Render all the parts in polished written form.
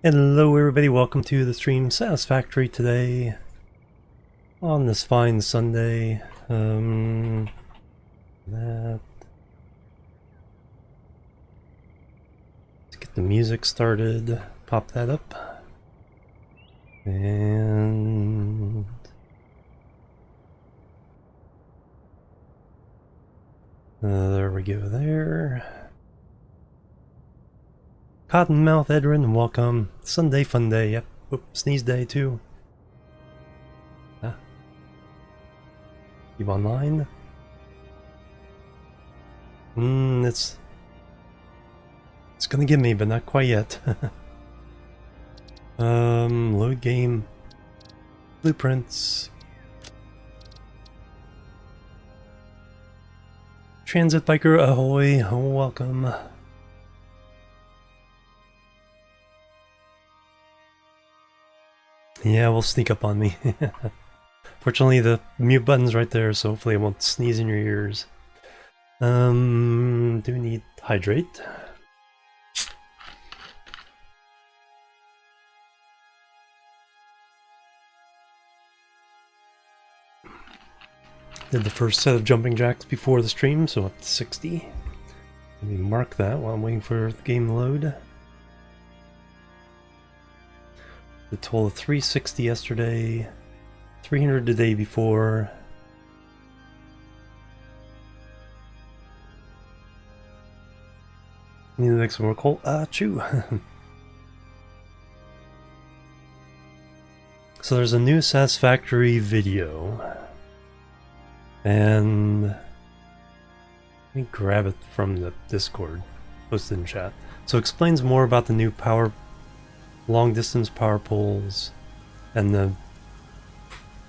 Hello everybody, welcome to the stream Satisfactory today on this fine Sunday. Let's get the music started, pop that up, and there we go there. Cottonmouth Edrin, welcome. Sunday fun day, yep. Oop, sneeze day too. Ah. You online? It's gonna get me, but not quite yet. Load game. Blueprints. Transit biker ahoy, welcome. Yeah, will sneak up on me. Fortunately, the mute button's right there, so hopefully it won't sneeze in your ears. Do we need hydrate? Did the first set of jumping jacks before the stream, so up to 60. Let me mark that while I'm waiting for the game to load. The total of 360 yesterday, 300 the day before. Need to make some more coal. Chew. So there's a new Satisfactory video. And let me grab it from the Discord, posted in chat. So it explains more about the new long distance power poles and the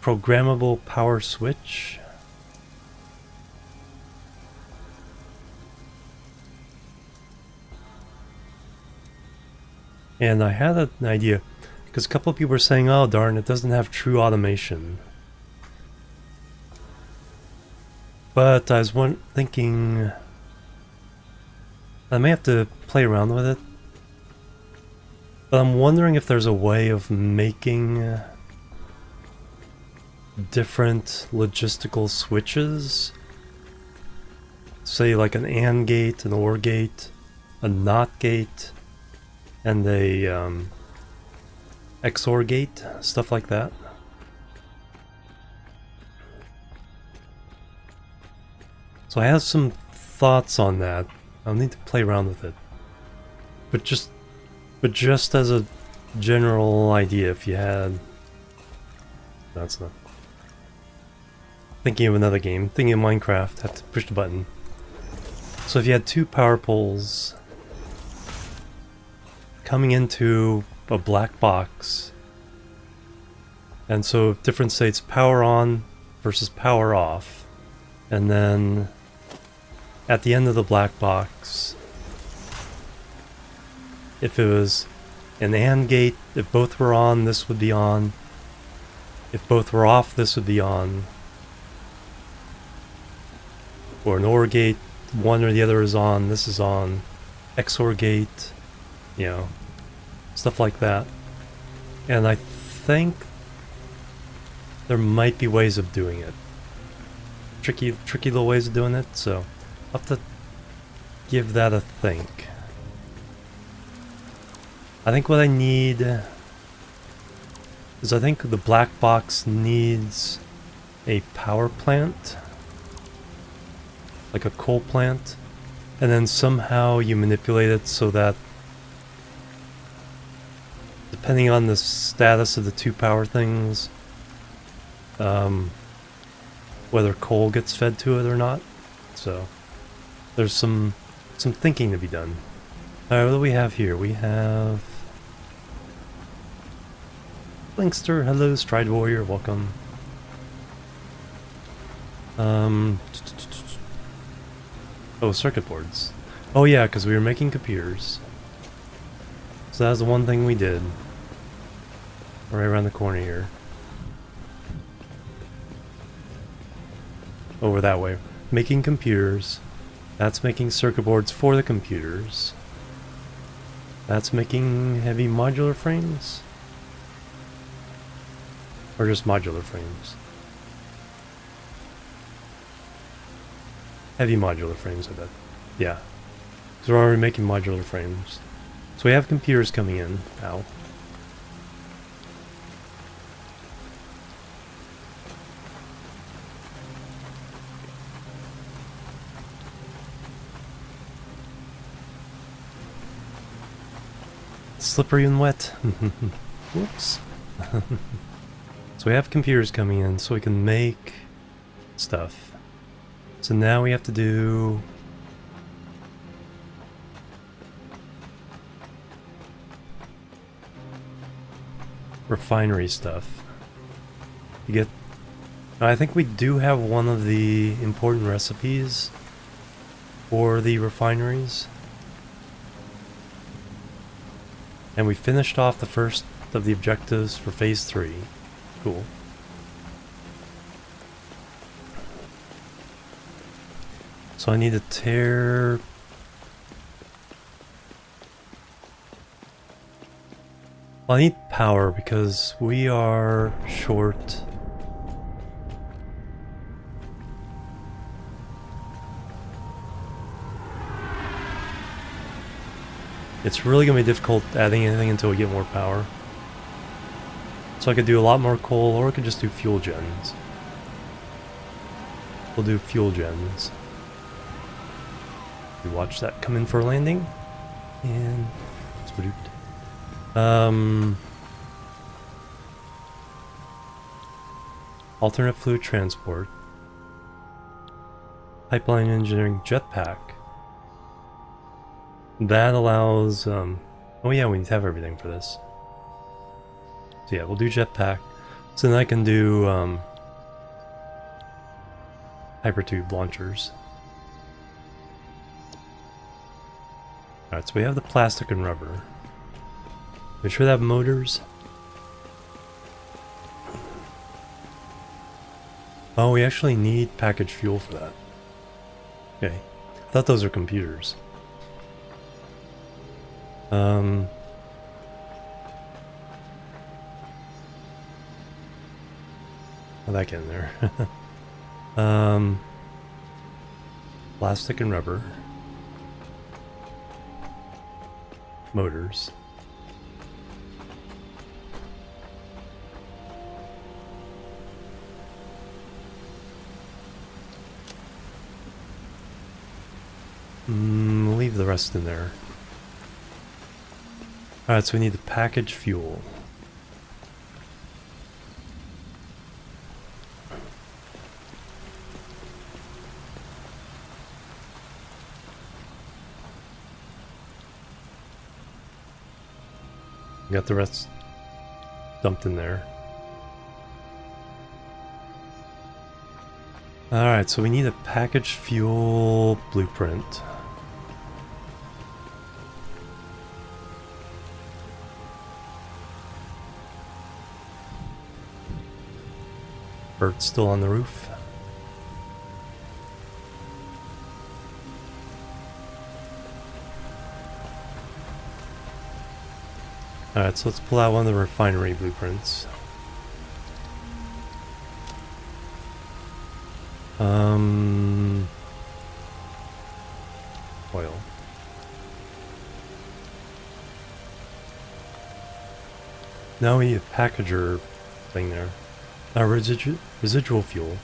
programmable power switch. And I had an idea, because a couple of people were saying, oh darn, it doesn't have true automation. But I was thinking I may have to play around with it. But I'm wondering if there's a way of making different logistical switches. Say like an AND gate, an OR gate, a NOT gate, and a XOR gate, stuff like that. So I have some thoughts on that. I'll need to play around with it. But just as a general idea, if you had... That's not... Thinking of another game, thinking of Minecraft, have to push the button. So if you had two power poles coming into a black box, and so different states, power on versus power off, and then at the end of the black box, if it was an AND gate, if both were on, this would be on. If both were off, this would be on. Or an OR gate, one or the other is on, this is on. XOR gate, you know, stuff like that. And I think there might be ways of doing it. Tricky little ways of doing it, so I'll have to give that a think. I think what I need is I think the black box needs a power plant, like a coal plant, and then somehow you manipulate it so that depending on the status of the two power things, whether coal gets fed to it or not. So there's some thinking to be done. Alright, what do we have here? We have Linkster, hello, Stride Warrior, welcome. Oh, circuit boards. Oh yeah, because we were making computers. So that was the one thing we did. Right around the corner here. Over that way. Making computers. That's making circuit boards for the computers. That's making heavy modular frames? Or just modular frames? Heavy modular frames, I bet. Yeah. So we're already making modular frames. So we have computers coming in. Ow. Slippery and wet. Whoops. So we have computers coming in so we can make stuff. So now we have to do refinery stuff. You get... I think we do have one of the important recipes for the refineries. And we finished off the first of the objectives for phase 3. Cool. So I need to tear... Well, I need power because we are short. It's really going to be difficult adding anything until we get more power. So I could do a lot more coal, or I could just do fuel gens. We'll do fuel gens. We watch that come in for a landing. And... alternate fluid transport. Pipeline engineering jetpack. That allows, oh yeah, we need to have everything for this. So yeah, we'll do jetpack. So then I can do, hypertube launchers. Alright, so we have the plastic and rubber. Make sure they have motors. Oh, we actually need packaged fuel for that. Okay. I thought those were computers. How'd that get in there? Plastic and rubber. Motors. Leave the rest in there. Alright, so we need the packaged fuel. Got the rest dumped in there. Alright, so we need a packaged fuel blueprint. Bert's still on the roof. Alright, so let's pull out one of the refinery blueprints. Oil. Now we need a packager thing there. Residual fuel.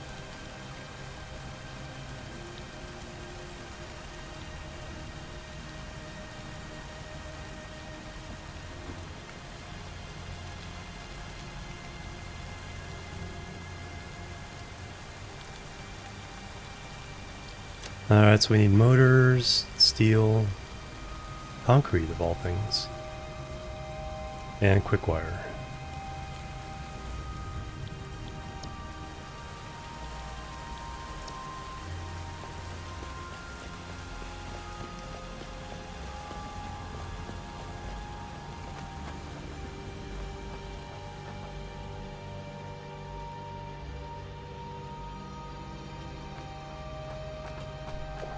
Alright, so we need motors, steel, concrete of all things, and quick wire.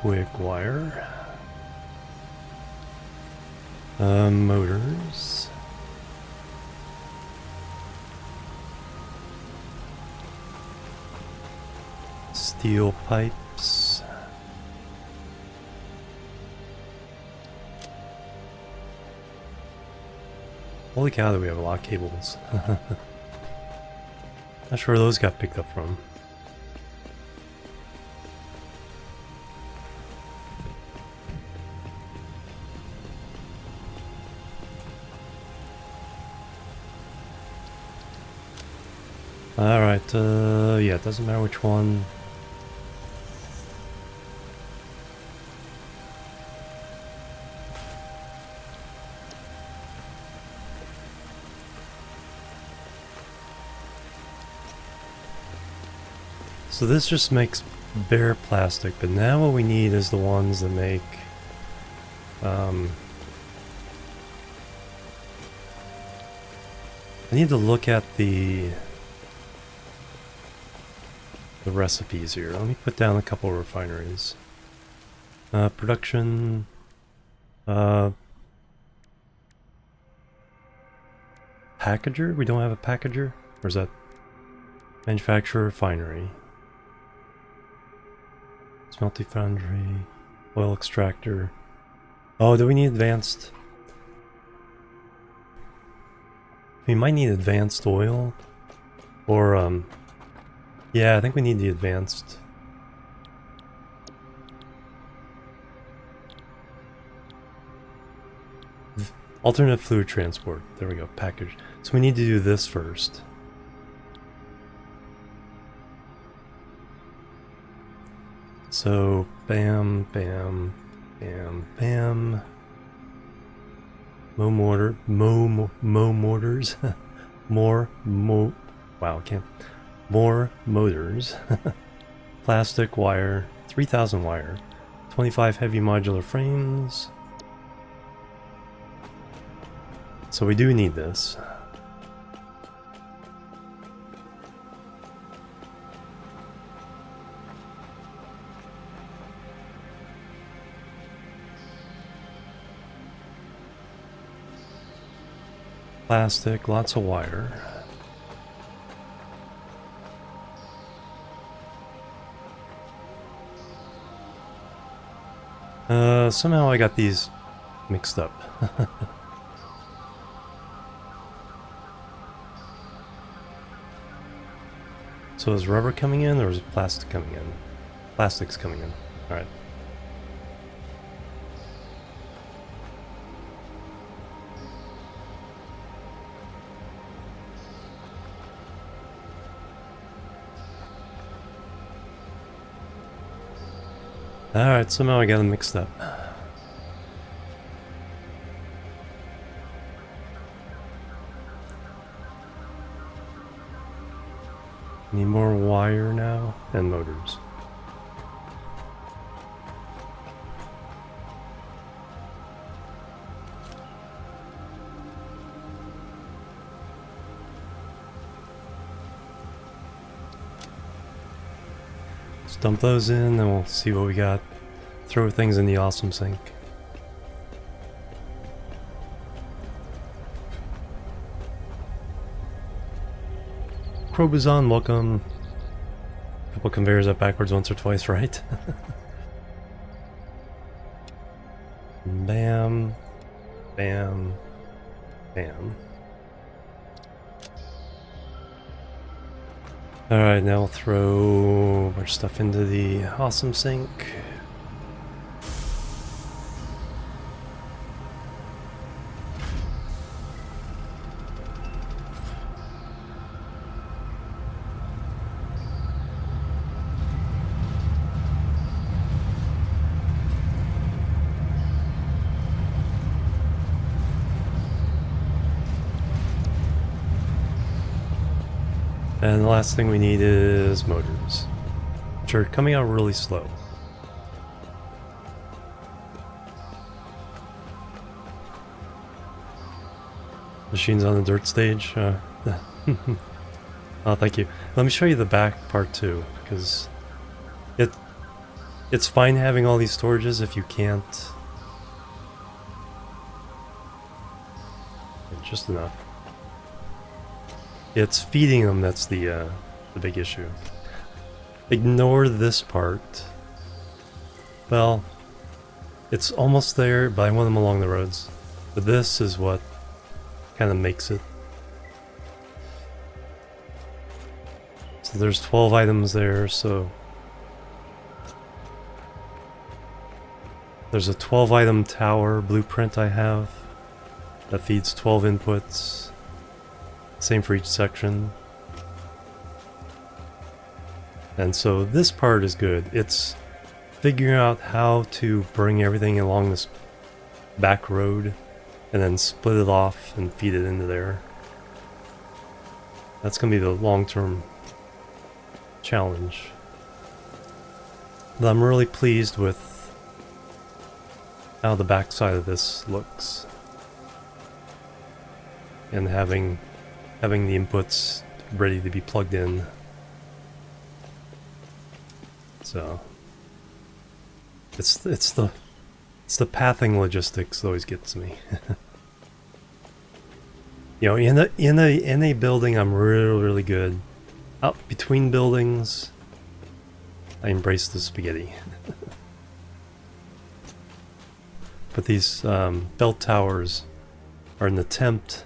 Quick wire. Motors. Steel pipes. Holy cow, that we have a lot of cables. Not sure where those got picked up from. Alright, yeah, it doesn't matter which one. So this just makes bare plastic, but now what we need is the ones that make I need to look at the recipes here. Let me put down a couple of refineries. Production packager? We don't have a packager? Or is that manufacturer refinery? Smelting foundry, oil extractor. Oh, do we need advanced? We might need advanced oil. Or, yeah, I think we need the advanced. Alternate fluid transport. There we go, package. So we need to do this first. So, bam, bam, bam, bam. Mortars. Wow, can't. More motors. Plastic wire. 3,000 wire. 25 heavy modular frames. So we do need this. Plastic, lots of wire. Somehow I got these mixed up. So is rubber coming in, or is plastic coming in? Plastic's coming in. Alright. Alright, somehow I got them mixed up. Need more wire now, and motors. Let's dump those in, then we'll see what we got. Throw things in the awesome sink. Krobuzon, welcome. Couple conveyors up backwards once or twice, right? Bam. Bam. Bam. Alright, now we'll throw our stuff into the awesome sink. And the last thing we need is motors, which are coming out really slow. Machines on the dirt stage. Oh, thank you. Let me show you the back part too, because it's fine having all these storages if you can't just enough. It's feeding them that's the big issue. Ignore this part. Well, it's almost there, but I want them along the roads. But this is what kind of makes it. So there's 12 items there, so there's a 12 item tower blueprint I have that feeds 12 inputs. Same for each section. And so this part is good. It's figuring out how to bring everything along this back road and then split it off and feed it into there. That's going to be the long-term challenge. But I'm really pleased with how the backside of this looks. And having the inputs ready to be plugged in. So it's the pathing logistics that always gets me. You know, in a building I'm really good. Out between buildings, I embrace the spaghetti. But these belt towers are an attempt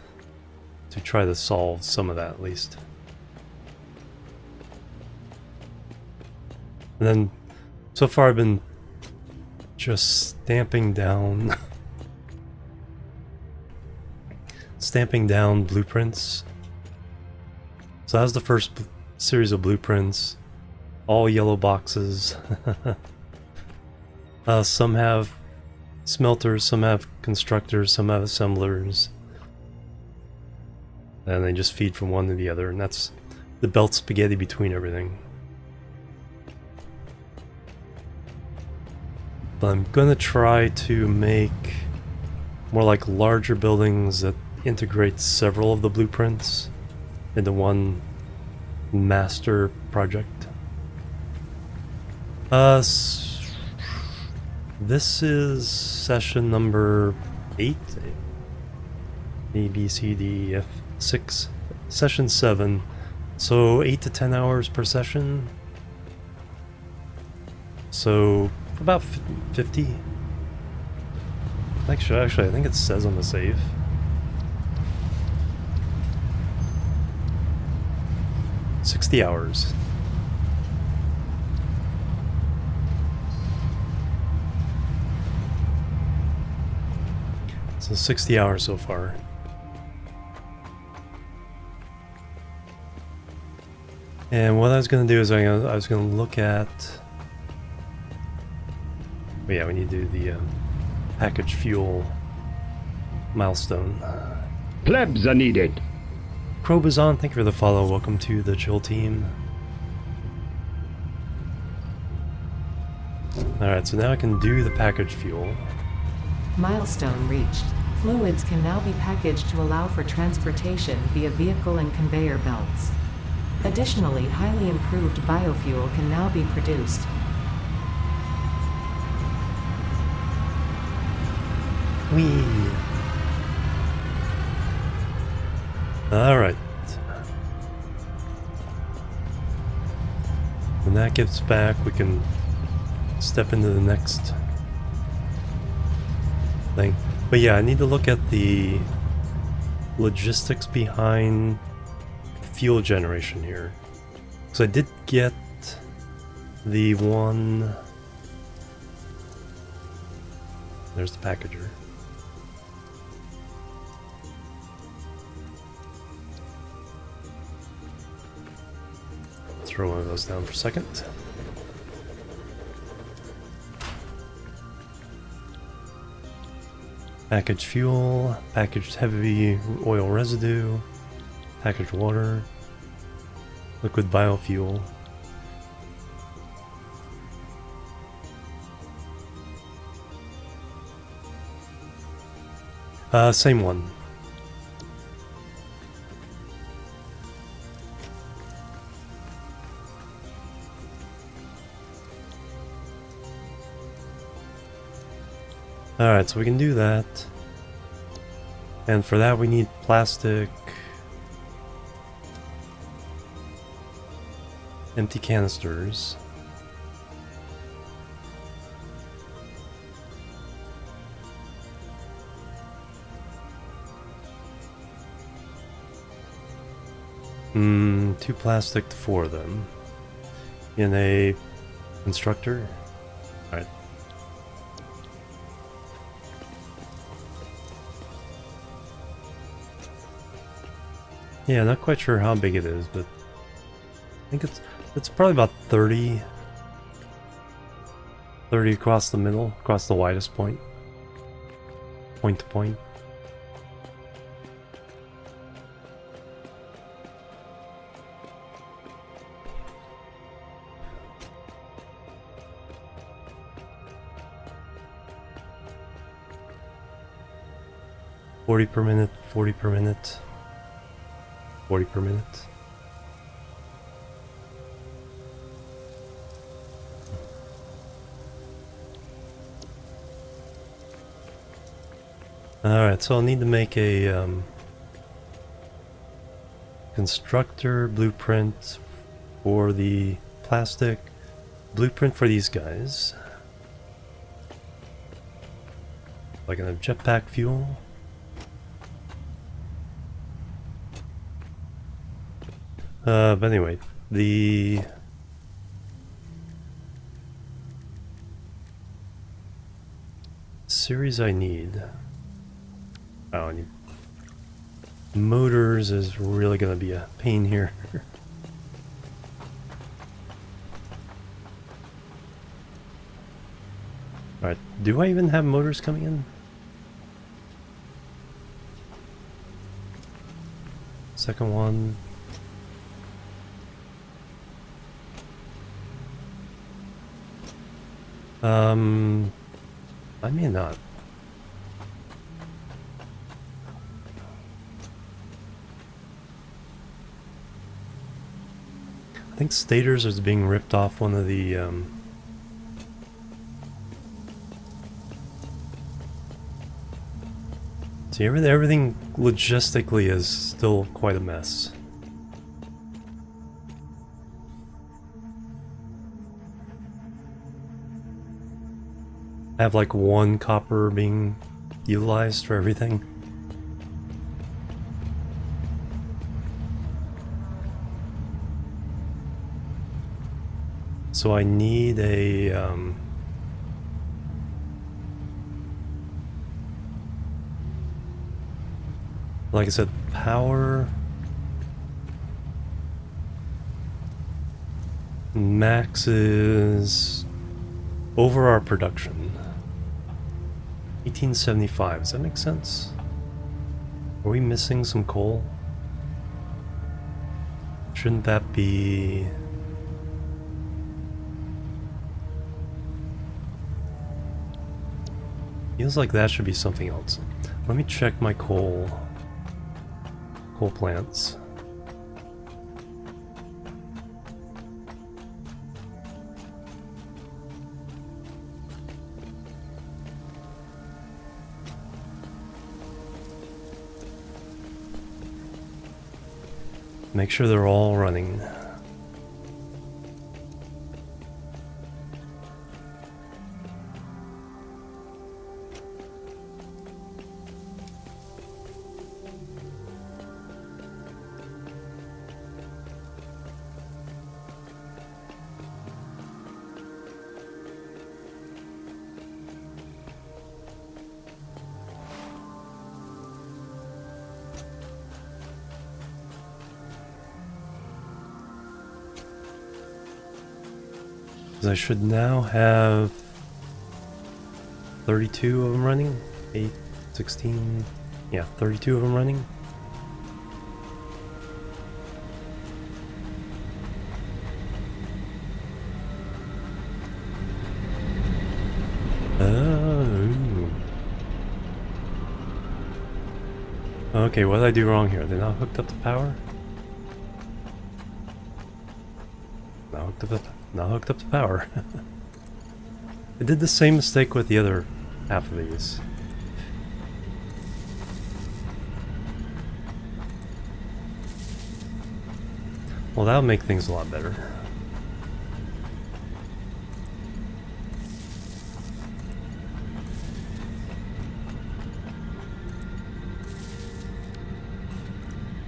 to try to solve some of that at least. And then, so far I've been just stamping down blueprints. So that was the first series of blueprints, all yellow boxes. Some have smelters, some have constructors, some have assemblers. And they just feed from one to the other, and that's the belt spaghetti between everything. But I'm gonna try to make more like larger buildings that integrate several of the blueprints into one master project. This is session number 8. A, B, C, D, F, 6. Session 7. So 8 to 10 hours per session. So about 50. Actually, I think it says on the save. $60 hours. So 60 hours so far. And what I was going to do is I was going to look at... Oh yeah, we need to do the package fuel milestone. Plebs are needed. Crobazon, thank you for the follow. Welcome to the chill team. Alright, so now I can do the package fuel. Milestone reached. Fluids can now be packaged to allow for transportation via vehicle and conveyor belts. Additionally, highly improved biofuel can now be produced. Whee! Alright. When that gets back, we can step into the next thing. But yeah, I need to look at the logistics behind fuel generation here. So I did get the one... There's the packager. Throw one of those down for a second. Packaged fuel, packaged heavy oil residue, packaged water, liquid biofuel. Same one. Alright, so we can do that. And for that we need plastic, empty canisters. Two plastic to 4 of them. In a constructor? Alright. Yeah, not quite sure how big it is, but I think it's probably about 30 across the middle, across the widest point. Point to point. $40 per minute, 40 per minute, 40 per minute. Alright, so I'll need to make a constructor blueprint for the plastic, blueprint for these guys. Like a jetpack fuel. But anyway, the series I need. Oh, I need motors is really gonna be a pain here. Alright, do I even have motors coming in? Second one. I may not. I think stators is being ripped off one of the see, everything logistically is still quite a mess. I have like 1 copper being utilized for everything. So I need a like I said, power max is over our production. 1875, does that make sense? Are we missing some coal? Shouldn't that be... Feels like that should be something else. Let me check my coal plants. Make sure they're all running. I should now have 32 of them running. 8, 16, yeah, 32 of them running. Oh. Okay, what did I do wrong here? They're not hooked up to power? Not hooked up to power. I did the same mistake with the other half of these. Well, that'll make things a lot better.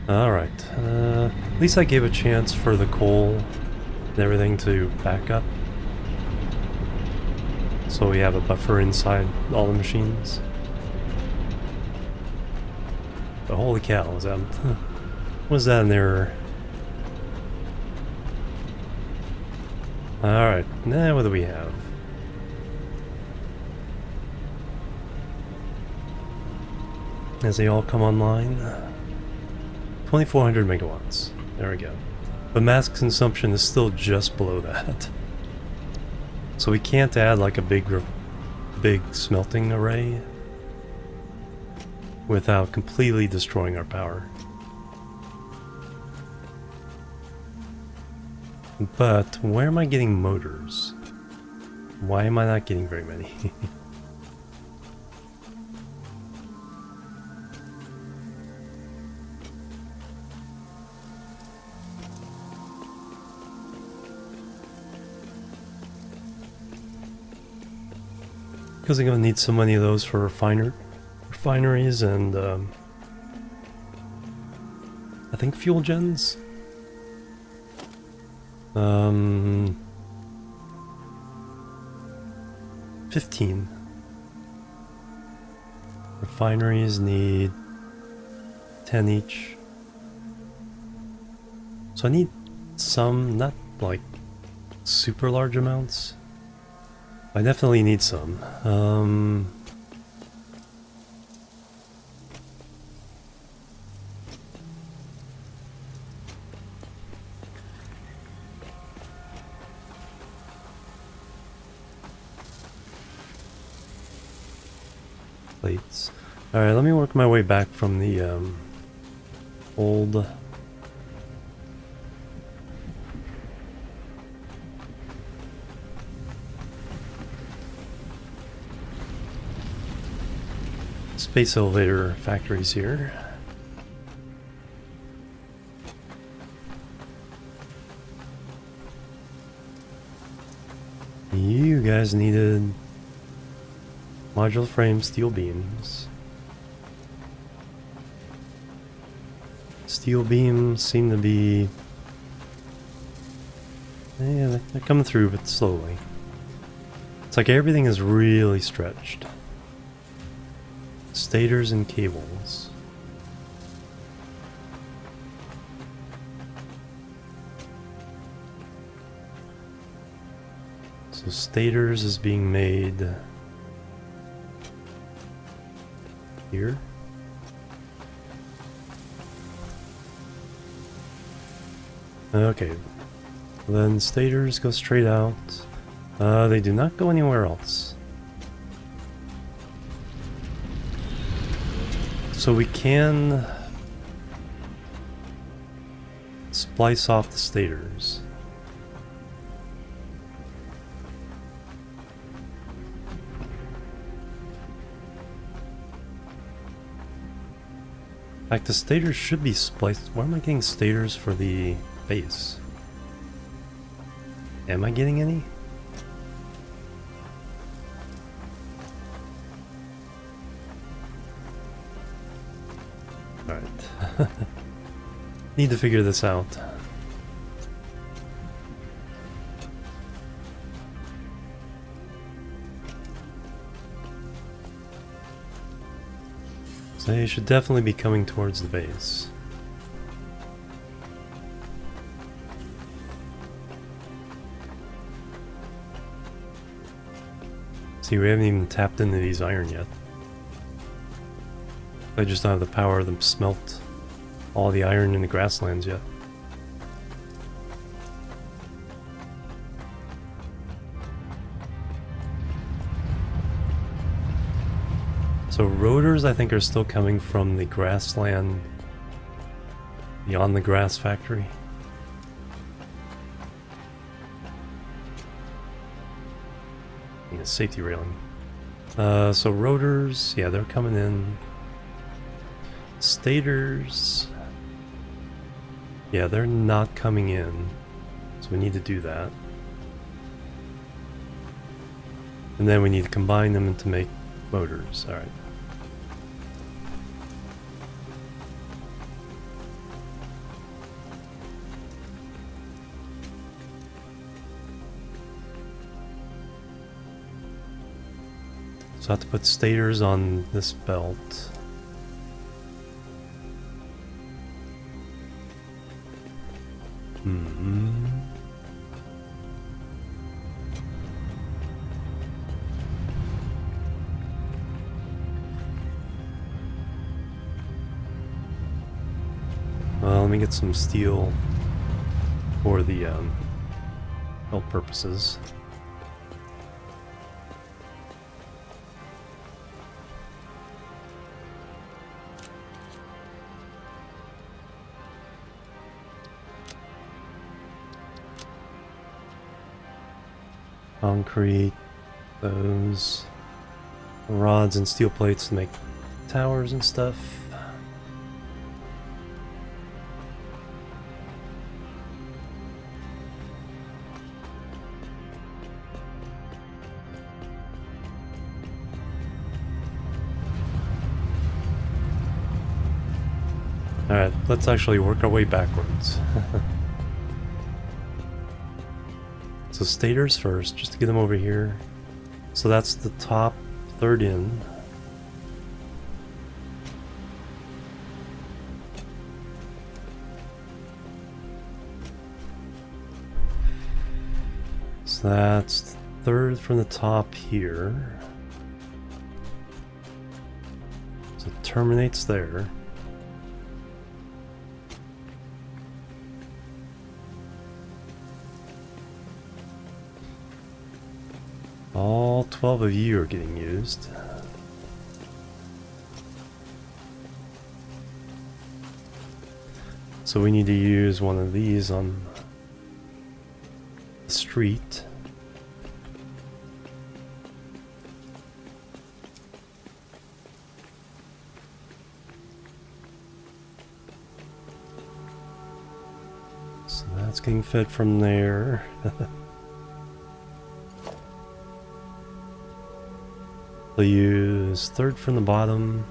Alright, at least I gave a chance for the coal and everything to back up. So we have a buffer inside all the machines. But holy cow, was that an error? Alright, now what do we have? As they all come online. 2400 megawatts. There we go. But mass consumption is still just below that. So we can't add like a big smelting array without completely destroying our power. But where am I getting motors? Why am I not getting very many? Because I'm going to need so many of those for refineries and I think fuel gens. 15. Refineries need 10 each. So I need some, not like super large amounts. I definitely need some. Plates. Alright, let me work my way back from the old space elevator factories here. You guys needed modular frame steel beams. Steel beams seem to be... yeah, they're coming through, but slowly. It's like everything is really stretched. Stators and cables. So stators is being made here. Okay. Then stators go straight out. They do not go anywhere else. So we can splice off the stators. In fact, the stators should be spliced. Where am I getting stators for the base? Am I getting any? Alright. Need to figure this out. So you should definitely be coming towards the base. See, we haven't even tapped into these iron yet. I just don't have the power to smelt all the iron in the grasslands yet. So rotors, I think, are still coming from the grassland beyond the grass factory. Yeah, safety railing. So rotors, yeah, they're coming in. Stators. Yeah, they're not coming in, so we need to do that. And then we need to combine them to make motors. Alright. So I have to put stators on this belt. Well, let me get some steel for the belt purposes. Concrete, those rods and steel plates to make towers and stuff. Alright, let's actually work our way backwards. So stators first, just to get them over here. So that's the top third in. So that's third from the top here. So it terminates there. All 12 of you are getting used. So we need to use one of these on the street. So that's getting fed from there. We'll use third from the bottom.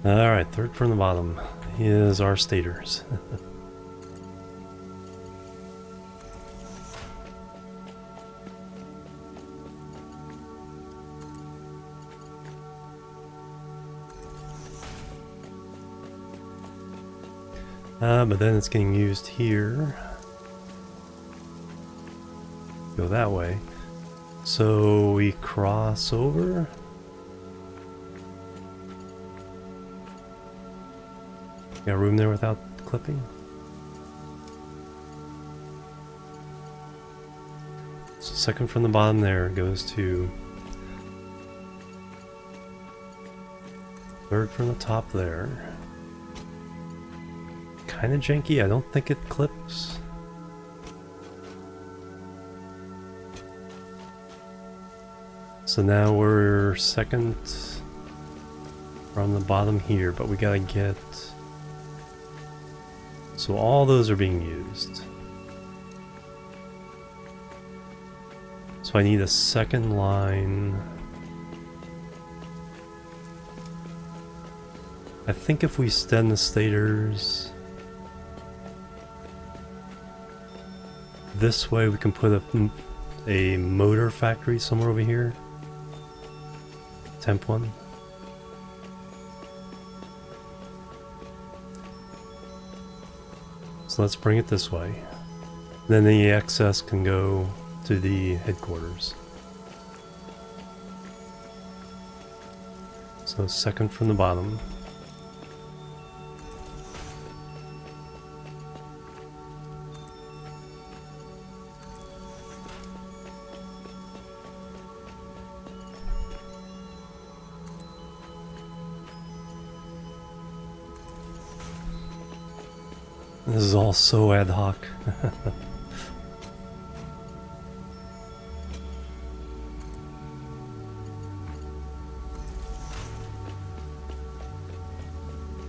Alright, third from the bottom is our stators. But then it's getting used here. Go that way. So we cross over. Got room there without clipping? So second from the bottom there goes to third from the top there. Kind of janky, I don't think it clips. So now we're second from the bottom here, but we gotta get... So all those are being used. So I need a second line. I think if we extend the stators this way, we can put a motor factory somewhere over here. Temp one. So let's bring it this way. Then the excess can go to the headquarters. So second from the bottom. This is all so ad hoc.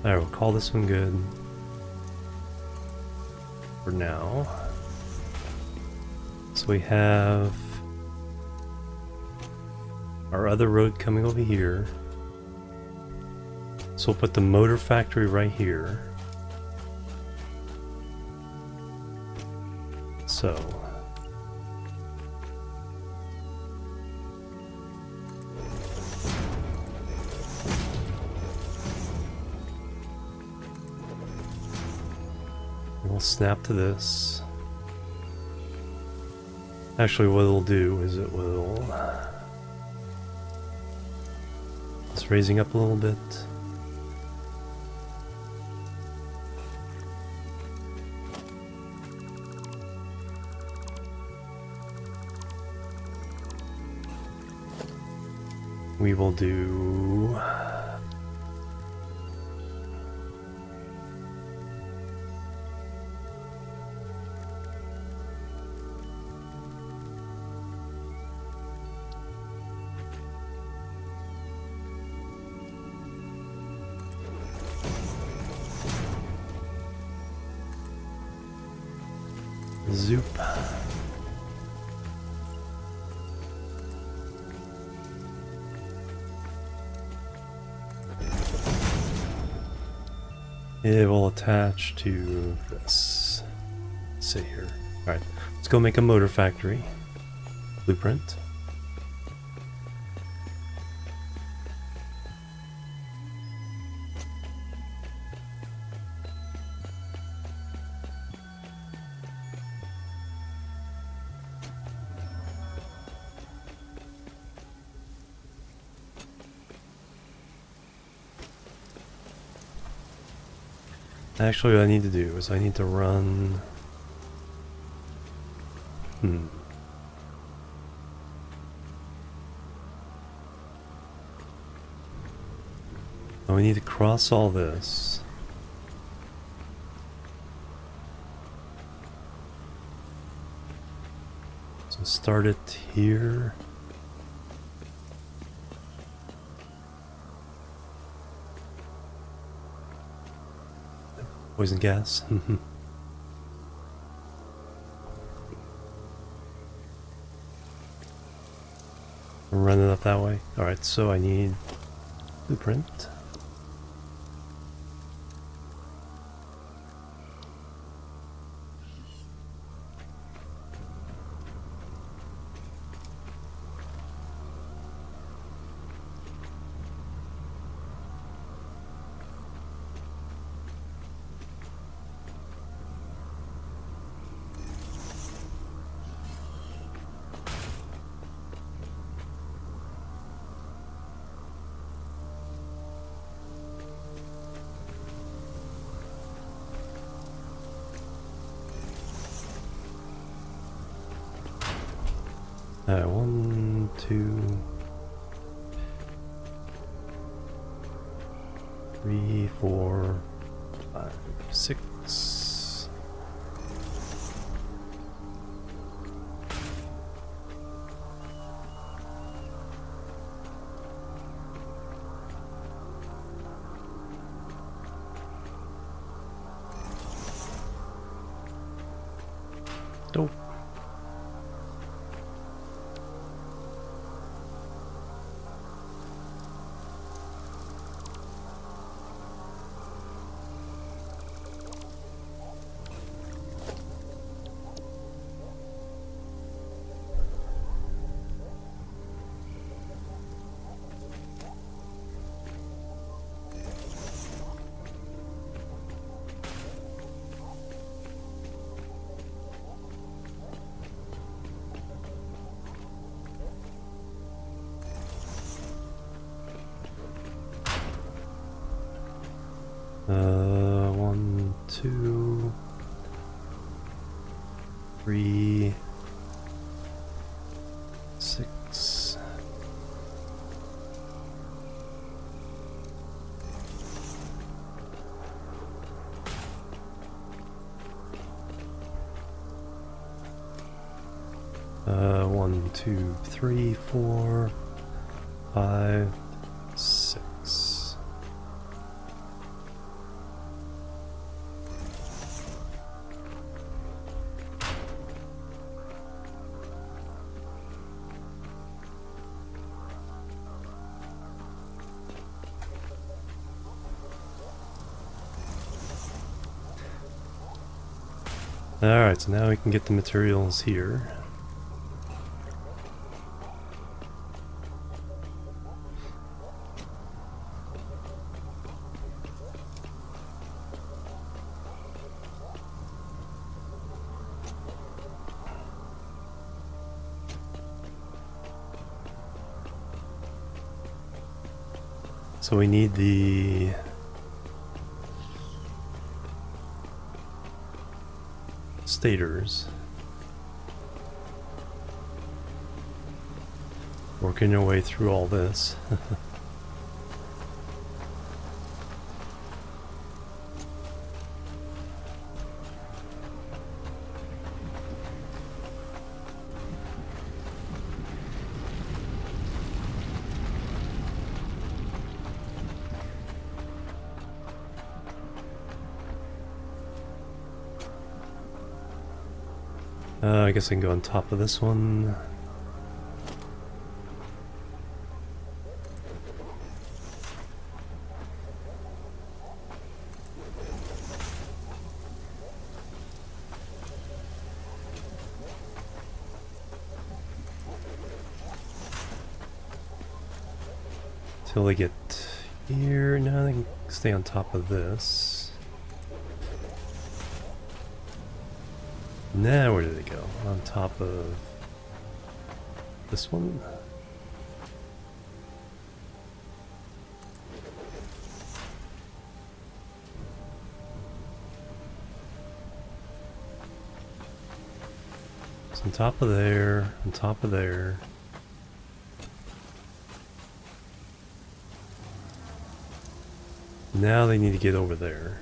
Alright, we'll call this one good for now. So we have our other road coming over here. So we'll put the motor factory right here. So we'll snap to this. Actually, what it'll do is it will... It's raising up a little bit. We will do... Zoop. It will attach to this. Let's see here. Alright, let's go make a motor factory. Blueprint. Actually, what I need to do is I need to run... Oh, we need to cross all this. So start it here. Poison gas. Run it up that way. Alright, so I need blueprint. Alright, 1, 2, 3, 4, 5, 6. Dope. One, 2, 3, 6. 1, 2, 3, 4, 5, 6. Alright, so now we can get the materials here. So we need the stators. Working your way through all this. I guess I can go on top of this one. Till they get here. Now they can stay on top of this. Now where do they go? On top of this one? So on top of there, on top of there. Now they need to get over there.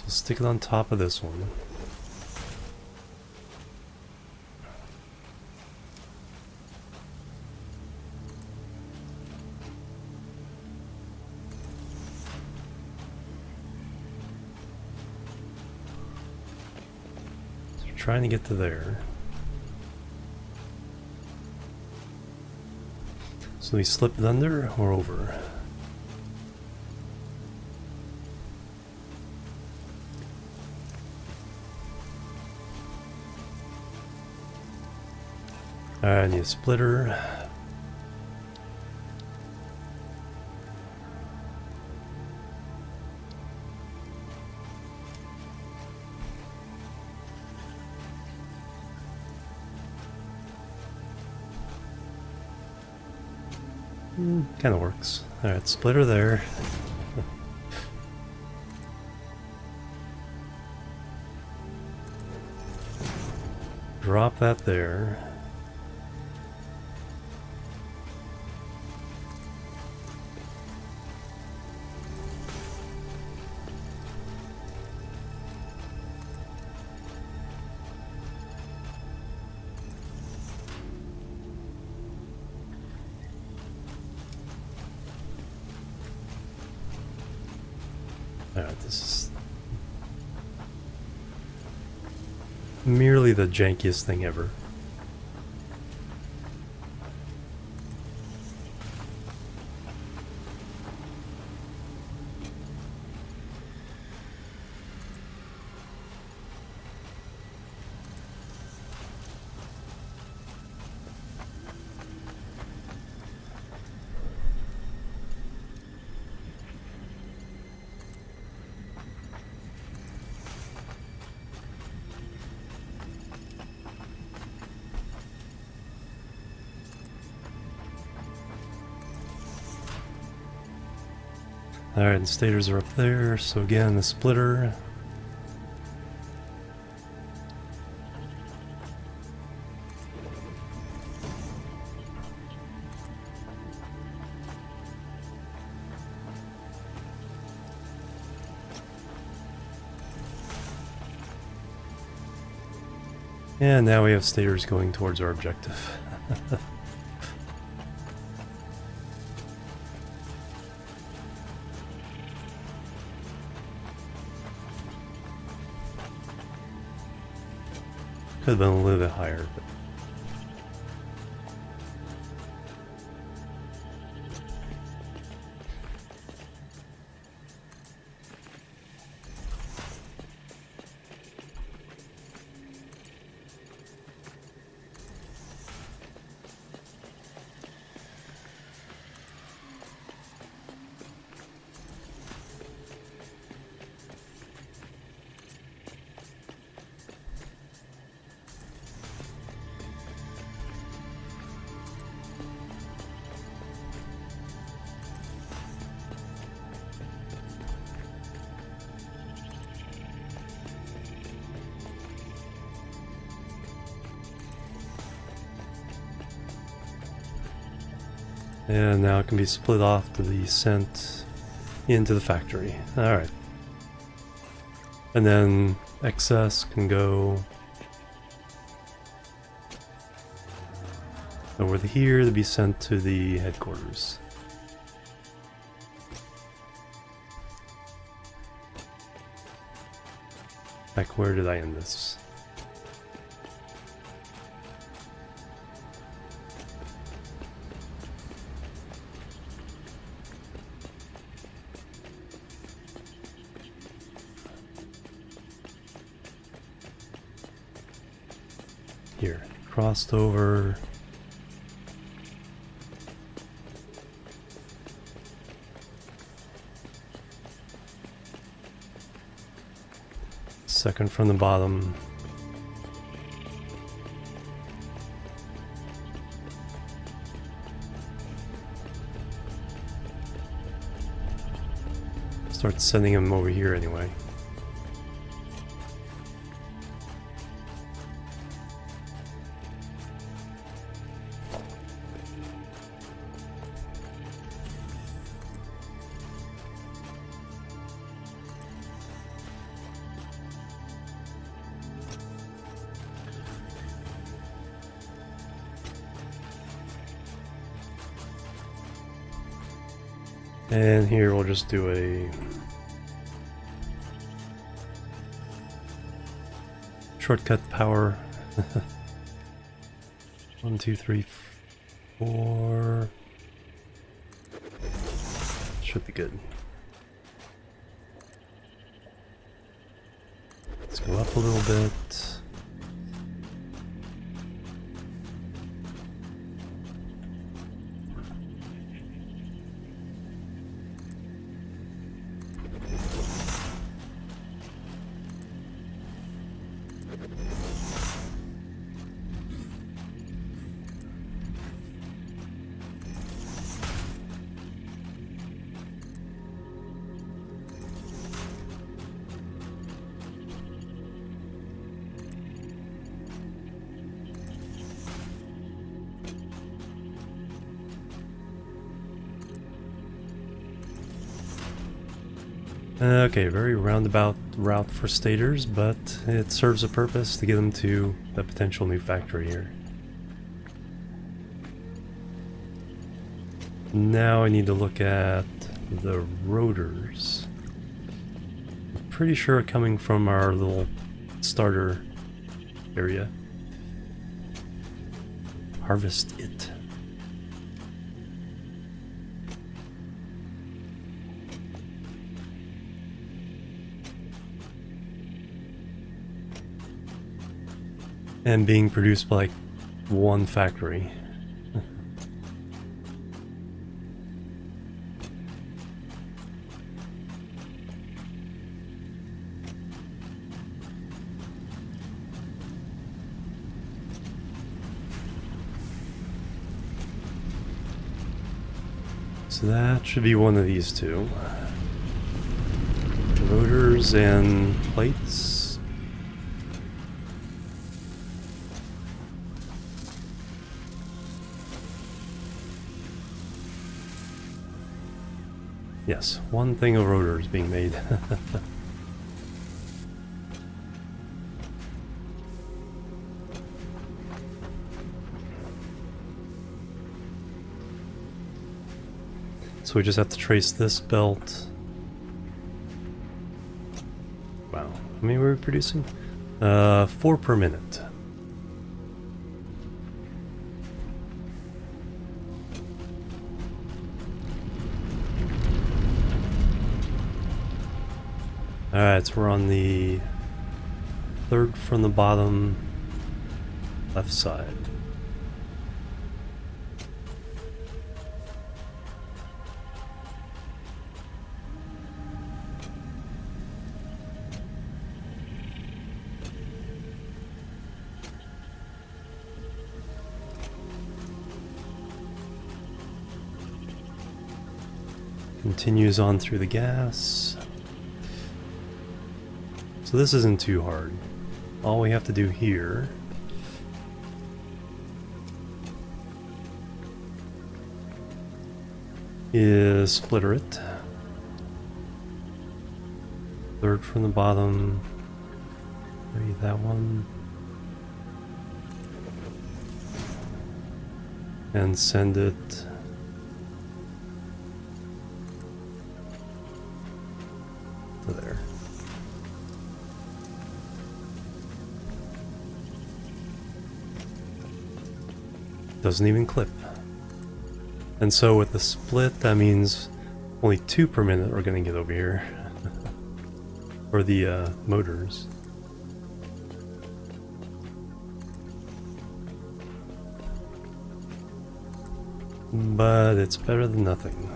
So stick it on top of this one. So we're trying to get to there. So we slip it under or over? Alright, I need a splitter. Kind of works. Alright, splitter there. Drop that there. Alright, this is merely the jankiest thing ever. Alright, the stators are up there, so again, the splitter. And now we have stators going towards our objective. Could have been a little bit higher, but and now it can be split off to be sent into the factory. Alright. And then excess can go over here to be sent to the headquarters. Like, where did I end this? Here, crossed over. Second from the bottom. Start sending them over here anyway. And here we'll just do a shortcut power. 1, 2, 3, 4. Should be good. Let's go up a little bit. Okay, very roundabout route for stators, but it serves a purpose to get them to the potential new factory here. Now I need to look at the rotors. I'm pretty sure coming from our little starter area. Harvest it. And being produced by like one factory. So that should be one of these two. Rotors and plates. Yes, one thing of rotors being made. So we just have to trace this belt. Wow. How many were we producing? 4 per minute. Alright, so we're on the third from the bottom left side. Continues on through the gas. So this isn't too hard. All we have to do here is splitter it. Third from the bottom. Maybe that one. And send it to there. Doesn't even clip. And so with the split, that means only 2 per minute are going to get over here. For the motors. But it's better than nothing.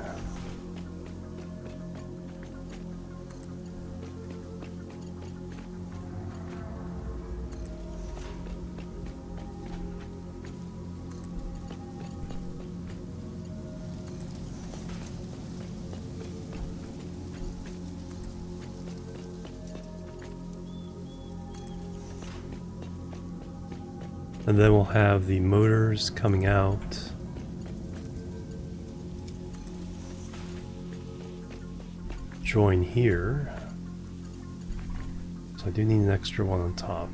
And then we'll have the motors coming out. Join here. So I do need an extra one on top.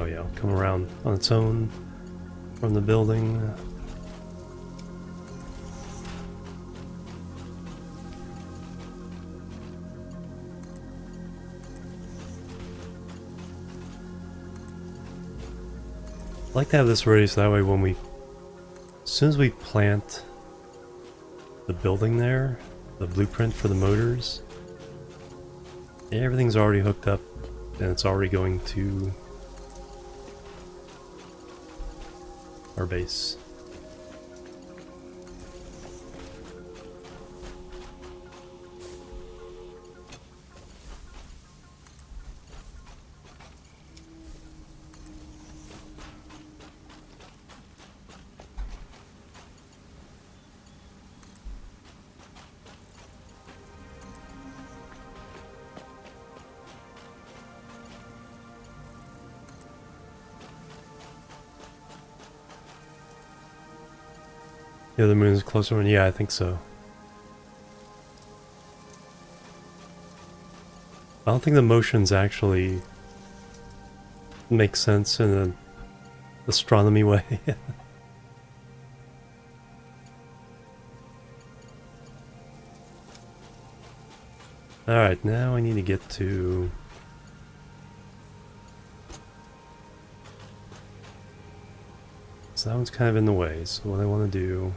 Oh yeah, it'll come around on its own from the building. I like to have this ready so that way when we, as soon as we plant the building there, the blueprint for the motors, everything's already hooked up and it's already going to our base. Yeah, the moon's closer one. Yeah, I think so. I don't think the motions actually make sense in an astronomy way. Alright, now I need to get to... So that one's kind of in the way, so what I want to do...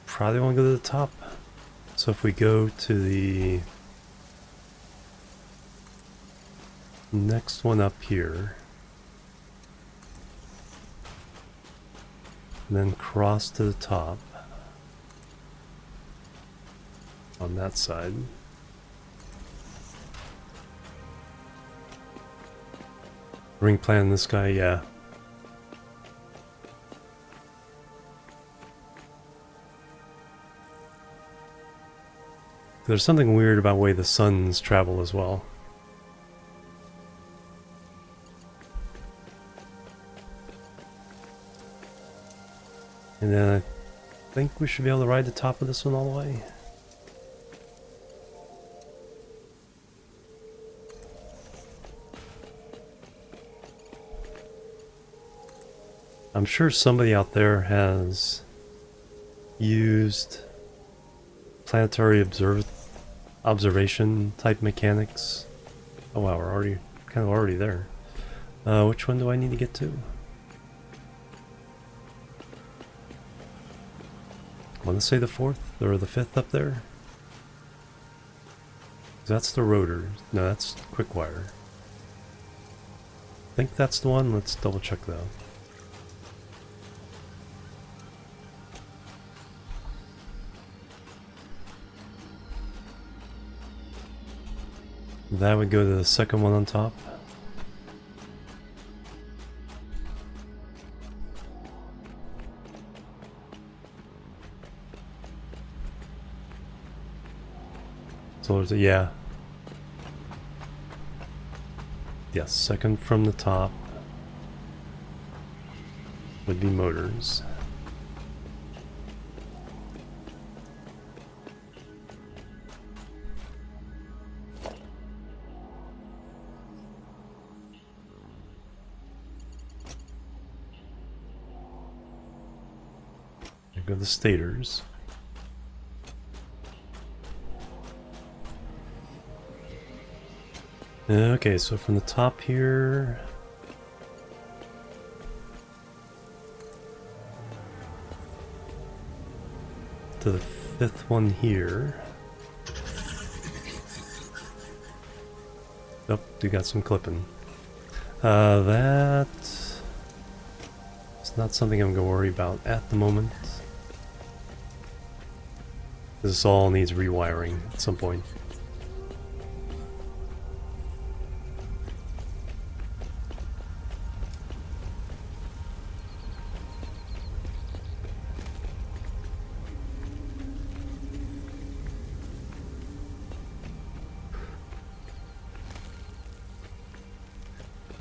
Probably want to go to the top. So if we go to the next one up here, and then cross to the top on that side. Ring plan this guy, yeah. There's something weird about the way the suns travel as well. And then I think we should be able to ride the top of this one all the way. I'm sure somebody out there has used planetary observation type mechanics. Oh wow, we're already kind of already there. Which one do I need to get to? I want to say the 4th or the 5th up there. That's the rotor. No, that's quick wire. I think that's the one. Let's double check though. That would go to the second one on top. So there's a, yeah. Yes, second from the top would be motors. There go the stators. Okay, so from the top here, to the 5th one here. Oh, we got some clipping. That is not something I'm going to worry about at the moment. This all needs rewiring at some point.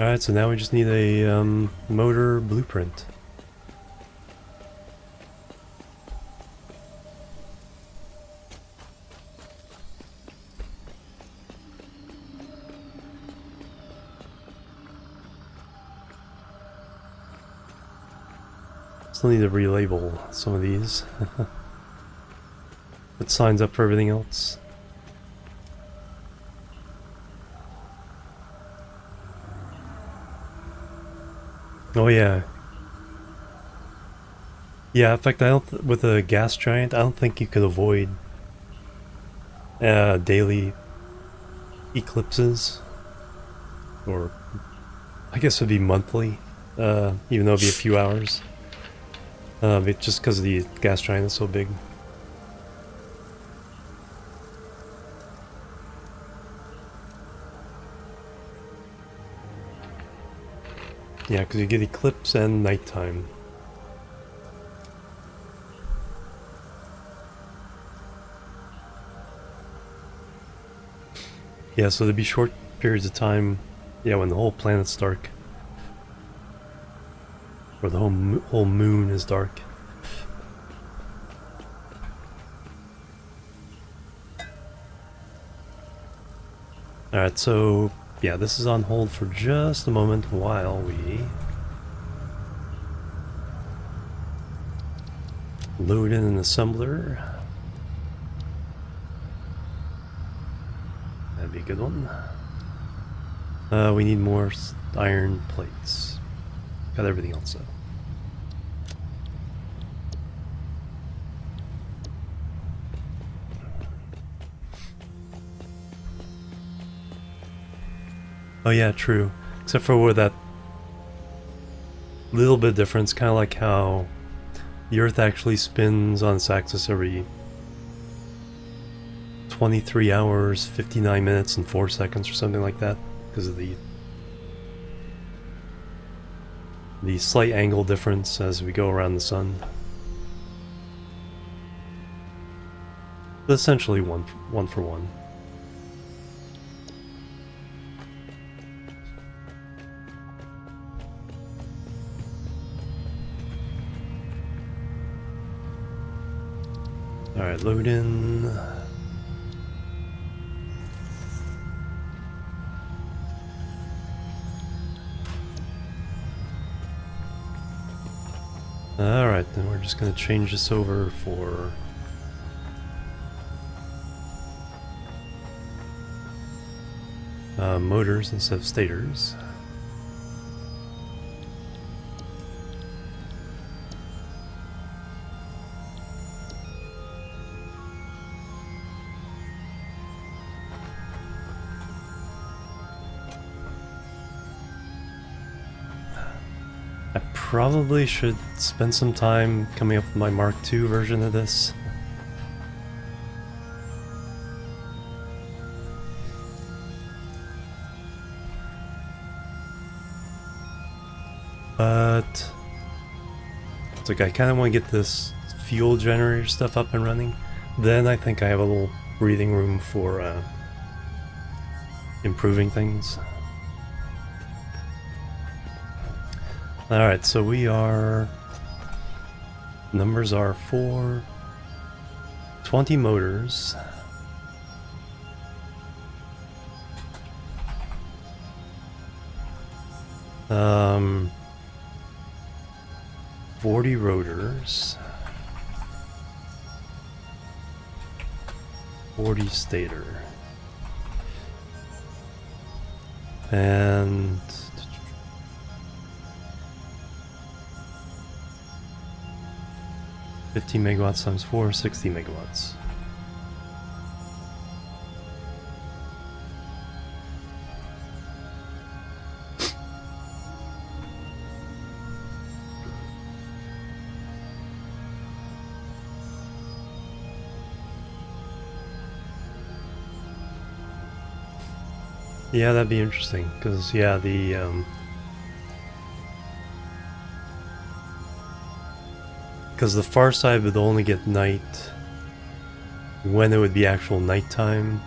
Alright, so now we just need a motor blueprint. Still need to relabel some of these. Put signs up for everything else. Oh yeah. Yeah, in fact, I don't. With a gas giant, I don't think you could avoid daily eclipses, or I guess it'd be monthly, even though it'd be a few hours. But just because the gas giant is so big. Yeah, because you get eclipse and nighttime. Yeah, so there'd be short periods of time, yeah, when the whole planet's dark. Or the whole moon is dark. Alright, so yeah, this is on hold for just a moment while we load in an assembler. That'd be a good one. We need more iron plates. Got everything else though. Oh yeah, true. Except for where that little bit of difference, kind of like how the Earth actually spins on its axis every 23 hours, 59 minutes, and 4 seconds or something like that, because of the slight angle difference as we go around the sun. essentially one for one. Alright, load in. Alright, then we're just going to change this over for motors instead of stators. I probably should spend some time coming up with my Mark II version of this. But it's like I kind of want to get this fuel generator stuff up and running. Then I think I have a little breathing room for improving things. Alright, so we are... Numbers are 4... 20 motors. Um... 40 rotors. 40 stator. And... 50 megawatts times 4, 60 megawatts. Yeah, that'd be interesting, because, yeah, because the far side would only get night when it would be actual nighttime,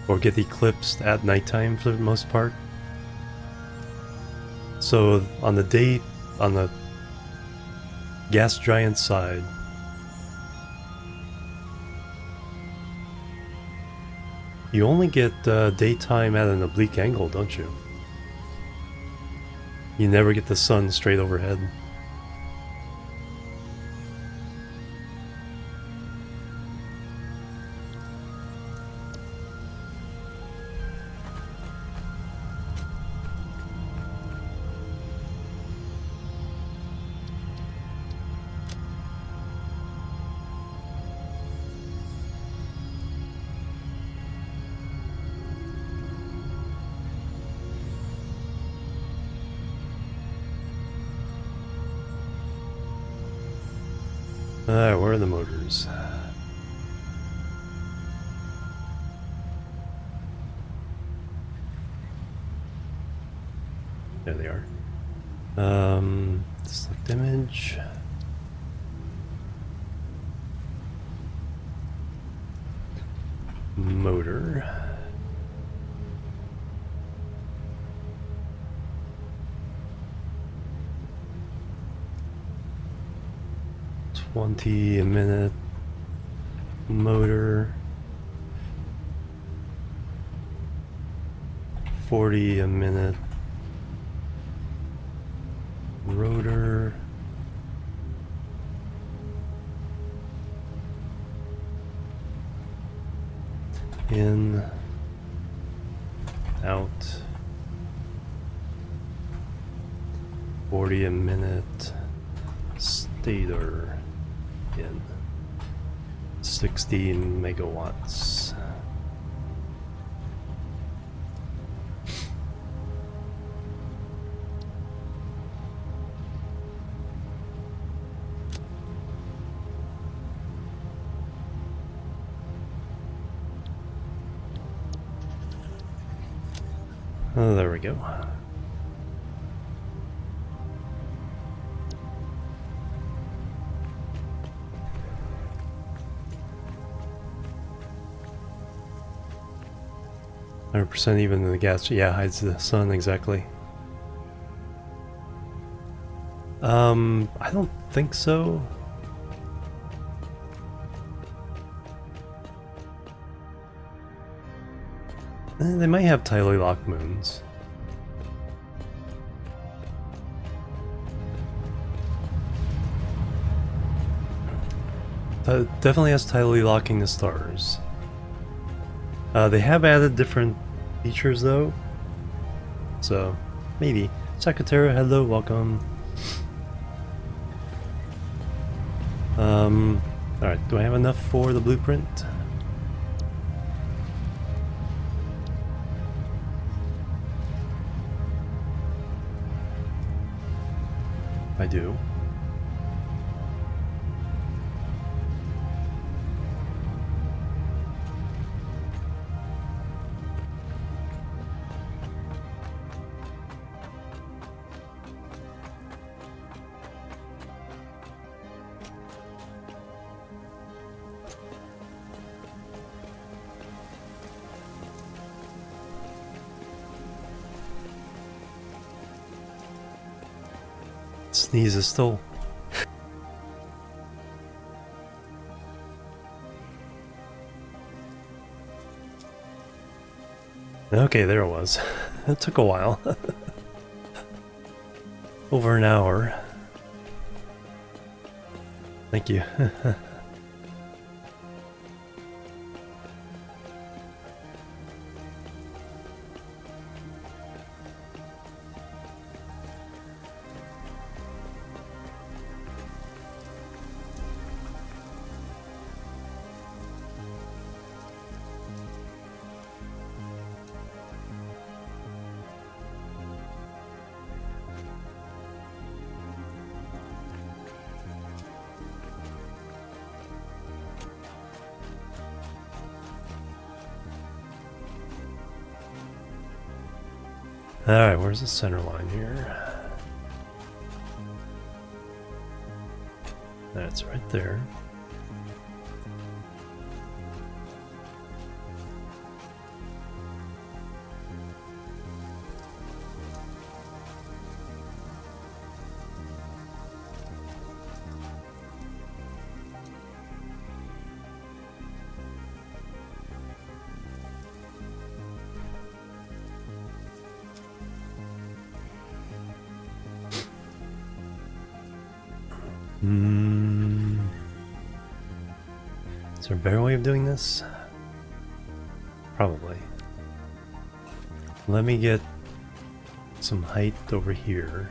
or get eclipsed at nighttime for the most part. So on the gas giant side, you only get daytime at an oblique angle, don't you? You never get the sun straight overhead. Alright, where are the motors? There they are. Select image. Motor. $20 a minute motor, 40 a minute rotor, in, out, 40 a minute stator, in 60 megawatts. Oh, there we go. 100% even in the gas. Yeah, hides the sun, exactly. I don't think so. They might have tidally locked moons. Definitely has tidally locking the stars. They have added different features though, so maybe. Secretary, hello, welcome. Alright, do I have enough for the blueprint? I do. Sneeze is still. Okay, there it was. It took a while. Over an hour. Thank you. Alright, where's the center line here? That's right there. Is there a better way of doing this? Probably. Let me get some height over here.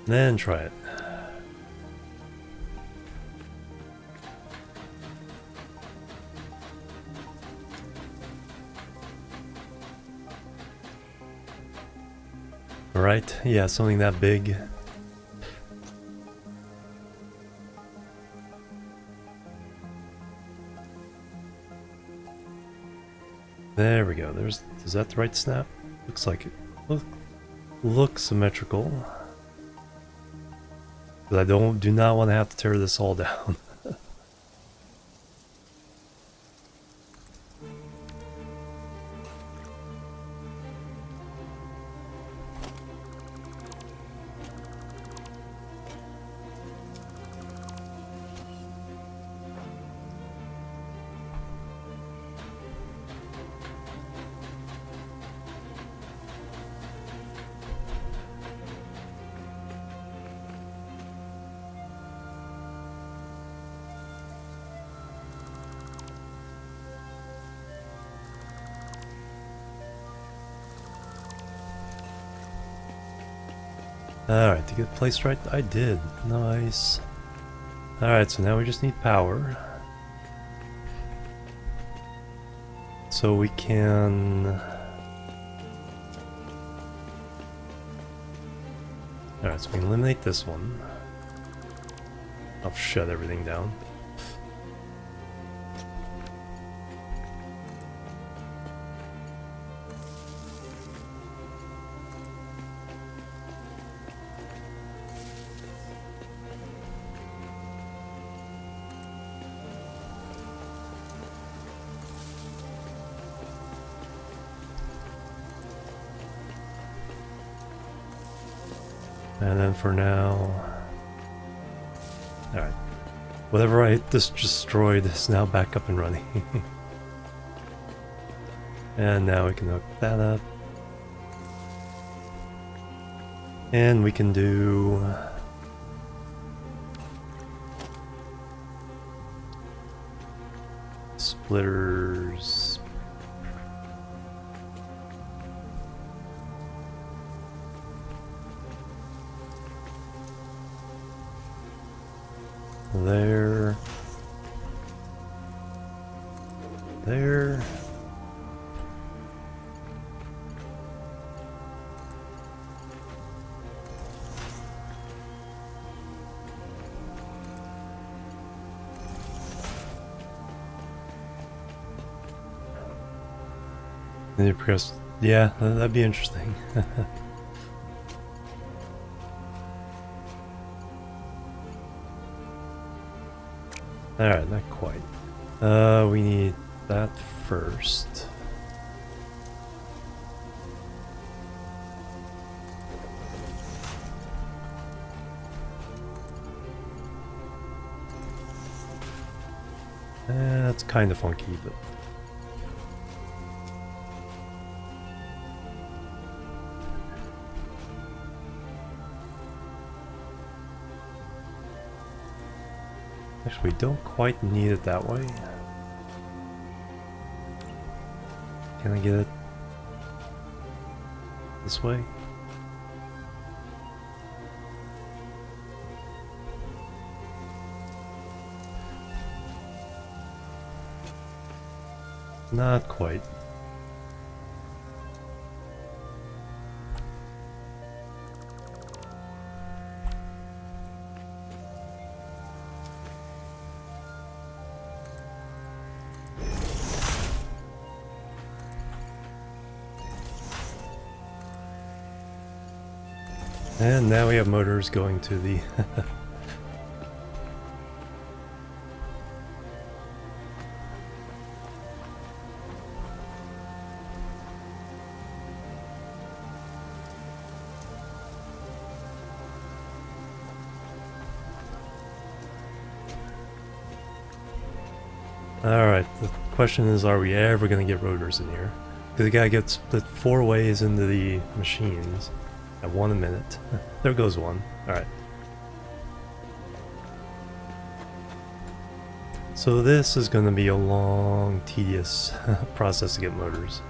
Then try it. Right, yeah, something that big. There we go. Is that the right snap? Looks like it. Looks symmetrical. But I do not want to have to tear this all down. Alright, to get placed right, I did. Nice. Alright, so now we just need power. So we can... Alright, so we can eliminate this one. I'll shut everything down. And then for now... Alright. Whatever I just destroyed is now back up and running. And now we can hook that up. And we can do... splitters. There. There. And you press, yeah, that'd be interesting. Alright, not quite. We need that first. That's kind of funky, but... Actually, we don't quite need it that way. Can I get it this way? Not quite. And now we have motors going to the... Alright, the question is, are we ever going to get rotors in here? Because the guy gets split 4 ways into the machines. At 1 a minute. There goes one. Alright. So this is going to be a long, tedious process to get motors.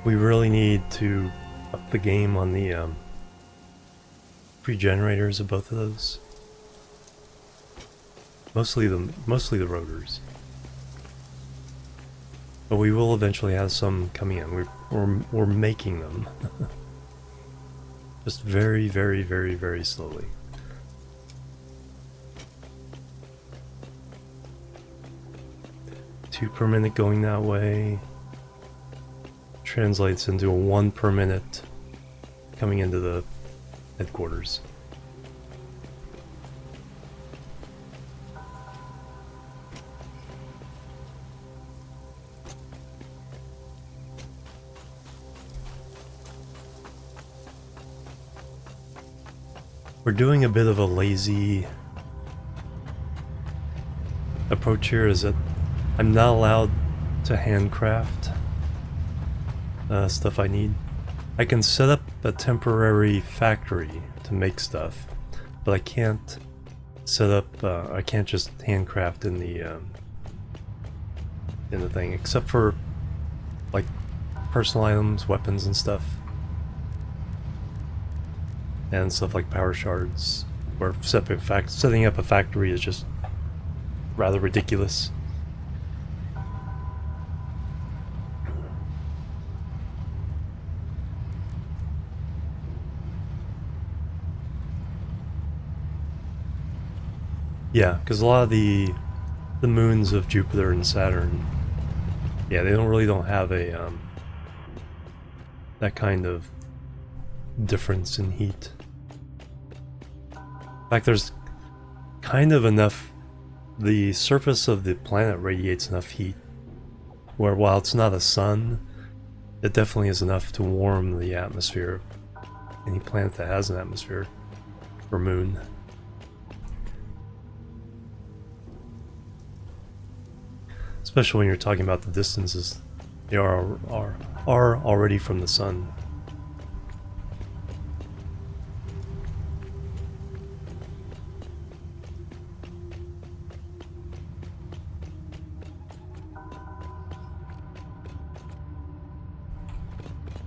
We really need to up the game on the pre-generators of both of those. Mostly the rotors. But we will eventually have some coming in. We're making them. Just very, very, very, very slowly. Two per minute going that way translates into a 1 per minute coming into the headquarters. We're doing a bit of a lazy approach here, is that I'm not allowed to handcraft stuff I need. I can set up a temporary factory to make stuff, but I can't set up, I can't just handcraft in the thing, except for like personal items, weapons and stuff. And stuff like power shards, where setting up a factory is just rather ridiculous. Yeah, because a lot of the moons of Jupiter and Saturn, yeah, they don't have a that kind of difference in heat. In fact, there's kind of enough, the surface of the planet radiates enough heat where while it's not a sun, it definitely is enough to warm the atmosphere of any planet that has an atmosphere, or moon. Especially when you're talking about the distances they are already from the sun.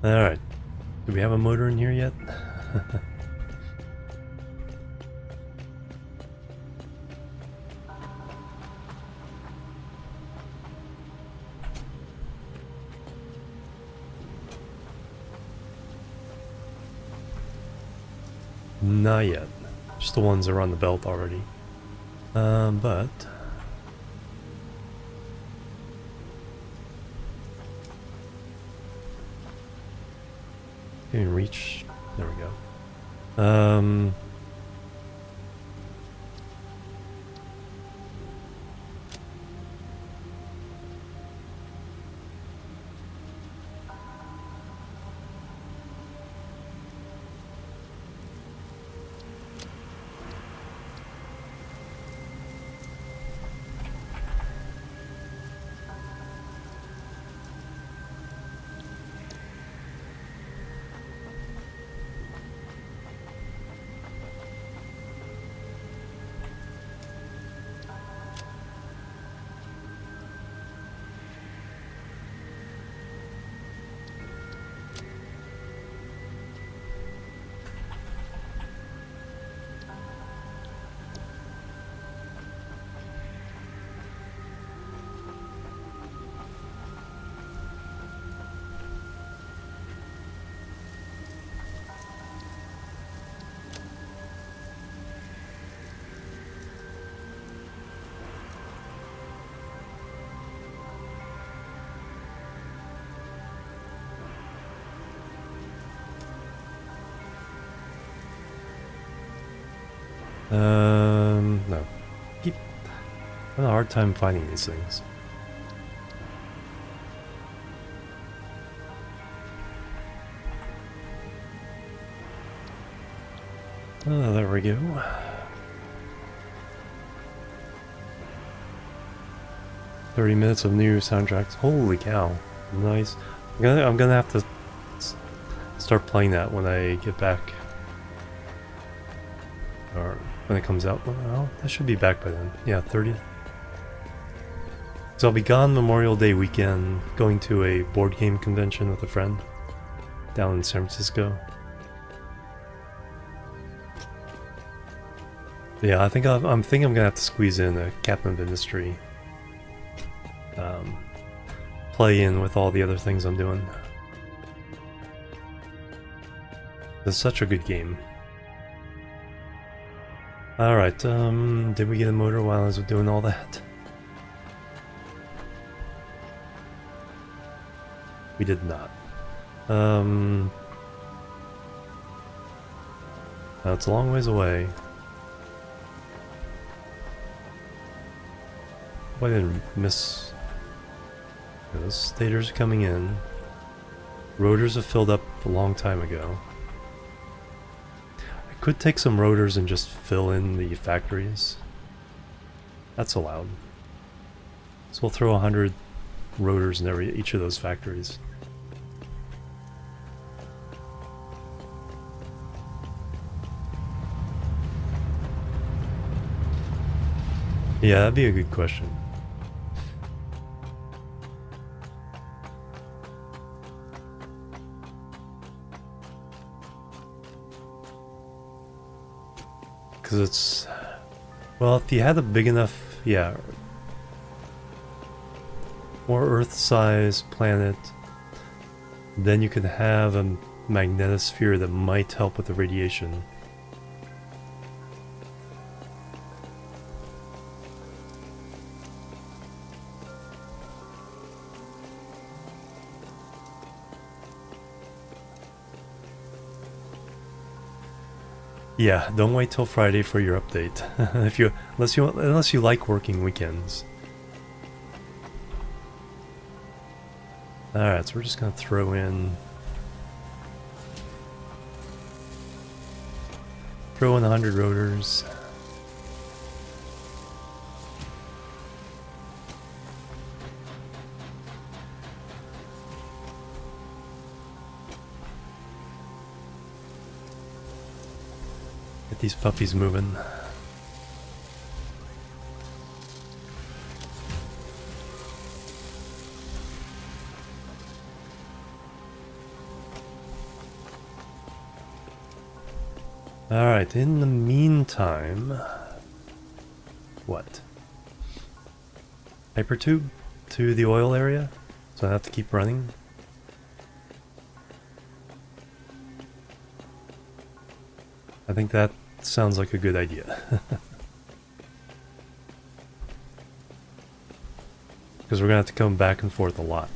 Alright. Do we have a motor in here yet? Not yet. Just the ones that are on the belt already. But... Can we reach? There we go. No. Keep having a hard time finding these things. Oh, there we go. "30 minutes of new soundtracks." Holy cow! Nice. I'm gonna have to start playing that when I get back, or when it comes out. Well, that should be back by then. Yeah, 30th. So I'll be gone Memorial Day weekend, going to a board game convention with a friend down in San Francisco. Yeah, I think I'm gonna have to squeeze in a Captain of Industry. Play in with all the other things I'm doing. It's such a good game. Alright, did we get a motor while I was doing all that? We did not. Now it's a long ways away. I didn't miss... Those stators are coming in. Rotors have filled up a long time ago. I could take some rotors and just fill in the factories. That's allowed. So we'll throw 100 rotors in each of those factories. Yeah, that'd be a good question. Because it's... Well, if you had a big enough... Yeah. More Earth-sized planet, then you could have a magnetosphere that might help with the radiation. Yeah, don't wait till Friday for your update. Unless you like working weekends. Alright, so we're just gonna throw in 100 rotors. Get these puppies moving. Alright, in the meantime... What? Hypertube to the oil area? So I have to keep running? I think that sounds like a good idea. Because we're gonna have to come back and forth a lot.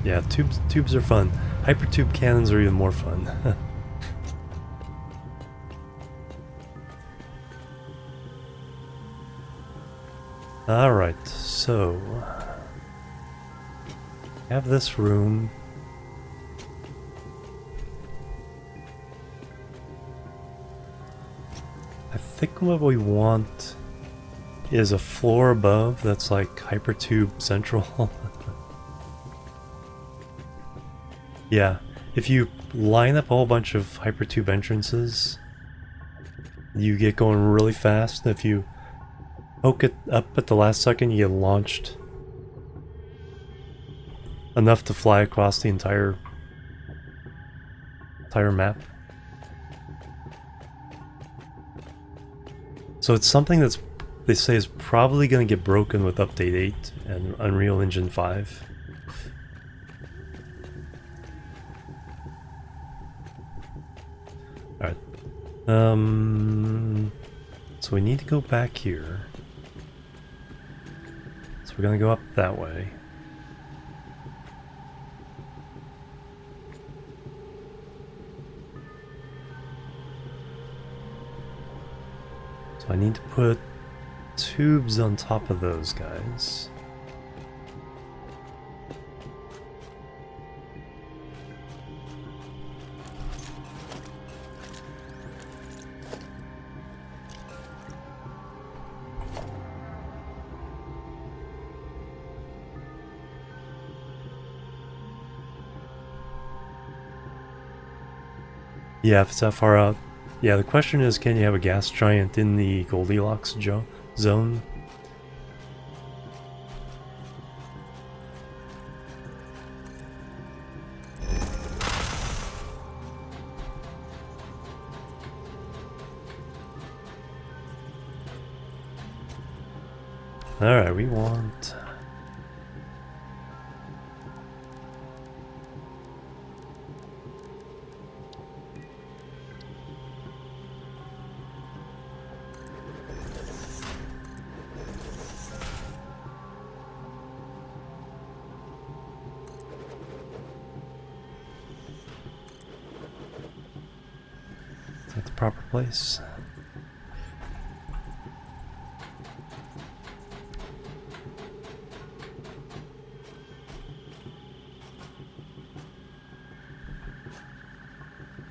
Yeah, tubes are fun. Hypertube cannons are even more fun. Alright, so... I have this room. I think what we want is a floor above that's like Hypertube Central. Yeah, if you line up a whole bunch of Hypertube entrances, you get going really fast. If you poke it up at the last second, you get launched enough to fly across the entire map. So it's something that's, they say, is probably going to get broken with Update 8 and Unreal Engine 5. Alright. So we need to go back here. So we're gonna go up that way. So I need to put tubes on top of those guys. Yeah, if it's that far out. Yeah, the question is, can you have a gas giant in the Goldilocks zone? Alright, we want... Is that the proper place?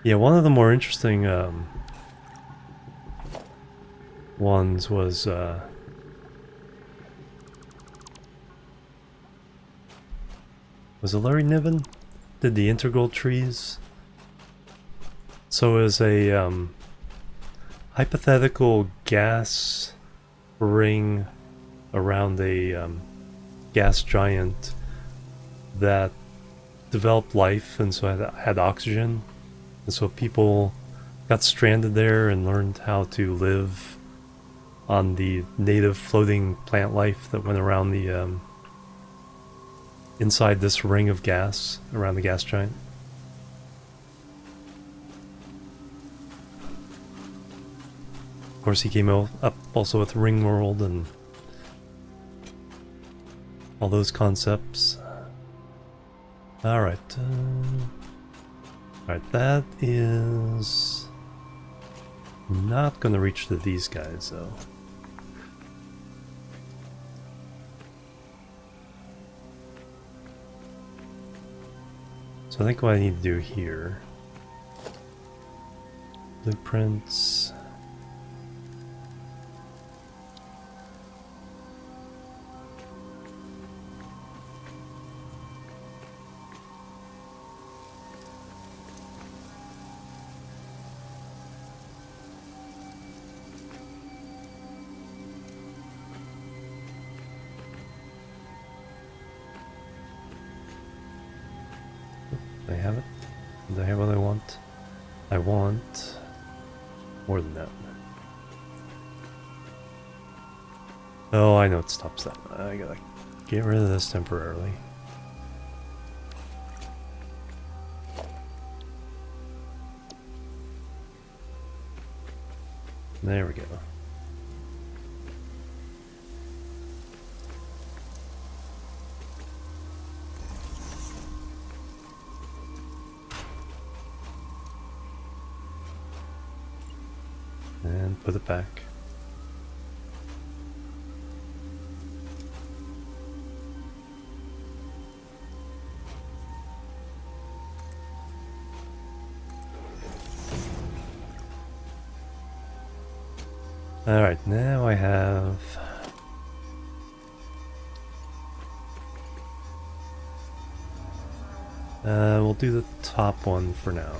Yeah, one of the more interesting ones was it Larry Niven? Did the integral trees? So as a hypothetical gas ring around a gas giant that developed life and so had oxygen. And so people got stranded there and learned how to live on the native floating plant life that went around the inside this ring of gas around the gas giant. Of course, he came up also with Ringworld and all those concepts. Alright. Alright, that is not gonna reach to these guys though. So I think what I need to do here, blueprints. Do I have it? Do I have what I want? I want more than that. Oh, I know it stops that. I gotta get rid of this temporarily. There we go. And put it back. Alright, now I have... we'll do the top one for now.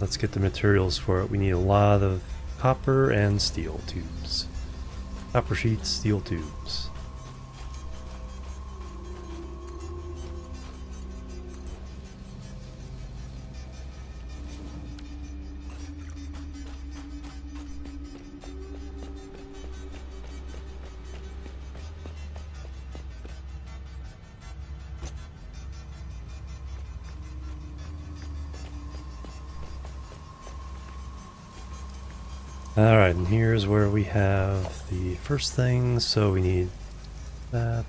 Let's get the materials for it. We need a lot of copper and steel tubes. Copper sheets, steel tubes. Alright, and here's where we have the first thing, so we need that.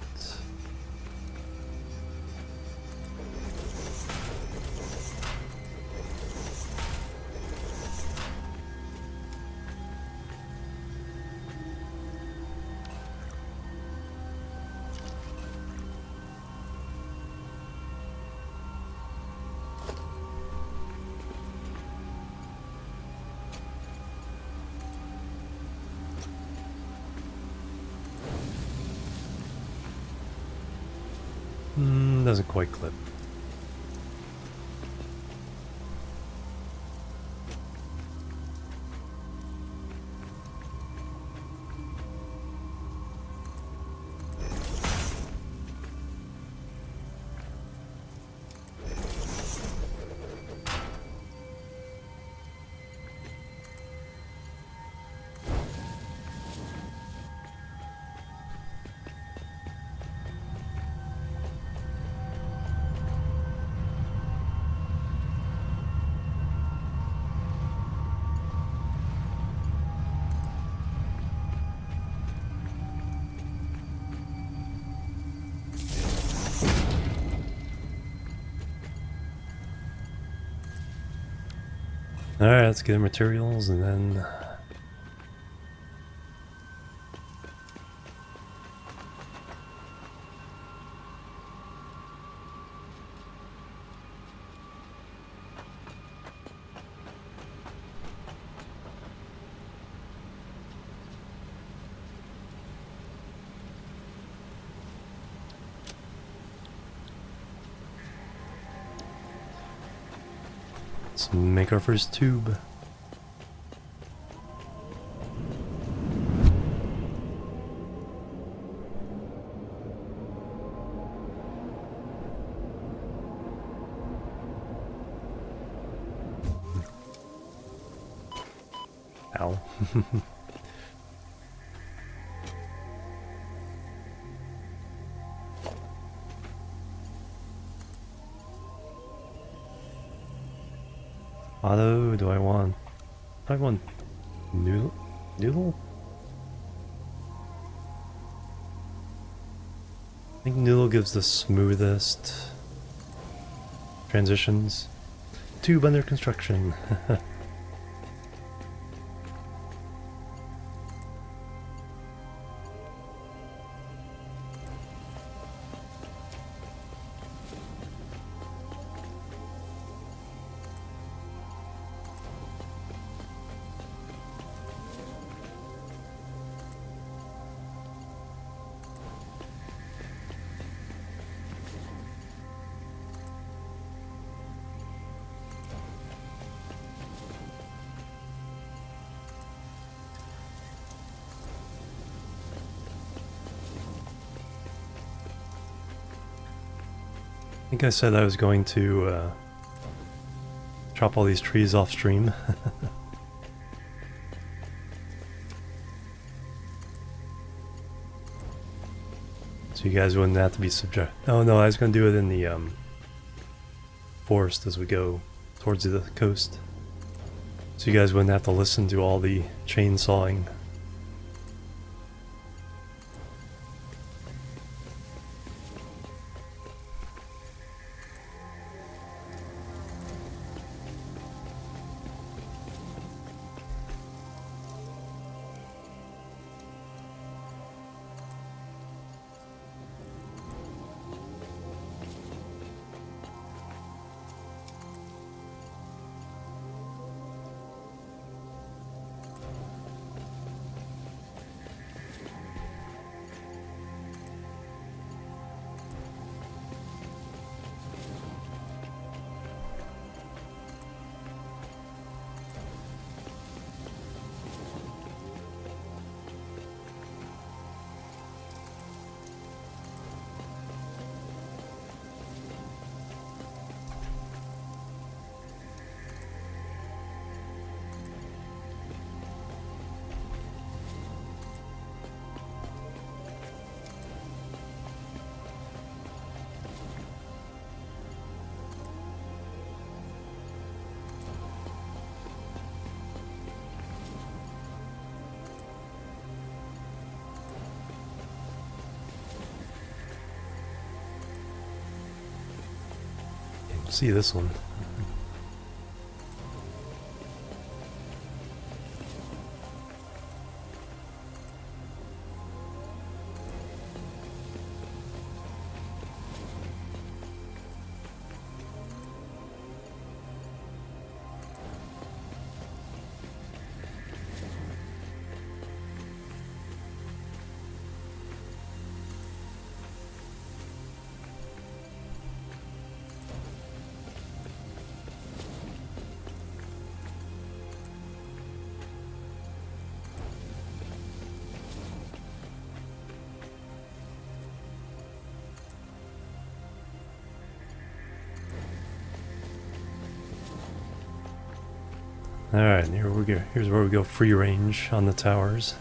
Doesn't quite clip. Alright, let's get the materials and then... let's make our first tube. Ow. Auto, do I want... I want... Noodle? Noodle? I think Noodle gives the smoothest transitions. Tube under construction. I think I said I was going to chop all these trees off stream. So you guys wouldn't have to be subject. Oh no, I was going to do it in the forest as we go towards the coast. So you guys wouldn't have to listen to all the chainsawing. See this one. Alright, here we go. Here's where we go free range on the towers.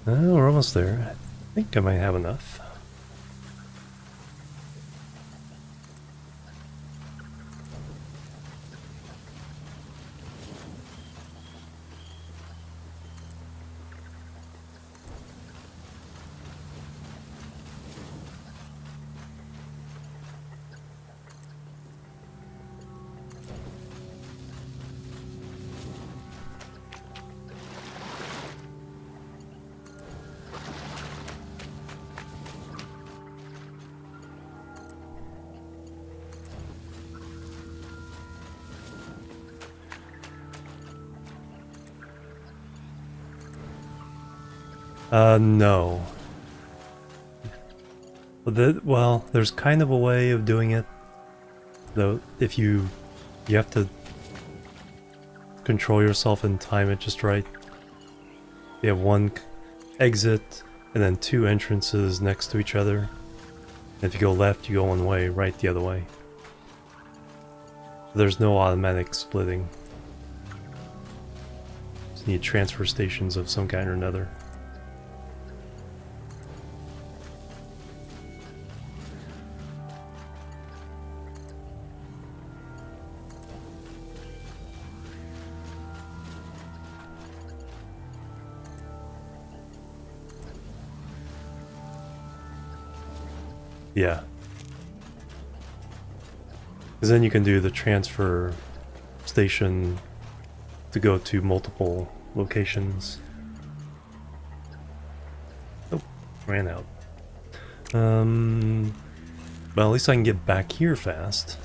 Oh, we're almost there. I think I might have enough. No. Well, there's kind of a way of doing it, though. If you have to control yourself and time it just right. You have one exit and then two entrances next to each other. If you go left, you go one way, right the other way. There's no automatic splitting. Just need transfer stations of some kind or another. Yeah. Because then you can do the transfer station to go to multiple locations. Oh, ran out. Well, at least I can get back here fast.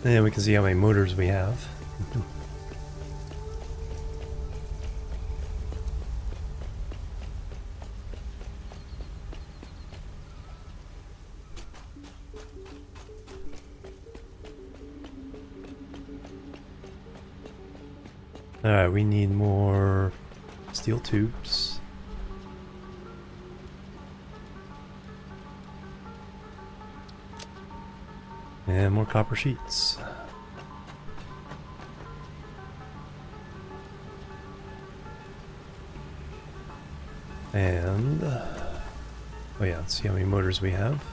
And we can see how many motors we have. Alright, we need more steel tubes. And more copper sheets. And oh yeah, let's see how many motors we have.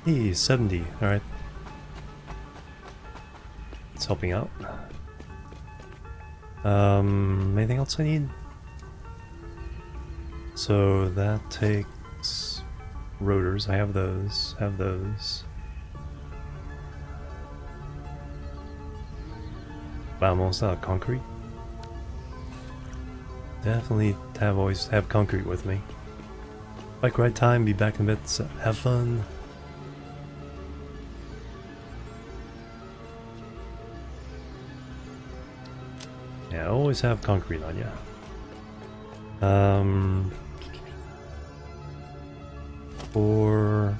Hey, 70. Alright. It's helping out. Anything else I need? So that takes rotors. I have those. Have those. But I'm almost out of concrete. Definitely always have concrete with me. Bike ride time, be back in a bit, so have fun. Yeah, always have concrete on you. 4.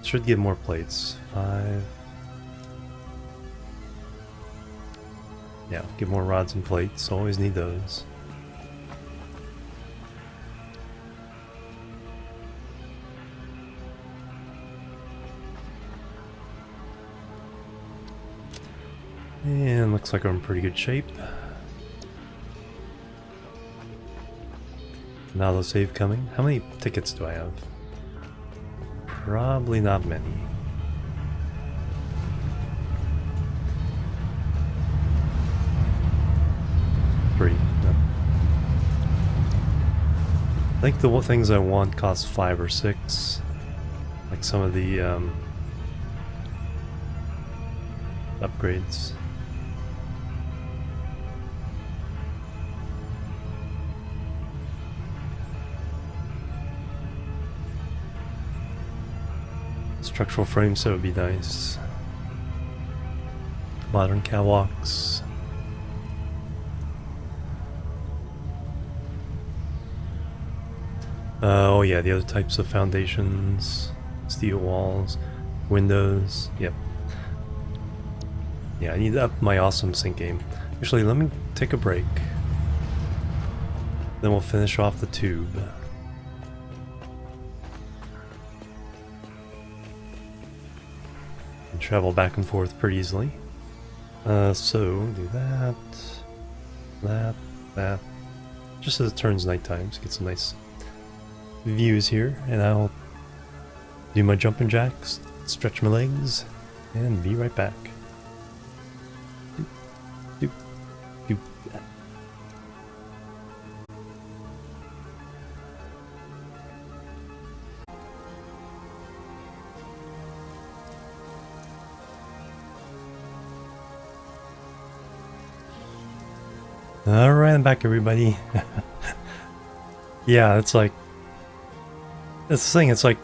Should get more plates. 5. Yeah, get more rods and plates. Always need those. And looks like we're in pretty good shape. Now the save coming. How many tickets do I have? Probably not many. Three. No. I think the things I want cost 5 or 6. Like some of the upgrades. Structural frames, that would be nice. Modern catwalks. Oh yeah, the other types of foundations. Steel walls. Windows. Yep. Yeah, I need to up my awesome sync game. Actually, let me take a break. Then we'll finish off the tube. Travel back and forth pretty easily. So do that, that. Just as it turns nighttime, so get some nice views here, and I'll do my jumping jacks, stretch my legs, and be right back. Doop, doop, doop. Alright, I'm back, everybody. Yeah, it's like... That's the thing, it's like...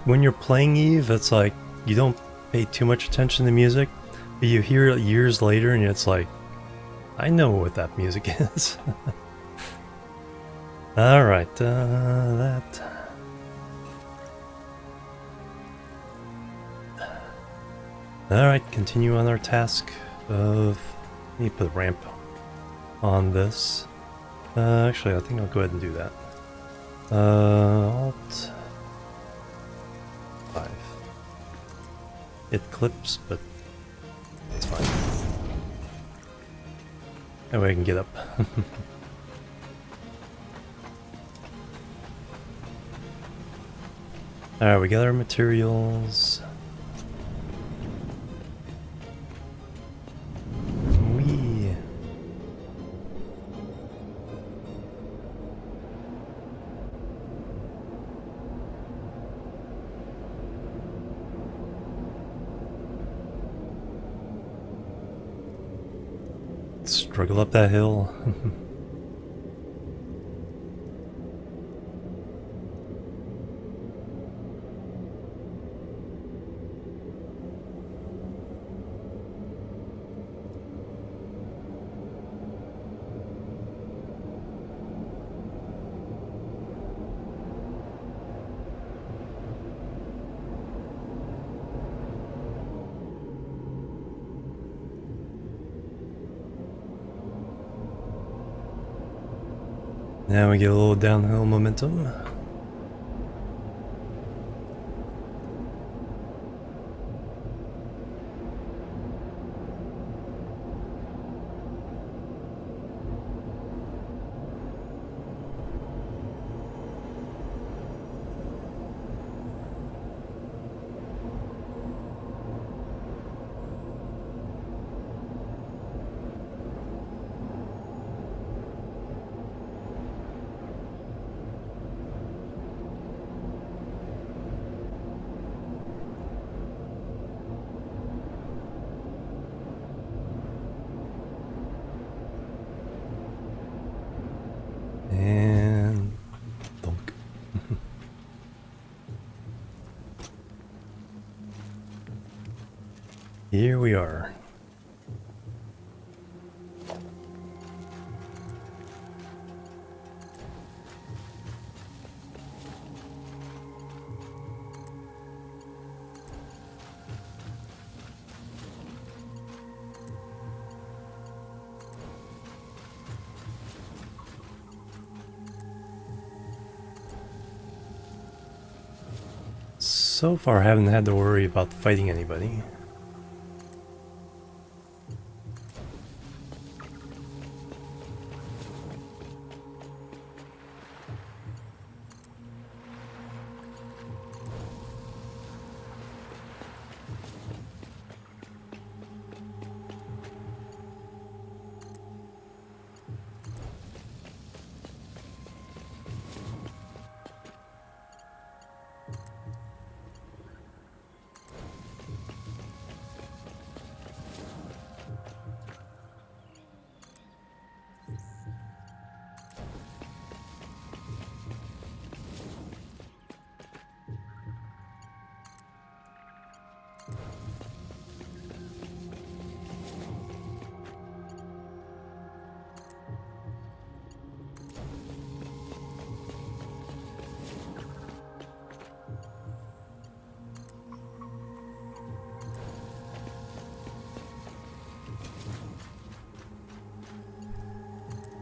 When you're playing Eve, it's like... You don't pay too much attention to music, but you hear it years later and it's like... I know what that music is. Alright, that... Alright, continue on our task of... Let me put a ramp on this. Actually, I think I'll go ahead and do that. Alt 5. It clips, but it's fine. That way I can get up. Alright, we got our materials. Struggle up that hill. Now we get a little downhill momentum. And thunk. Here we are. So far, I haven't had to worry about fighting anybody.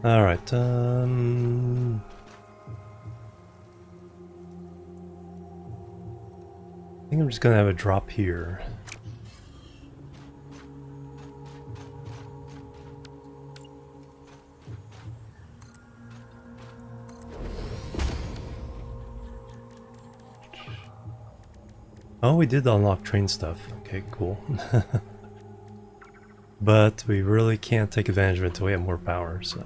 Alright, I think I'm just gonna have a drop here. Oh, we did unlock train stuff. Okay, cool. But we really can't take advantage of it until we have more power, so...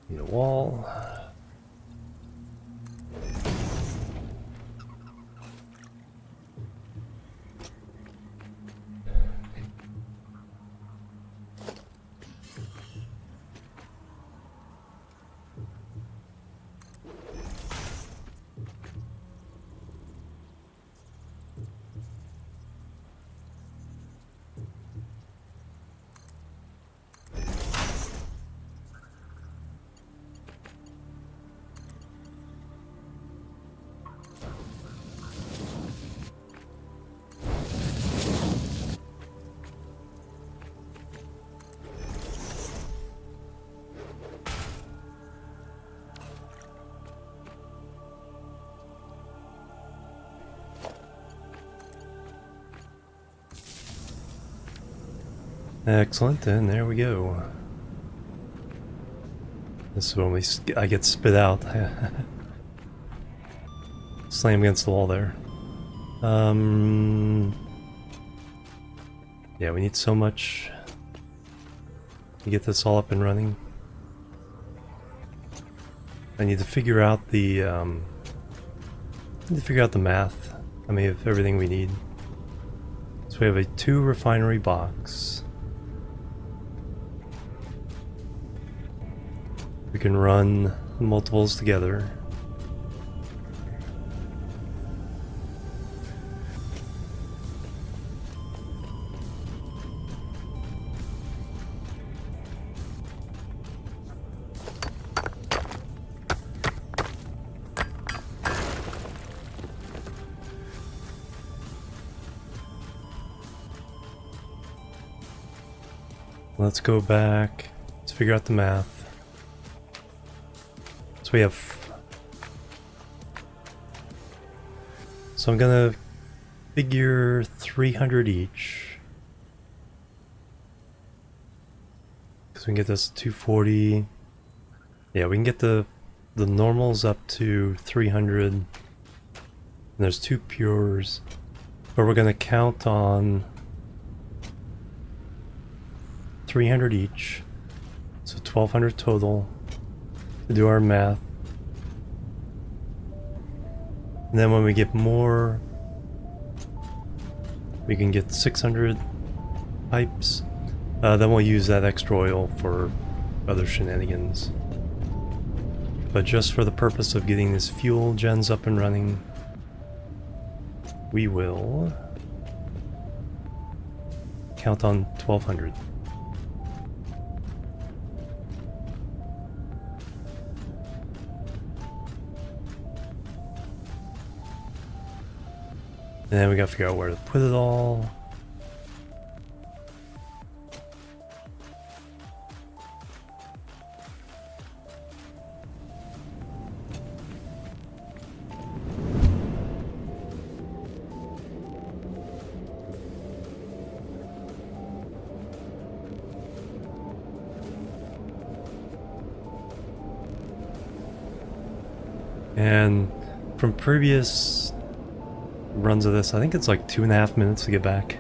Need a wall. Excellent, and there we go. This is when I get spit out. Slam against the wall there. Yeah, we need so much to get this all up and running. I need to figure out the math. I mean, of everything we need. So we have a 2 refinery box. We can run multiples together. Let's go back. Let's figure out the math. So we have... So I'm gonna figure 300 each. Because we can get this 240. Yeah, we can get the normals up to 300. And there's 2 pures. But we're gonna count on 300 each. So 1200 total. To do our math. And then when we get more, we can get 600 pipes. Then we'll use that extra oil for other shenanigans. But just for the purpose of getting this fuel gens up and running, we will count on 1200. And then we gotta figure out where to put it all. And from previous runs of this, I think it's like 2.5 minutes to get back.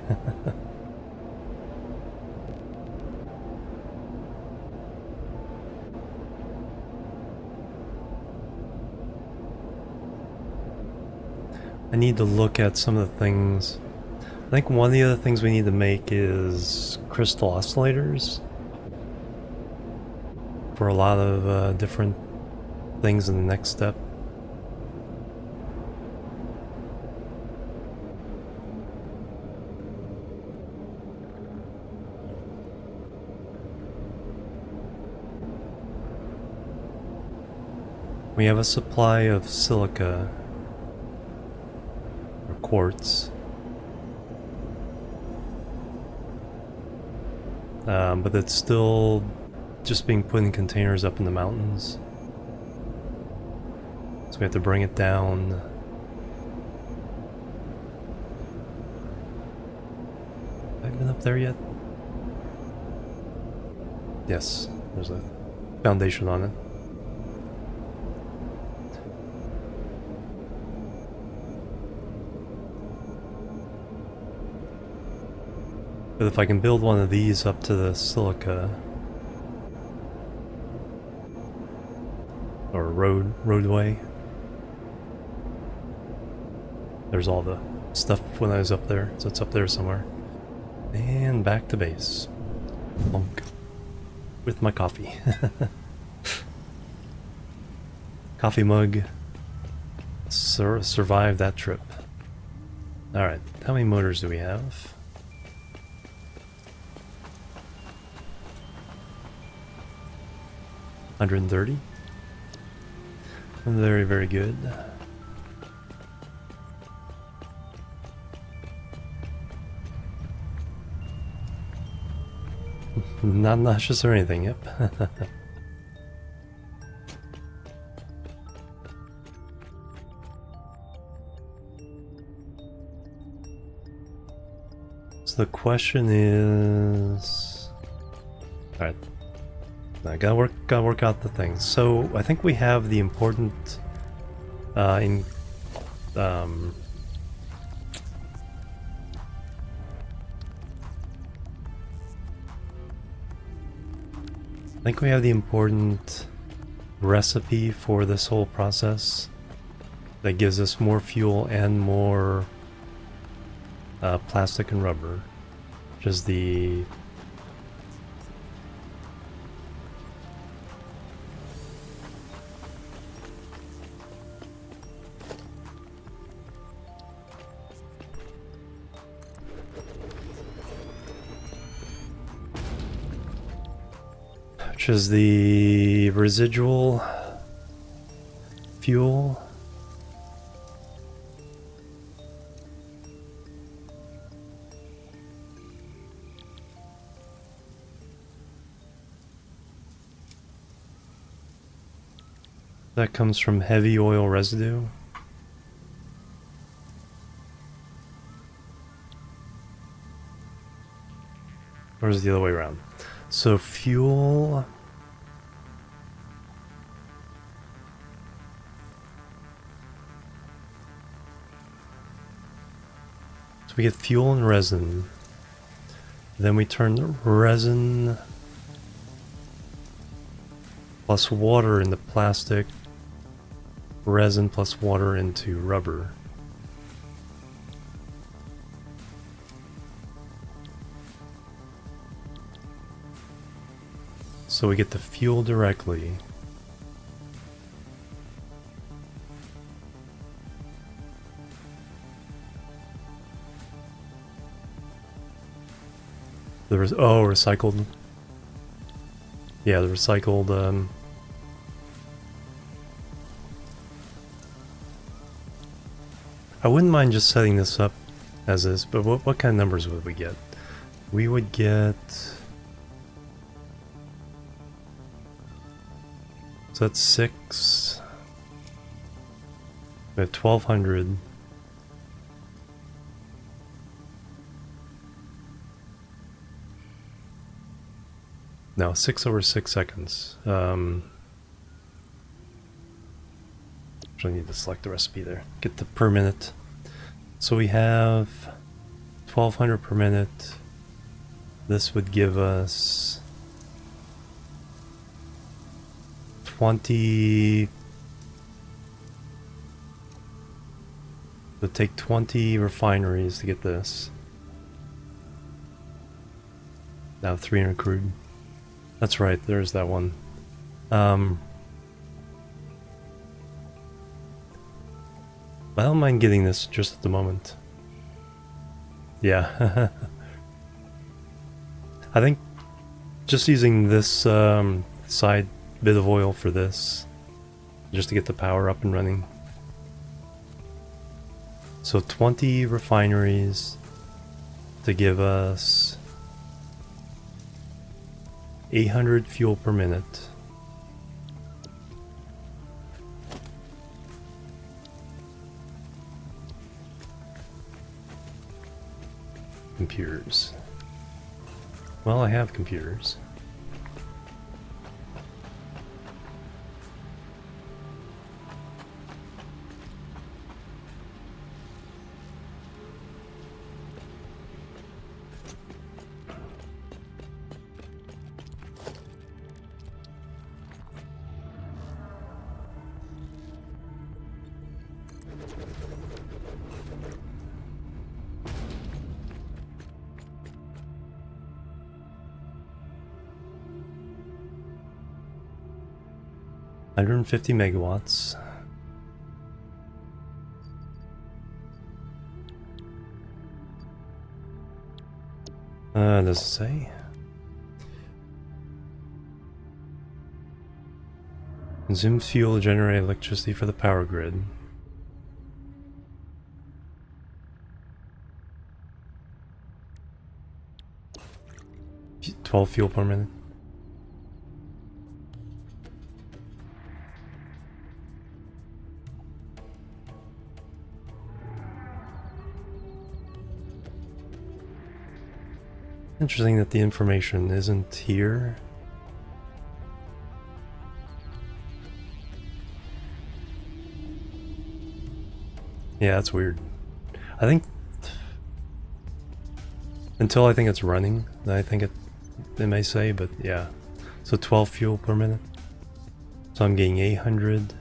I need to look at some of the things. I think one of the other things we need to make is crystal oscillators for a lot of different things in the next step. We have a supply of silica or quartz, but it's still just being put in containers up in the mountains, so we have to bring it down. Have I been up there yet? Yes, there's a foundation on it. But if I can build one of these up to the silica or roadway, there's all the stuff when I was up there, so it's up there somewhere. And back to base. Plunk. With my coffee. Coffee mug. Survived that trip. Alright, how many motors do we have? 130. Very, very good. Not nauseous or anything, yep. So the question is... Alright. I gotta work out the things. So I think we have the important I think we have the important recipe for this whole process that gives us more fuel and more plastic and rubber, which is the residual fuel. That comes from heavy oil residue. Or is it the other way around? So fuel... So we get fuel and resin. Then we turn the resin plus water into plastic, resin plus water into rubber. So we get the fuel directly. There was recycled. Yeah, the recycled. I wouldn't mind just setting this up as is, but what kind of numbers would we get? We would get. So that's 6. We have 1,200. No, 6 over 6 seconds. Which actually need to select the recipe there. Get the per minute. So we have 1200 per minute. This would give us 20. It would take 20 refineries to get this. Now 300 crude. That's right, there's that one. I don't mind getting this just at the moment. Yeah. I think just using this side bit of oil for this, just to get the power up and running. So 20 refineries to give us 800 fuel per minute. Computers. Well, I have computers. $150 megawatts. Does it say? Consume fuel to generate electricity for the power grid. $12 fuel per minute. Interesting that the information isn't here. Yeah, that's weird. I think until I think it's running, I think it may say, but yeah. So 12 fuel per minute. So I'm getting 800.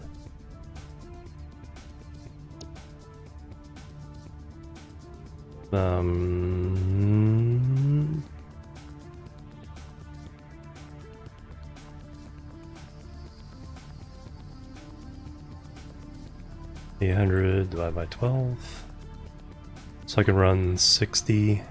$800 divided by 12. So I can run 60.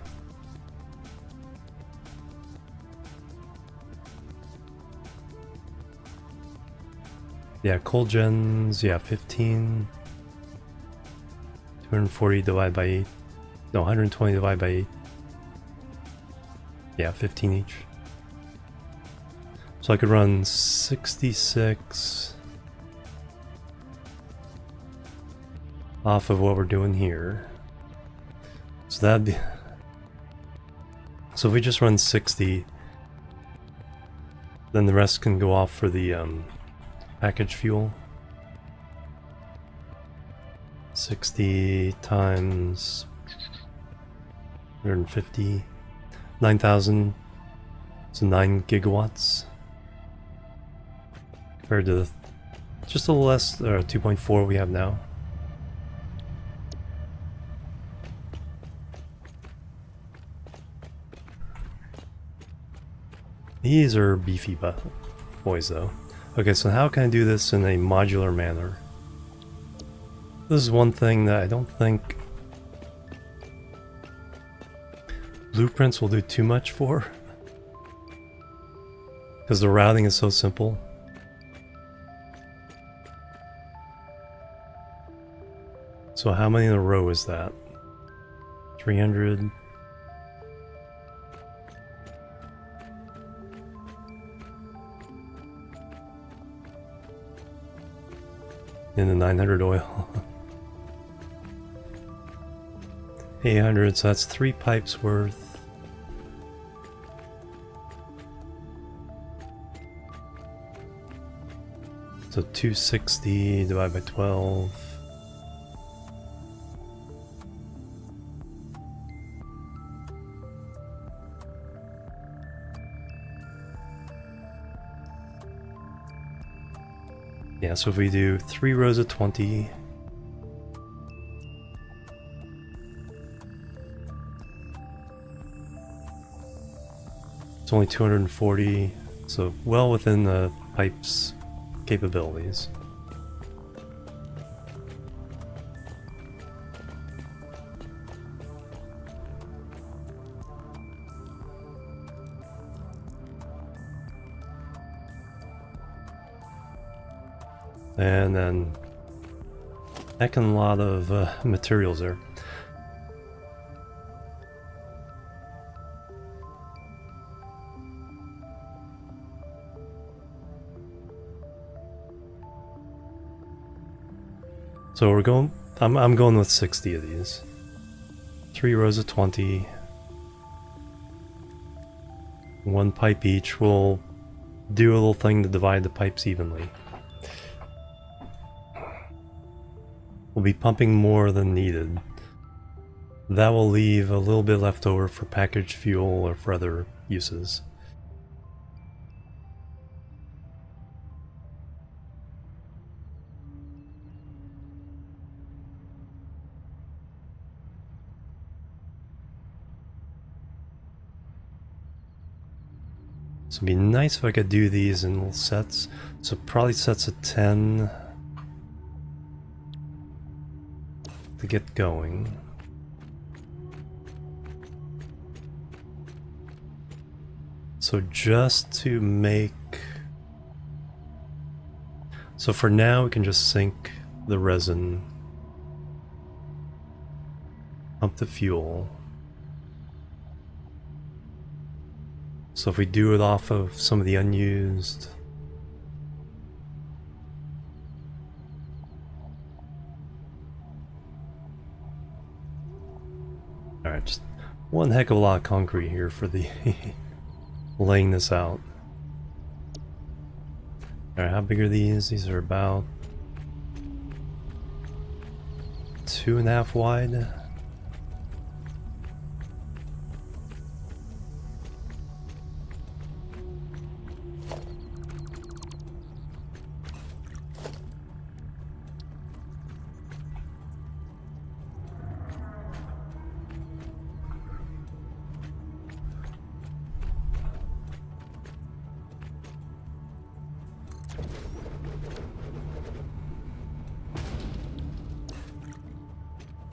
Yeah, coal gens, yeah, 15. 240 divided by 8. No, 120 divided by 8. Yeah, 15 each. So I could run 66 off of what we're doing here. So that'd be... So if we just run 60, then the rest can go off for the package fuel. 60 times 150, 9,000, so 9 gigawatts. Compared to the just a little less, 2.4 we have now. These are beefy boys though. Okay, so how can I do this in a modular manner? This is one thing that I don't think blueprints will do too much for, because the routing is so simple. So how many in a row is that? 300. In the 900 oil. 800, so that's 3 pipes worth. So 260 divided by 12. Yeah, so if we do 3 rows of 20, it's only 240, so well within the pipe's capabilities. And then heck and a lot of materials there. So we're going, I'm going with 60 of these. 3 rows of 20. 1 pipe each. We'll do a little thing to divide the pipes evenly. We'll be pumping more than needed. That will leave a little bit left over for packaged fuel or for other uses. So it'd be nice if I could do these in little sets. So probably sets of 10 to get going. So just to make... So for now we can just sink the resin, pump the fuel. So if we do it off of some of the unused... Alright, just one heck of a lot of concrete here for the laying this out. Alright, how big are these? These are about 2.5 wide.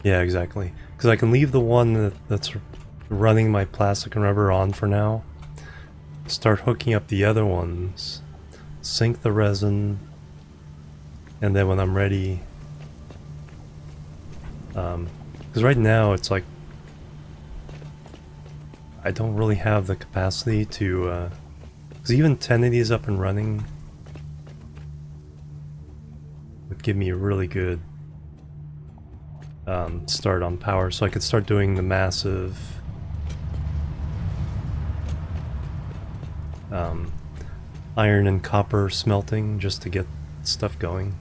Yeah, exactly. Because I can leave the one that's running my plastic and rubber on for now. Start hooking up the other ones. Sink the resin. And then when I'm ready... because right now it's like... I don't really have the capacity to... because even 10 of these up and running would give me a really good start on power, so I could start doing the massive iron and copper smelting just to get stuff going.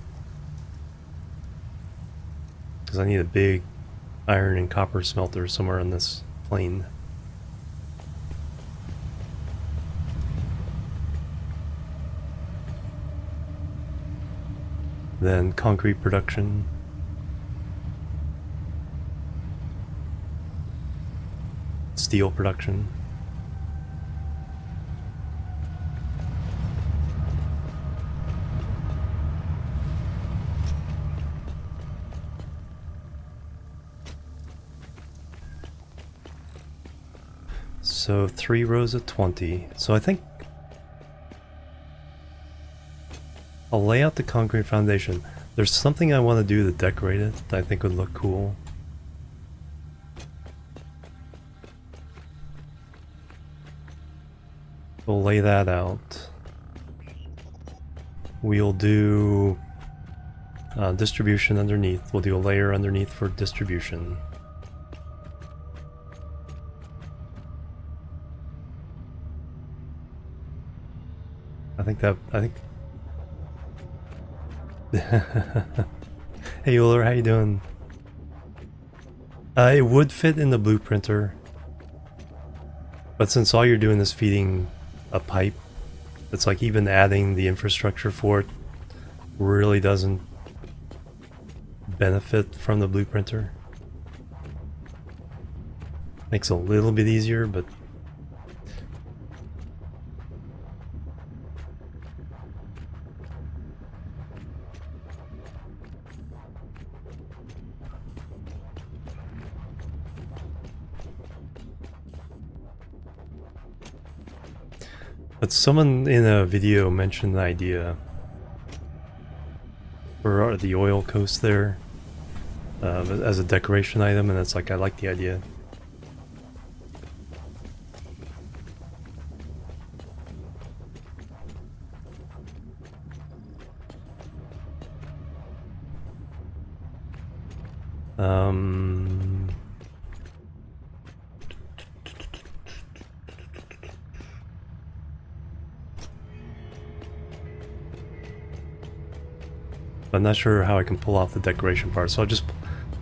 Because I need a big iron and copper smelter somewhere on this plane. Then concrete production. Steel production. So 3 rows of 20. So I think I'll lay out the concrete foundation. There's something I want to do to decorate it that I think would look cool. We'll lay that out. We'll do distribution underneath. We'll do a layer underneath for distribution. I think Hey Euler, how you doing? It would fit in the blueprinter, but since all you're doing is feeding a pipe, it's like even adding the infrastructure for it really doesn't benefit from the blueprinter. Makes it a little bit easier, but someone in a video mentioned the idea for the oil coast there as a decoration item, and it's like, I like the idea. I'm not sure how I can pull off the decoration part, so I'll just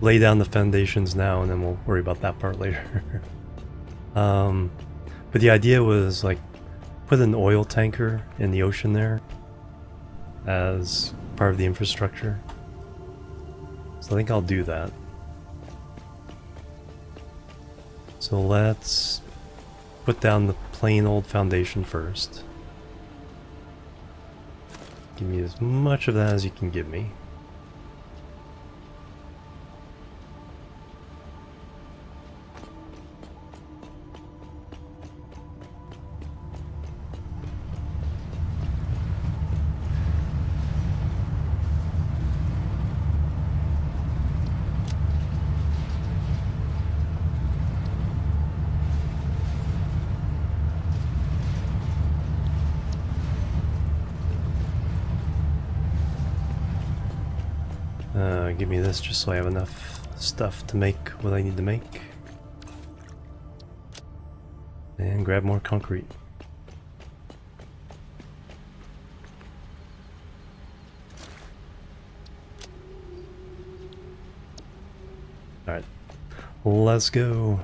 lay down the foundations now and then we'll worry about that part later. But the idea was like put an oil tanker in the ocean there as part of the infrastructure. So I think I'll do that. So let's put down the plain old foundation first. Give me as much of that as you can give me. Give me this just so I have enough stuff to make what I need to make. And grab more concrete. Alright, let's go.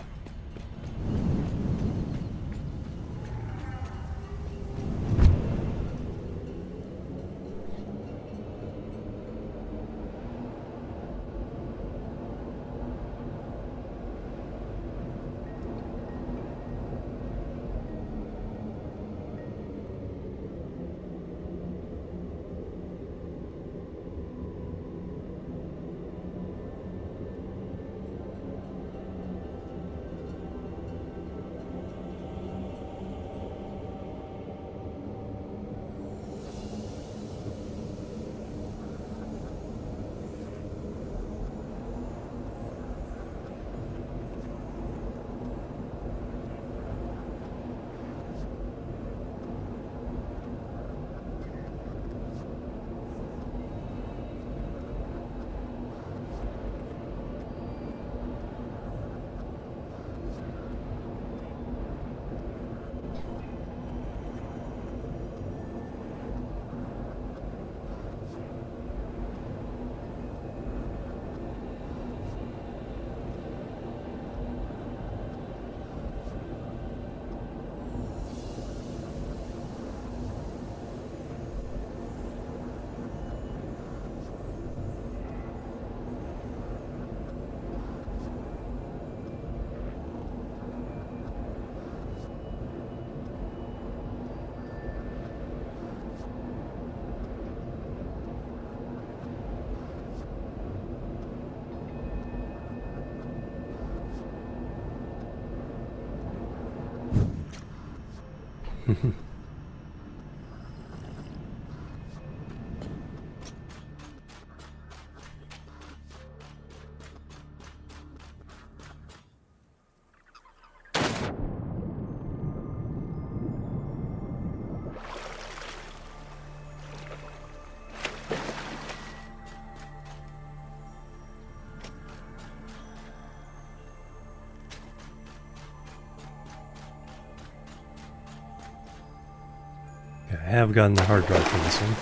I have gotten the hard drive for this one.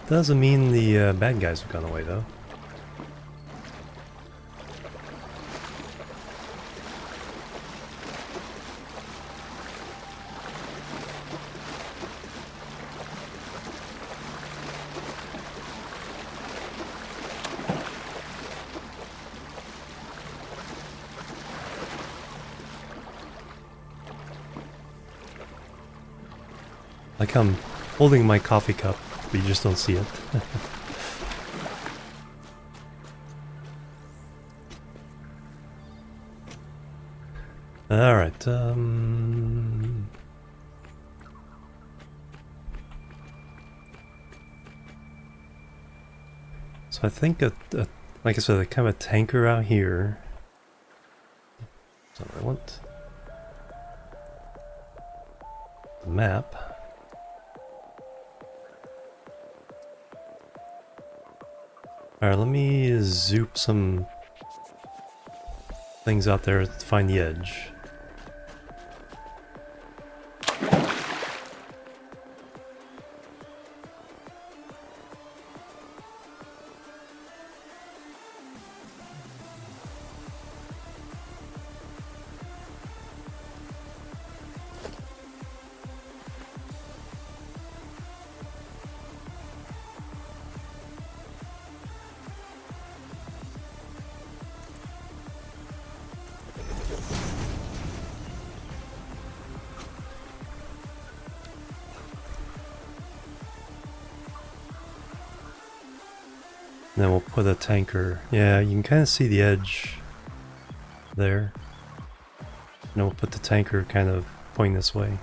Doesn't mean the bad guys have gone away, though. Like I'm holding my coffee cup, but you just don't see it. Alright, so I think like I said, a kind of a tanker out here. That's what I want. The map. Alright, let me zoop some things out there to find the edge. And then we'll put a tanker. Yeah, you can kind of see the edge there. And then we'll put the tanker kind of pointing this way.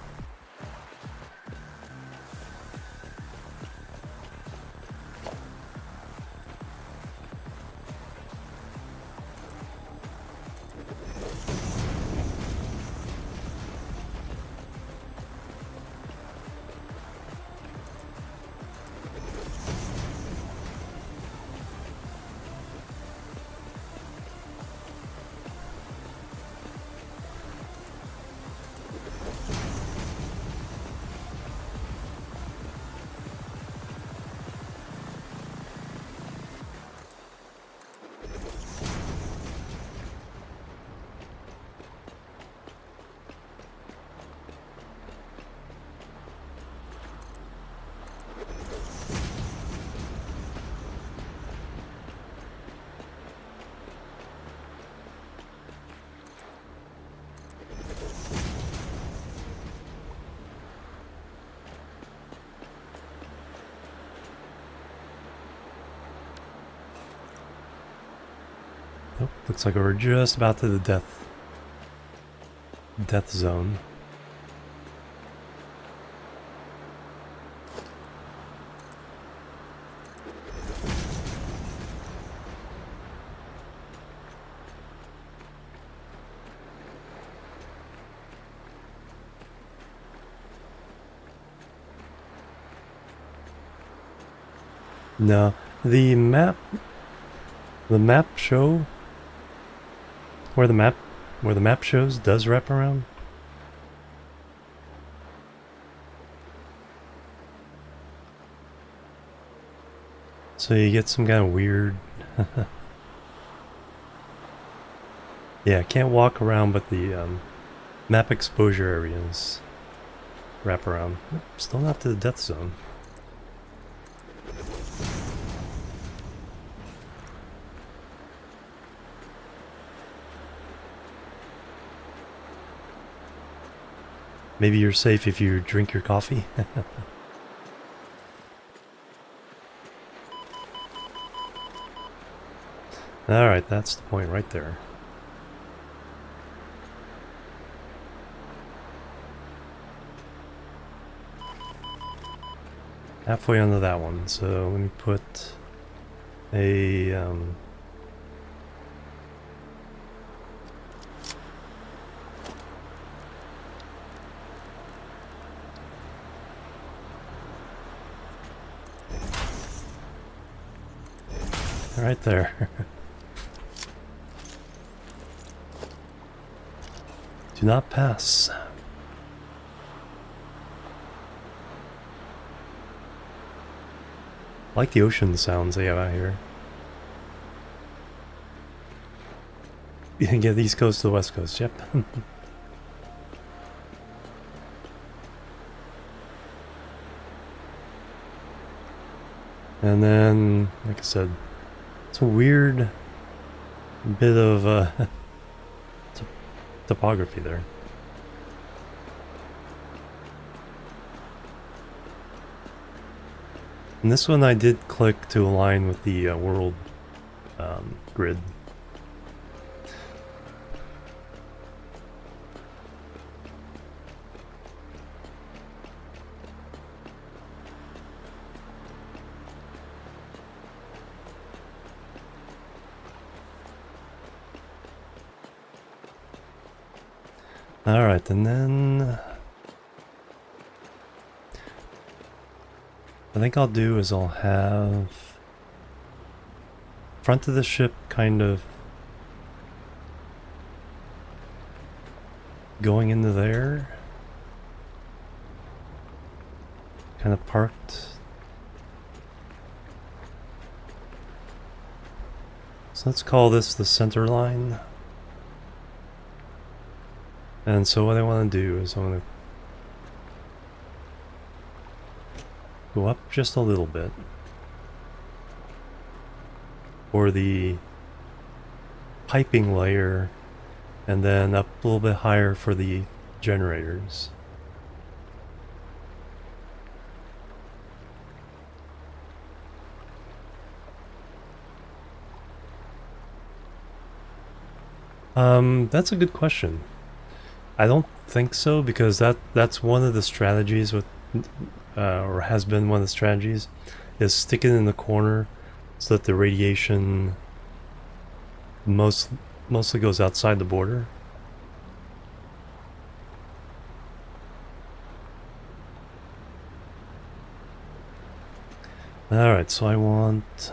Oh, looks like we're just about to the death zone. No, the map show where the map shows does wrap around. So you get some kind of weird yeah, can't walk around, but the map exposure areas wrap around. Still not to the death zone. Maybe you're safe if you drink your coffee. Alright, that's the point right there. Halfway onto that one, so let me put a right there. Do not pass. I like the ocean sounds they have out here. You can get the East Coast to the West Coast, yep. And then, like I said, it's a weird bit of topography there. And this one I did click to align with the world grid. Alright, and then I think I'll do is I'll have front of the ship kind of going into there, kind of parked. So let's call this the center line. And so what I want to do is I want to go up just a little bit for the piping layer, and then up a little bit higher for the generators. That's a good question. I don't think so, because that's one of the strategies with, or has been one of the strategies, is stick it in the corner so that the radiation mostly goes outside the border. Alright, so I want...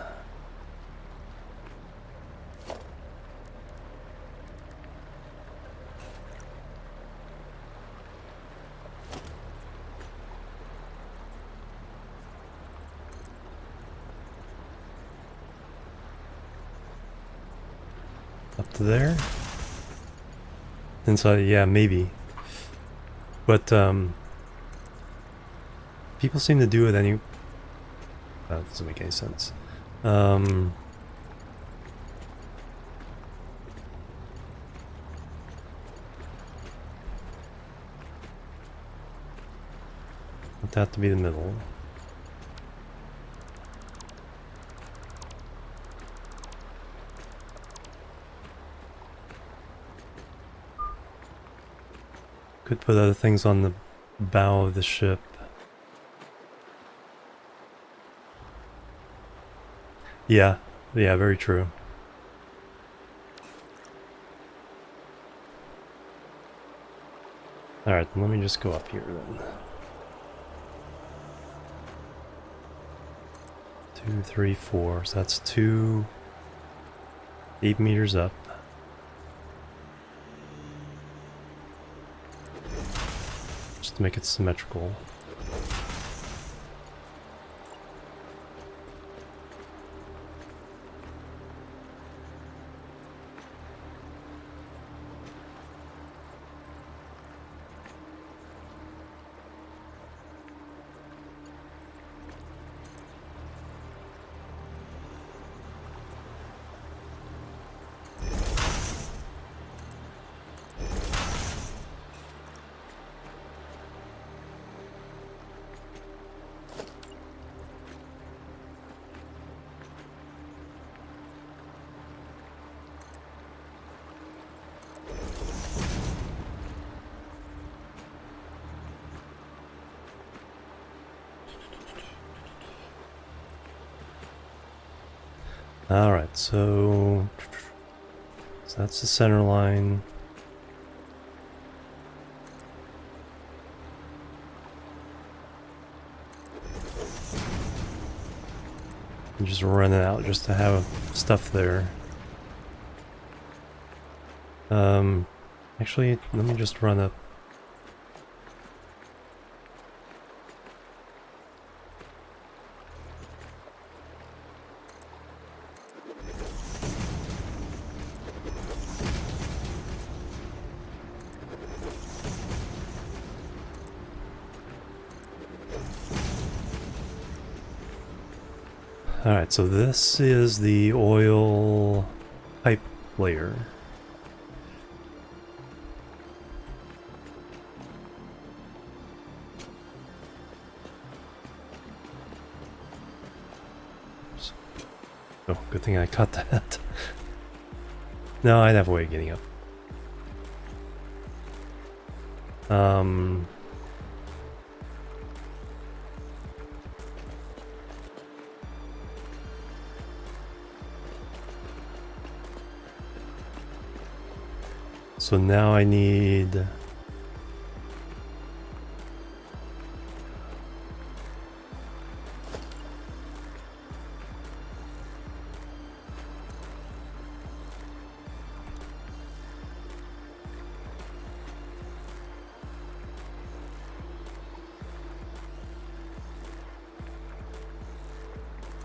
up to there? Inside, yeah, maybe. But, people seem to do it any... That doesn't make any sense. Want that to be the middle. Could put other things on the bow of the ship. Yeah, very true. Alright, then let me just go up here then. 2, 3, 4, so that's 8 meters up. Just to make it symmetrical. Alright, so that's the center line. And just run it out just to have stuff there. Actually, let me just run up. Alright, so this is the oil pipe layer. Oh, good thing I caught that. No, I'd have a way of getting up. So now I need... I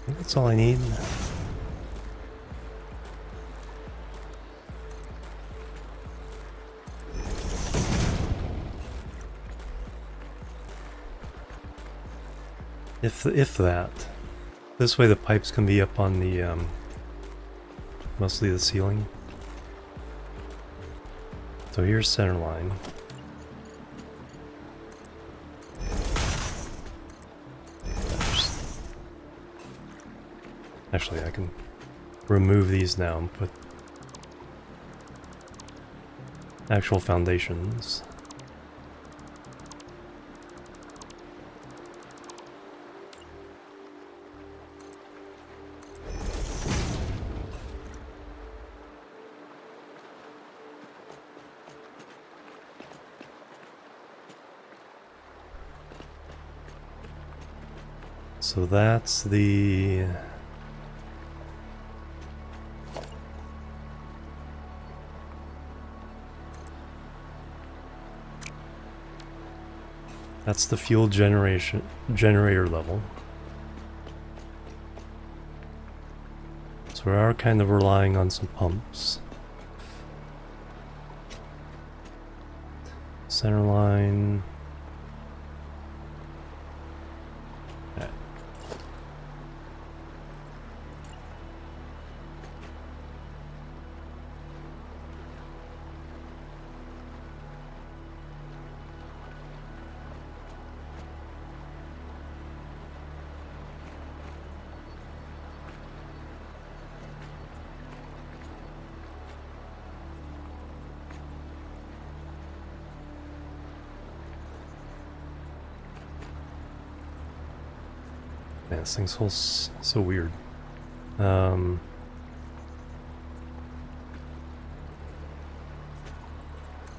think that's all I need. If that. This way the pipes can be up on the, mostly the ceiling. So here's center line. Actually, I can remove these now and put actual foundations. So that's the... That's the fuel generator level. So we are kind of relying on some pumps. Center line. Okay. Man, this thing's so weird.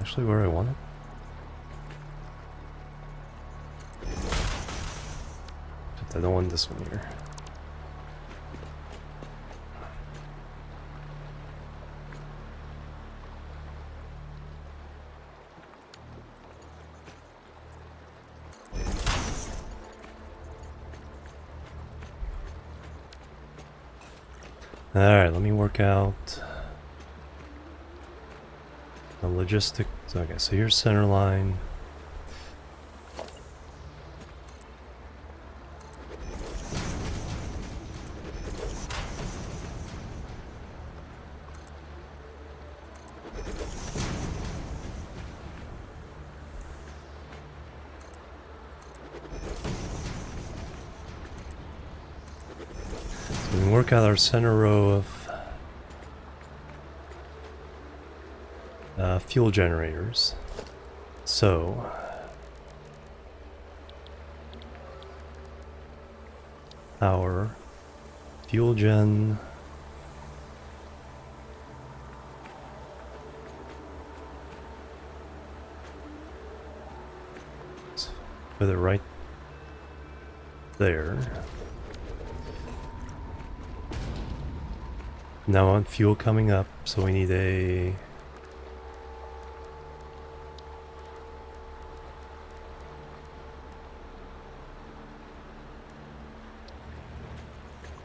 Actually, where I want it? Except I don't want this one here. Alright, let me work out the logistics. Okay, so here's center line. So we can work out our center row of fuel generators. So our fuel gen put it right there. Now on fuel coming up, so we need a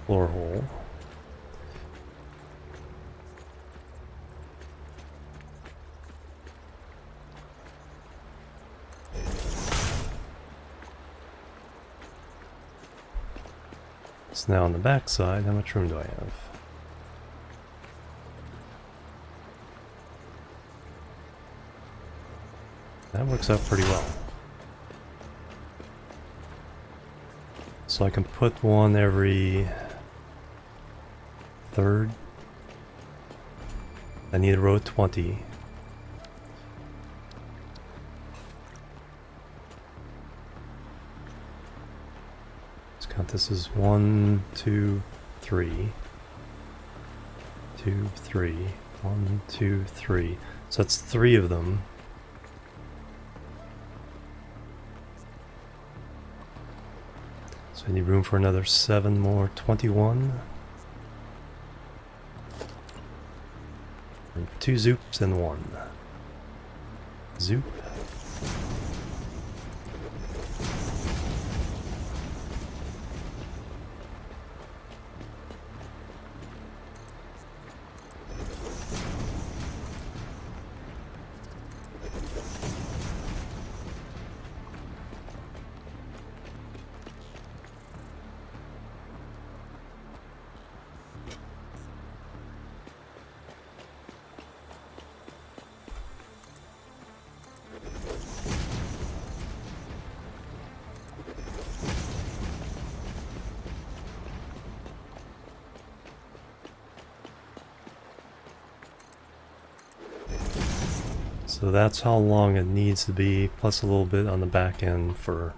floor hole. So now on the back side, how much room do I have? That works out pretty well. So I can put one every third. I need a row 20. Let's count this as 1, 2, 3. 2, 3. 1, 2, 3. So that's 3 of them. So I need room for another 7 more. 21. And 2 zoops and 1. Zoop. So that's how long it needs to be, plus a little bit on the back end for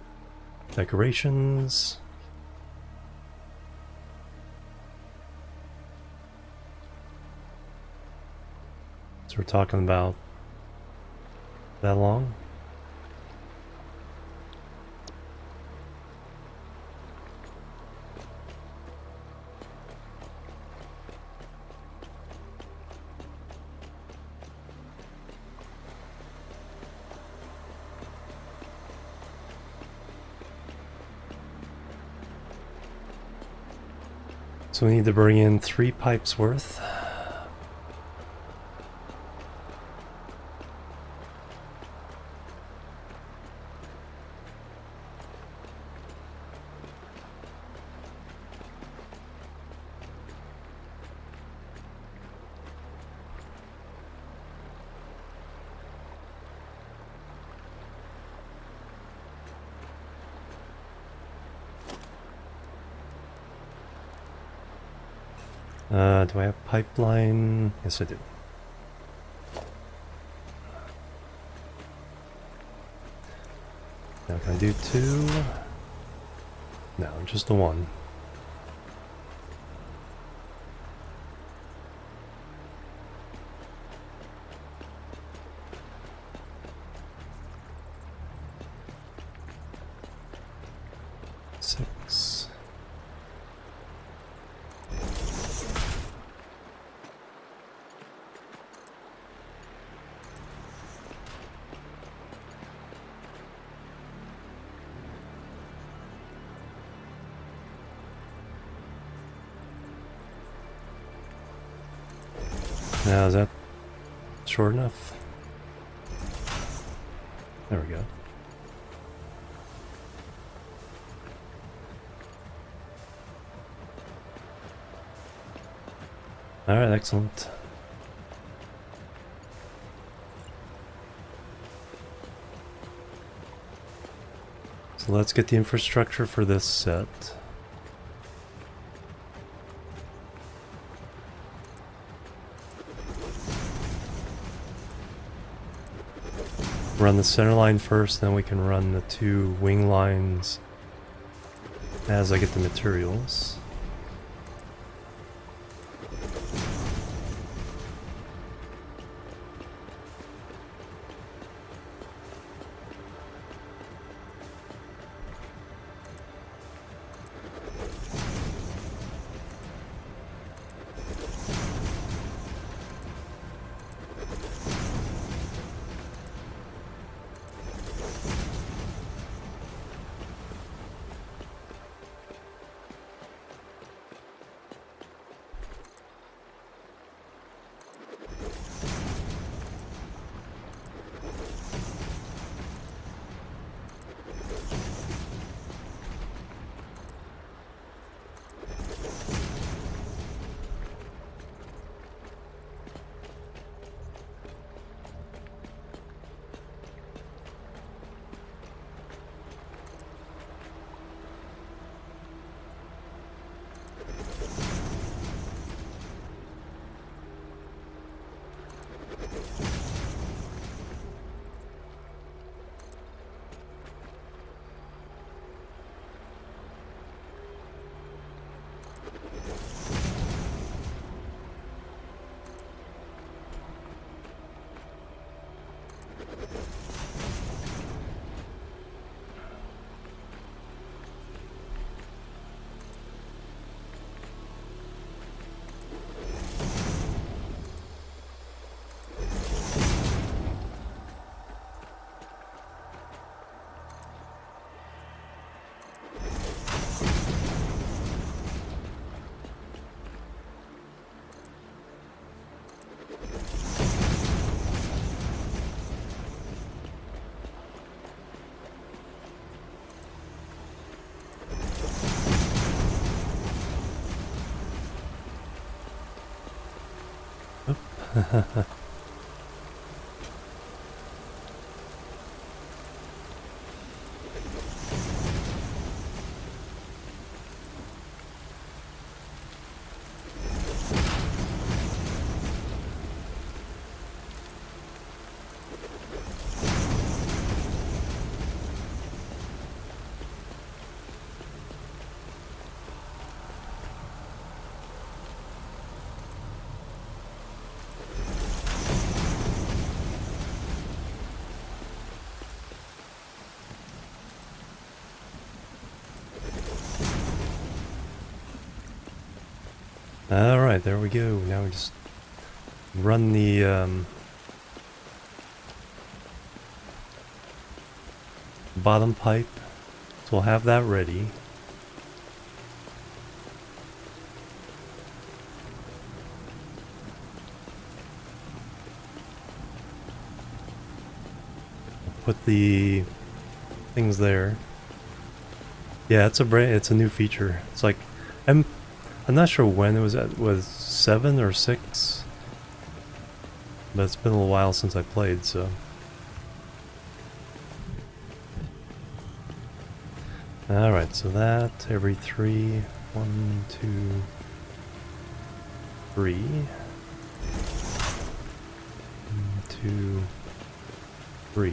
decorations. So we're talking about that long? So we need to bring in 3 pipes worth. Do I have pipeline? Yes, I do. Now can I do 2? No, just the 1. Six. Now is that short enough? There we go. Alright, excellent. So let's get the infrastructure for this set. Run the center line first, then we can run the 2 wing lines as I get the materials. Alright, there we go. Now we just run the bottom pipe. So we'll have that ready. Put the things there. Yeah, it's a new feature. It's like I'm not sure when it was 7 or 6, but it's been a little while since I played, so. Alright, so that every 3, 1, 2, 3. 1, 2, 3.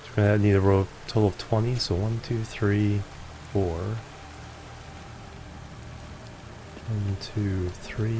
So we're gonna need a row total of 20, so 1, 2, 3, 4. 1, 2, 3.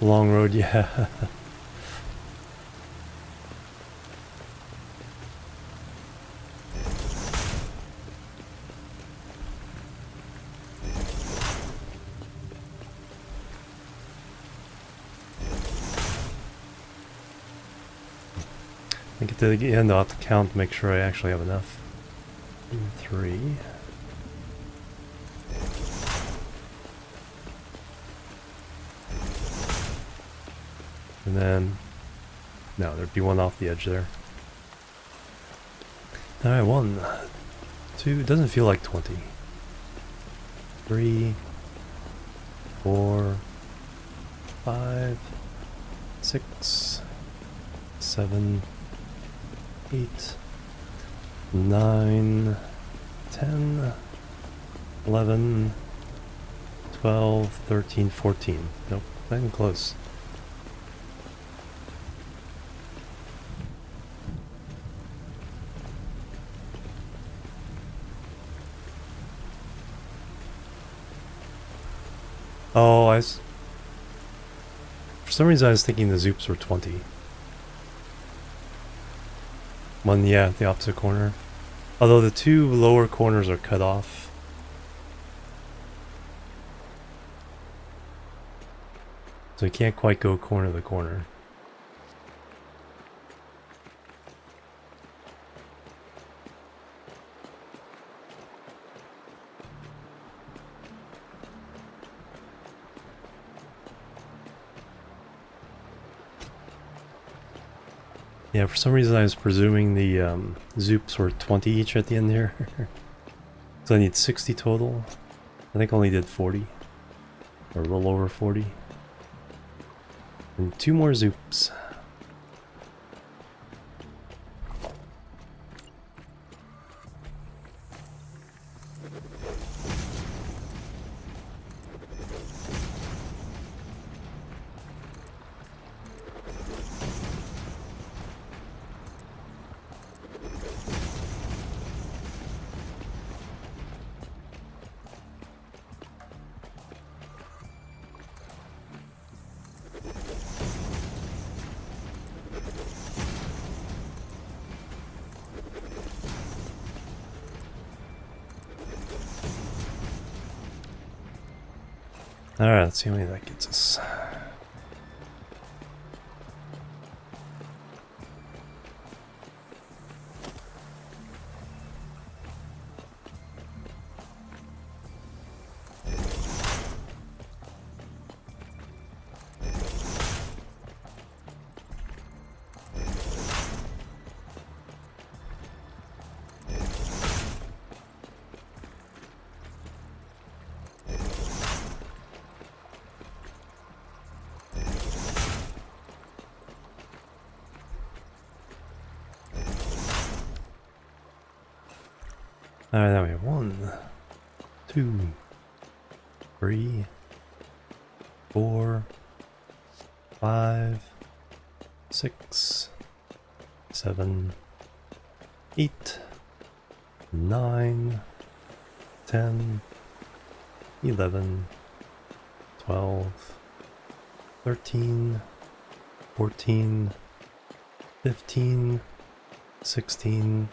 Long road, yeah. I get to the end, I'll have to count to make sure I actually have enough. 2, 3. And then, no, there'd be one off the edge there. Alright, 1, 2, it doesn't feel like 20. 3, 4, 5, 6, 7, 8, 9, 10, 11, 12, 13, 14. Nope, not even close. Oh, for some reason I was thinking the Zoops were 20. One, yeah, the opposite corner. Although the 2 lower corners are cut off. So you can't quite go corner to corner. Yeah, for some reason I was presuming the Zoops were 20 each at the end there. So I need 60 total. I think I only did 40. Or a little over 40. And 2 more Zoops. Alright, let's see how many that gets us. Alright, now we have 1, 2, 3, 4, 5, 6, 7, 8, 9, 10, 11, 12, 13, 14, 15, 16,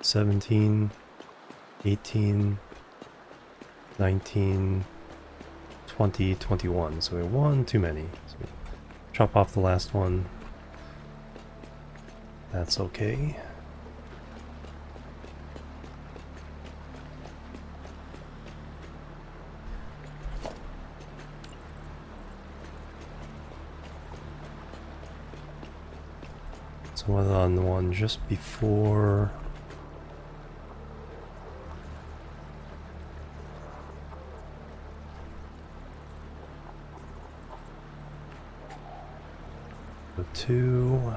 17, 18, 19, 20, 21. So we have 1 too many. So we chop off the last one. That's okay. So what on the one just before? The 2.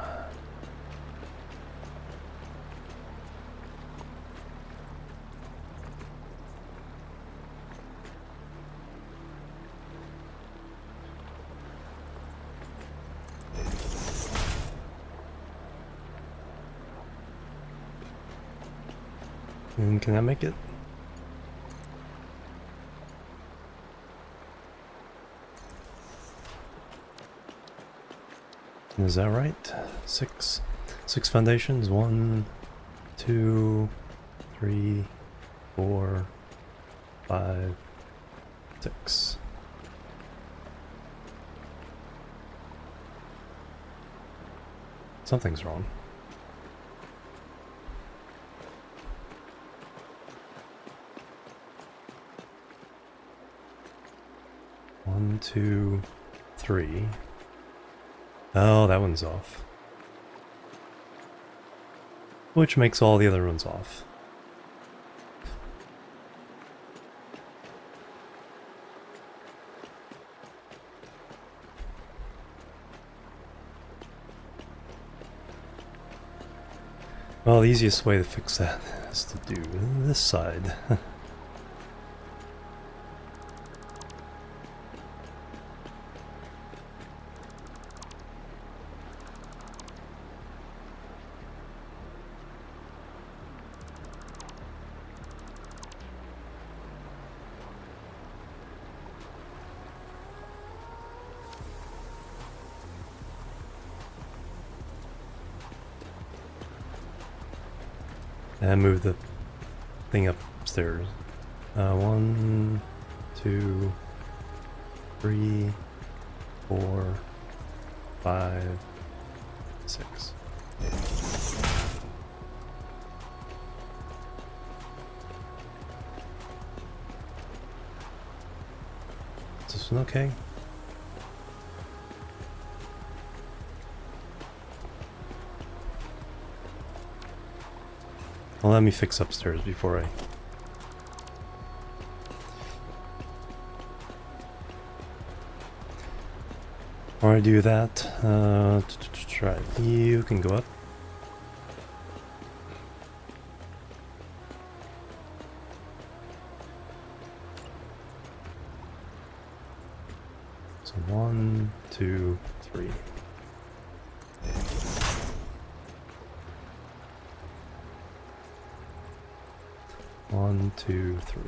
And can I make it? Is that right? 6 foundations. 1, 2, 3, 4, 5, 6. Something's wrong. One, 2, 3. Oh, that one's off. Which makes all the other ones off. Well, the easiest way to fix that is to do this side. And move the thing upstairs. 1, 2, 3, 4, 5, 6. Is this one okay? Well, let me fix upstairs before I... Before I do that, try. You can go up. So 1, 2, 3. One, 2, 3.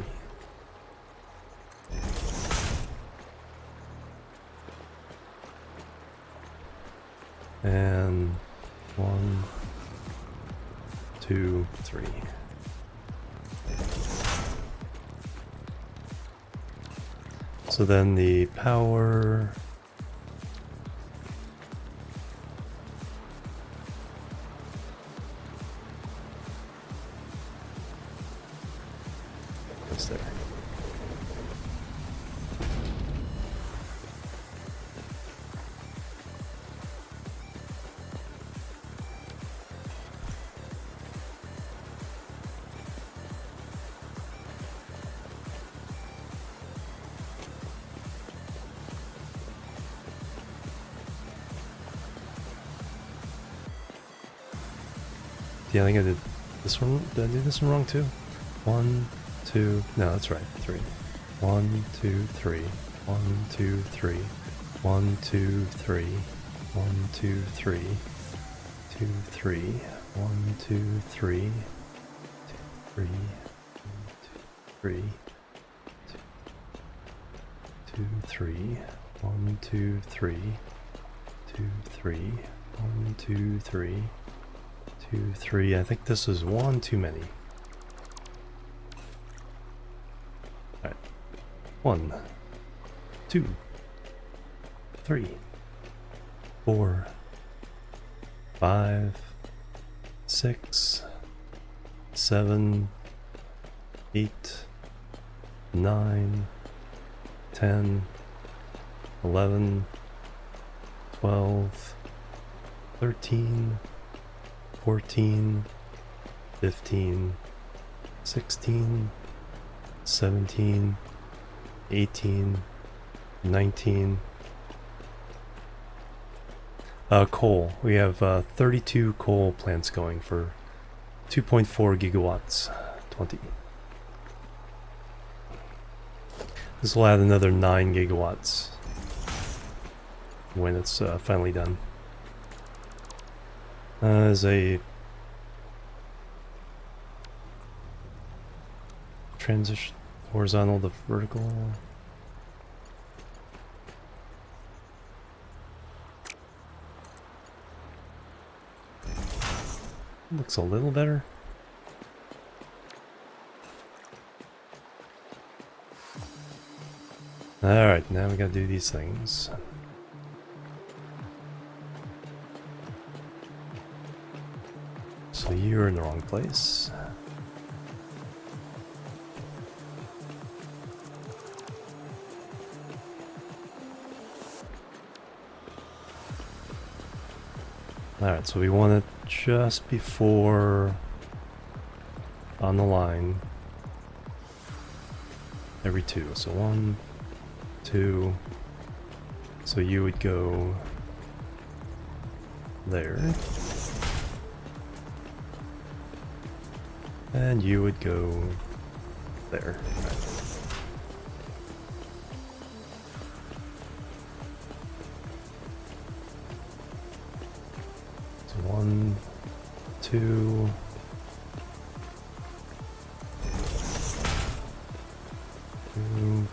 And 1, 2, 3. So then the power... there. Yeah, I think I did this one. Did I do this one wrong too? 1, 2, no, that's right, 3. 1, 2, 3. 1, 2, 3. 1, 2, 3. 1, 2, 3. 2, 3. 1, 2, 3. 2, 3. 3. 2, 3. 1, 2, 3. 2, 3. 1, 2, 3. 2, 3. I think this is one too many. Alright. 1, 2, 3, 4, 5, 6, 7, 8, 9, 10, 11, 12, 13, 14, 15, 16, 17, 18, 19. Coal. We have 32 coal plants going for 2.4 gigawatts. 20. This will add another 9 gigawatts when it's finally done. As a transition horizontal to vertical. Looks a little better. Alright, now we gotta do these things. So you're in the wrong place. Alright, so we want it just before on the line every 2. So 1, 2. So you would go there. And you would go there. Right. So 1, 2. 2.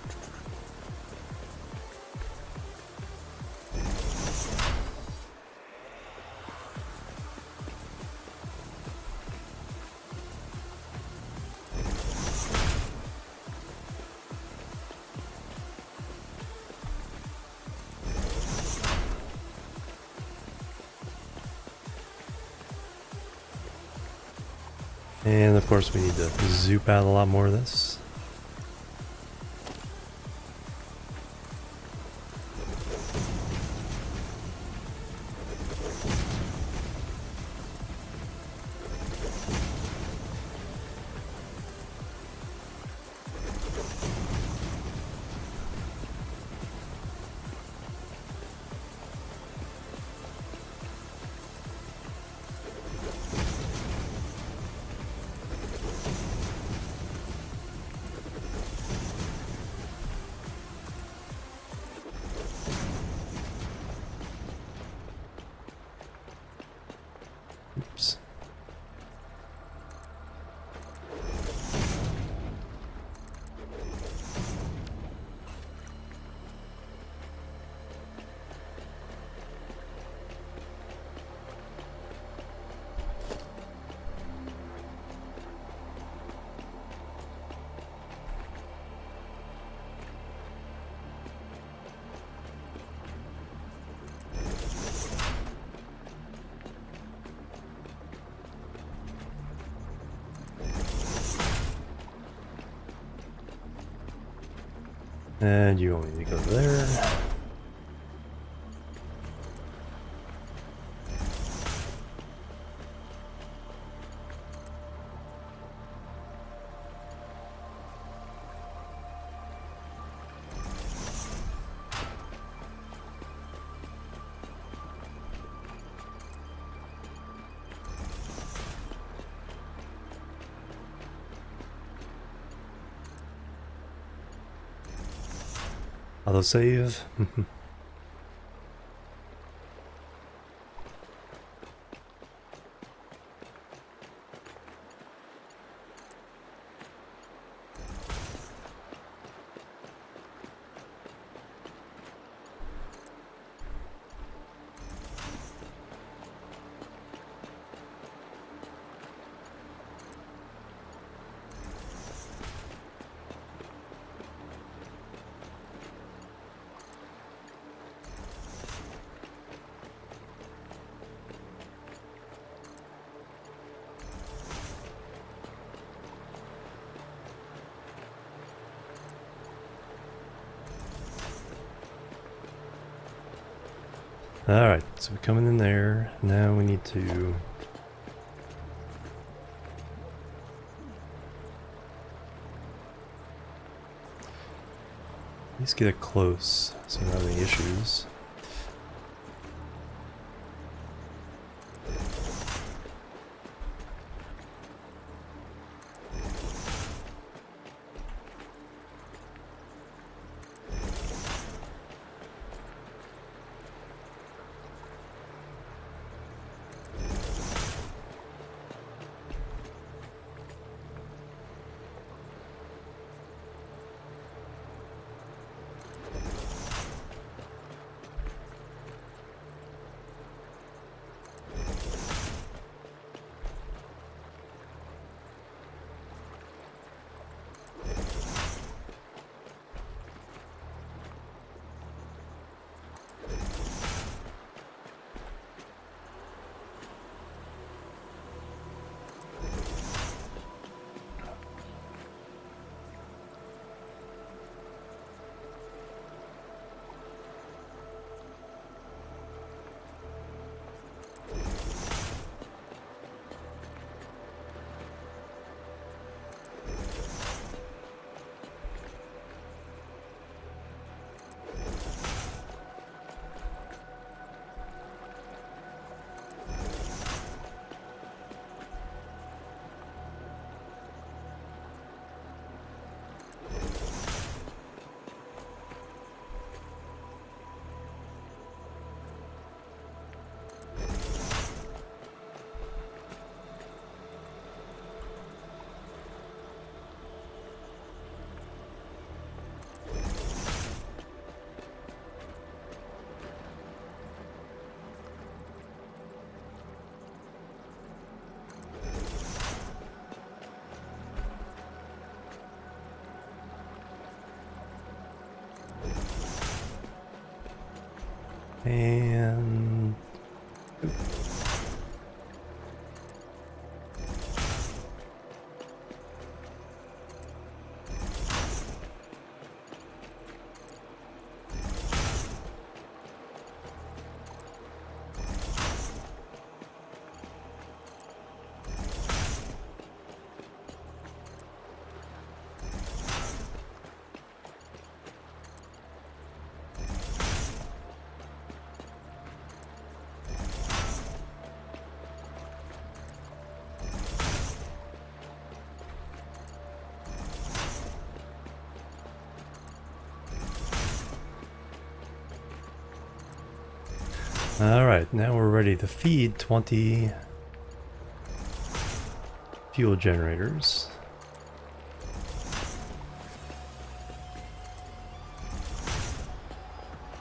And of course we need to zoop out a lot more of this. Oops. And you only need to go there. Autosave. Alright, so we're coming in there. Now we need to... at least get it close so we don't have any issues. And... Alright, now we're ready to feed 20 fuel generators.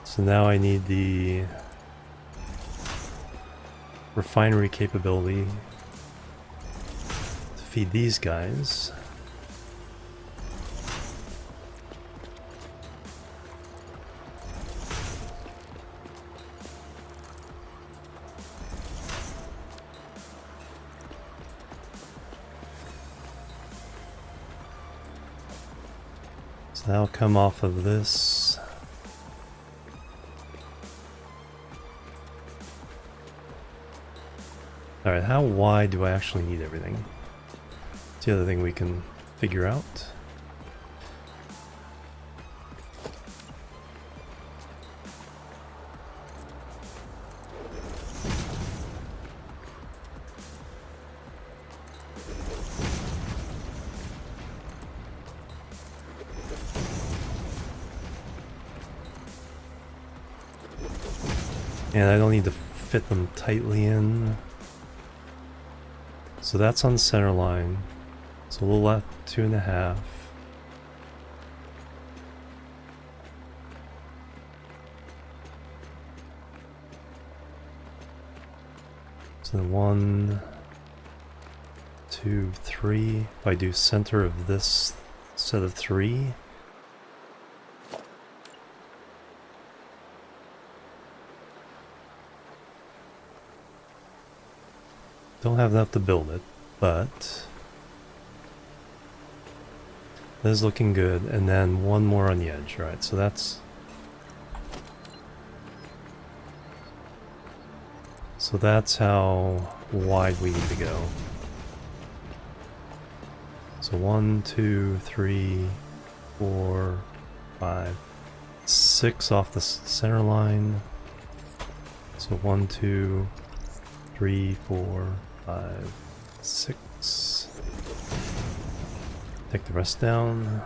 So now I need the refinery capability to feed these guys. So that'll come off of this. Alright, how wide do I actually need everything? It's the other thing we can figure out. And I don't need to fit them tightly in. So that's on the center line. So a little left, 2.5. So then 1, 2, 3. If I do center of this set of 3. Don't have enough to build it, but that is looking good. And then one more on the edge, right? So that's how wide we need to go. So 1, 2, 3, 4, 5, 6 off the center line. So 1, 2, 3, 4, 5, 6. Take the rest down.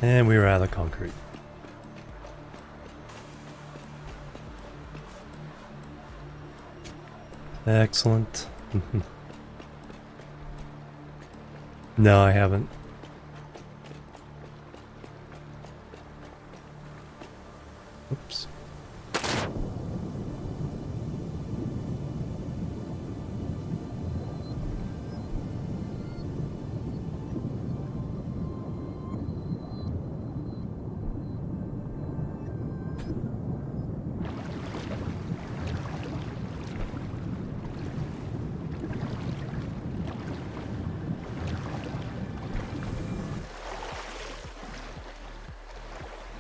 And we were out of concrete. Excellent. No, I haven't. Oops.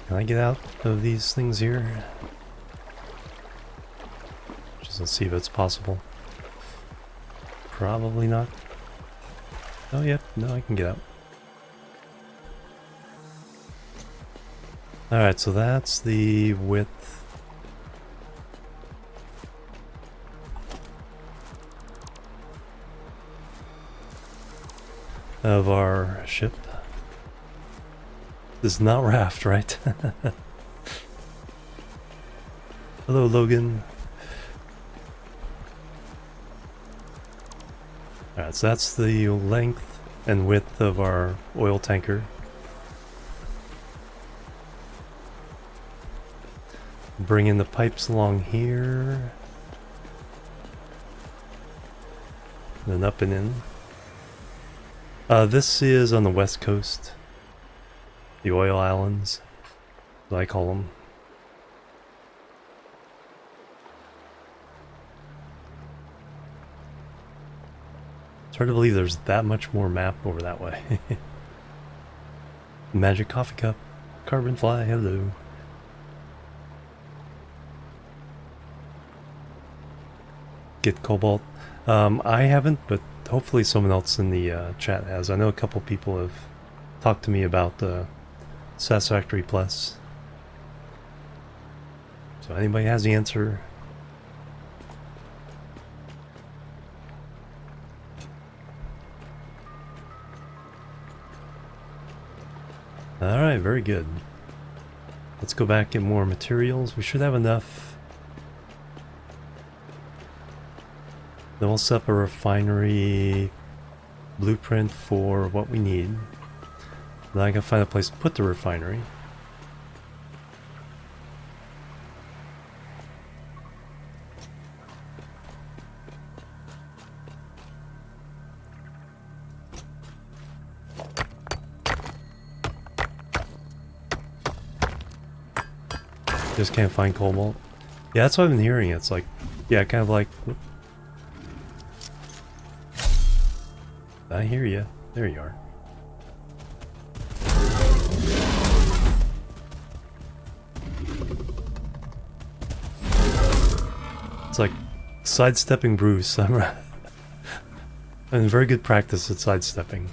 Can I get out of these things here? Just let's see if it's possible. Probably not. Oh, yep. No, I can get out. Alright, so that's the width. Of our ship. This is not raft, right? Hello, Logan. Alright, so that's the length and width of our oil tanker. Bring in the pipes along here. Then up and in. This is on the west coast. The oil islands, as I call them. It's hard to believe there's that much more map over that way. Magic coffee cup. Carbon fly, hello. Get cobalt. I haven't, but hopefully someone else in the chat has. I know a couple people have talked to me about Satisfactory Plus. So anybody has the answer? Alright, very good. Let's go back and more materials. We should have enough. Then we'll set up a refinery blueprint for what we need. Then I can find a place to put the refinery. Just can't find cobalt. Yeah, that's what I've been hearing. It's like, yeah, kind of like... I hear you. There you are. It's like sidestepping Bruce. I'm in very good practice at sidestepping.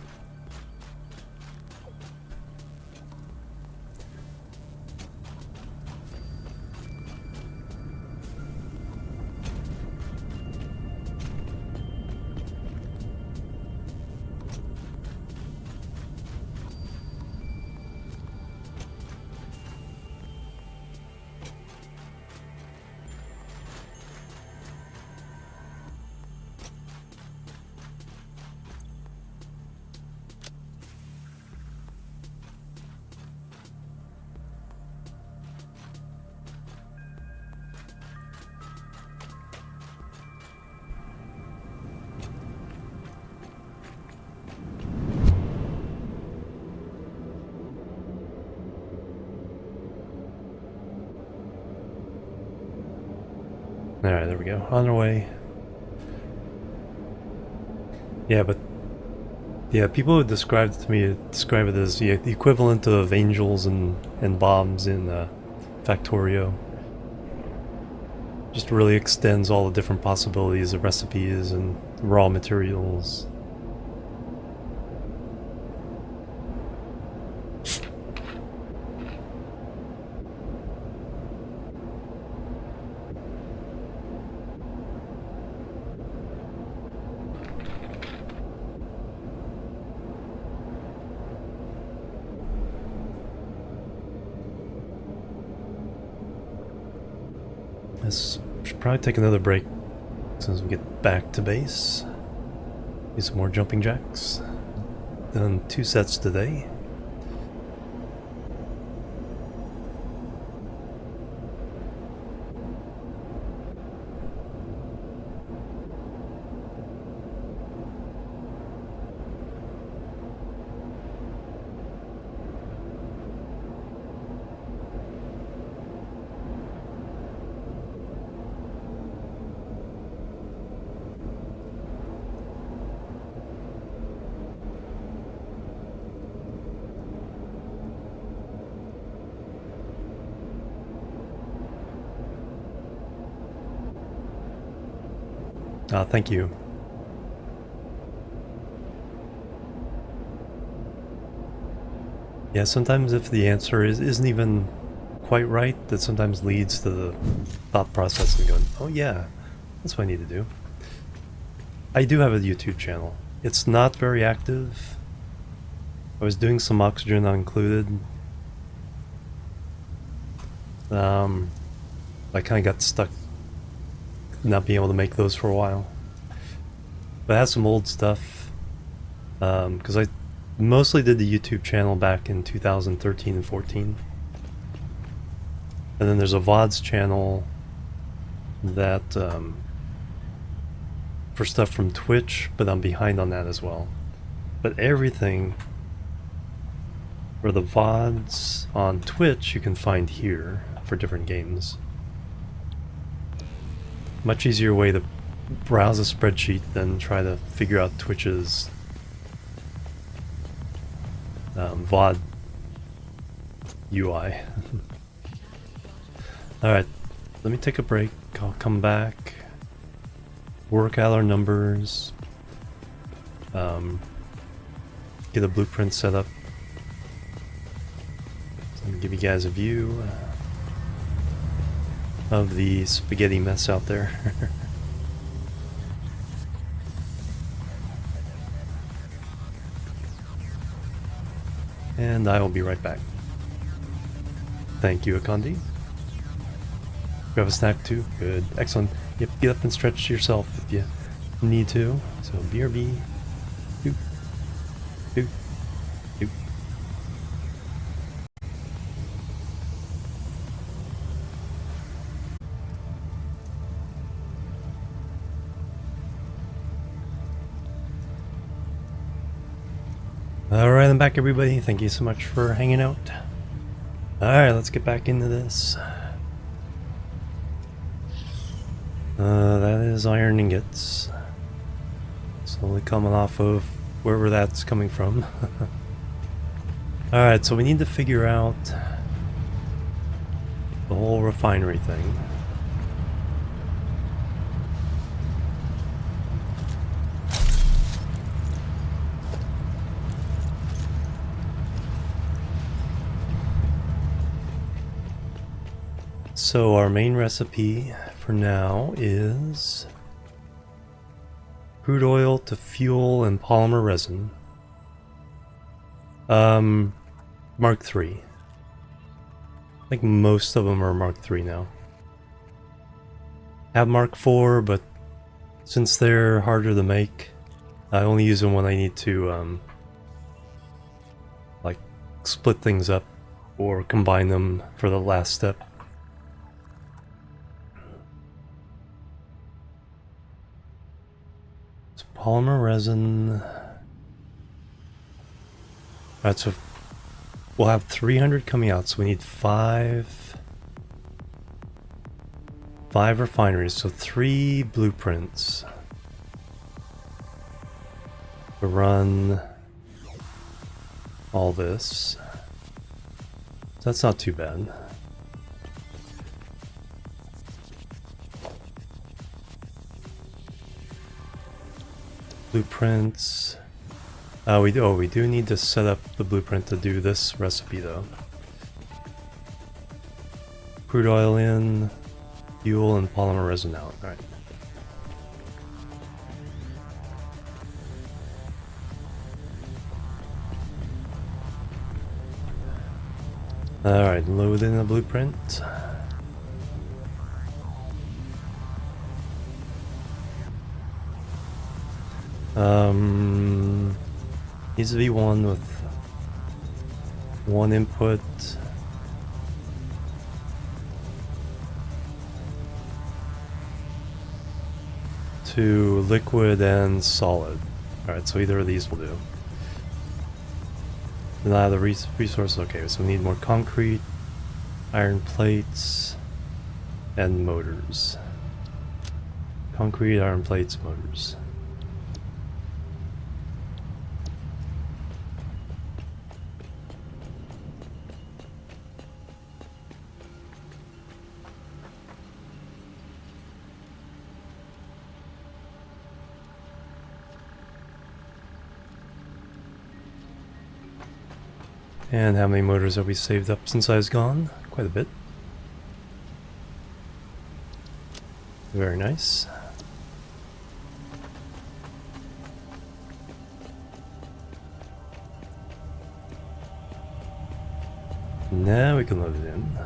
Alright, there we go. On our way. Yeah, but yeah, people who describe it to me describe it as the equivalent of angels and bombs in Factorio. Just really extends all the different possibilities of recipes and raw materials. This should probably take another break as soon as we get back to base. Do some more jumping jacks. Done 2 sets today. Thank you. Yeah, sometimes if the answer isn't even quite right, that sometimes leads to the thought process and going, oh yeah, that's what I need to do. I do have a YouTube channel. It's not very active. I was doing some oxygen not included. I kind of got stuck not being able to make those for a while. But I have some old stuff, because I mostly did the YouTube channel back in 2013 and 14. And then there's a VODs channel that, for stuff from Twitch, but I'm behind on that as well. But everything for the VODs on Twitch you can find here for different games. Much easier way to browse a spreadsheet than try to figure out Twitch's VOD UI. Alright, let me take a break. I'll come back, work out our numbers, get a blueprint set up. So I'm gonna give you guys a view of the spaghetti mess out there. And I will be right back. Thank you, Akandi. You have a snack too? Good. Excellent. Yep, get up and stretch yourself if you need to. So BRB. Doop. Doop. Doop. Alright, I'm back everybody. Thank you so much for hanging out. Alright, let's get back into this. That is iron ingots. Slowly coming off of wherever that's coming from. Alright, so we need to figure out the whole refinery thing. So our main recipe for now is crude oil to fuel and polymer resin. Mark III. I think most of them are Mark III now. I have Mark IV, but since they're harder to make, I only use them when I need to like split things up or combine them for the last step. Polymer resin. Alright, so we'll have 300 coming out, so we need 5 5 refineries, so 3 blueprints to run all this. So that's not too bad. Blueprints. We do need to set up the blueprint to do this recipe though. Crude oil in, fuel, and polymer resin out. Alright. Alright, load in the blueprint. Needs to be one with one input. To liquid and solid. Alright, so either of these will do. Now the resources, okay, so we need more concrete, iron plates, and motors. Concrete, iron plates, motors. And how many motors have we saved up since I was gone? Quite a bit. Very nice. Now we can load it in.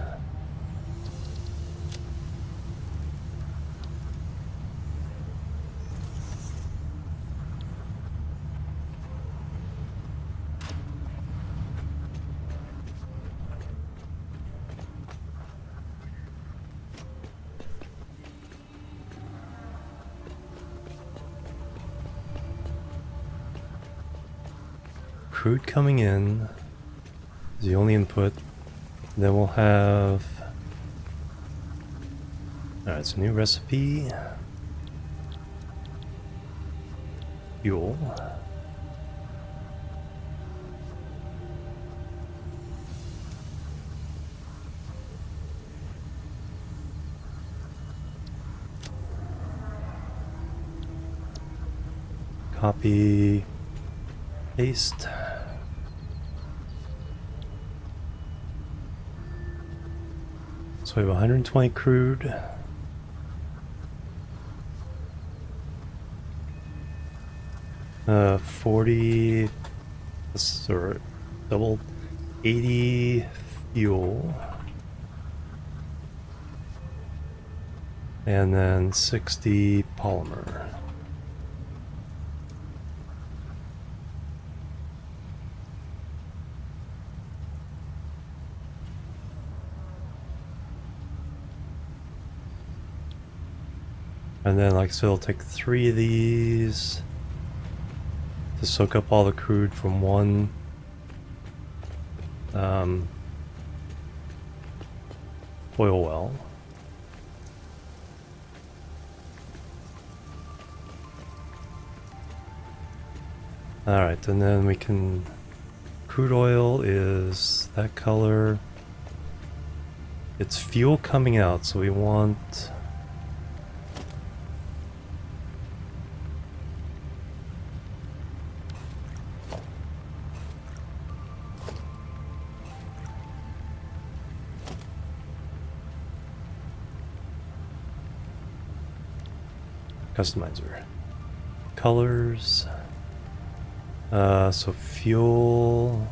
Crude coming in is the only input. Then we'll have... Alright, so new recipe. Fuel. Copy. Paste. So we have 120 crude. Uh, 40, or double 80 fuel. And then 60 polymer. And then, like I said, it'll take 3 of these to soak up all the crude from one oil well. Alright, and then we can... Crude oil is that color. It's fuel coming out, so we want... Customizer. Colors. So fuel.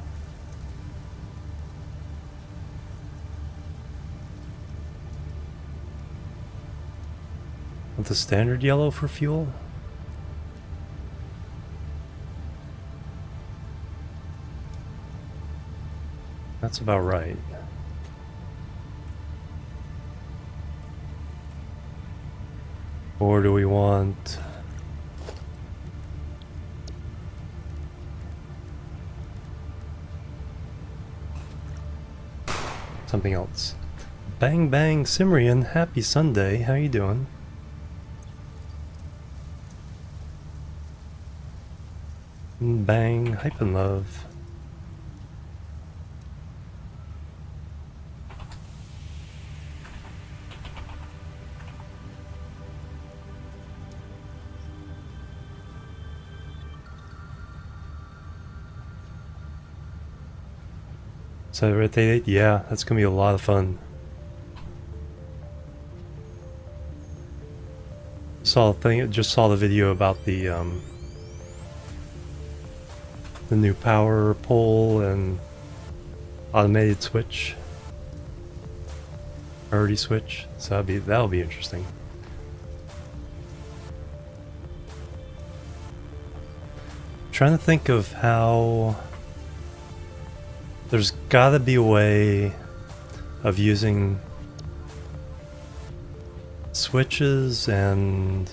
Want the standard yellow for fuel? That's about right. Or do we want... something else? Bang bang Simrian, happy Sunday, how you doing? Bang, hype and love. So rotate 8, yeah, that's gonna be a lot of fun. Just saw the video about the new power pole and automated switch, priority switch. So that'll be interesting. Trying to think of how there's gotta be a way of using switches and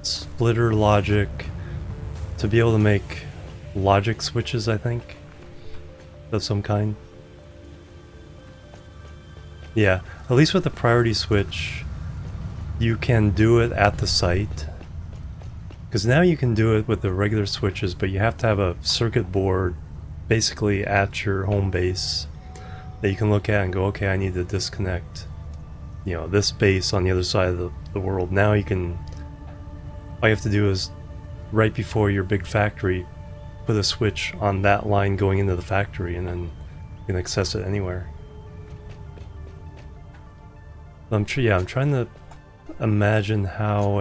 splitter logic to be able to make logic switches, I think, of some kind. Yeah, at least with the priority switch, you can do it at the site. Because now you can do it with the regular switches, but you have to have a circuit board basically at your home base that you can look at and go, okay, I need to disconnect, you know, this base on the other side of the world. Now you can, all you have to do is, right before your big factory, put a switch on that line going into the factory, and then you can access it anywhere. I'm trying to imagine how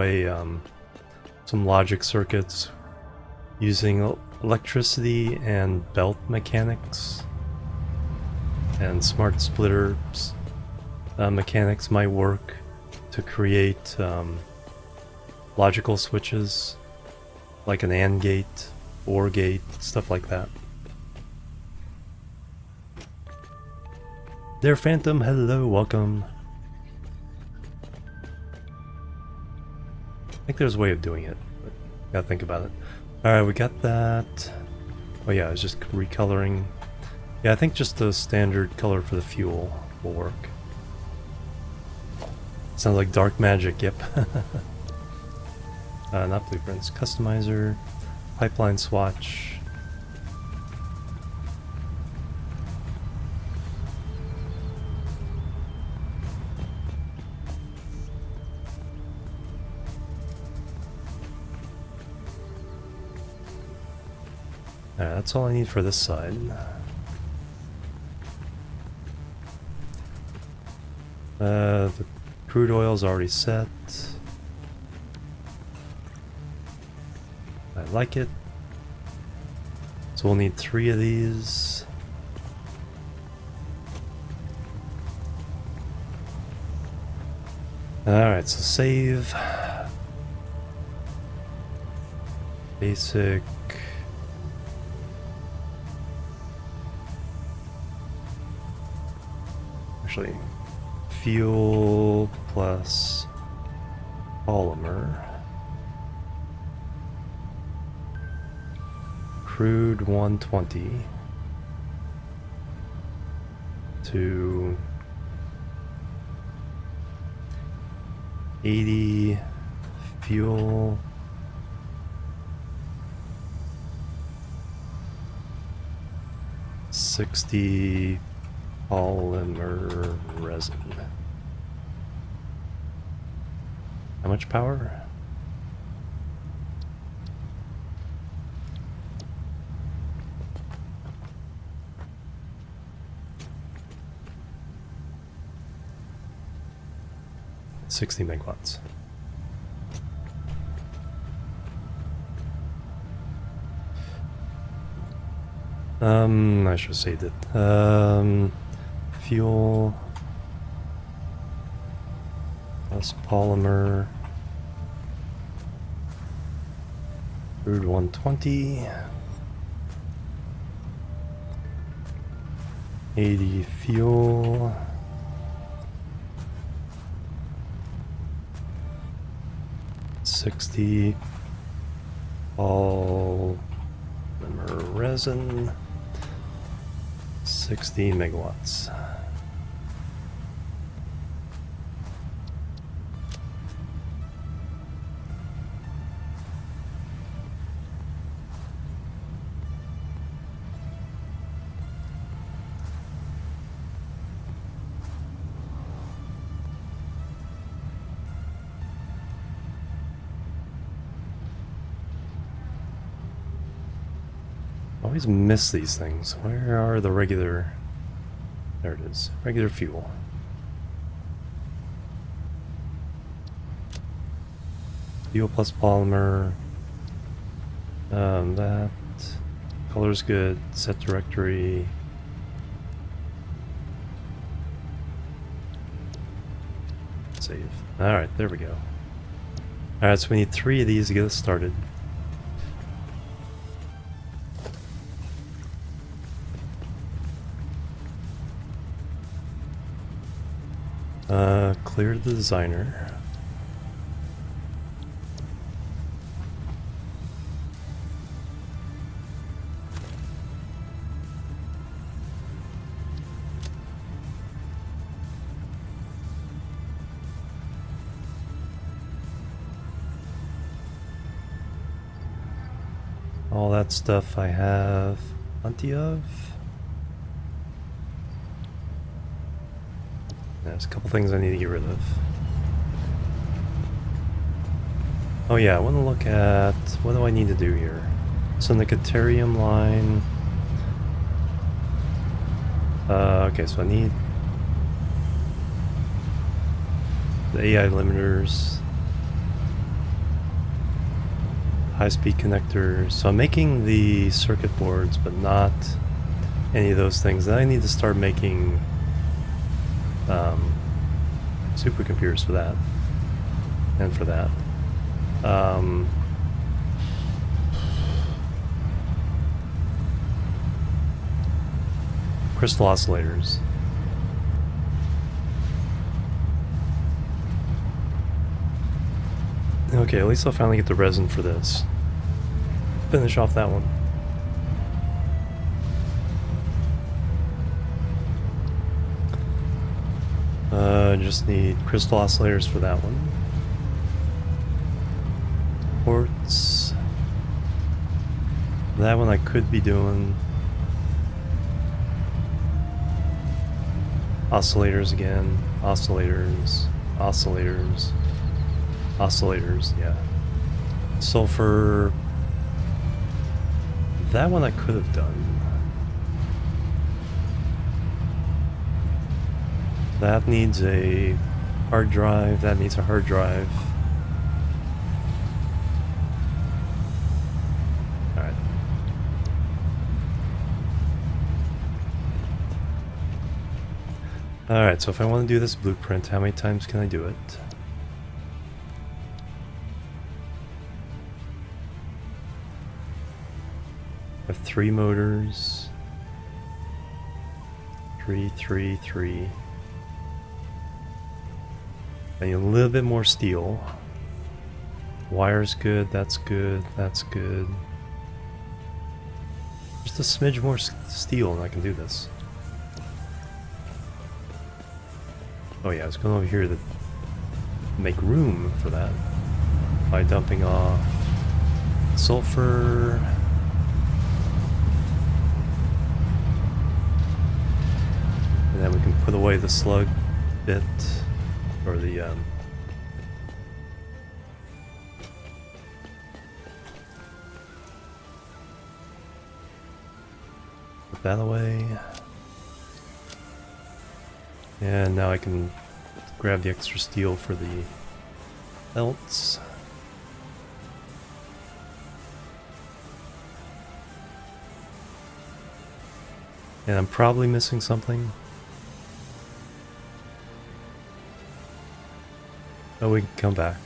some logic circuits using electricity and belt mechanics and smart splitter mechanics might work to create logical switches like an AND gate, OR gate, stuff like that. There, Phantom, hello, welcome. I think there's a way of doing it, but gotta think about it. Alright, we got that. Oh yeah, I was just recoloring. Yeah, I think just the standard color for the fuel will work. Sounds like dark magic, yep. Not blueprints. Customizer, pipeline swatch. Alright, that's all I need for this side. The crude oil's already set. I like it. So we'll need 3 of these. Alright, so save. Basic. Actually, fuel plus polymer. Crude 120 to 80 fuel. $60 polymer resin. How much power? $60 megawatts. I should have saved it. Fuel plus polymer. Crude 120. 80 fuel. $60 polymer. resin. 60 megawatts. I always miss these things. Where are the regular... There it is. Regular fuel. Fuel plus polymer. That. Color's good. Set directory. Save. Alright, there we go. Alright, so we need 3 of these to get us started. Clear the designer. All that stuff I have plenty of. There's a couple things I need to get rid of. Oh yeah, I want to look at... what do I need to do here? So in the Caterium line... okay, so I need... the AI limiters. High-speed connectors. So I'm making the circuit boards, but not any of those things. Then I need to start making... supercomputers for that, and for that. Crystal oscillators. Okay, at least I'll finally get the resin for this. Finish off that one. Just need crystal oscillators for that one. Ports. That one I could be doing. Oscillators again. Oscillators. Oscillators. Oscillators, yeah. Sulfur. That one I could have done. That needs a hard drive. That needs a hard drive. Alright. Alright, so if I want to do this blueprint, how many times can I do it? I have 3 motors. 3, 3, 3. I need a little bit more steel. Wire's good, that's good, that's good. Just a smidge more steel and I can do this. Oh yeah, I was going over here to make room for that by dumping off sulfur. And then we can put away the slug bit. Or the, put that away. And now I can grab the extra steel for the belts. And I'm probably missing something. Oh, we can come back.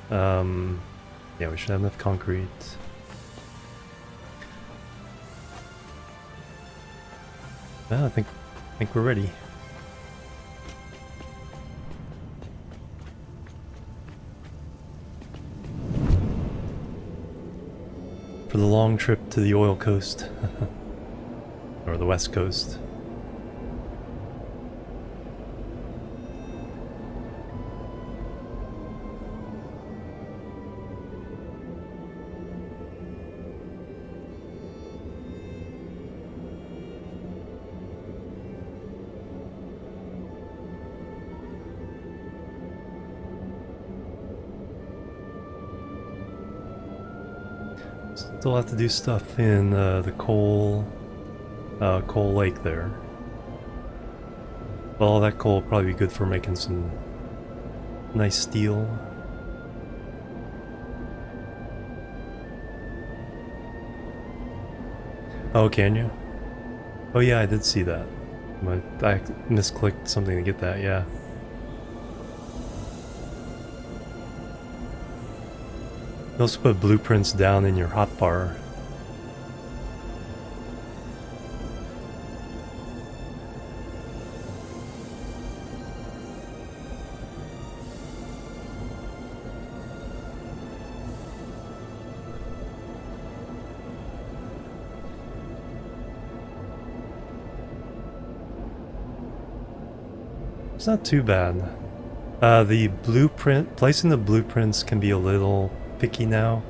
Yeah, we should have enough concrete. Well, I think we're ready. For for the long trip to the oil coast. Or the west coast. Still have to do stuff in the coal lake there. Well, that coal will probably be good for making some nice steel. Oh, can you? Oh yeah, I did see that. I misclicked something to get that, yeah. You also put blueprints down in your hotbar. It's not too bad. Placing the blueprints can be a little picky now.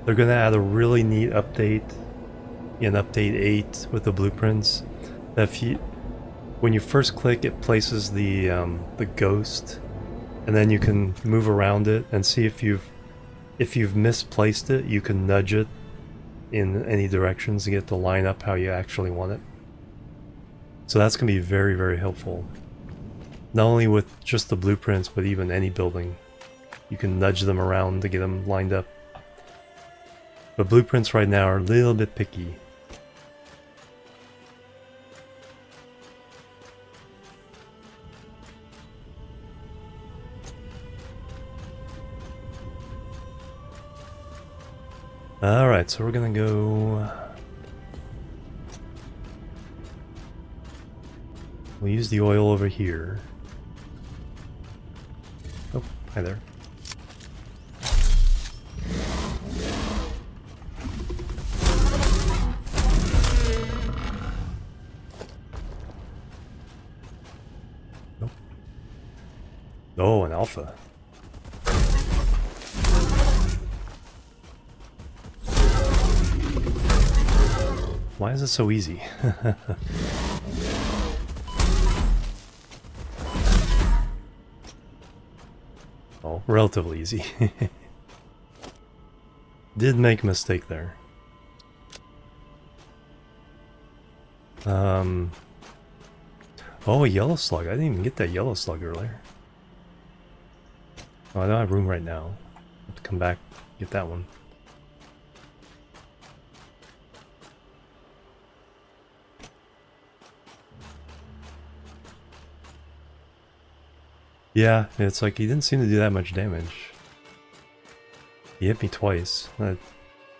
They're gonna add a really neat update in update 8 with the blueprints. When you first click, it places the ghost, and then you can move around it and see if you've misplaced it. You can nudge it in any directions to get it to line up how you actually want it. So that's gonna be very, very helpful. Not only with just the blueprints, but even any building. You can nudge them around to get them lined up. But blueprints right now are a little bit picky. Alright, so we're gonna go... We'll use the oil over here. Oh, hi there. Nope. Oh, an alpha. Why is it so easy? Oh, relatively easy. Did make a mistake there. Oh, a yellow slug. I didn't even get that yellow slug earlier. Oh, I don't have room right now. I have to come back, get that one. Yeah, it's like he didn't seem to do that much damage. He hit me twice. That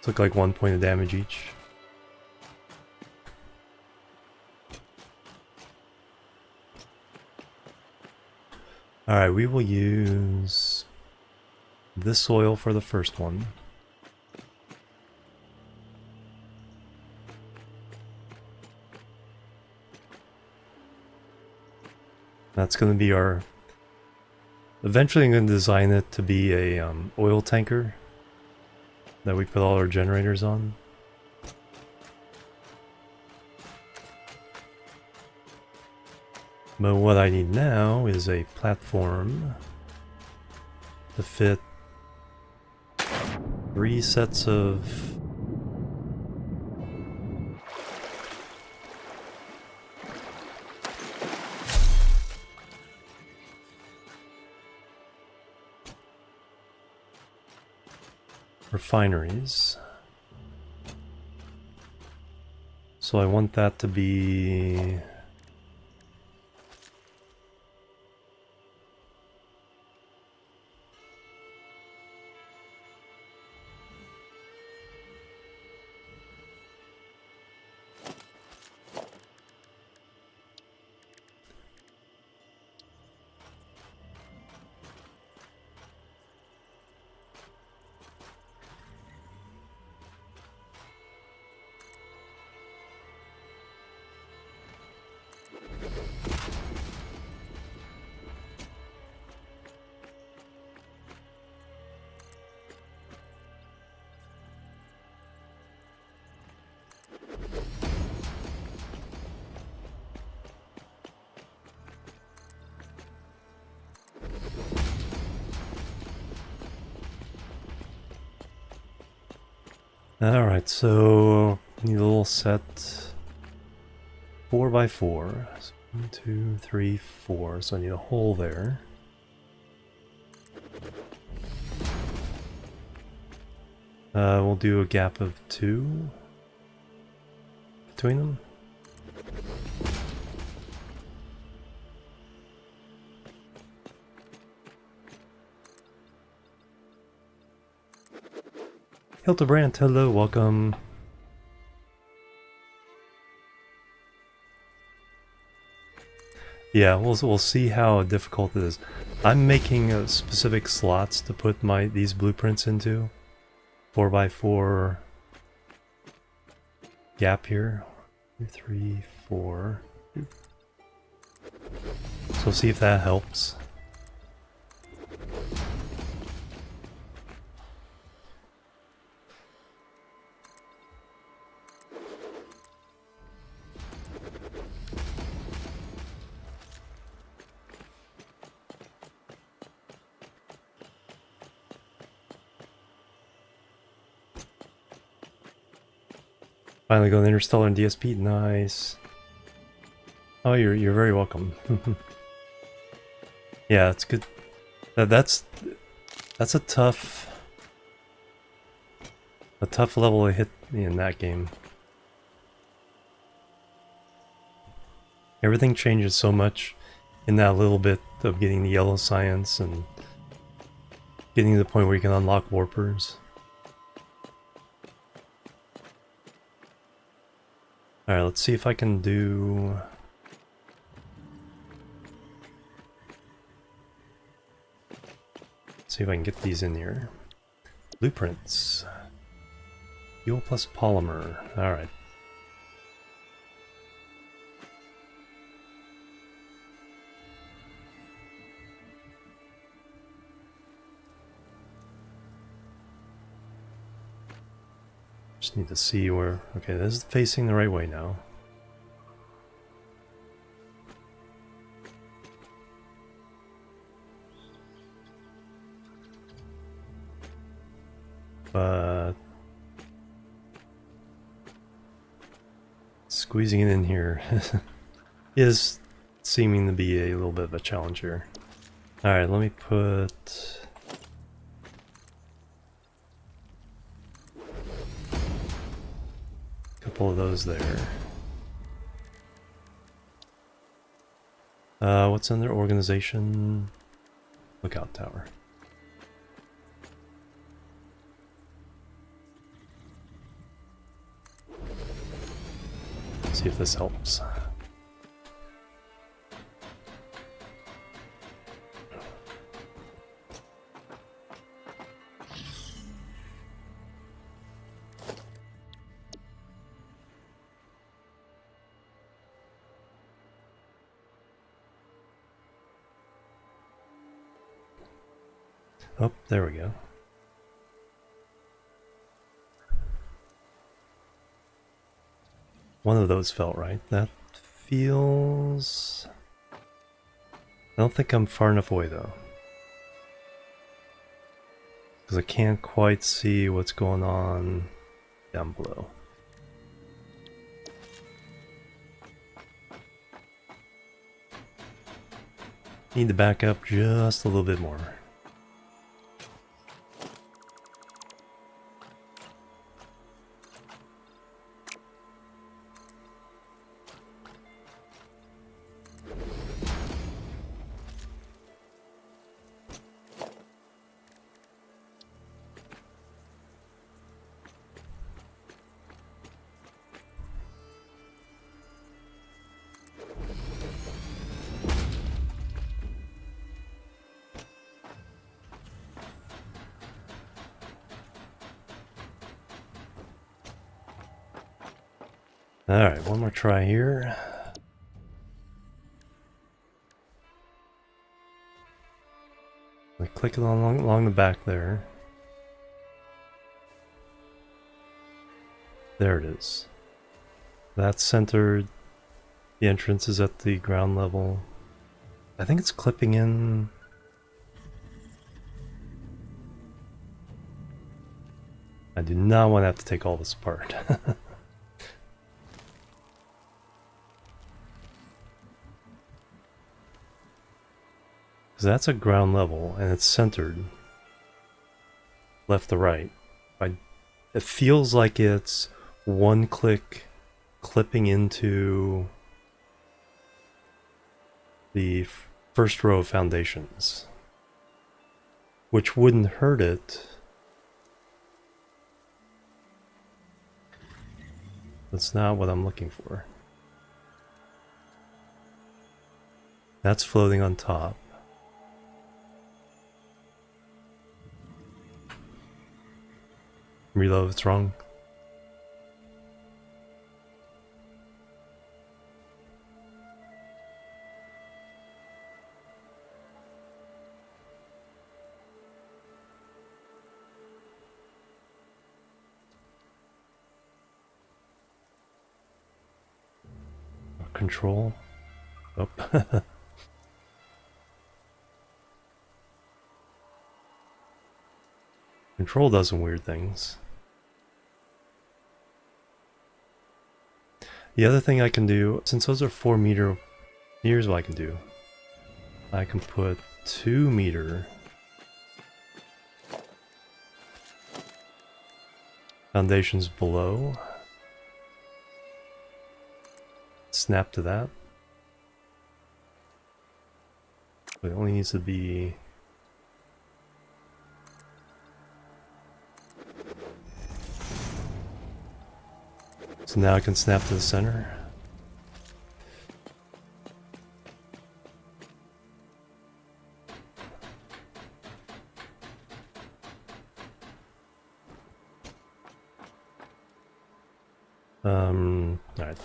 took like 1 point of damage each. Alright, we will use this oil for the first one. That's going to be our... Eventually I'm going to design it to be a oil tanker that we put all our generators on. But what I need now is a platform to fit 3 sets of refineries. So I want that to be... Alright, so need a little set 4x4. So 1, 2, 3, 4. So I need a hole there. We'll do a gap of 2 between them. Hildebrand, hello, welcome. Yeah, we'll see how difficult it is. I'm making specific slots to put these blueprints into. 4x4 gap here. 2, 3, 4. So see if that helps. Finally going Interstellar and DSP, nice. Oh, you're very welcome. Yeah, it's good. That's a tough level to hit in that game. Everything changes so much in that little bit of getting the yellow science and getting to the point where you can unlock warpers. Alright, let's see if I can do... See if I can get these in here. Blueprints. Fuel plus polymer. Alright. Just need to see where... Okay, this is facing the right way now. But... squeezing it in here is seeming to be a little bit of a challenge here. Alright, let me put... couple of those there. What's under organization? Lookout tower. See if this helps. Oh, there we go. One of those felt right. That feels... I don't think I'm far enough away though. Because I can't quite see what's going on down below. Need to back up just a little bit more. Alright, one more try here. I click it along the back there. There it is. That's centered. The entrance is at the ground level. I think it's clipping in. I I do not want to have to take all this apart. Because that's a ground level and it's centered left to right. It feels like it's one click clipping into the first row of foundations, which wouldn't hurt it. That's not what I'm looking for. That's floating on top. Reload if it's wrong. Control. Oh. Control does some weird things. The other thing I can do, since those are 4 meter, here's what I can do. I can put 2 meter foundations below. Snap to that. But it only needs to be so now I can snap to the center. Alright.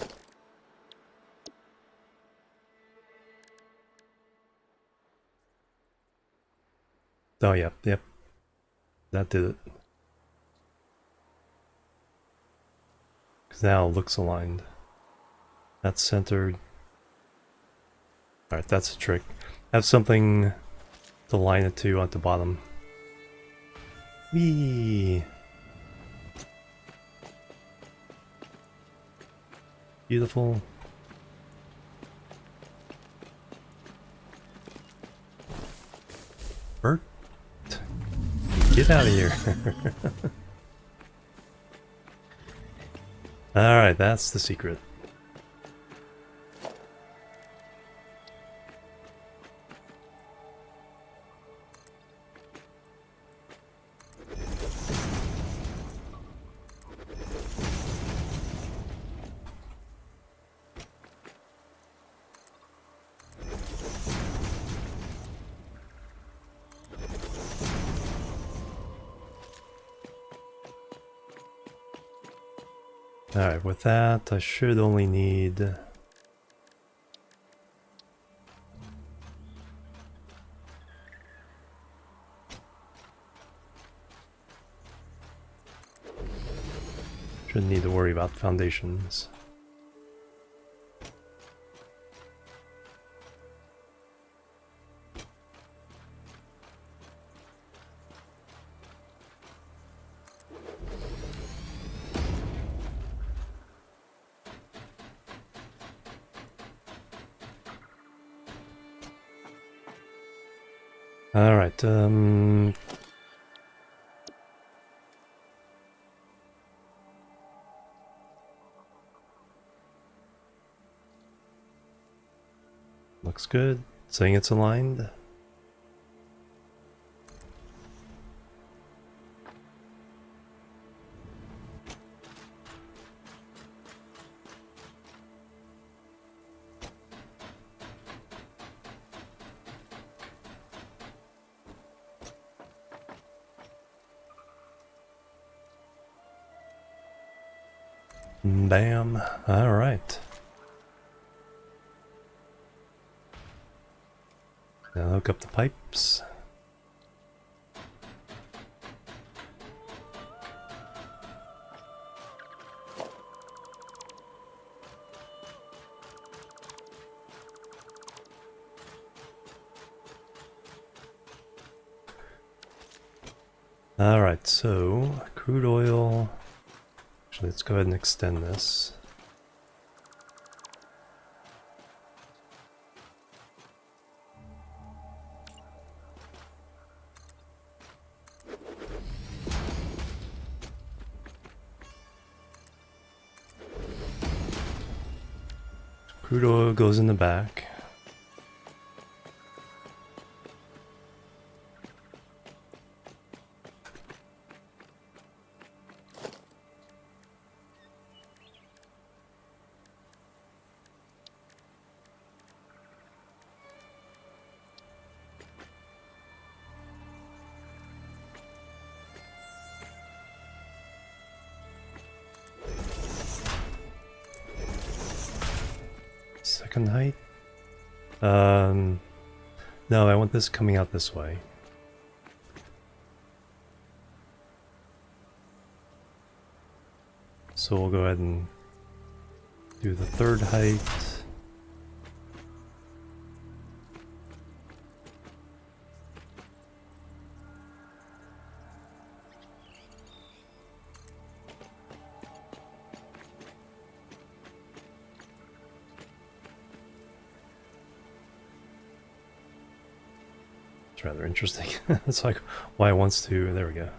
Oh, yep. That did it. Because now it looks aligned. That's centered. Alright, that's a trick. Have something to line it to at the bottom. Whee! Beautiful. Bert? Get out of here. Alright, that's the secret. Alright, with that, I should only need... Shouldn't need to worry about foundations. Alright, looks good. Saying it's aligned. Bam. Alright. Now hook up the pipes. Alright, so crude oil. Actually, let's go ahead and extend this. Crude oil goes in the back. Second height? No, I want this coming out this way. So we'll go ahead and do the third height. It's rather interesting. It's like why it wants to. There we go.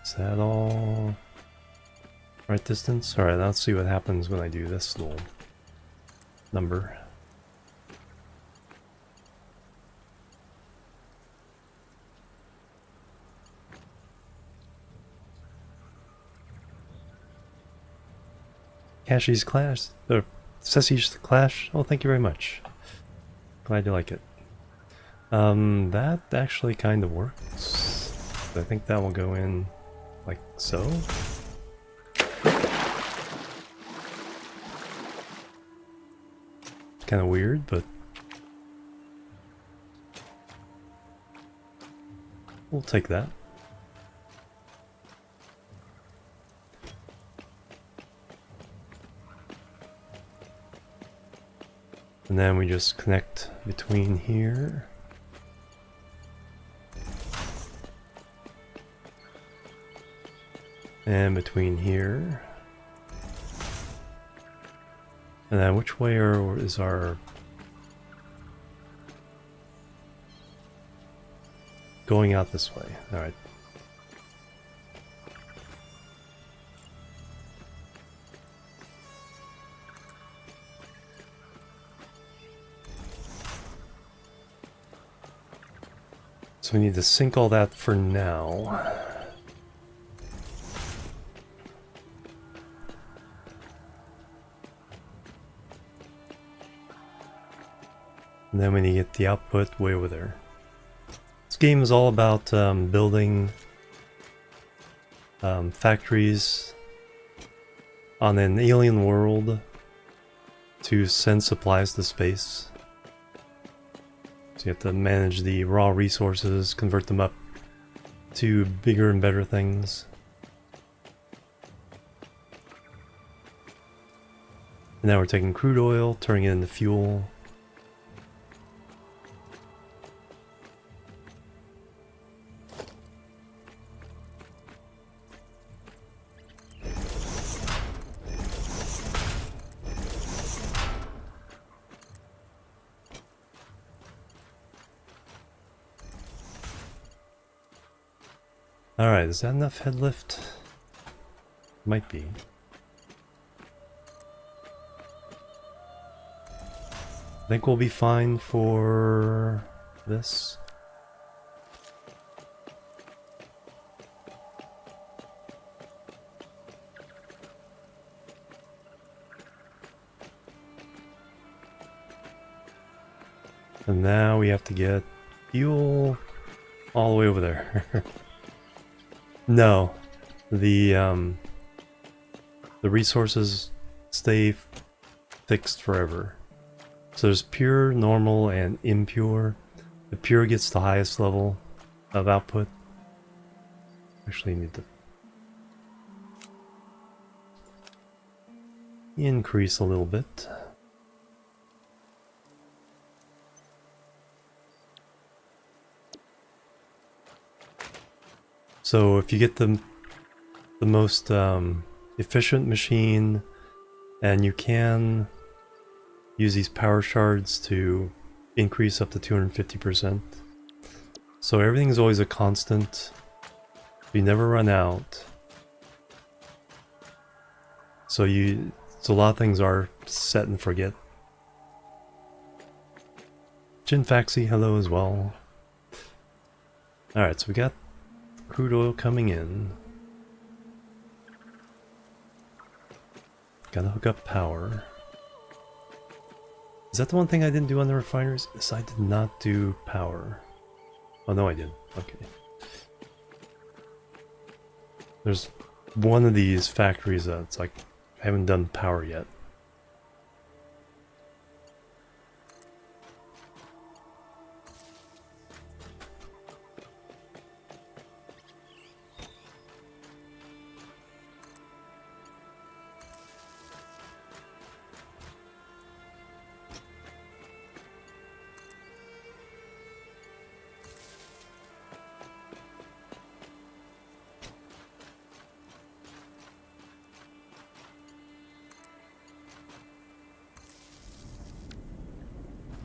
Is that all right distance? Alright, let's see what happens when I do this little number. Cashy's Clash, or Sessy's Clash. Oh, thank you very much. Glad you like it. That actually kind of works. I think that will go in like so. Kind of weird, but we'll take that. And then we just connect between here. And between here. And then which way is our... Going out this way. Alright. So we need to sync all that for now. And then we need to get the output way over there. This game is all about building factories on an alien world to send supplies to space. So you have to manage the raw resources, convert them up to bigger and better things. And now we're taking crude oil, turning it into fuel. Alright, is that enough head lift? Might be. I think we'll be fine for this. And now we have to get fuel all the way over there. No, the resources stay fixed forever. So there's pure, normal, and impure. The pure gets the highest level of output. Actually, need to increase a little bit. So if you get the most efficient machine, and you can use these power shards to increase up to 250%. So everything's always a constant. You never run out. So a lot of things are set and forget. Jinfaxi, hello as well. Alright, so we got crude oil coming in. Gotta hook up power. Is that the one thing I didn't do on the refineries? Yes, I did not do power. Oh no, I did. Okay. There's one of these factories that's like, I haven't done power yet.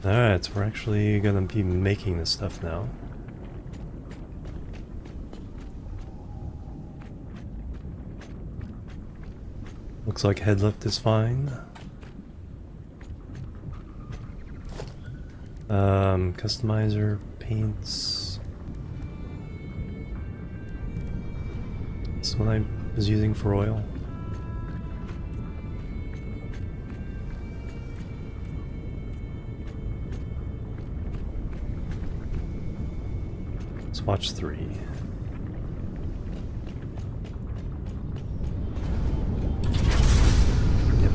Alright, so we're actually gonna be making this stuff now. Looks like headlift is fine. Customizer, paints. This one I was using for oil. Let's watch 3. Yep.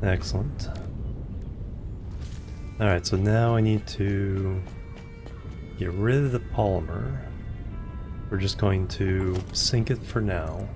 Excellent. Alright, so now I need to get rid of the polymer. We're just going to sink it for now.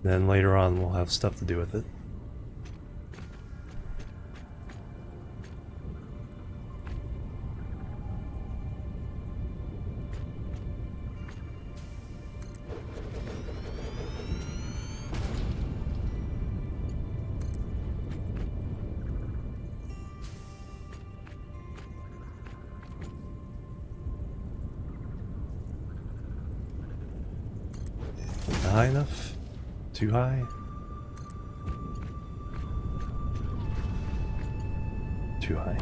Then later on we'll have stuff to do with it. Not high enough? Too high? Too high.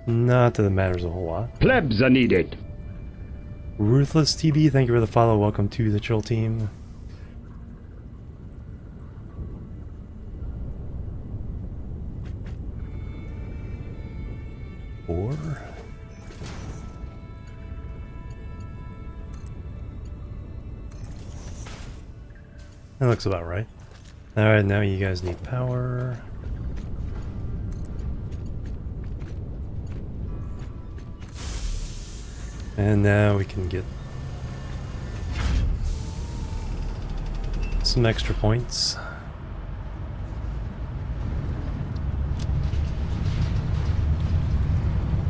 Not that it matters a whole lot. Plebs are needed. Ruthless TB, thank you for the follow. Welcome to the Chill Team. Or That looks about right. Alright, now you guys need power. And now we can get some extra points.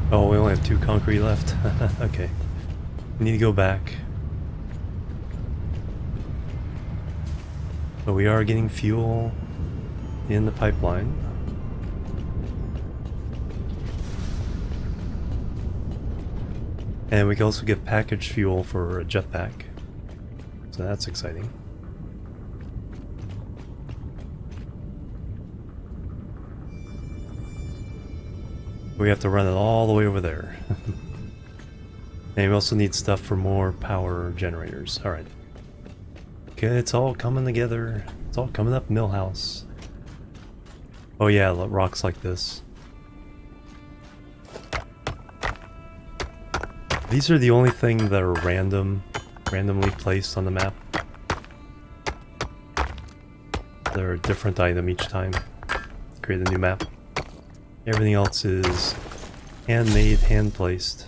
Oh, we only have 2 concrete left. Okay. We need to go back. But we are getting fuel in the pipeline. And we can also get packaged fuel for a jetpack. So that's exciting. We have to run it all the way over there. And we also need stuff for more power generators. Alright. Okay, it's all coming together. It's all coming up Millhouse. Oh yeah, rocks like this. These are the only things that are randomly placed on the map. They're a different item each time. Create a new map. Everything else is handmade, hand-placed.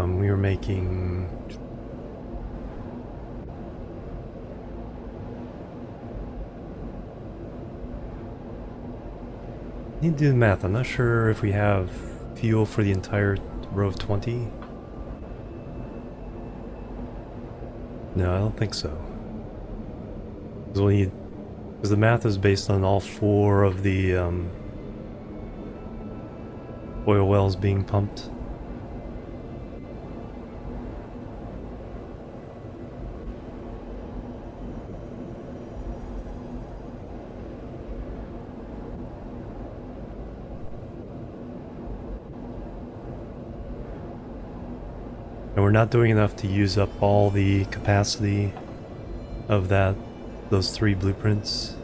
We were making... Need to do the math. I'm not sure if we have fuel for the entire row of 20. No, I don't think so. Because the math is based on all 4 of the oil wells being pumped. And we're not doing enough to use up all the capacity of those 3 blueprints.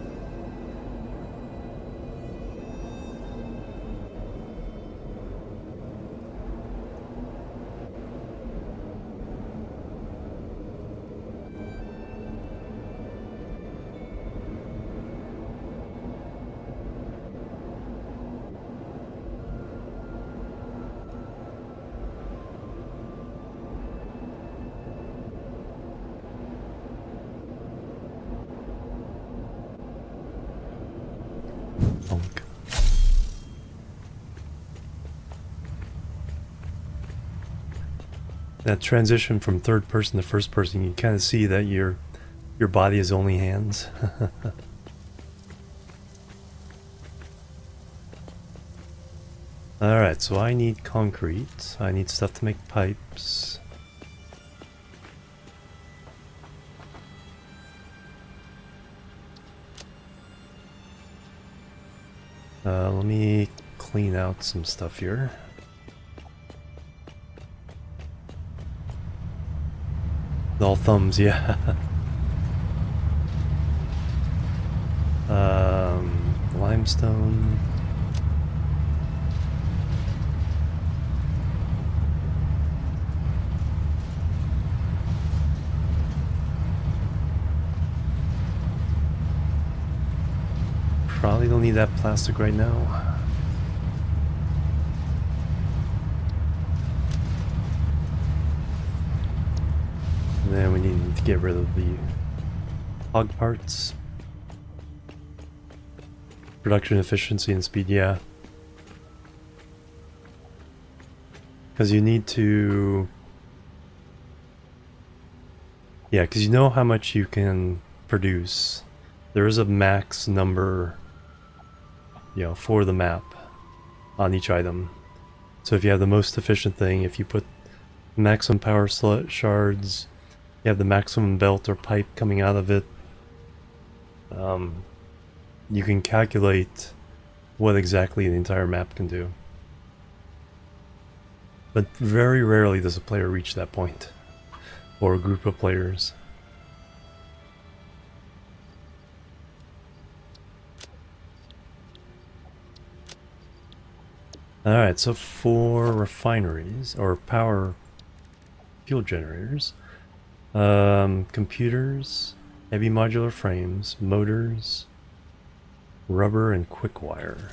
That transition from third person to first person, you kind of see that your body is only hands. Alright, so I need concrete. I need stuff to make pipes. Let me clean out some stuff here. All thumbs, yeah. Limestone. Probably don't need that plastic right now. And then we need to get rid of the hog parts. Production efficiency and speed, yeah. Because you need to... Yeah, because you know how much you can produce. There is a max number, you know, for the map on each item. So if you have the most efficient thing, if you put maximum power shards, you have the maximum belt or pipe coming out of it, you can calculate what exactly the entire map can do. But very rarely does a player reach that point, or a group of players. Alright, so for refineries, or power fuel generators, computers, heavy modular frames, motors, rubber, and quick wire.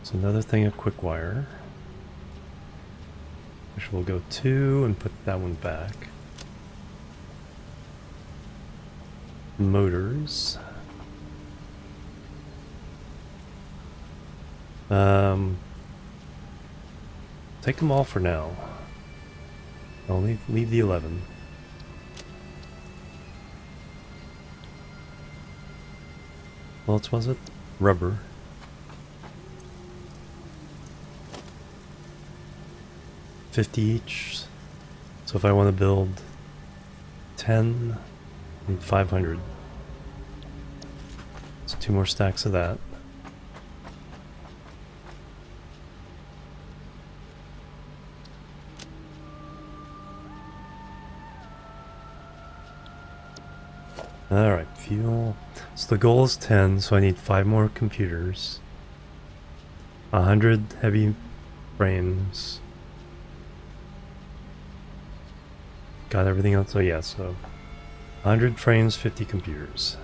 So another thing of quick wire, which we'll go to and put that one back. Motors. Take them all for now. I'll leave the 11. What else was it? Rubber. $50 each. So if I want to build 10, I need 500. So 2 more stacks of that. Alright, fuel. So the goal is 10, so I need 5 more computers. 100 heavy frames. Got everything else? So yeah, so 100 frames, 50 computers.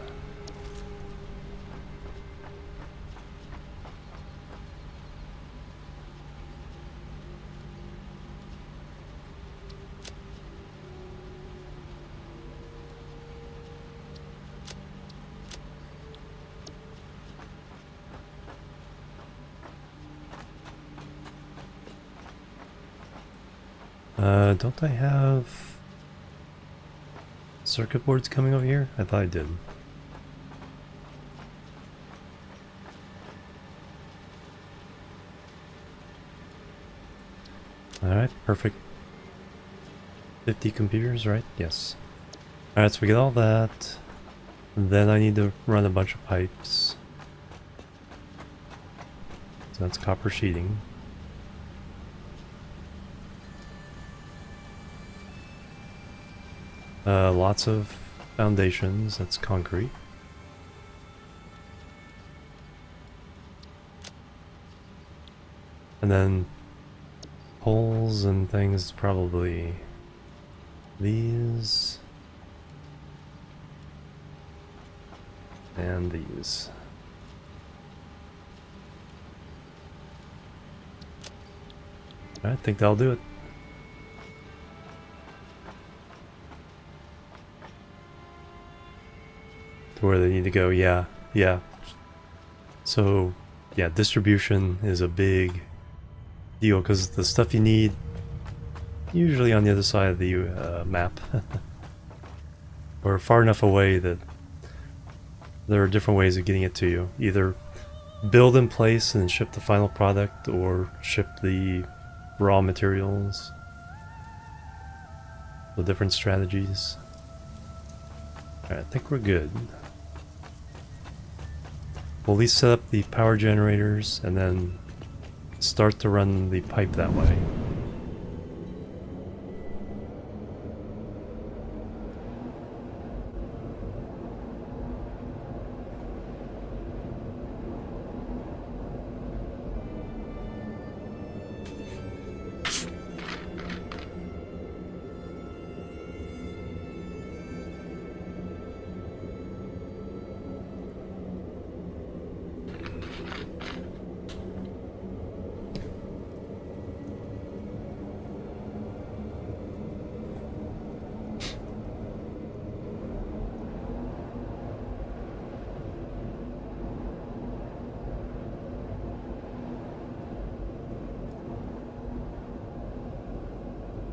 Don't I have circuit boards coming over here? I thought I did. Alright, perfect. 50 computers, right? Yes. Alright, so we get all that. And then I need to run a bunch of pipes. So that's copper sheeting. Lots of foundations, that's concrete. And then poles and things, probably these. And these. I think that'll do it. To where they need to go, yeah. So, yeah, distribution is a big deal because the stuff you need usually on the other side of the map. Or far enough away that there are different ways of getting it to you. Either build in place and ship the final product, or ship the raw materials. The different strategies. Alright, I think we're good. We'll at least set up the power generators and then start to run the pipe that way.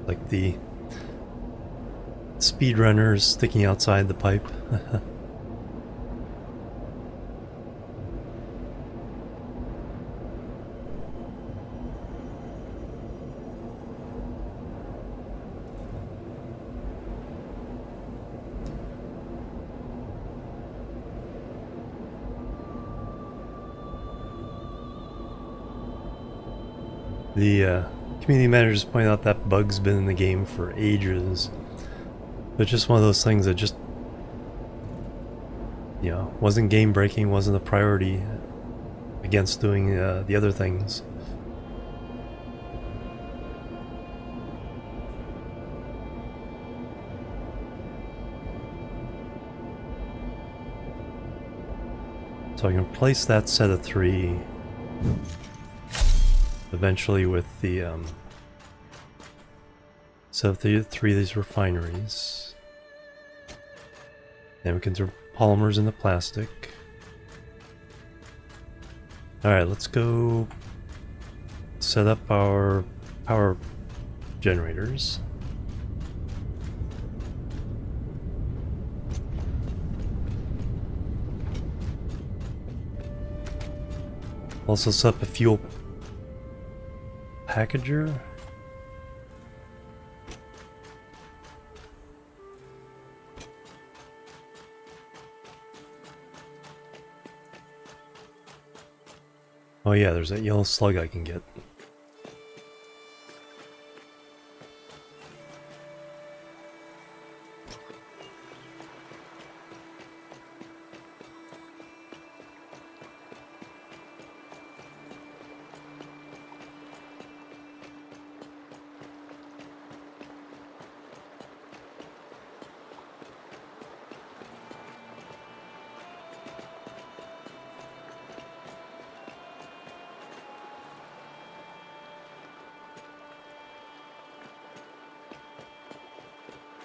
Like the speedrunners sticking outside the pipe. The community manager just pointed out that bug's been in the game for ages. But just one of those things that just, you know, wasn't game breaking, wasn't a priority against doing the other things. So I can replace that set of 3 eventually with the set of 3 of these refineries. Then we can throw polymers into plastic. Alright, let's go set up our power generators. Also set up a fuel packager. Oh yeah, there's that yellow slug I can get.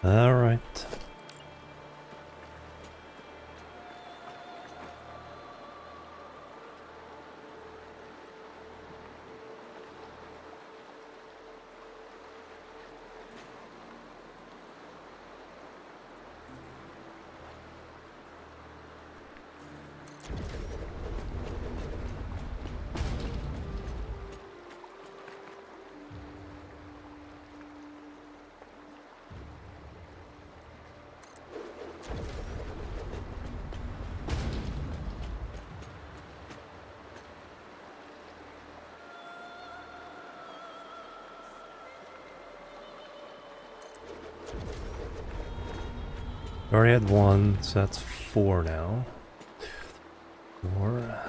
All right. Already had 1, so that's 4 now. 4.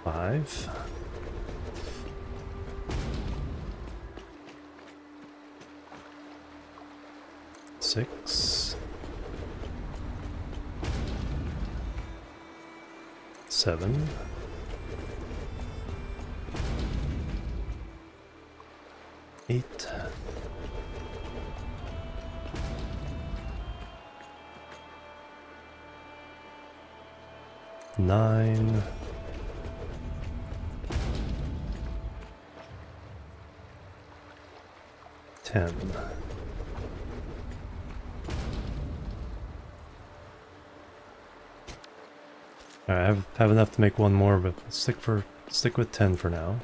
5. 6. 7. 8. 9. 10. Alright, I have enough to make one more, but stick with 10 for now.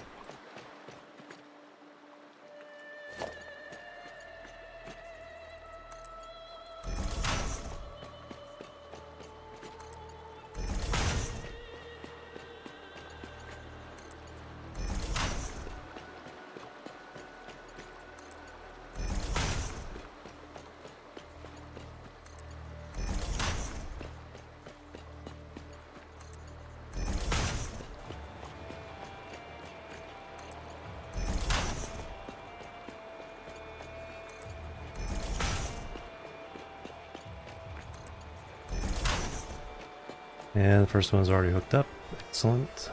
And the first one's already hooked up. Excellent.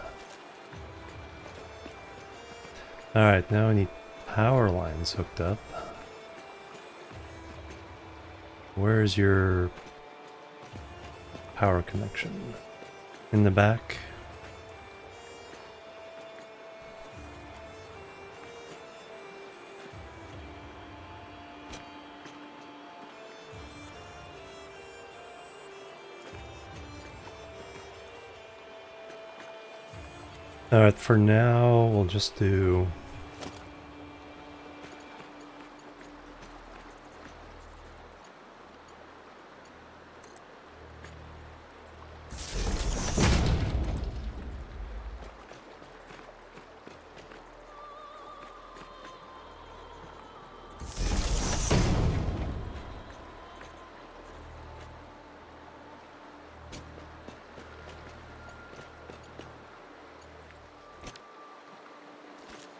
Alright, now we need power lines hooked up. Where's your power connection? in the back. Alright, for now, we'll just do...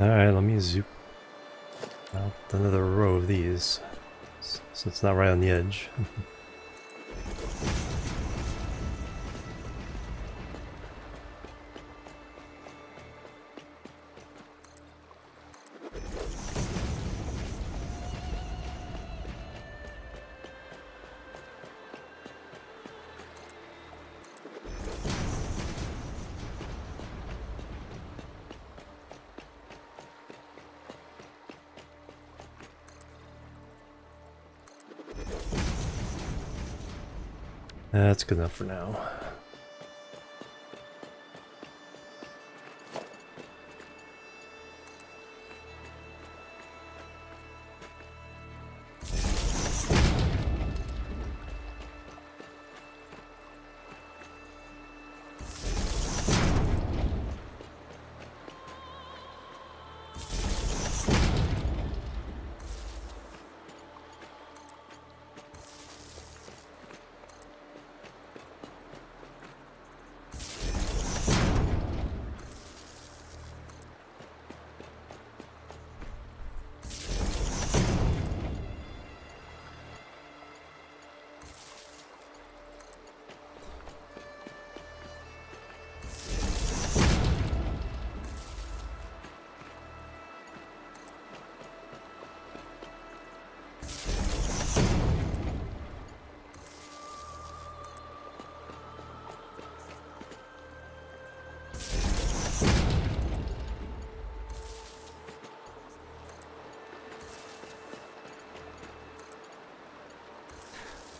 Alright, let me zoom out another row of these, so it's not right on the edge. That's good enough for now.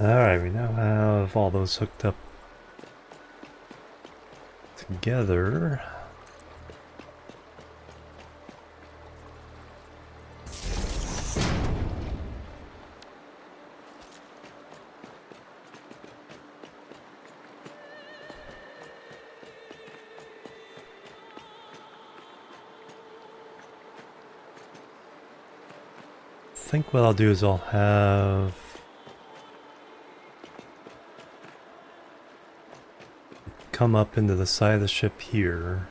Alright, we now have all those hooked up together. I think what I'll do is I'll have come up into the side of the ship here.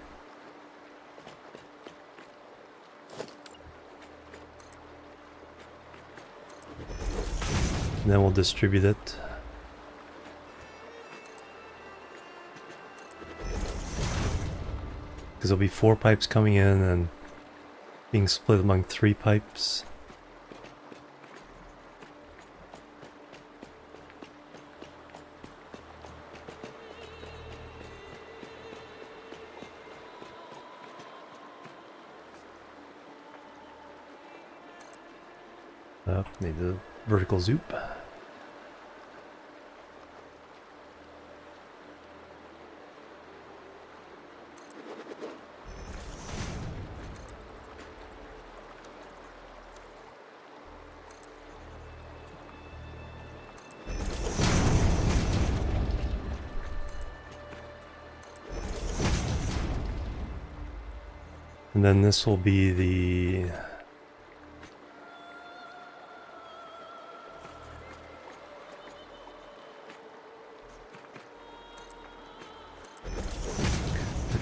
And then we'll distribute it. Because there'll be 4 pipes coming in and being split among 3 pipes. Need the vertical zoop. And then this will be the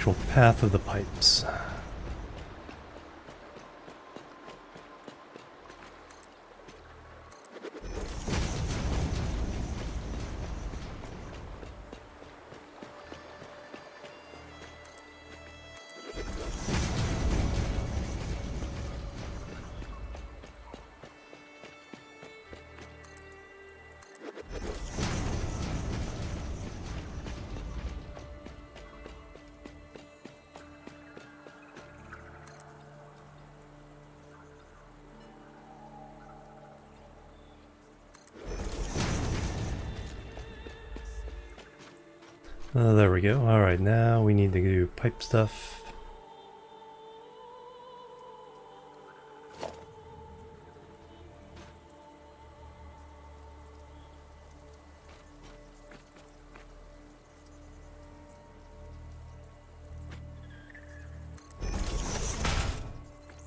actual path of the pipes. There we go. Alright, now we need to do pipe stuff.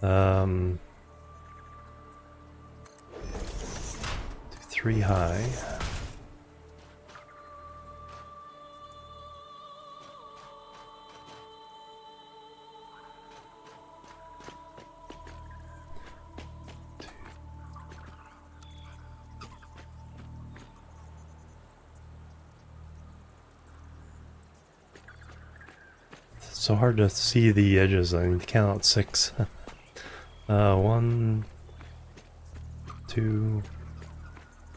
Do 3 high. It's so hard to see the edges. I need to count out 6. 1, 2,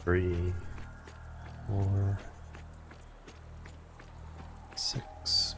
3, 4, 6.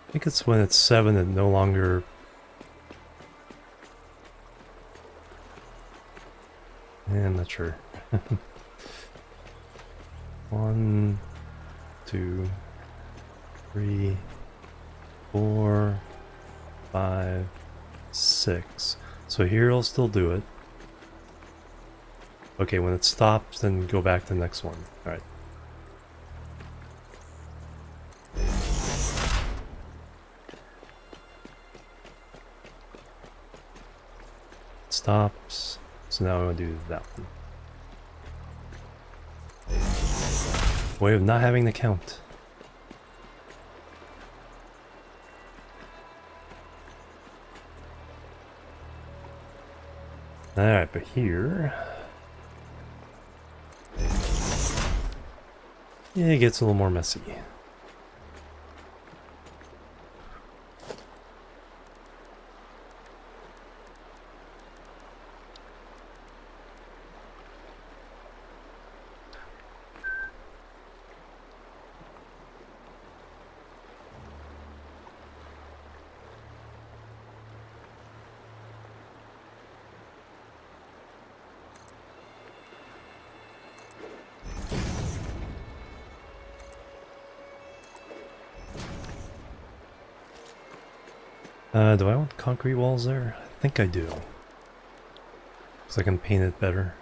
I think it's when it's 7 it no longer... I'm not sure. 1, 2, 3, 4, 5, 6. So here it'll still do it. Okay, when it stops, then go back to the next one. Alright. Stops. So now I'm going to do that one. Way of not having to count. Alright, but here... yeah, it gets a little more messy. Do I want concrete walls there? I think I do. Because I can paint it better.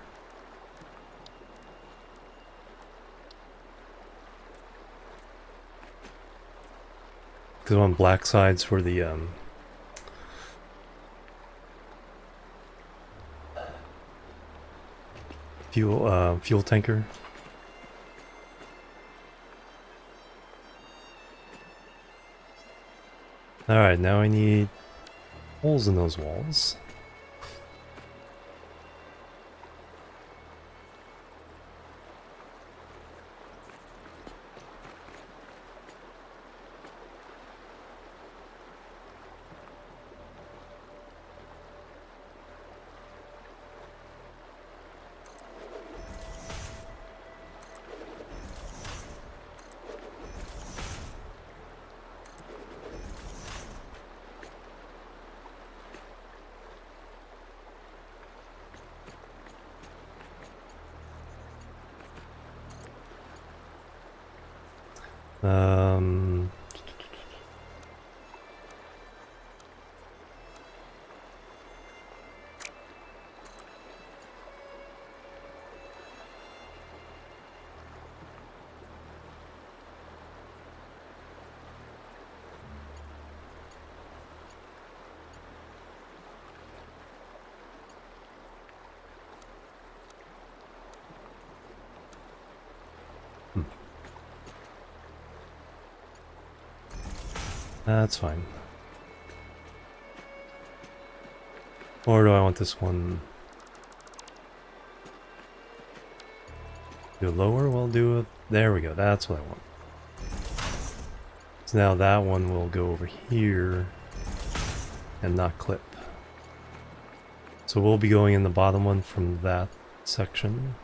Because I want black sides for the fuel tanker. Alright, now I need holes in those walls. Um, That's fine. Or do I want this one? Do lower? We'll do it. There we go. That's what I want. So now that one will go over here and not clip. So we'll be going in the bottom one from that section.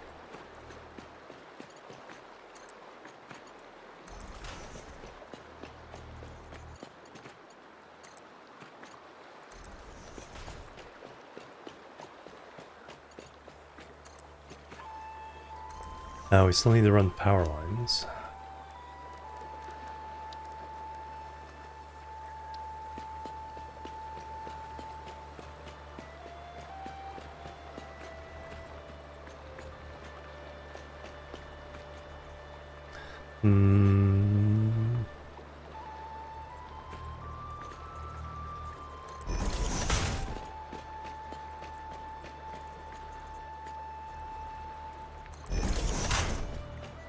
Now we still need to run power lines.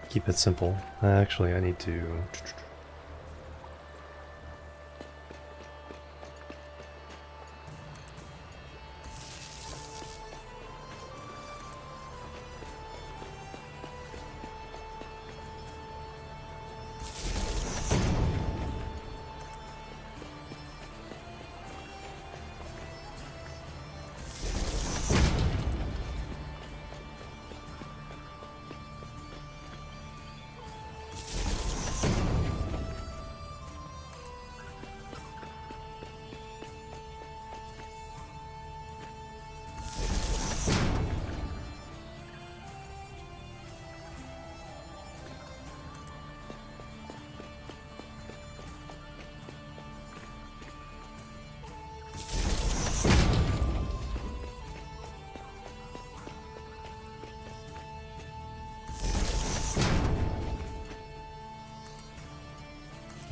Keep it simple. Actually, I need to...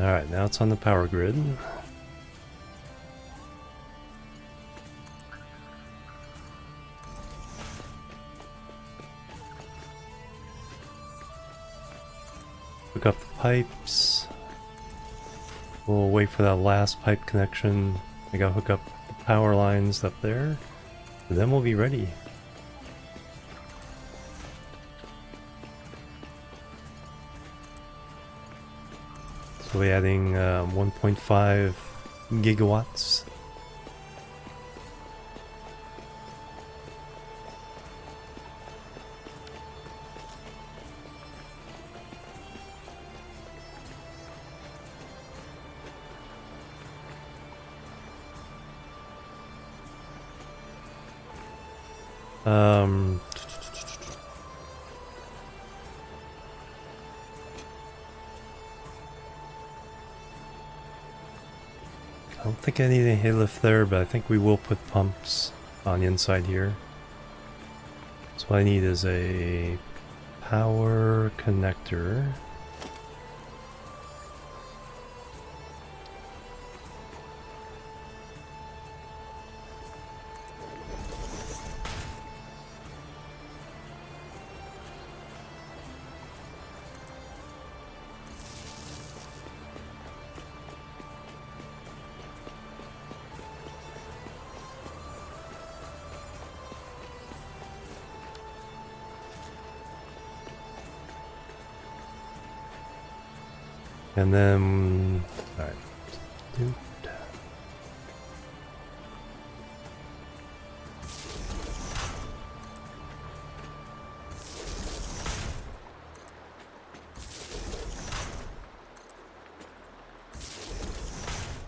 Alright, now it's on the power grid. Hook up the pipes. We'll wait for that last pipe connection. I gotta hook up the power lines up there, and then we'll be ready. So we're adding 1.5 gigawatts. I don't think I need a hay lift there, but I think we will put pumps on the inside here. So what I need is a power connector. And then, alright.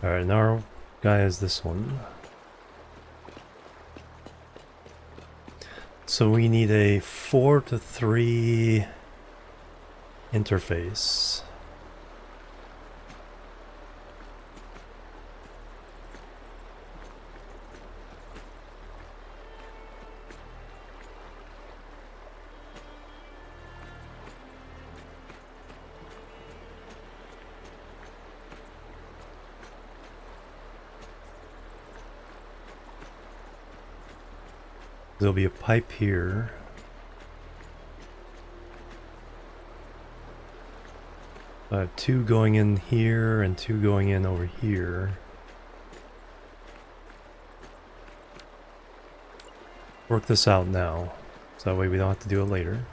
Alright, now our guy is this one. So we need a 4 to 3 interface. There'll be a pipe here. I have 2 going in here and 2 going in over here. Work this out now, so that way we don't have to do it later.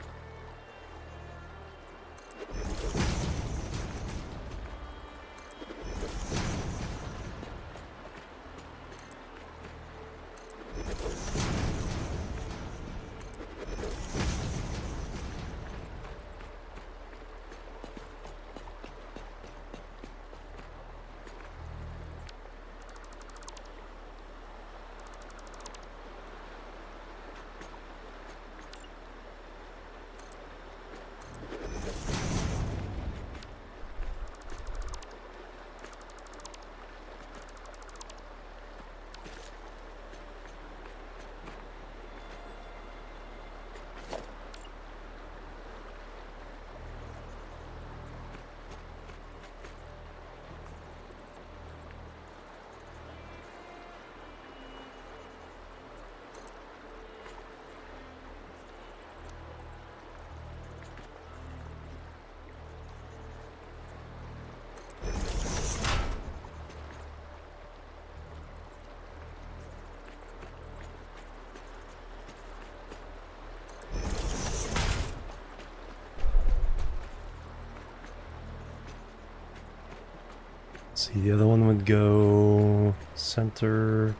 See, the other one would go center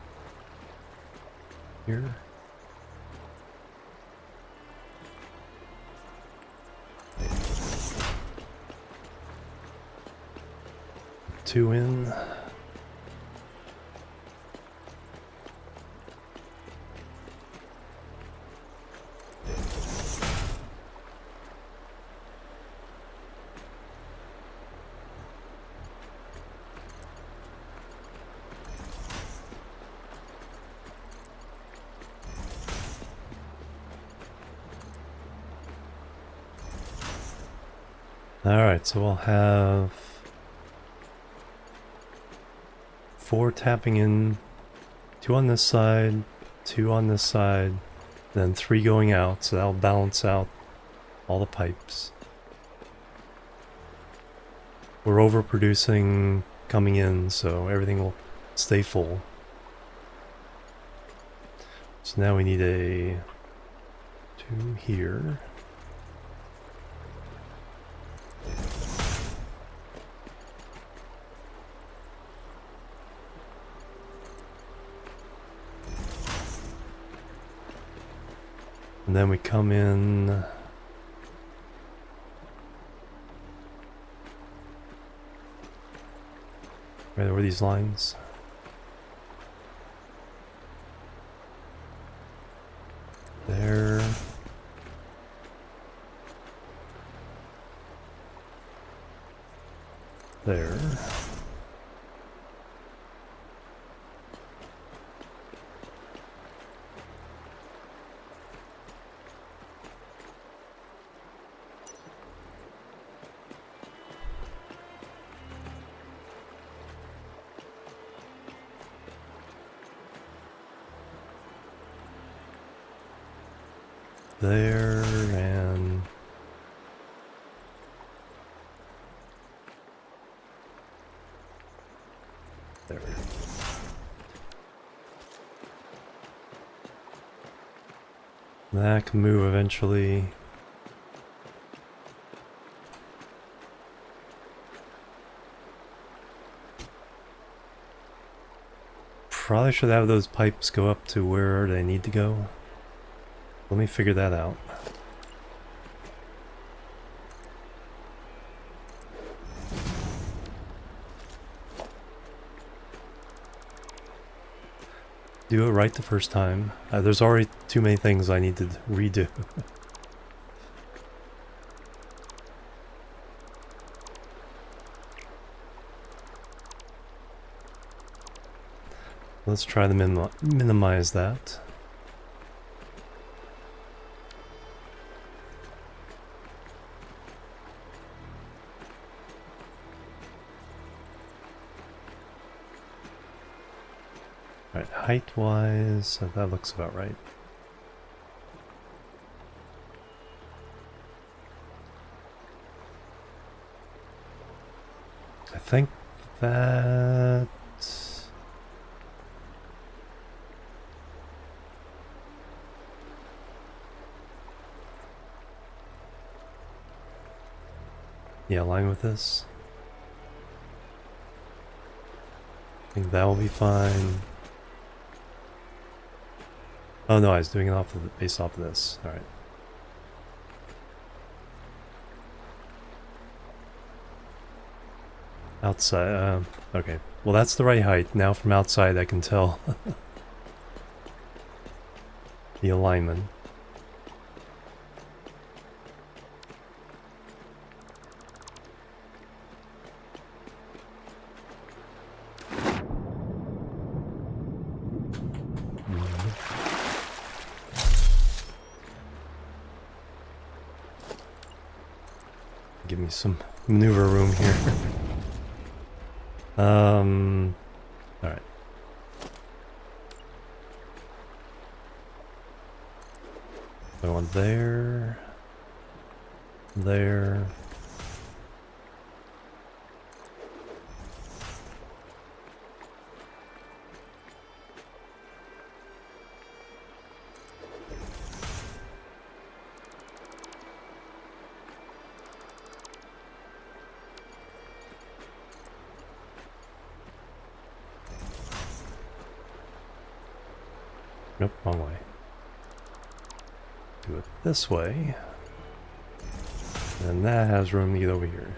here. Two in. Alright, so we'll have 4 tapping in, 2 on this side, 2 on this side, then 3 going out, so that'll balance out all the pipes. We're overproducing coming in, so everything will stay full. So now we need a 2 here. And then we come in right over these lines. There. There. There and there. That can move eventually. Probably should have those pipes go up to where they need to go. Let me figure that out. Do it right the first time. There's already too many things I need to redo. Let's try to minimize that. Alright, height-wise, that looks about right. I think that... Yeah, align with this. I think that will be fine. Oh no, I was doing it off of the, based off of this. Alright. Outside, okay. Well, that's the right height. Now from outside I can tell the alignment. Give me some maneuver room here. Alright. I want there. There. Nope, wrong way. Do it this way. And that has room to get over here.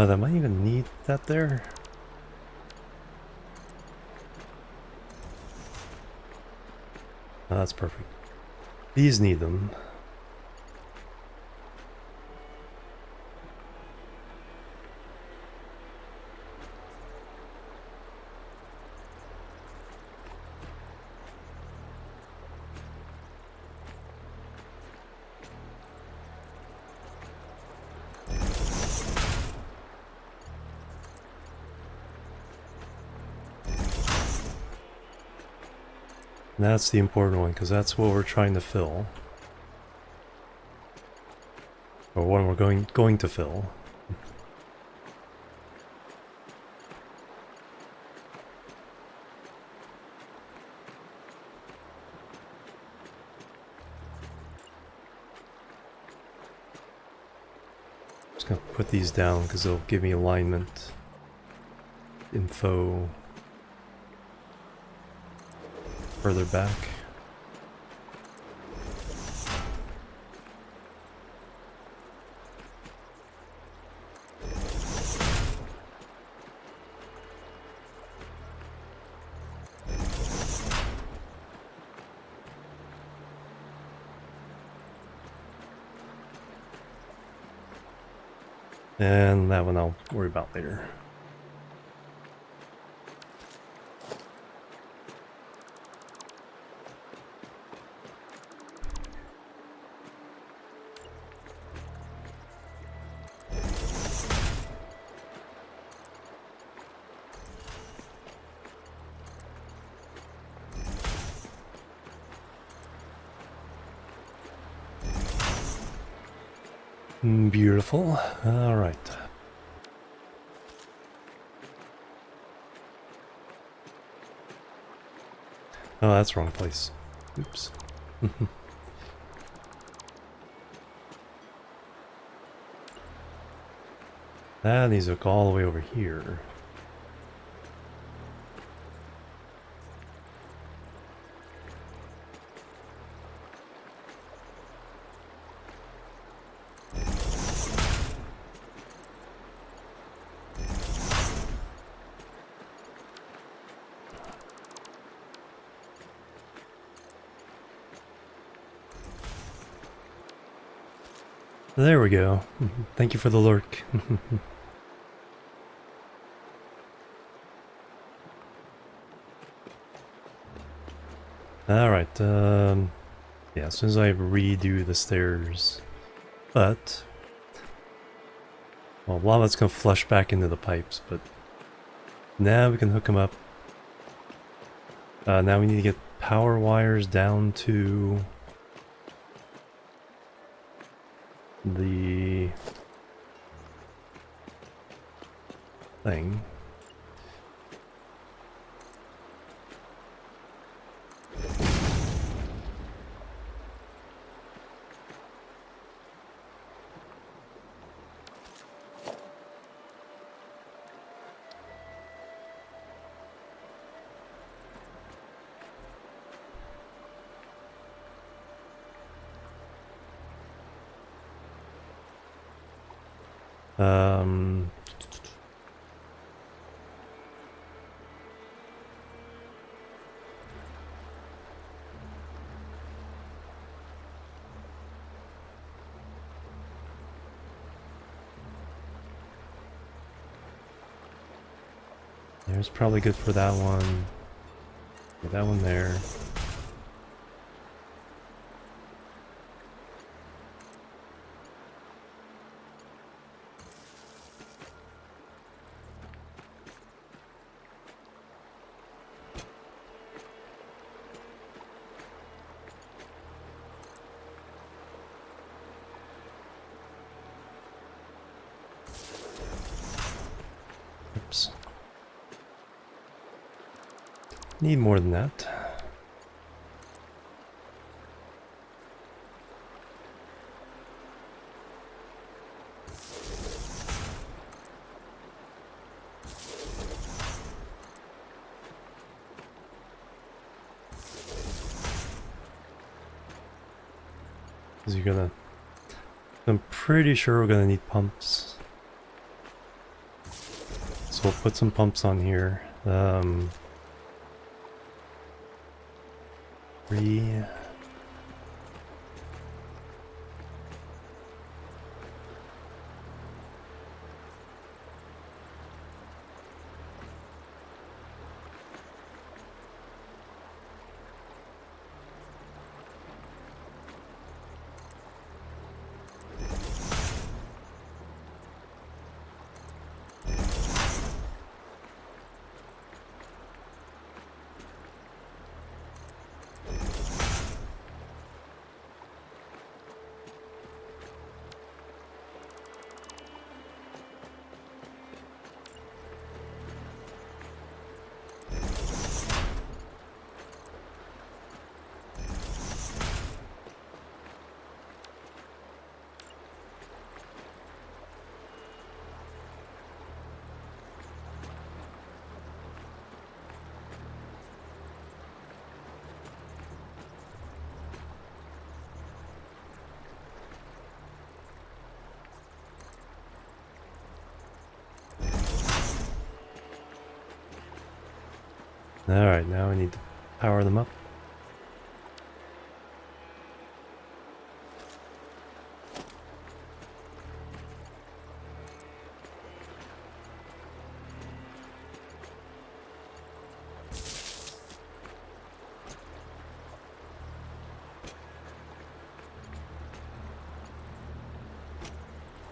That might even need that there. Oh, that's perfect. These need them. That's the important one, because that's what we're trying to fill. Or what we're going to fill. Just gonna put these down because they'll give me alignment info further back. And that one I'll worry about later. Beautiful. All right. Oh, that's wrong place. Oops. That needs to go all the way over here. There we go. Thank you for the lurk. Alright, yeah, as soon as I redo the stairs. But, well, a lot of it's gonna flush back into the pipes, but now we can hook them up. Now we need to get power wires down to the thing. Um, There's probably good for that one. Get that one there. Oops. Need more than that. Because you're gonna... I'm pretty sure we're gonna need pumps. So we'll put some pumps on here. 3... Alright, now I need to power them up.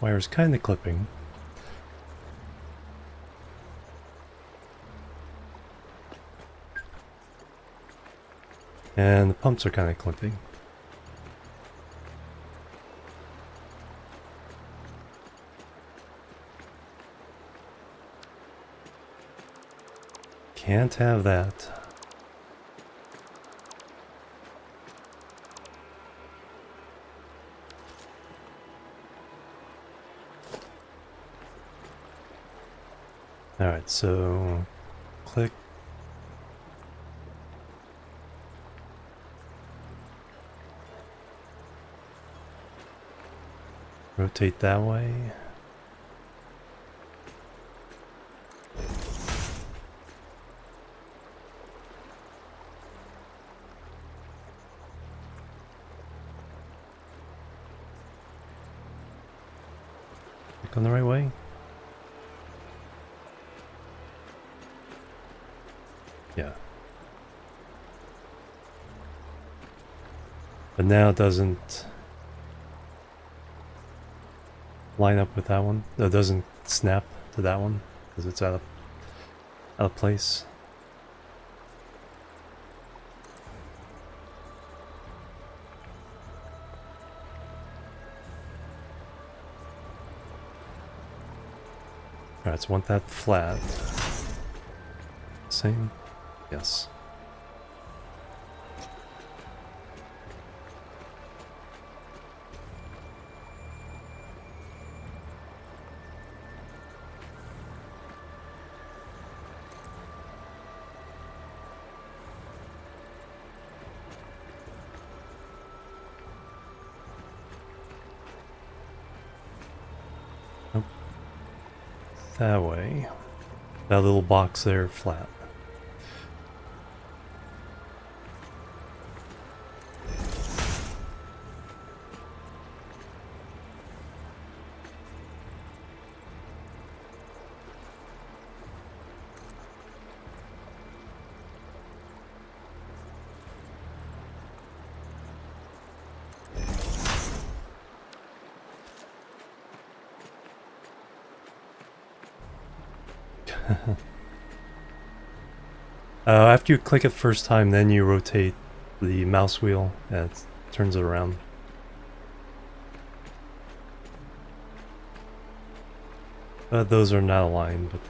Wire's kind of clipping. And the pumps are kind of clipping. Can't have that. Alright, so click. Rotate that way. Click on the right way. Yeah. But now it doesn't line up with that one. It doesn't snap to that one because it's out of place. Alright, so want that flat. Same? Yes. That way. That little box there, flat. After you click it first time, then you rotate the mouse wheel and it turns it around. Those are not aligned, but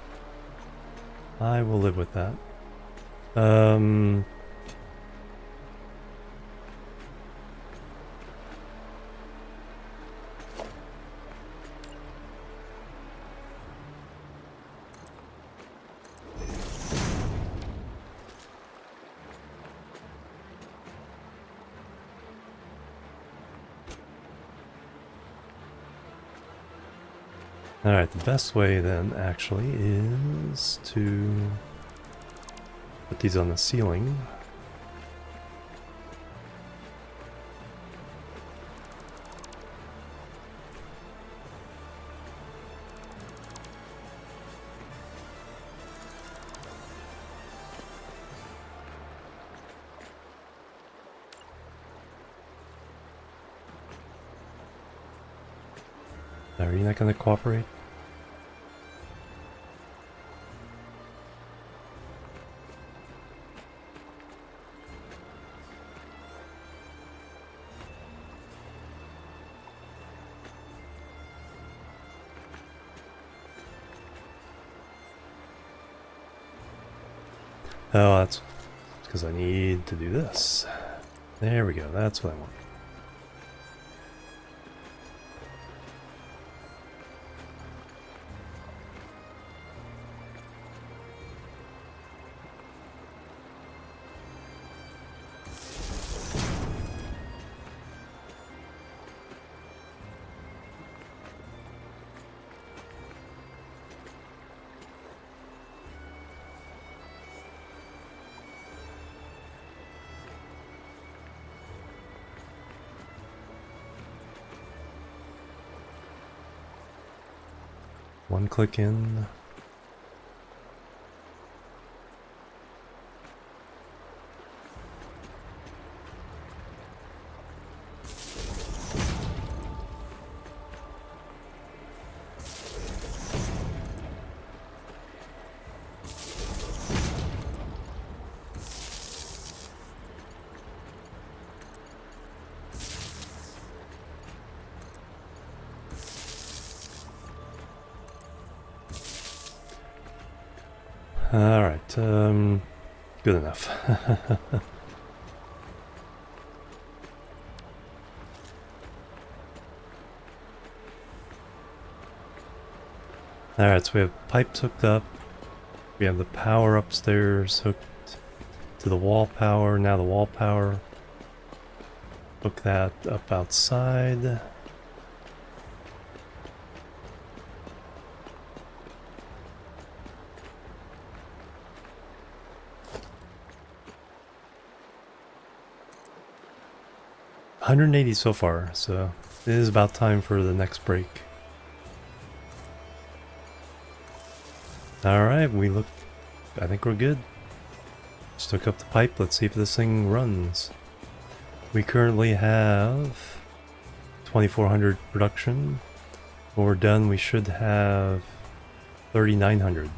I will live with that. Alright, the best way then actually is to put these on the ceiling. Are you not going to cooperate? Oh, that's because I need to do this. There we go, that's what I want. One click in. Alright, good enough. Alright, so we have pipes hooked up. We have the power upstairs hooked to the wall power. Now the wall power. Hook that up outside. $180 so far, so it is about time for the next break. Alright, I think we're good. Just hook up the pipe, let's see if this thing runs. We currently have 2,400 production. When we're done, we should have 3,900.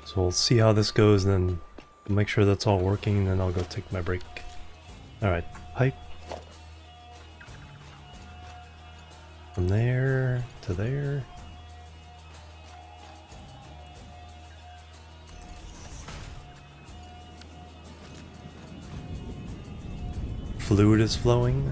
So we'll see how this goes and then make sure that's all working, and then I'll go take my break. Alright, pipe. From there to there. Fluid is flowing.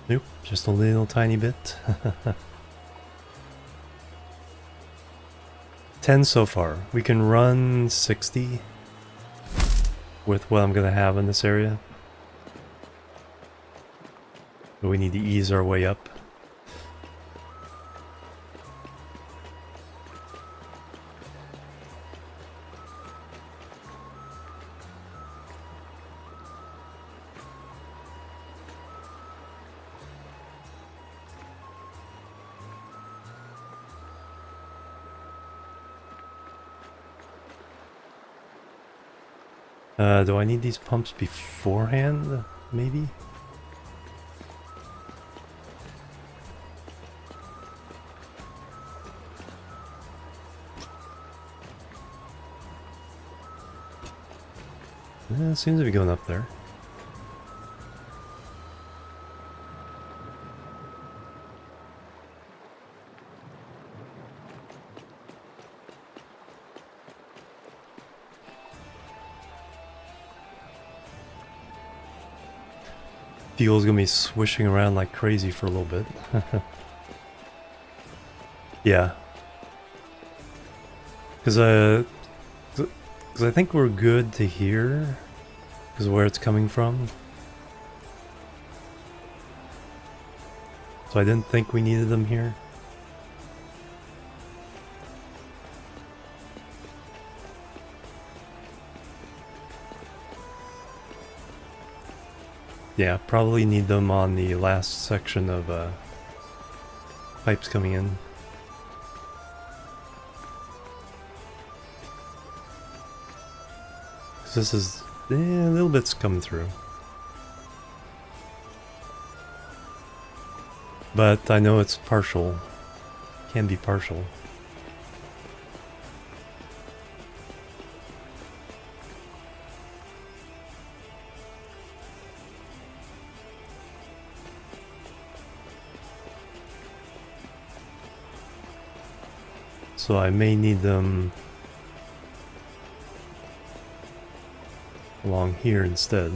Nope, just a little tiny bit. 10 so far. We can run 60 with what I'm gonna have in this area. But we need to ease our way up. Do I need these pumps beforehand? Maybe? It seems to be going up there. Fuel's gonna be swishing around like crazy for a little bit. Yeah. Because I think we're good to here. Because of where it's coming from. So I didn't think we needed them here. Yeah, probably need them on the last section of pipes coming in. This is a little bit's coming through. But I know it's partial. Can be partial. So I may need them along here instead.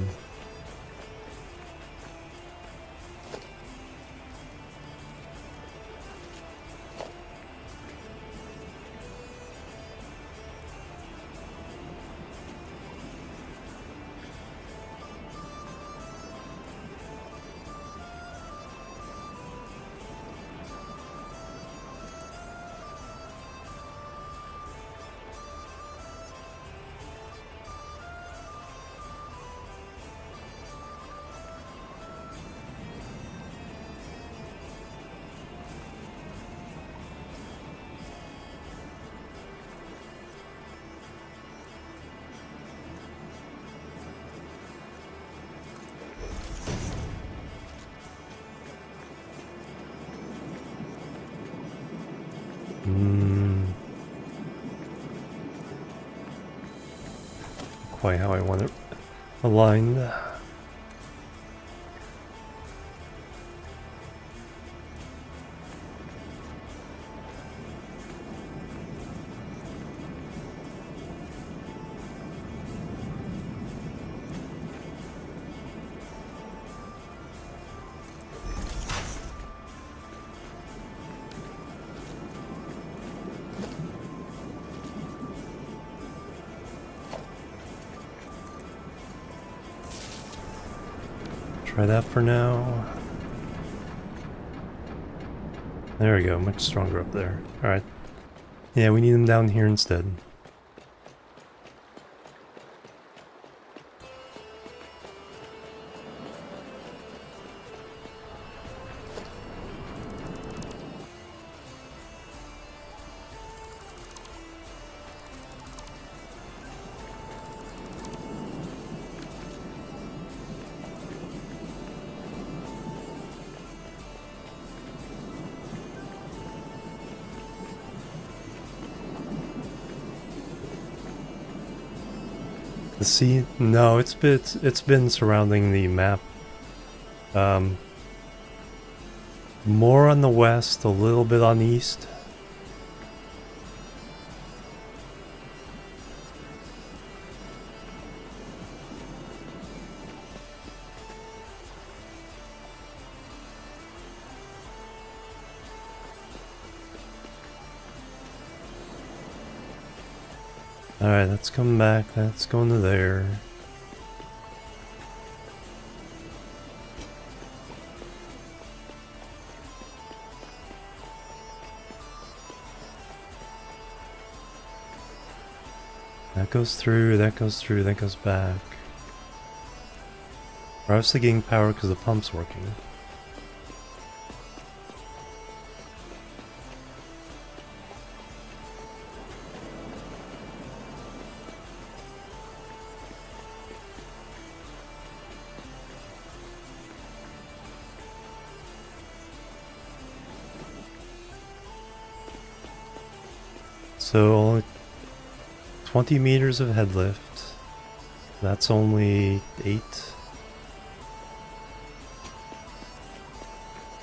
Quite how I want it aligned. Try that for now. There we go, much stronger up there. Alright. Yeah, we need them down here instead. The sea? No, it's been surrounding the map. More on the west, a little bit on the east. Alright, that's coming back. That's going to there. That goes through, that goes through, that goes back. We're obviously getting power because the pump's working. So only 20 meters of head lift. That's only 8.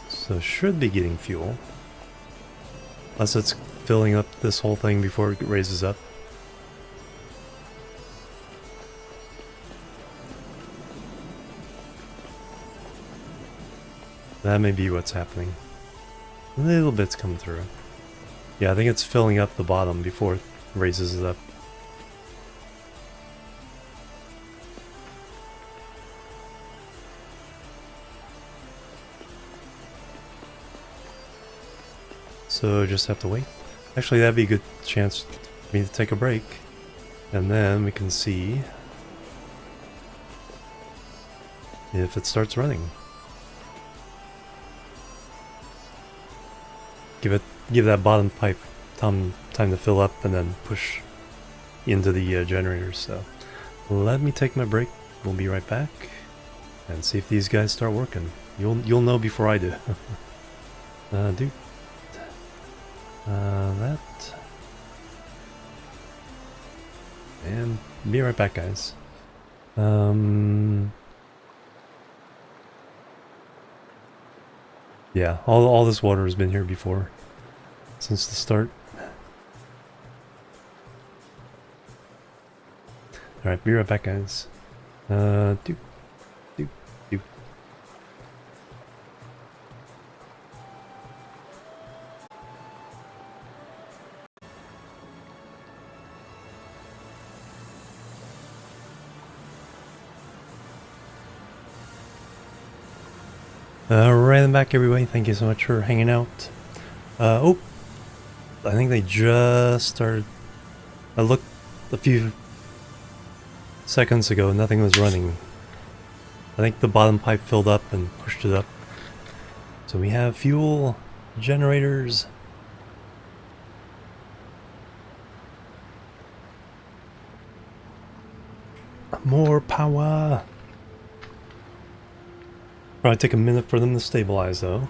So should be getting fuel. Unless it's filling up this whole thing before it raises up. That may be what's happening. A little bit's coming through. Yeah, I think it's filling up the bottom before it raises it up. So just have to wait. Actually, that'd be a good chance for me to take a break. And then we can see if it starts running. Give that bottom pipe time to fill up and then push into the generators. So let me take my break. We'll be right back and see if these guys start working. You'll know before I do. Do that and be right back, guys. Yeah, all this water has been here before. Since the start. Alright, be right back, guys. Alright, I'm back, everybody. Thank you so much for hanging out. Oh, I think they just started. I looked a few seconds ago, nothing was running. I think the bottom pipe filled up and pushed it up. So we have fuel, generators. More power. Probably take a minute for them to stabilize, though.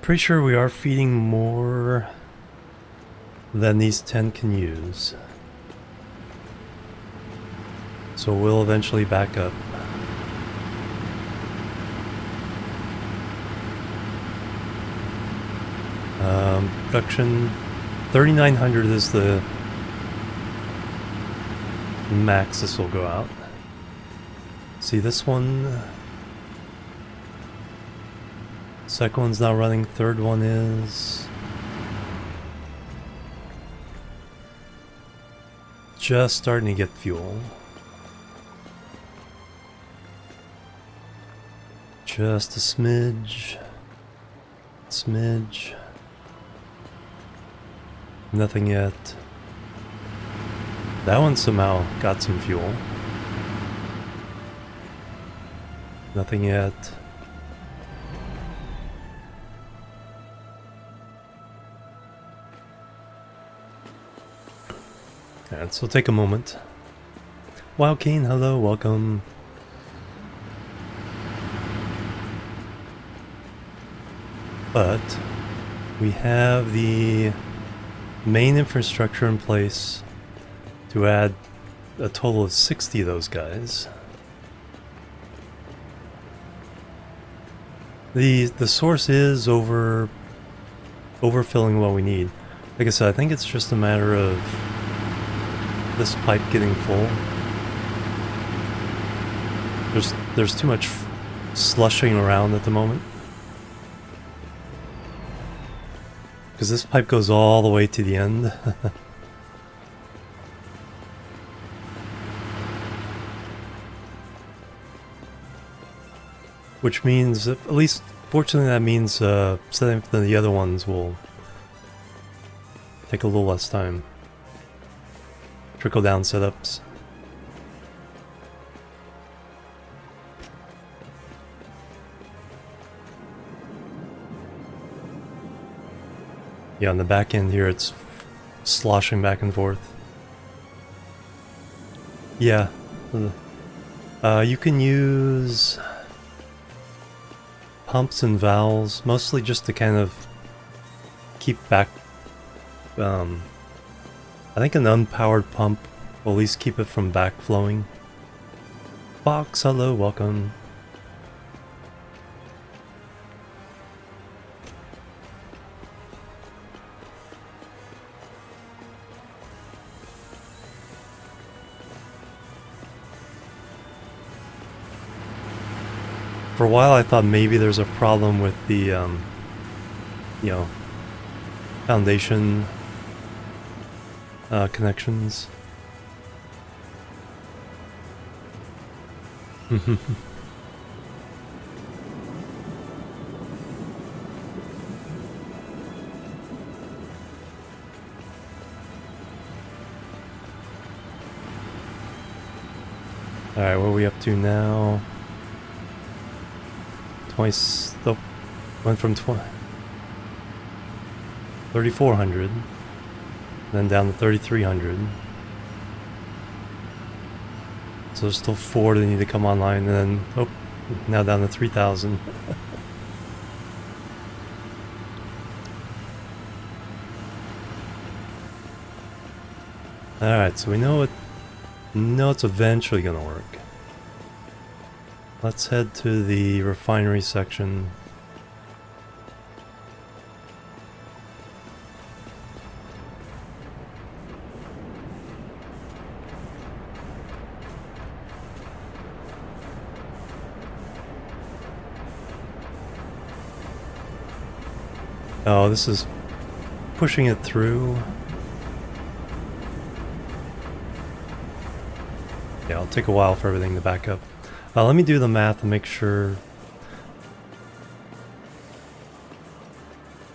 Pretty sure we are feeding more than these 10 can use. So we'll eventually back up. Production 3,900 is the max this will go out. See, this one, second one's not running, third one is just starting to get fuel. Just a smidge. Smidge. Nothing yet. That one somehow got some fuel. Nothing yet. Alright, so take a moment. Wow, Kane, hello, welcome. But we have the main infrastructure in place to add a total of 60 of those guys. The source is overfilling what we need. Like I said, I think it's just a matter of this pipe getting full. There's too much slushing around at the moment. Because this pipe goes all the way to the end. Which means, at least fortunately that means setting up the other ones will take a little less time. Trickle down setups. Yeah, on the back end here it's sloshing back and forth. Yeah. You can use pumps and valves, mostly just to kind of keep back... I think an unpowered pump will at least keep it from backflowing. Box, hello, welcome. For a while I thought maybe there's a problem with the, you know, foundation connections. Alright, what are we up to now? 20, went from 3,400, then down to 3,300. So there's still 4 that need to come online, and then, oh, now down to 3,000. Alright, so we know it's eventually gonna work. Let's head to the refinery section. Oh, this is pushing it through. Yeah, it'll take a while for everything to back up. Let me do the math and make sure,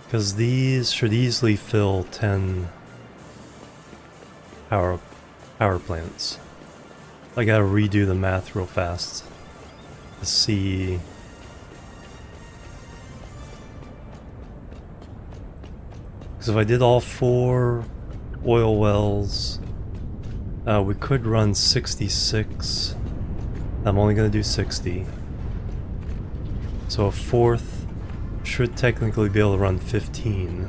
because these should easily fill 10 power plants. I gotta redo the math real fast to see. Because if I did all 4 oil wells, we could run 66. I'm only going to do 60. So a 4th should technically be able to run 15.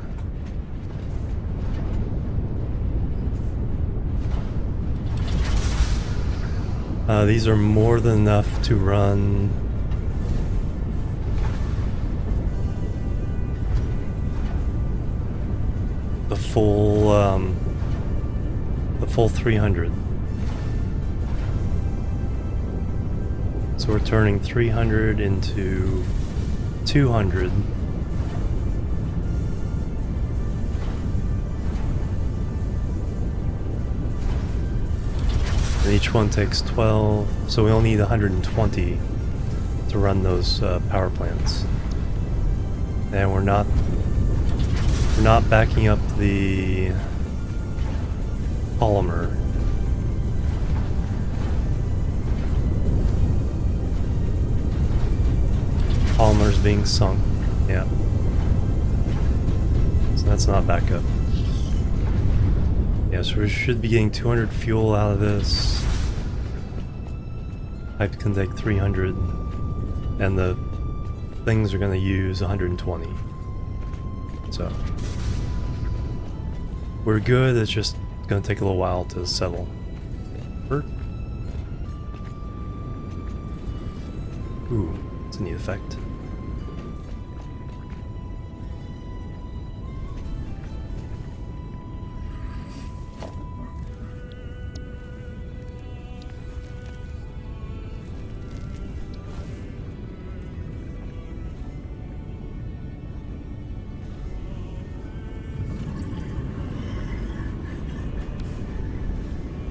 These are more than enough to run the full 300. So we're turning 300 into 200. And each one takes 12, so we only need 120 to run those power plants. And we're not backing up the polymer. Polymer's being sunk. Yeah. So that's not backup. Yeah, so we should be getting 200 fuel out of this. Pipe can take 300. And the things are going to use 120. So we're good, it's just going to take a little while to settle. Ooh, it's a neat effect.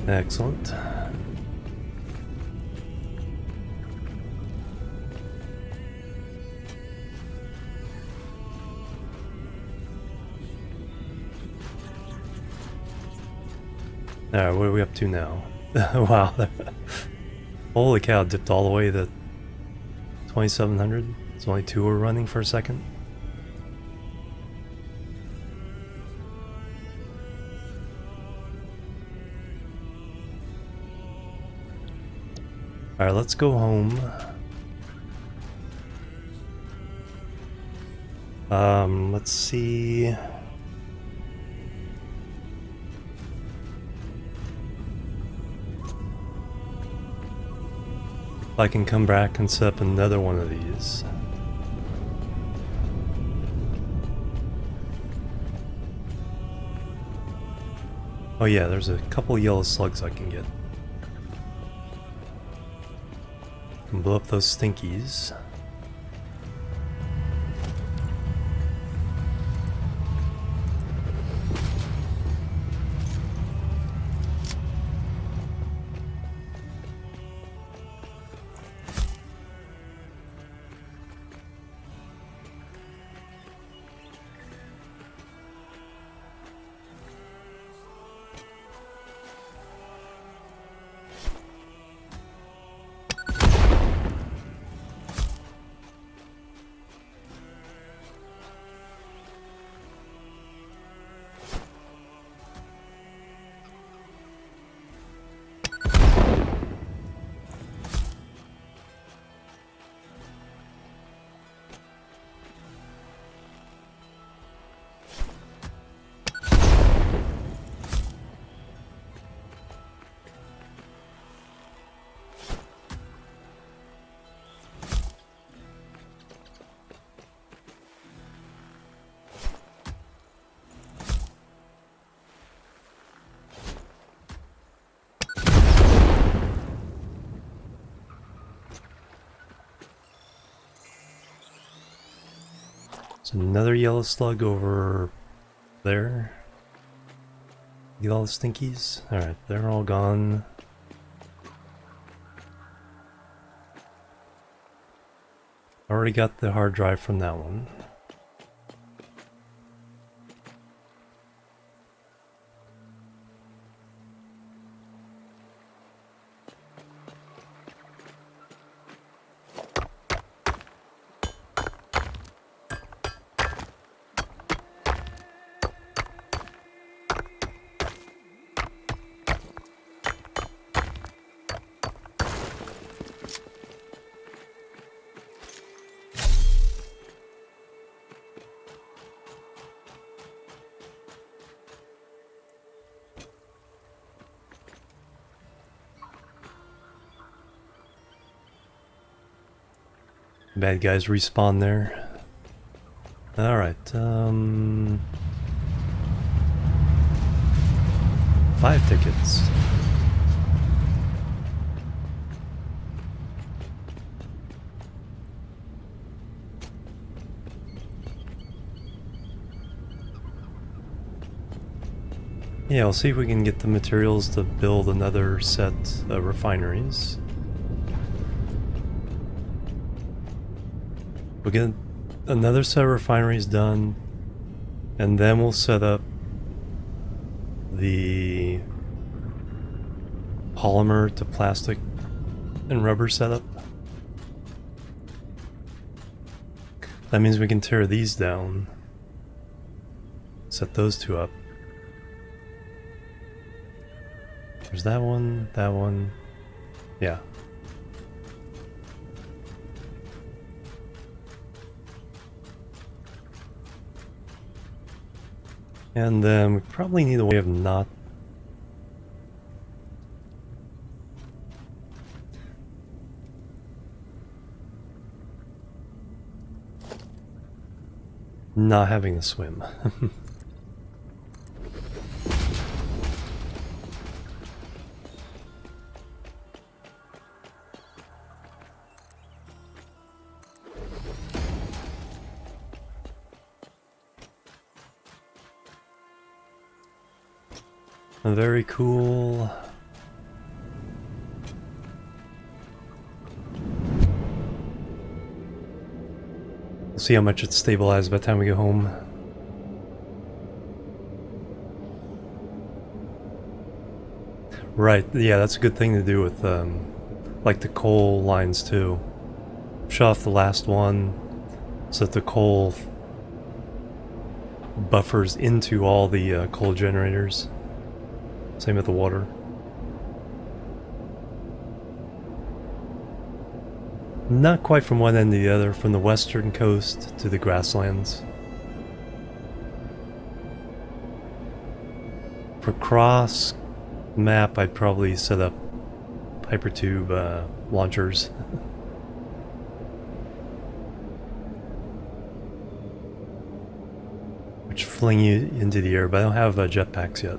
Excellent. Alright, what are we up to now? Wow. Holy cow, dipped all the way to 2700. It's only 2 were running for a second. Alright, let's go home. Let's see. If I can come back and set up another one of these. Oh yeah, there's a couple yellow slugs I can get. Can blow up those stinkies. There's another yellow slug over there. Get all the stinkies? Alright, they're all gone. Already got the hard drive from that one. Bad guys respawn there. Alright, 5 tickets. Yeah, we'll see if we can get the materials to build another set of refineries. We'll get another set of refineries done, and then we'll set up the polymer to plastic and rubber setup. That means we can tear these down, set those two up. There's that one, yeah. And then we probably need a way of not having to swim. Very cool. We'll see how much it's stabilized by the time we get home. Right, yeah, that's a good thing to do with like the coal lines too. Shut off the last one so that the coal buffers into all the coal generators. Same with the water. Not quite from one end to the other, from the western coast to the grasslands. For cross map, I'd probably set up hypertube launchers. Which fling you into the air, but I don't have jetpacks yet.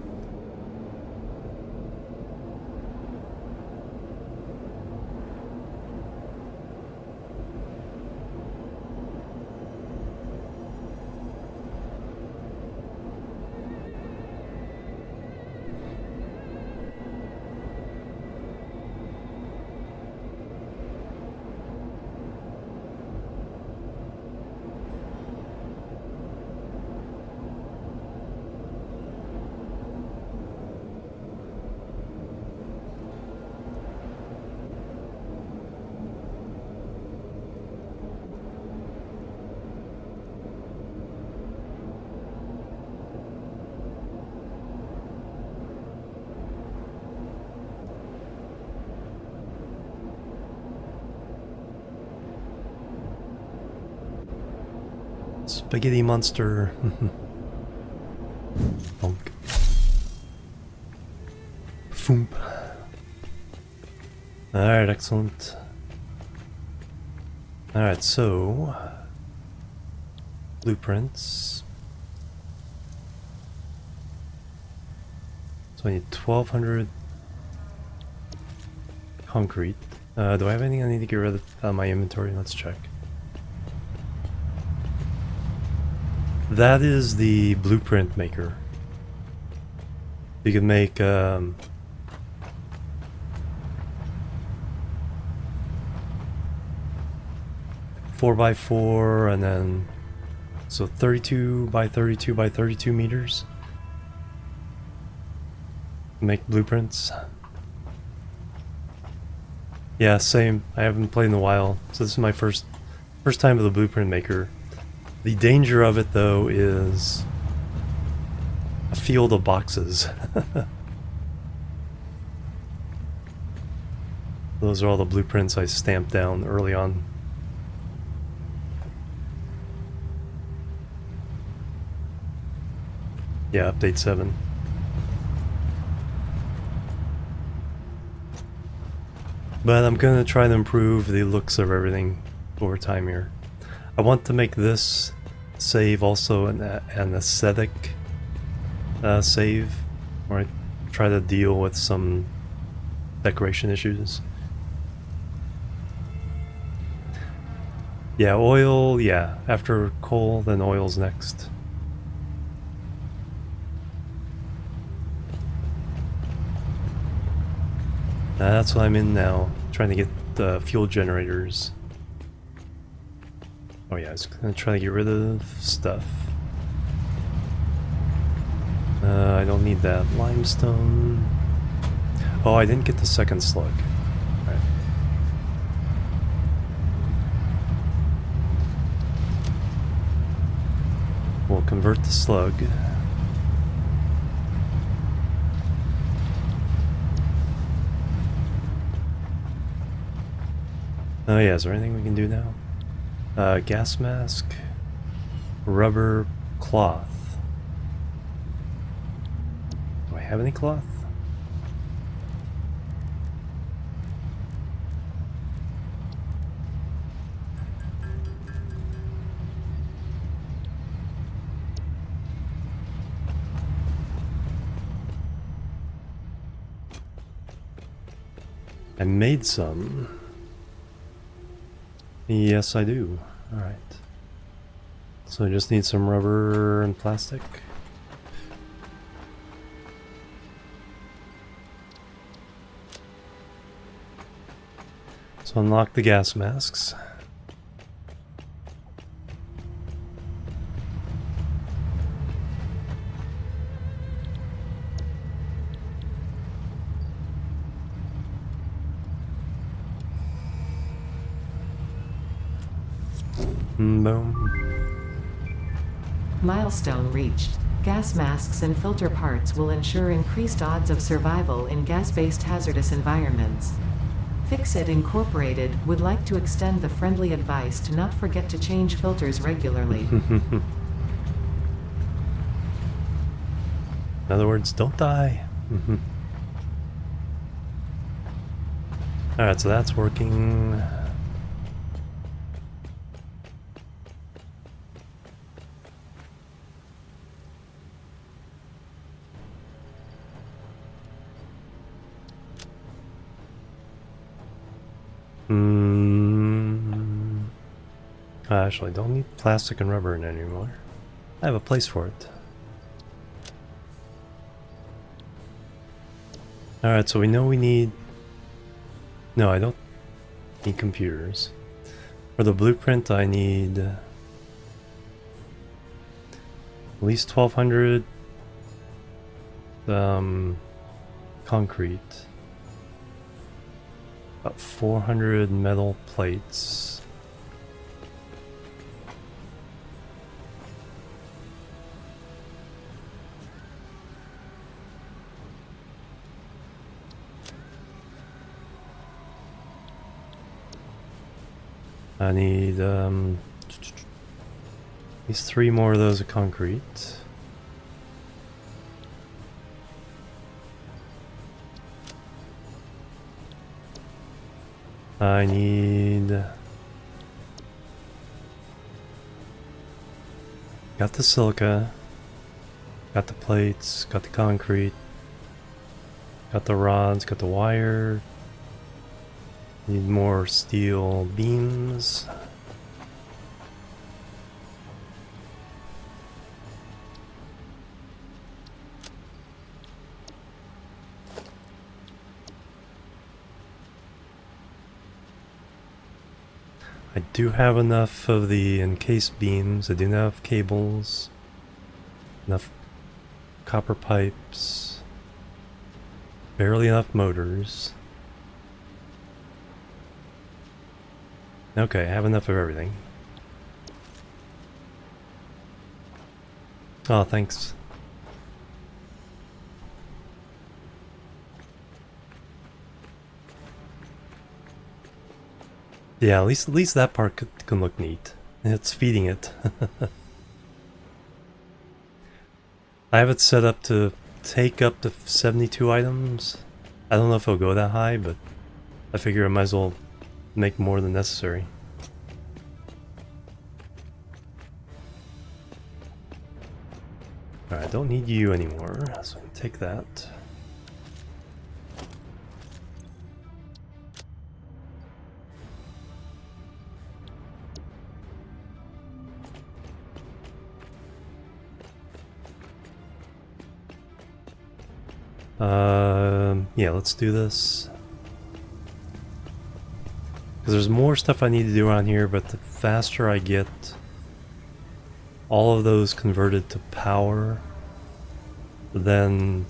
Spaghetti monster. Bonk. Foomp. Alright, excellent. Alright, so blueprints. So I need 1200 concrete. Do I have anything I need to get rid of my inventory? Let's check. That is the blueprint maker. You can make 4x4 and then so 32 by 32 by 32 meters. Make blueprints. Yeah, same. I haven't played in a while, so this is my first time with the blueprint maker. The danger of it, though, is a field of boxes. Those are all the blueprints I stamped down early on. Yeah, update 7. But I'm gonna try to improve the looks of everything over time here. I want to make this save also an aesthetic save, where I try to deal with some decoration issues. Yeah, oil, yeah. After coal, then oil's next. That's what I'm in now, trying to get the fuel generators. Oh yeah, I was gonna try to get rid of stuff. I don't need that limestone. Oh, I didn't get the second slug. Alright. We'll convert the slug. Oh yeah, is there anything we can do now? Gas mask, rubber, cloth. Do I have any cloth? I made some. Yes, I do. Alright. So I just need some rubber and plastic. So unlock the gas masks. Boom. Milestone reached. Gas masks and filter parts will ensure increased odds of survival in gas-based hazardous environments. Fixit Incorporated would like to extend the friendly advice to not forget to change filters regularly. In other words, don't die. Alright, so that's working. I actually don't need plastic and rubber in it anymore. I have a place for it. Alright, so we know we need... No, I don't need computers. For the blueprint I need... at least 1200 concrete. About 400 metal plates. I need at least 3 more of those of concrete. I need... got the silica, got the plates, got the concrete, got the rods, got the wire. Need more steel beams. I do have enough of the encased beams. I do have cables, enough copper pipes, barely enough motors. Okay, I have enough of everything. Oh, thanks. Yeah, at least that part can look neat. It's feeding it. I have it set up to take up to 72 items. I don't know if it'll go that high, but I figure I might as well make more than necessary. Alright, I don't need you anymore, so I can take that. Yeah, let's do this. Because there's more stuff I need to do around here, but the faster I get all of those converted to power, then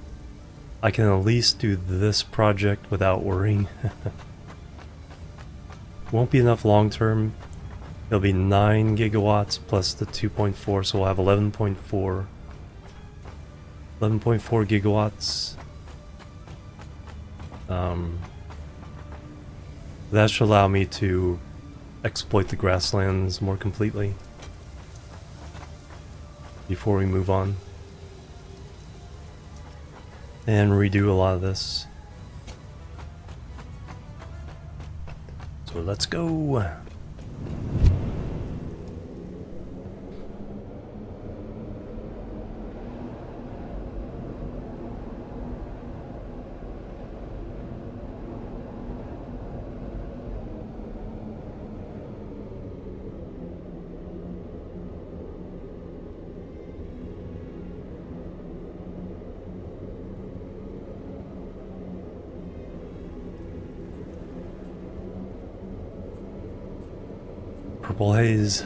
I can at least do this project without worrying. Won't be enough long term. It'll be 9 gigawatts plus the 2.4, so we'll have 11.4 gigawatts. That should allow me to exploit the grasslands more completely before we move on and redo a lot of this. So let's go. Purple haze.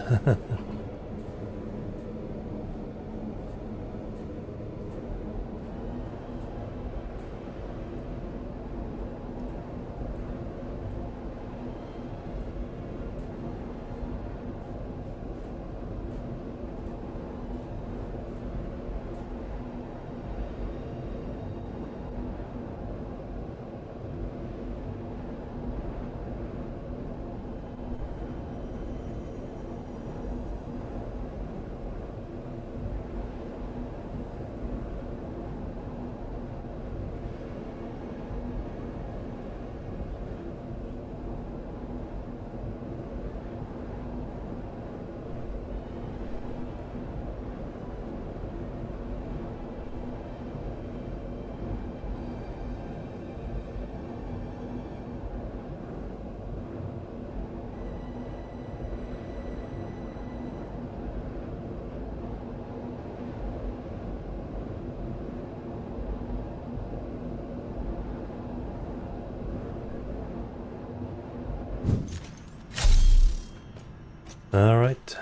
Alright.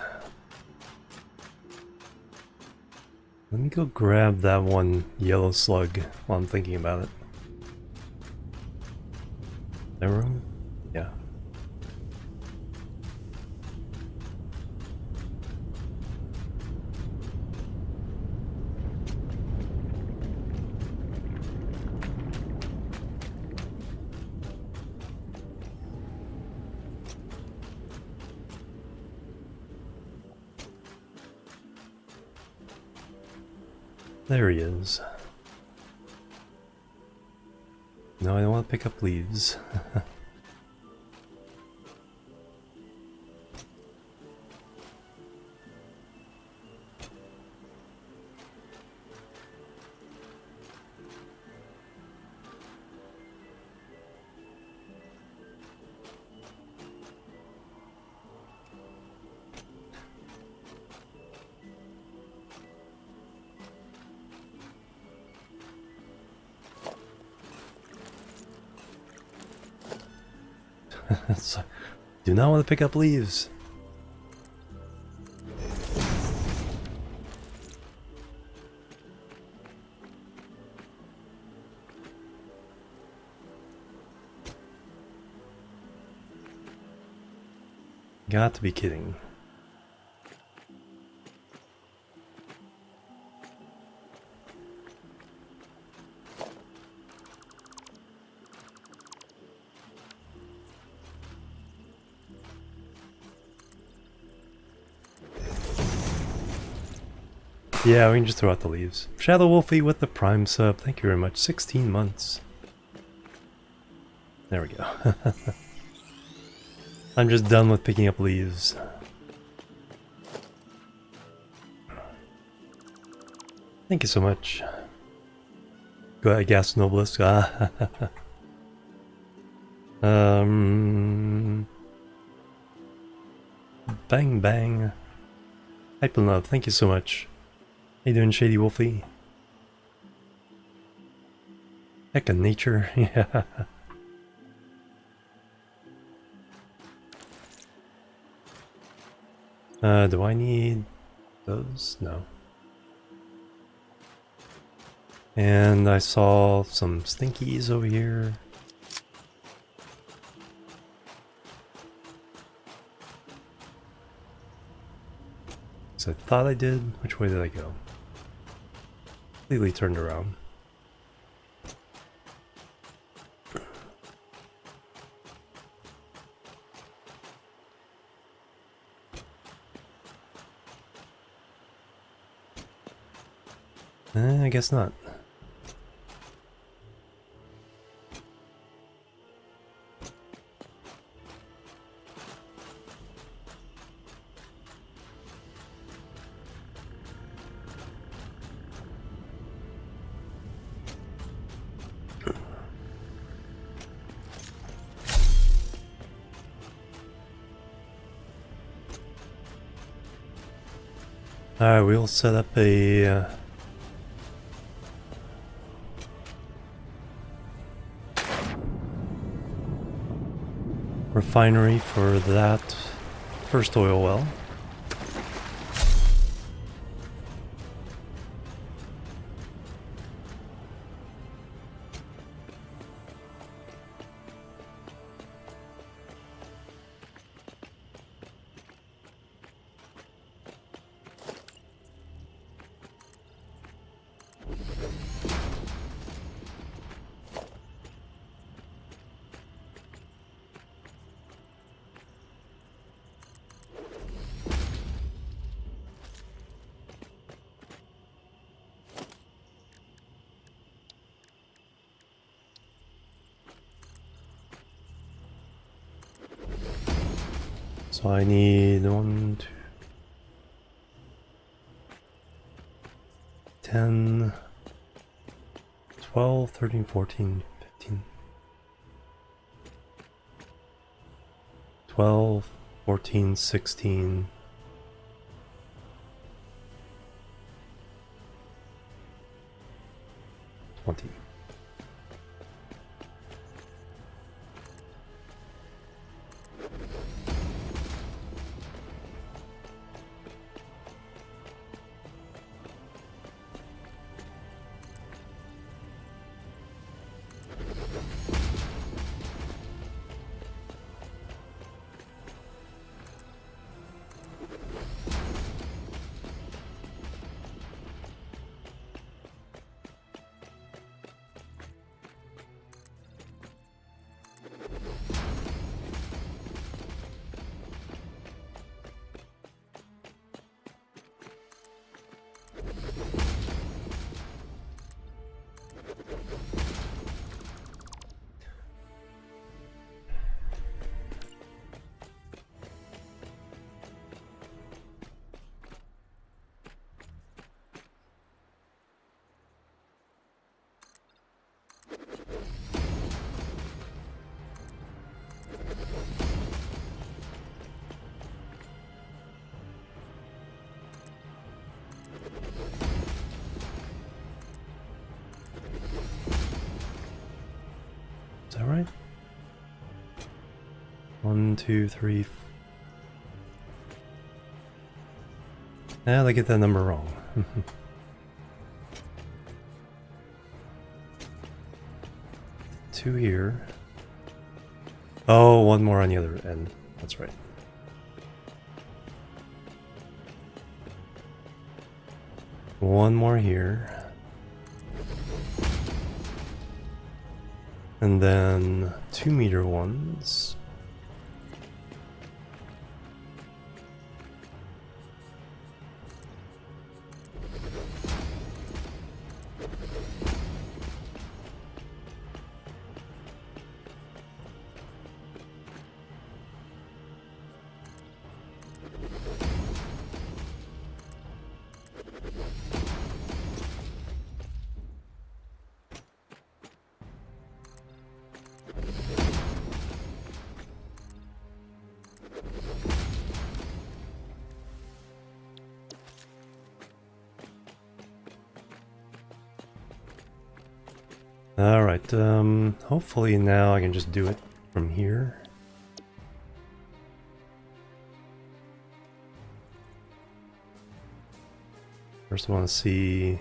Let me go grab that one yellow slug while I'm thinking about it. That room? Yeah. There he is. No, I don't want to pick up leaves. So, do not want to pick up leaves. Got to be kidding. Yeah, we can just throw out the leaves. Shadow Wolfie with the Prime sub. Thank you very much. 16 months. There we go. I'm just done with picking up leaves. Thank you so much. Go ahead, Gas Noblest. Bang bang. Hyper love, thank you so much. How you doing, Shady Wolfie? Heck of nature, yeah. Do I need those? No. And I saw some stinkies over here. So I thought I did. Which way did I go? Completely turned around. I guess not. Alright, we'll set up a refinery for that first oil well. So I need 1, 2, 10, 12, 13, 14, 15, 12, 14, 16, 20. Is that right? 1, 2, 3. Yeah, they get that number wrong. 2 here. Oh, one more on the other end. That's right. One more here. And then 2-meter ones. Alright, hopefully now I can just do it from here. First I want to see...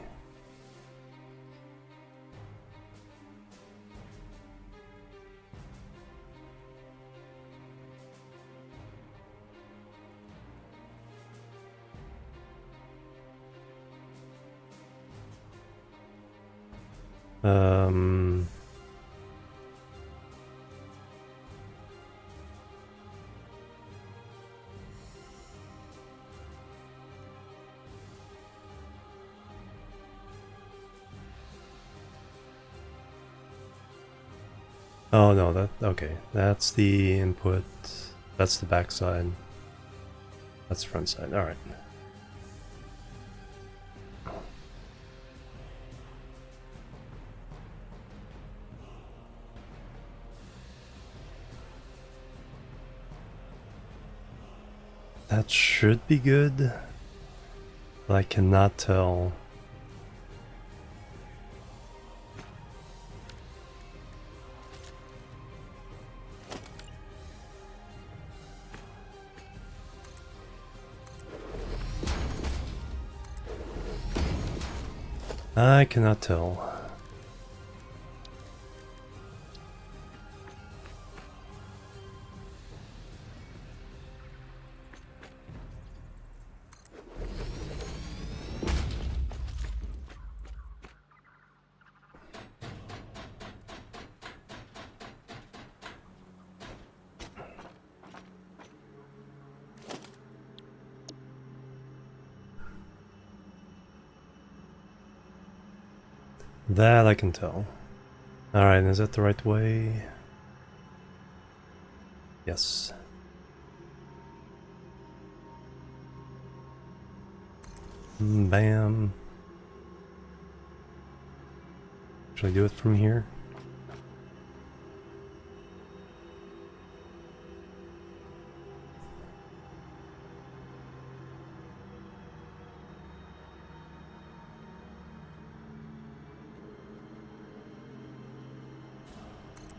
Oh no, okay. That's the input. That's the back side. That's the front side. Alright. That should be good, but I cannot tell. I cannot tell. That I can tell. Alright, is that the right way? Yes. Bam. Should I do it from here?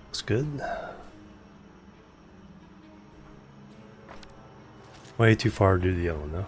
Looks good. Way too far to do the other one though.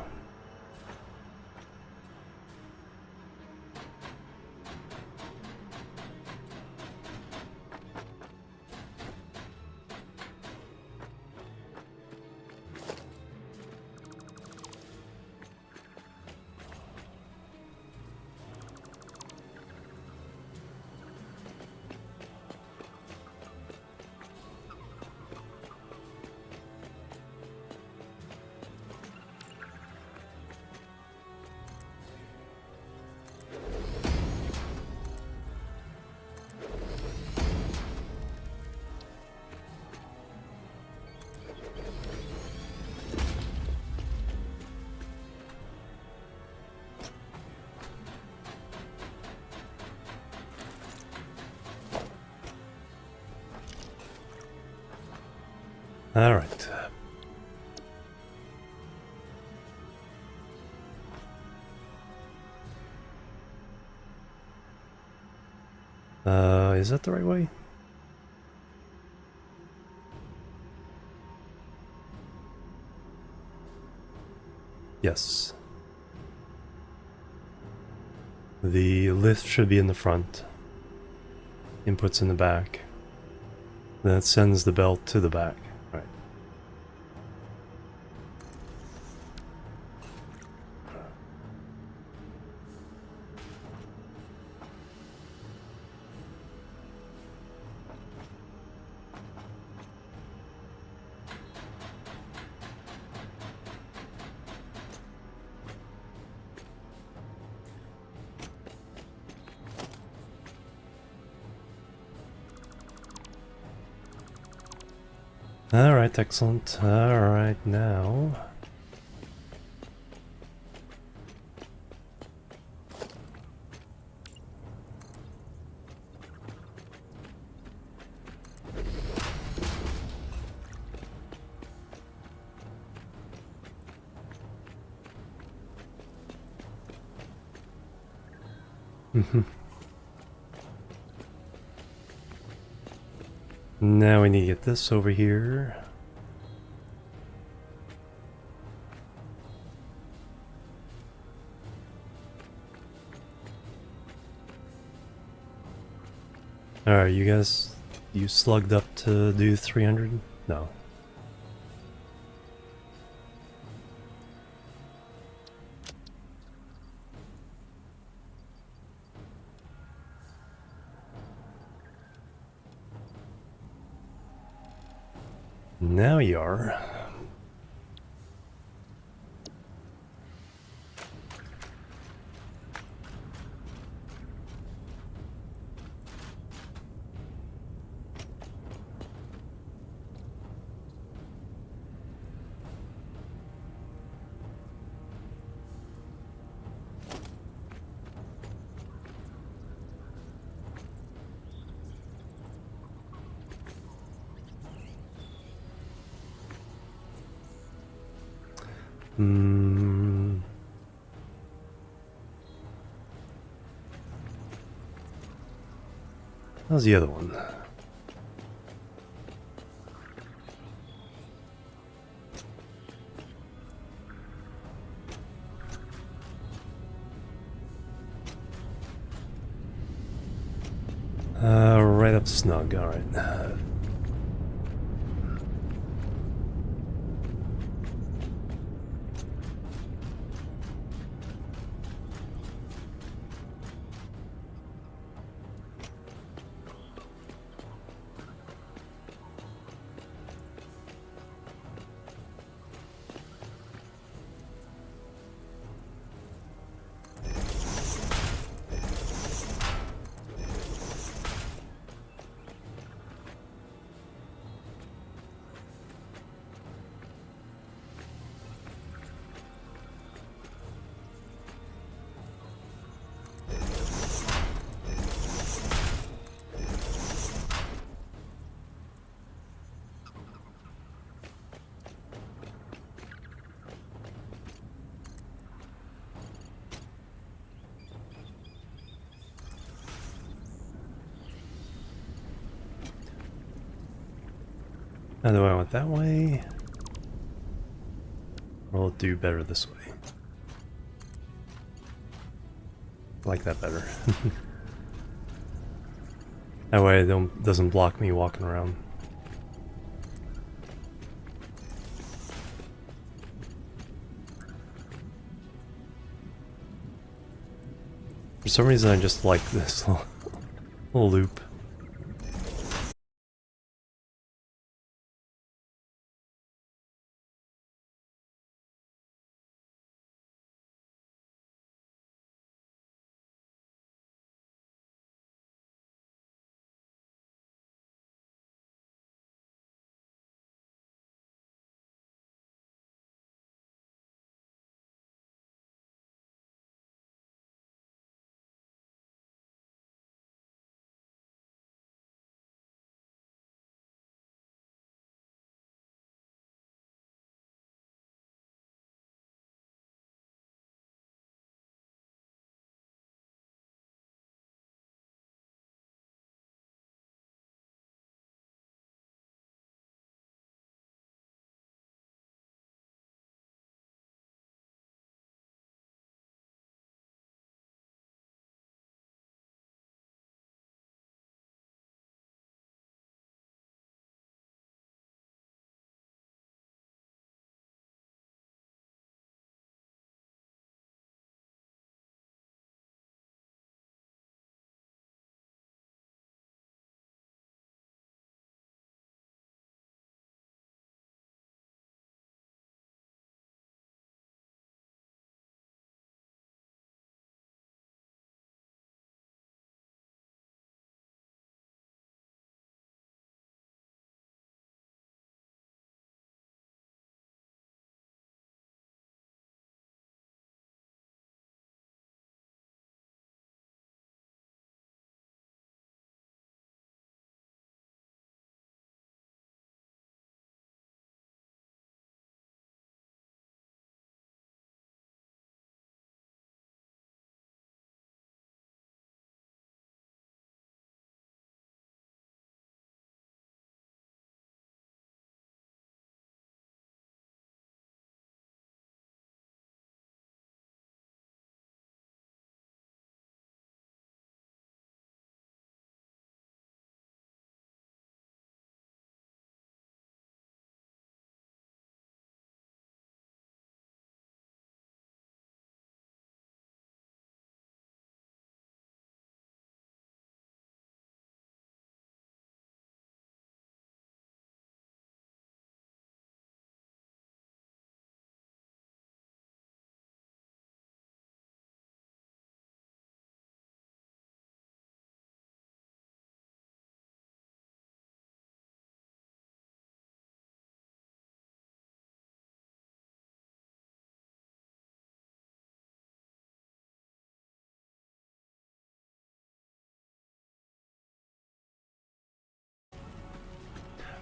All right. Is that the right way? Yes. The lift should be in the front. Input's in the back. Then it sends the belt to the back. Right. Alright, excellent. Alright, now... Now we need to get this over here. Alright, you guys, you slugged up to do 300? No. Now you are. Hmm. How's the other one? Right up snug, alright. Now do I want that way? Or will it do better this way? I like that better. That way it doesn't block me walking around. For some reason I just like this little loop.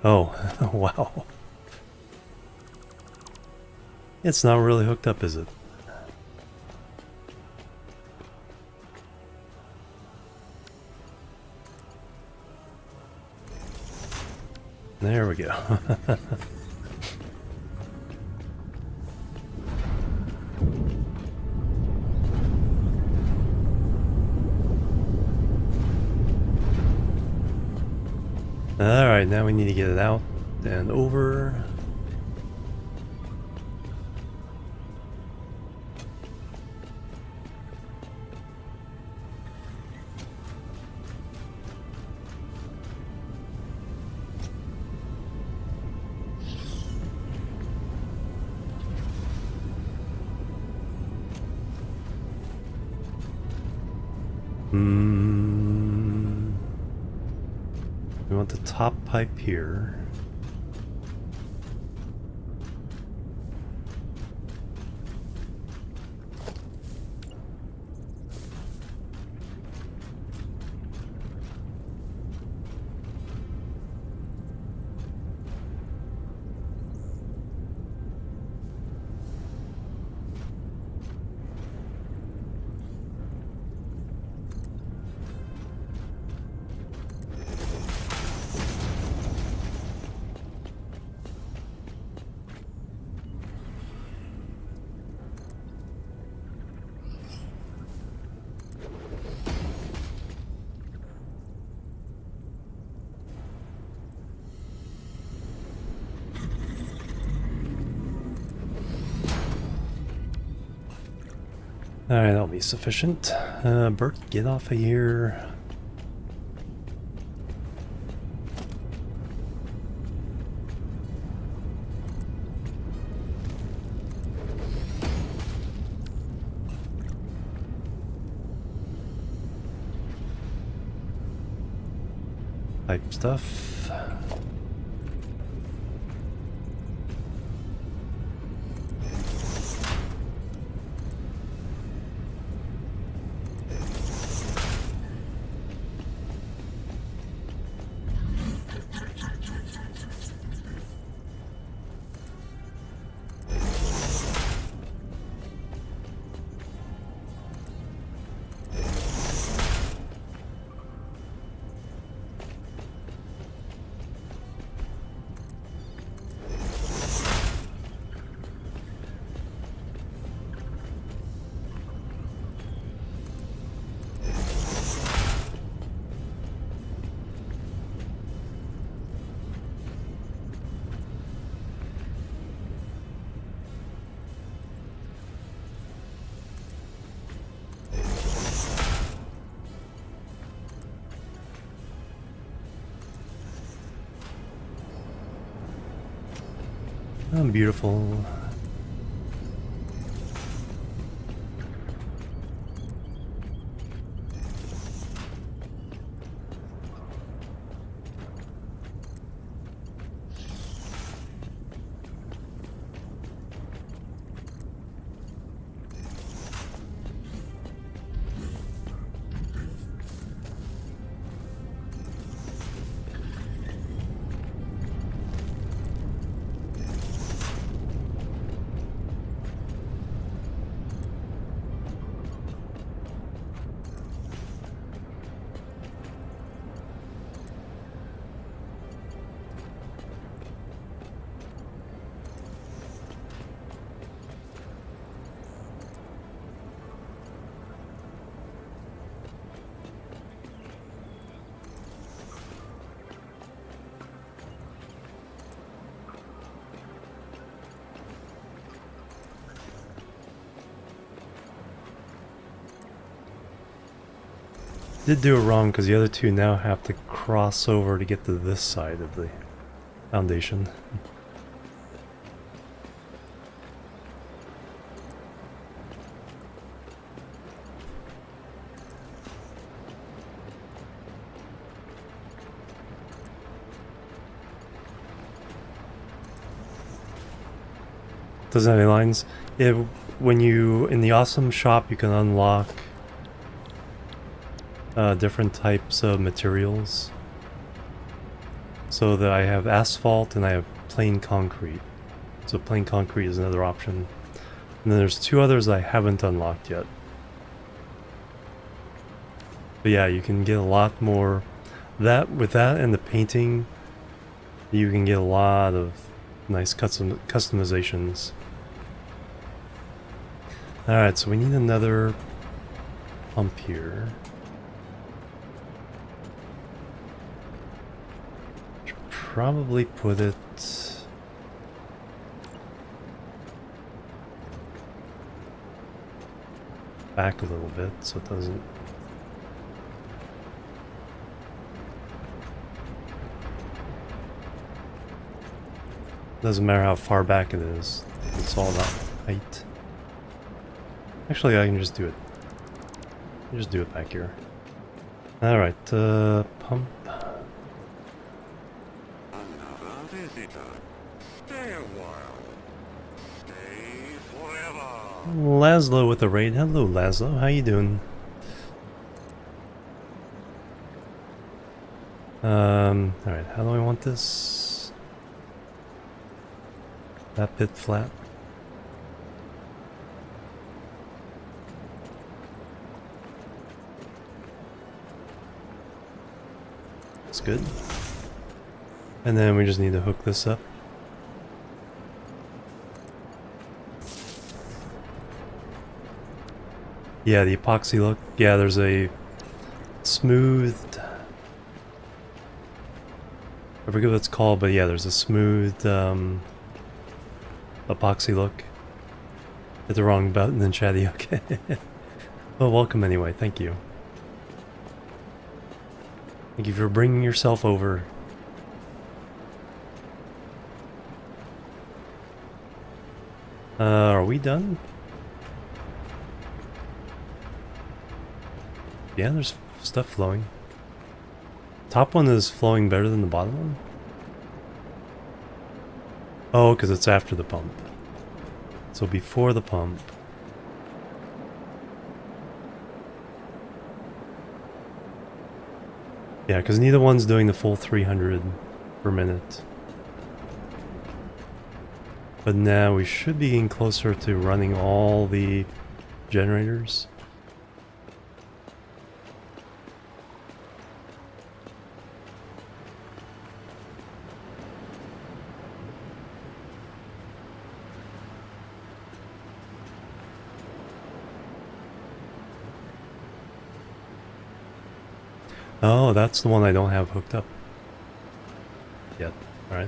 Oh, wow. It's not really hooked up, is it? There we go. Alright, now we need to get it out and over. We want the top pipe here. Alright, that'll be sufficient. Bert, get off of here. Pipe stuff. Oh, beautiful. Did do it wrong because the other two now have to cross over to get to this side of the foundation. Doesn't have any lines. When you in the awesome shop, you can unlock different types of materials. So that I have asphalt and I have plain concrete. So plain concrete is another option. And then there's two others I haven't unlocked yet. But yeah, you can get a lot more. With that and the painting, you can get a lot of nice customizations. Alright, so we need another pump here. Should probably put it back a little bit so it doesn't. Doesn't matter how far back it is. It's all about height. Actually, I can just do it. Just do it back here. Alright, pump. Another visitor. Stay a while. Stay forever. Laszlo with the raid. Hello, Laszlo. How you doing? Alright, how do I want this? That bit flat. That's good. And then we just need to hook this up. Yeah, the epoxy look. Yeah, there's a smoothed. I forget what it's called, but yeah, there's a smoothed epoxy look. Hit the wrong button and chatty, okay. Well, welcome anyway, thank you. Thank you for bringing yourself over. Are we done? Yeah, there's stuff flowing. Top one is flowing better than the bottom one? Oh, because it's after the pump. So before the pump. Yeah, because neither one's doing the full 300 per minute. But now we should be getting closer to running all the generators. Oh, that's the one I don't have hooked up yet. Alright.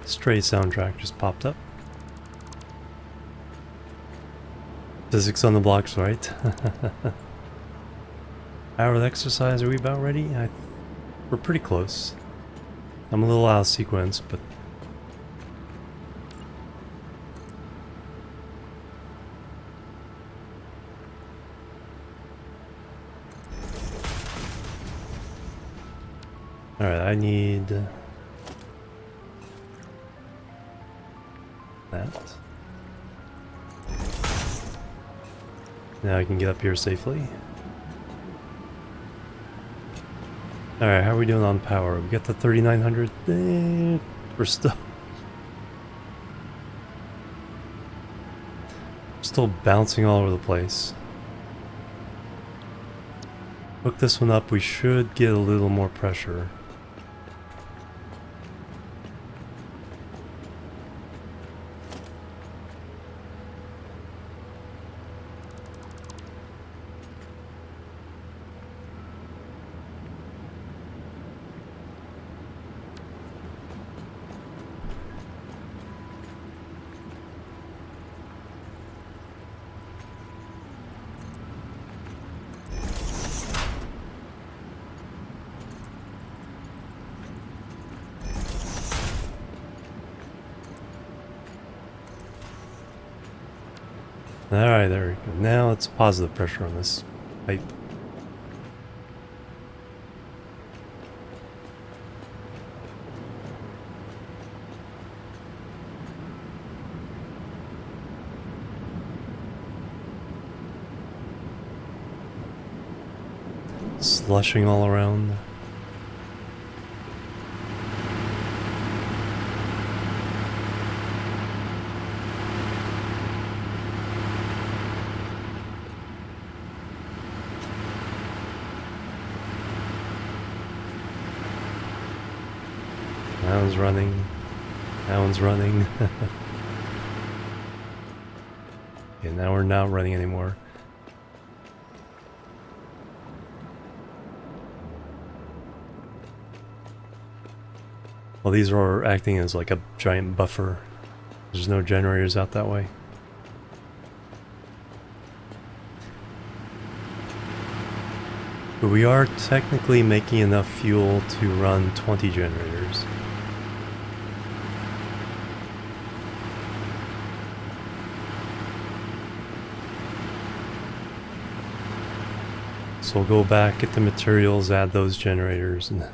Stray soundtrack just popped up. Physics on the blocks, right? Hour of exercise, are we about ready? We're pretty close. I'm a little out of sequence, but... Alright, I need... that. Now I can get up here safely. Alright, how are we doing on power? We got the 3900. We're still bouncing all over the place. Hook this one up, we should get a little more pressure. Alright, there we go. Now it's positive pressure on this pipe. slushing all around. That one's running. That one's running. Okay, now we're not running anymore. Well, these are acting as like a giant buffer. There's no generators out that way. But we are technically making enough fuel to run 20 generators. So we'll go back, get the materials, add those generators, and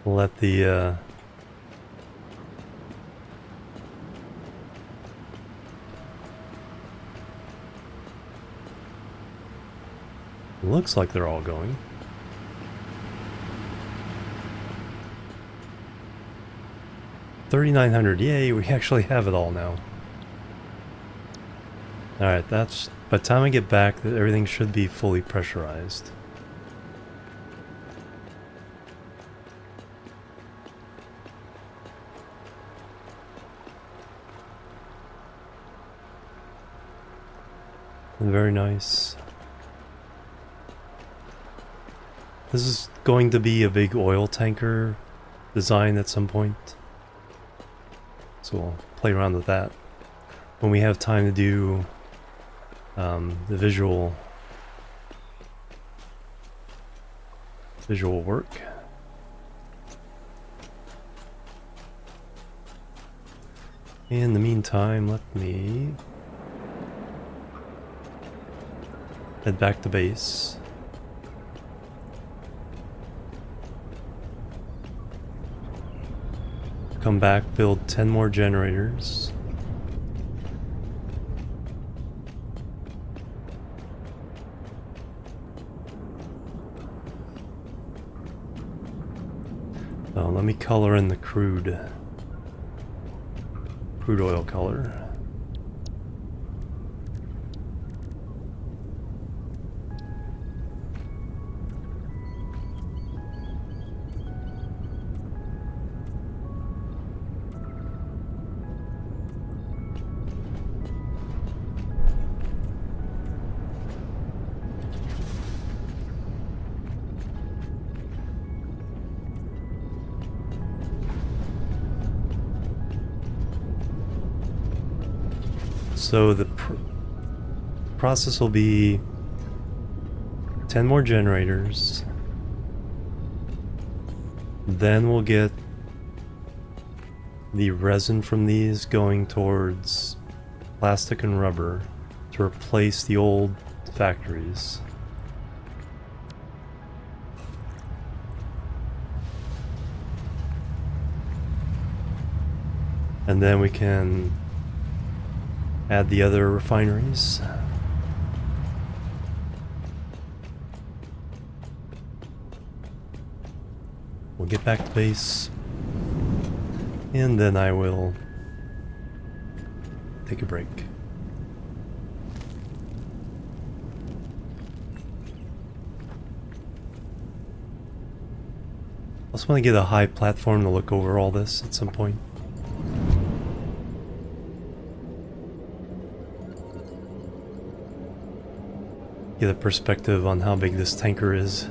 let the looks like they're all going. $3,900, yay, we actually have it all now. Alright, that's, by the time I get back, everything should be fully pressurized. Very nice. This is going to be a big oil tanker design at some point. So we'll play around with that when we have time to do the visual work. In the meantime, let me head back to base. Come back, build 10 more generators. Oh, let me color in the crude oil color. So the process will be 10 more generators. Then we'll get the resin from these going towards plastic and rubber to replace the old factories. And then we can add the other refineries. We'll get back to base, and then I will take a break. I also want to get a high platform to look over all this at some point. Get a perspective on how big this tanker is.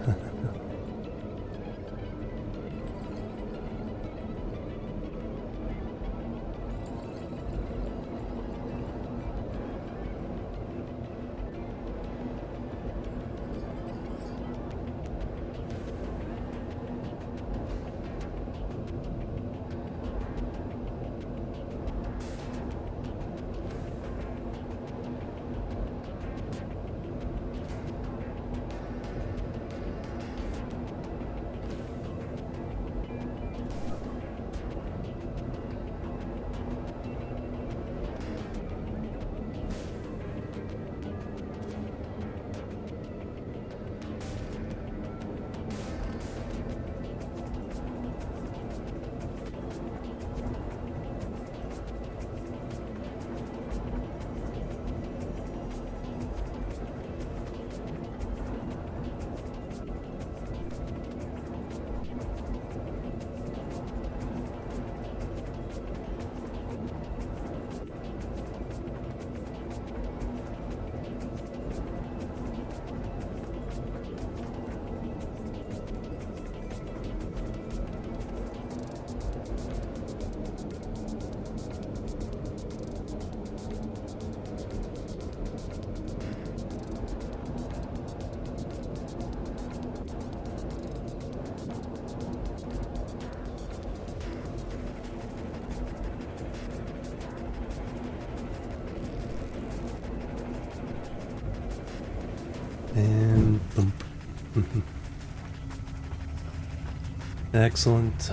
Excellent.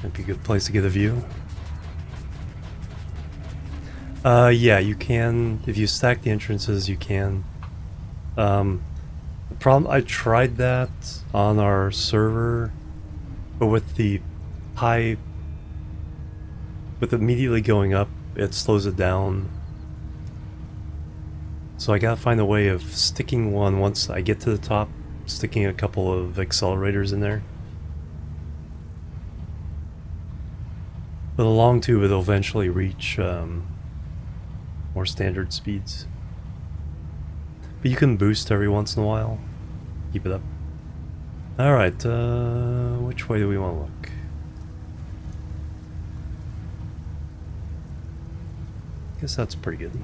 Might be a good place to get a view. Yeah, you can, if you stack the entrances, you can. The problem, I tried that on our server, but with immediately going up, it slows it down. So I gotta find a way of sticking one once I get to the top, sticking a couple of accelerators in there. But the long tube, it'll eventually reach more standard speeds. But you can boost every once in a while. Keep it up. Alright, which way do we want to look? Guess that's pretty good.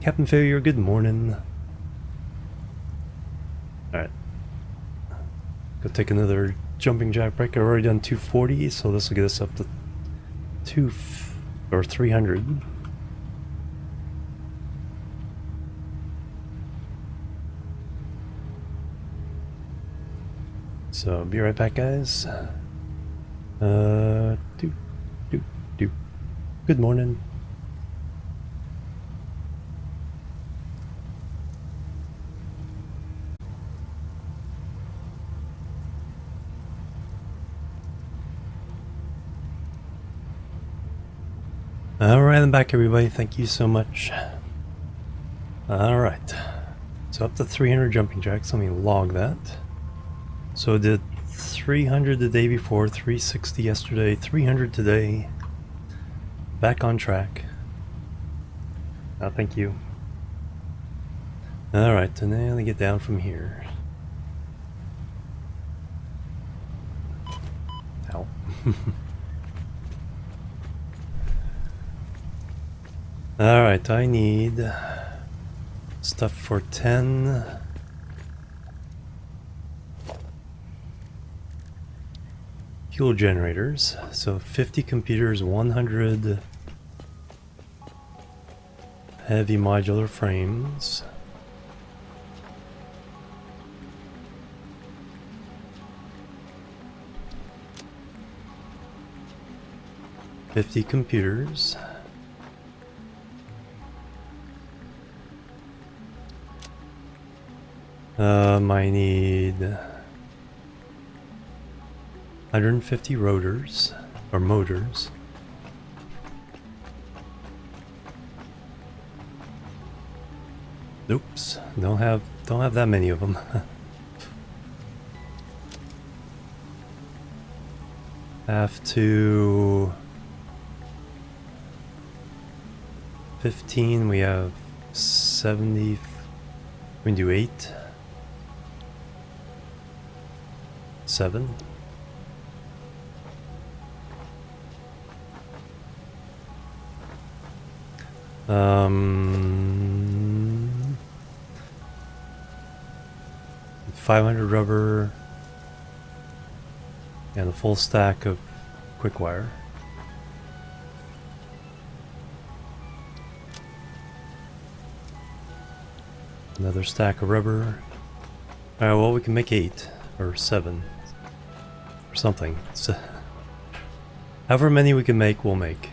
Captain Failure, good morning. Alright. Go take another jumping jack break. I've already done 240, so this will get us up to 300. So be right back, guys. Good morning. Alright, I'm back, everybody. Thank you so much. Alright. So up to 300 jumping jacks. Let me log that. So I did 300 the day before, 360 yesterday, 300 today. Back on track. Oh, thank you. Alright, and then I get down from here. Ow. Alright, I need stuff for 10. Fuel generators. So 50 computers, 100 heavy modular frames. $50 computers. I need 150 rotors or motors. Oops, don't have that many of them. Have to 15. We have 70. We can do 8. 7. Um, 500 rubber and a full stack of quick wire. Another stack of rubber. Alright, well, we can make 8 or 7 or something. So, however many we can make, we'll make.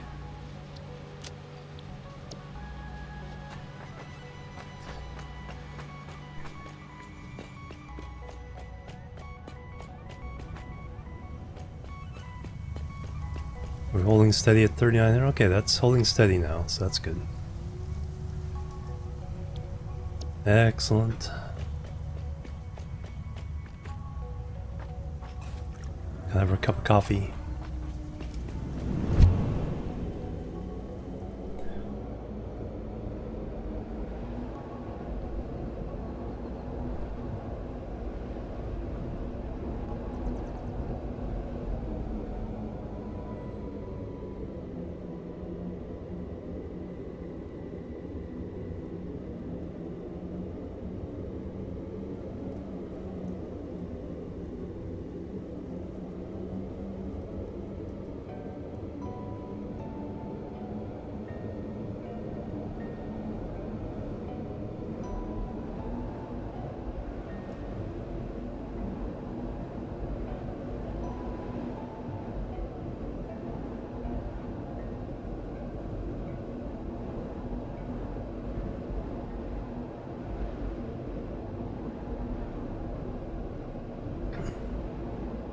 We're holding steady at 39. Okay, that's holding steady now, so that's good. Excellent. Can I have a cup of coffee?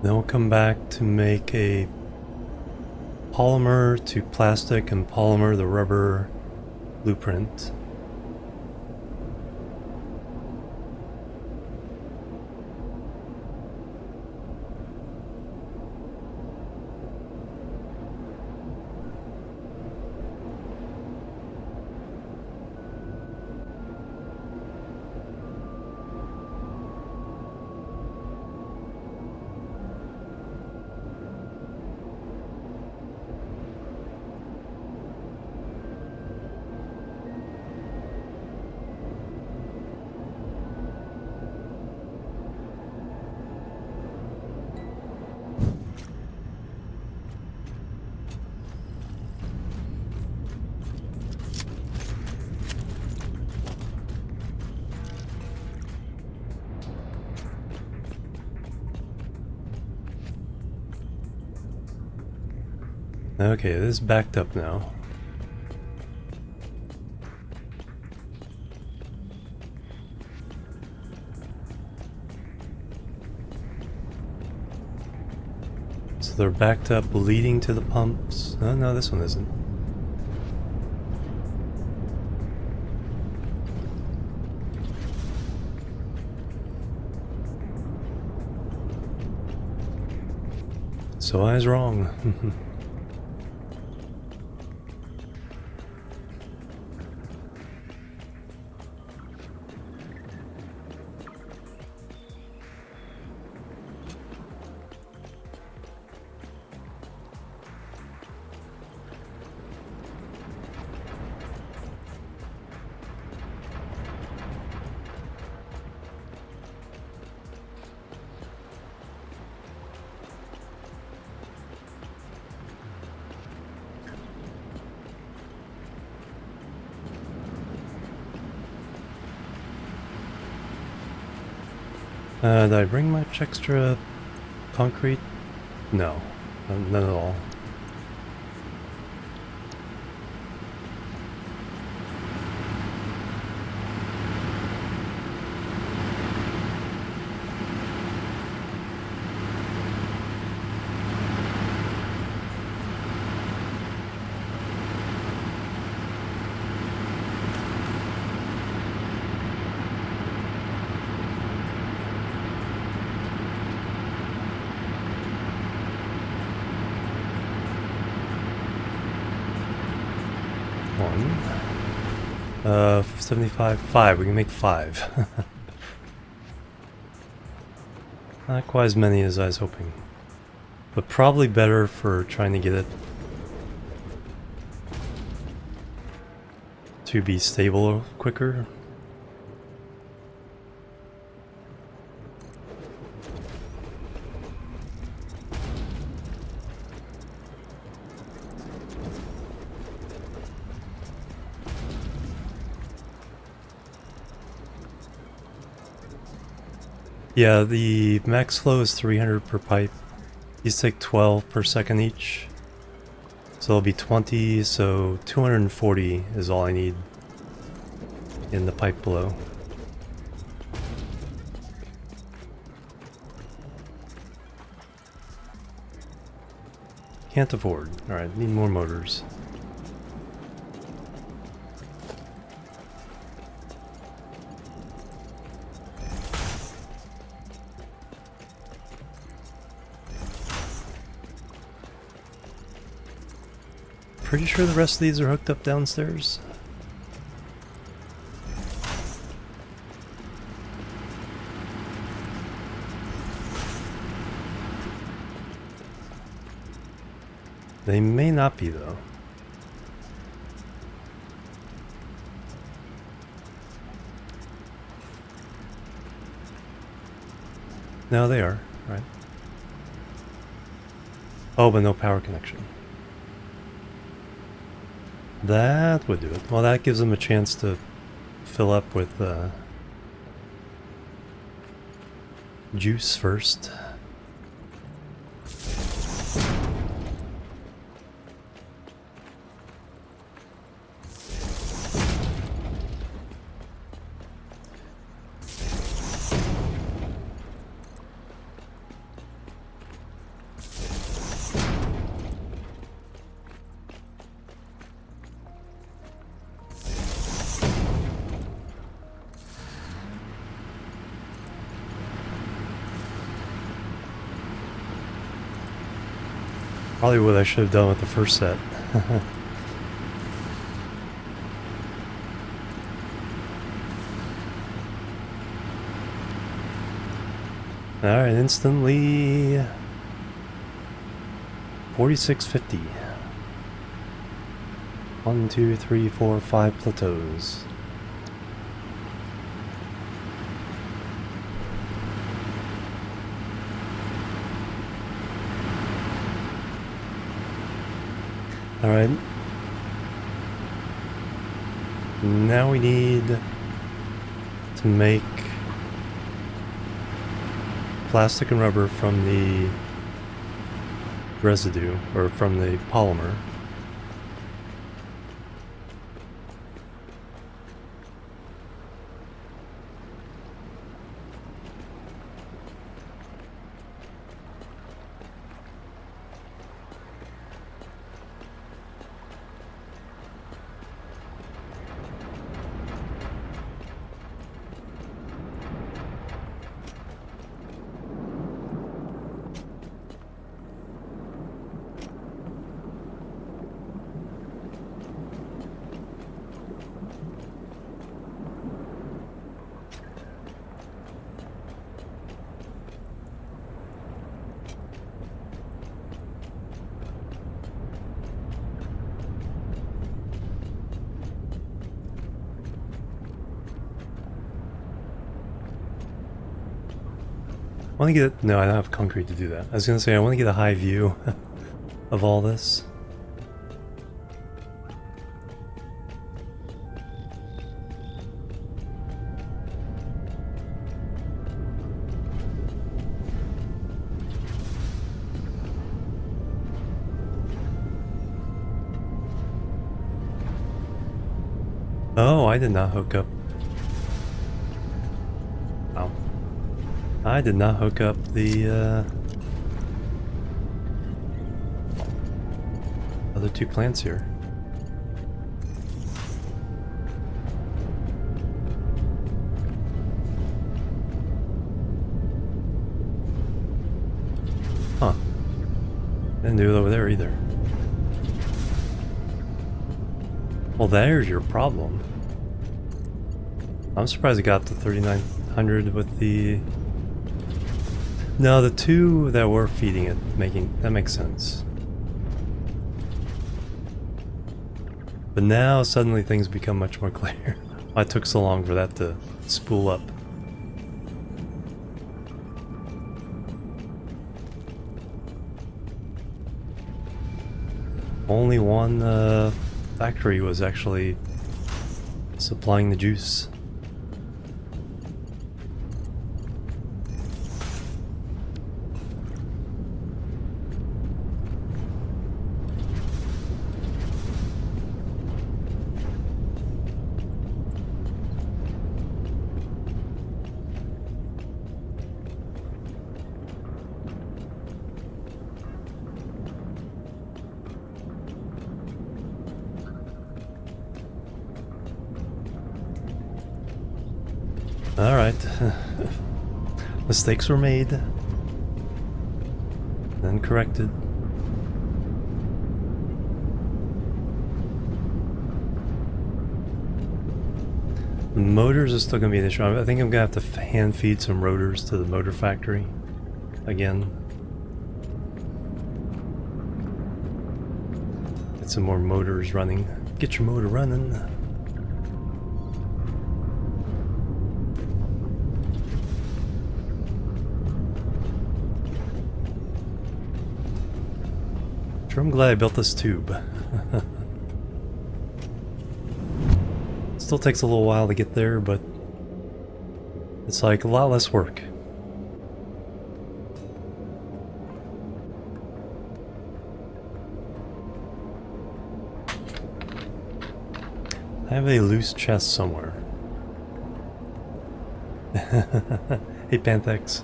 Then we'll come back to make a polymer to plastic and polymer the rubber blueprint. Okay, this is backed up now. So they're backed up leading to the pumps. Oh, no, this one isn't. So I was wrong. Did I bring much extra concrete? No, none at all. One. 75, 5. We can make 5. Not quite as many as I was hoping. But probably better for trying to get it to be stable quicker. Yeah, the max flow is 300 per pipe. These take 12 per second each. So it'll be 20, so 240 is all I need in the pipe below. Can't afford. Alright, need more motors. Pretty sure the rest of these are hooked up downstairs. They may not be, though. No, they are, right? Oh, but no power connection. That would do it. Well, that gives them a chance to fill up with juice first. Probably what I should have done with the first set. Alright, instantly 4650. 1, 2, 3, 4, 5 plateaus. Alright. Now we need to make plastic and rubber from the residue, or from the polymer. I want to get... No, I don't have concrete to do that. I was going to say, I want to get a high view of all this. Oh, I did not hook up. Wow. I did not hook up the other two plants here. Huh. Didn't do it over there either. Well, there's your problem. I'm surprised it got to 3900 with the... No, the two that were feeding it, that makes sense. But now suddenly things become much more clear. Why it took so long for that to spool up. Only one factory was actually supplying the juice. Alright. Mistakes were made. Then corrected. The motors are still going to be an issue. I think I'm going to have to hand feed some rotors to the motor factory again. Get some more motors running. Get your motor running. Sure, I'm glad I built this tube. Still takes a little while to get there, but it's like a lot less work. I have a loose chest somewhere. Hey, Panthex.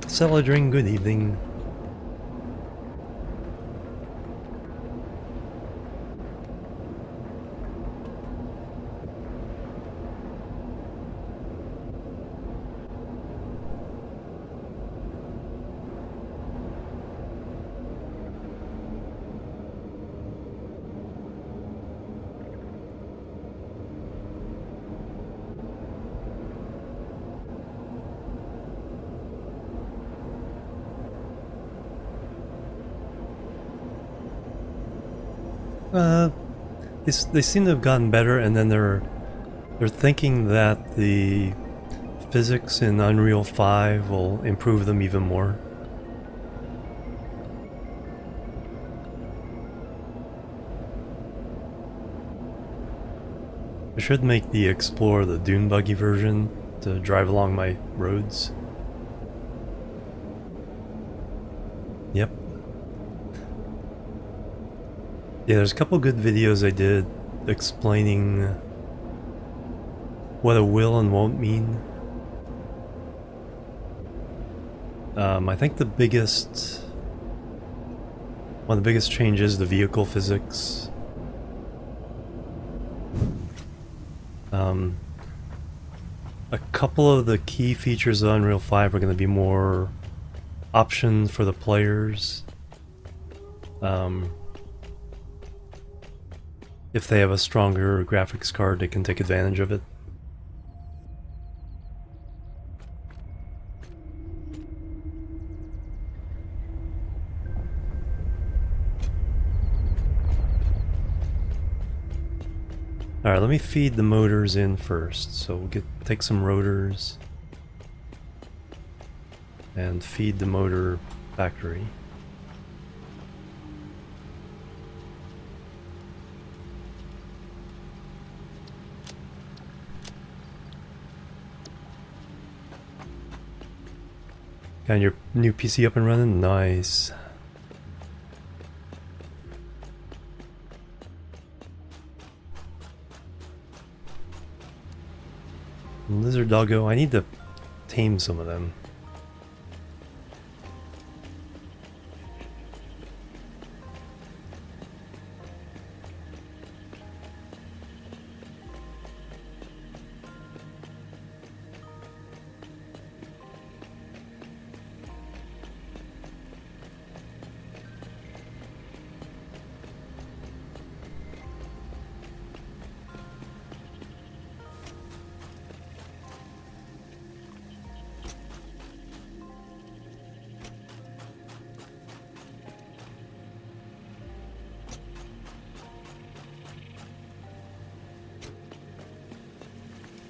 Celadring, good evening. They seem to have gotten better, and then they're thinking that the physics in Unreal 5 will improve them even more. I should make the Explorer the dune buggy version to drive along my roads. Yep. Yeah, there's a couple good videos I did explaining what a will and won't mean. I think one of the biggest changes is the vehicle physics. A couple of the key features of Unreal 5 are going to be more options for the players. If they have a stronger graphics card, they can take advantage of it. Alright, let me feed the motors in first. So we'll take some rotors and feed the motor factory. Got your new PC up and running? Nice. Lizard doggo, I need to tame some of them.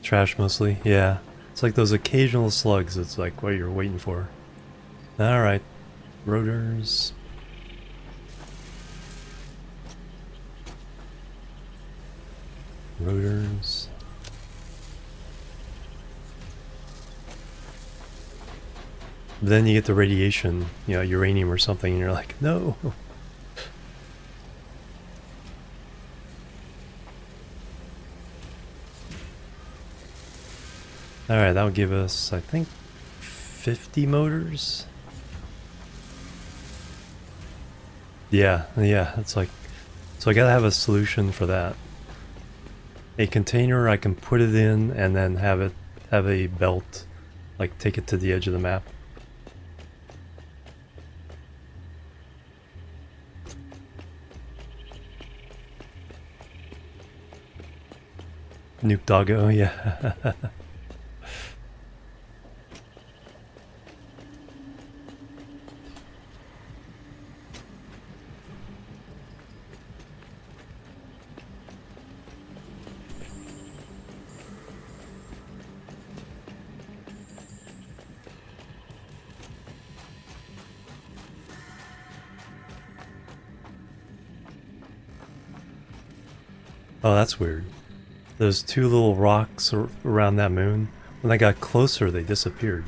Trash mostly, yeah. It's like those occasional slugs, it's like what you're waiting for. Alright, rotors. Rotors. Then you get the radiation, you know, uranium or something, and you're like, no! Alright, that'll give us, I think, 50 motors? Yeah, it's like... So I gotta have a solution for that. A container I can put it in and then have a belt, like take it to the edge of the map. Nuke doggo, yeah. Oh, that's weird. Those two little rocks around that moon, when I got closer, they disappeared.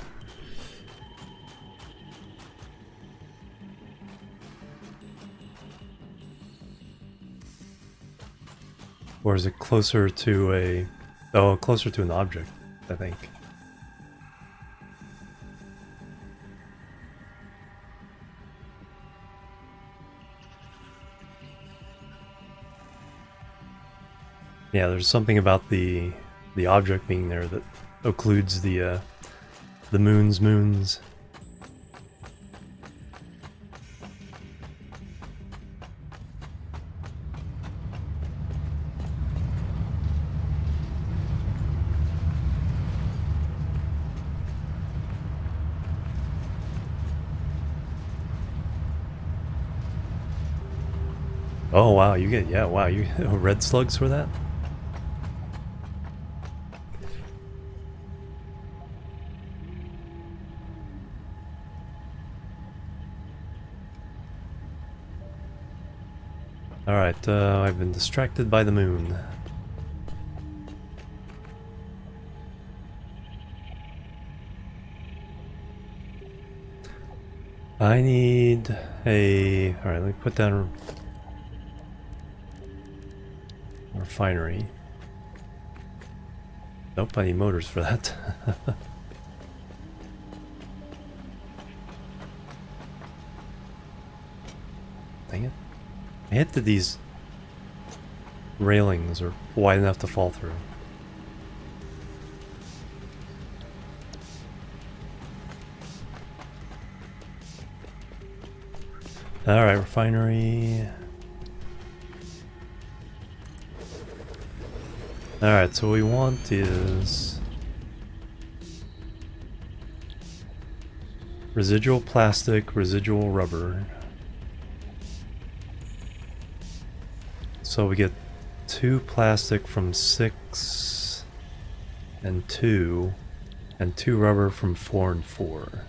Or is it closer to a... Oh, closer to an object, I think. Yeah, there's something about the object being there that occludes the moons. Oh wow, you get, yeah, wow, you get red slugs for that? Alright, I've been distracted by the moon. I need a... Alright, let me put down a refinery. Nope, I need motors for that. Dang it. I hit that these railings are wide enough to fall through. Alright, refinery. Alright, so what we want is residual plastic, residual rubber. So we get 2 plastic from 6 and 2, and 2 rubber from 4 and 4.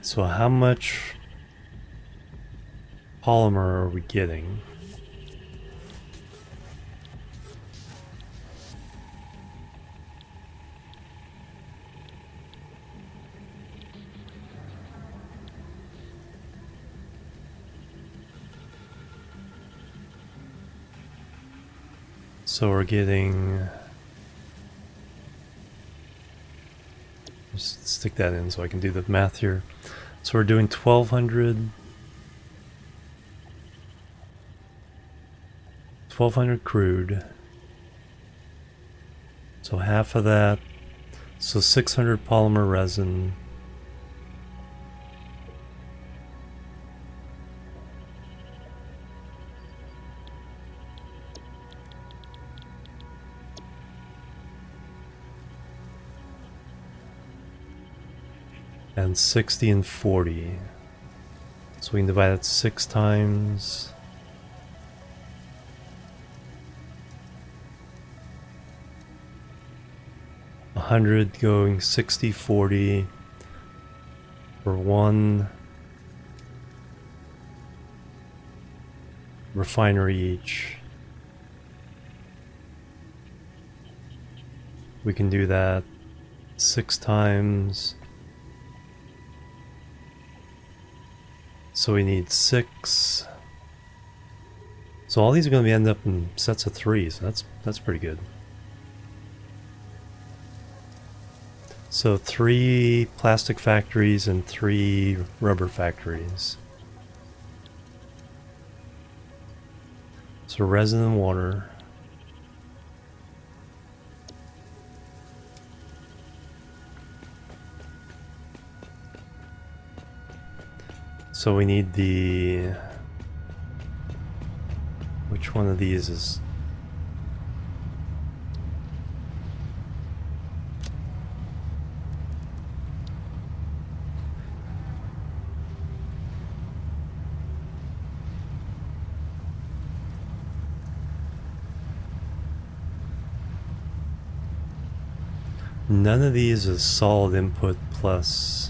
So how much polymer are we getting? So we're getting... Just stick that in so I can do the math here. So we're doing 1200 crude. So half of that. So 600 polymer resin. And 60 and 40. So we can divide that 6 times. $100 going 60, 40 for 1 refinery each. We can do that 6 times. So we need 6. So all these are going to end up in sets of 3, so that's pretty good. So 3 plastic factories and 3 rubber factories. So resin and water. So we need the... Which one of these is... None of these is solid input plus...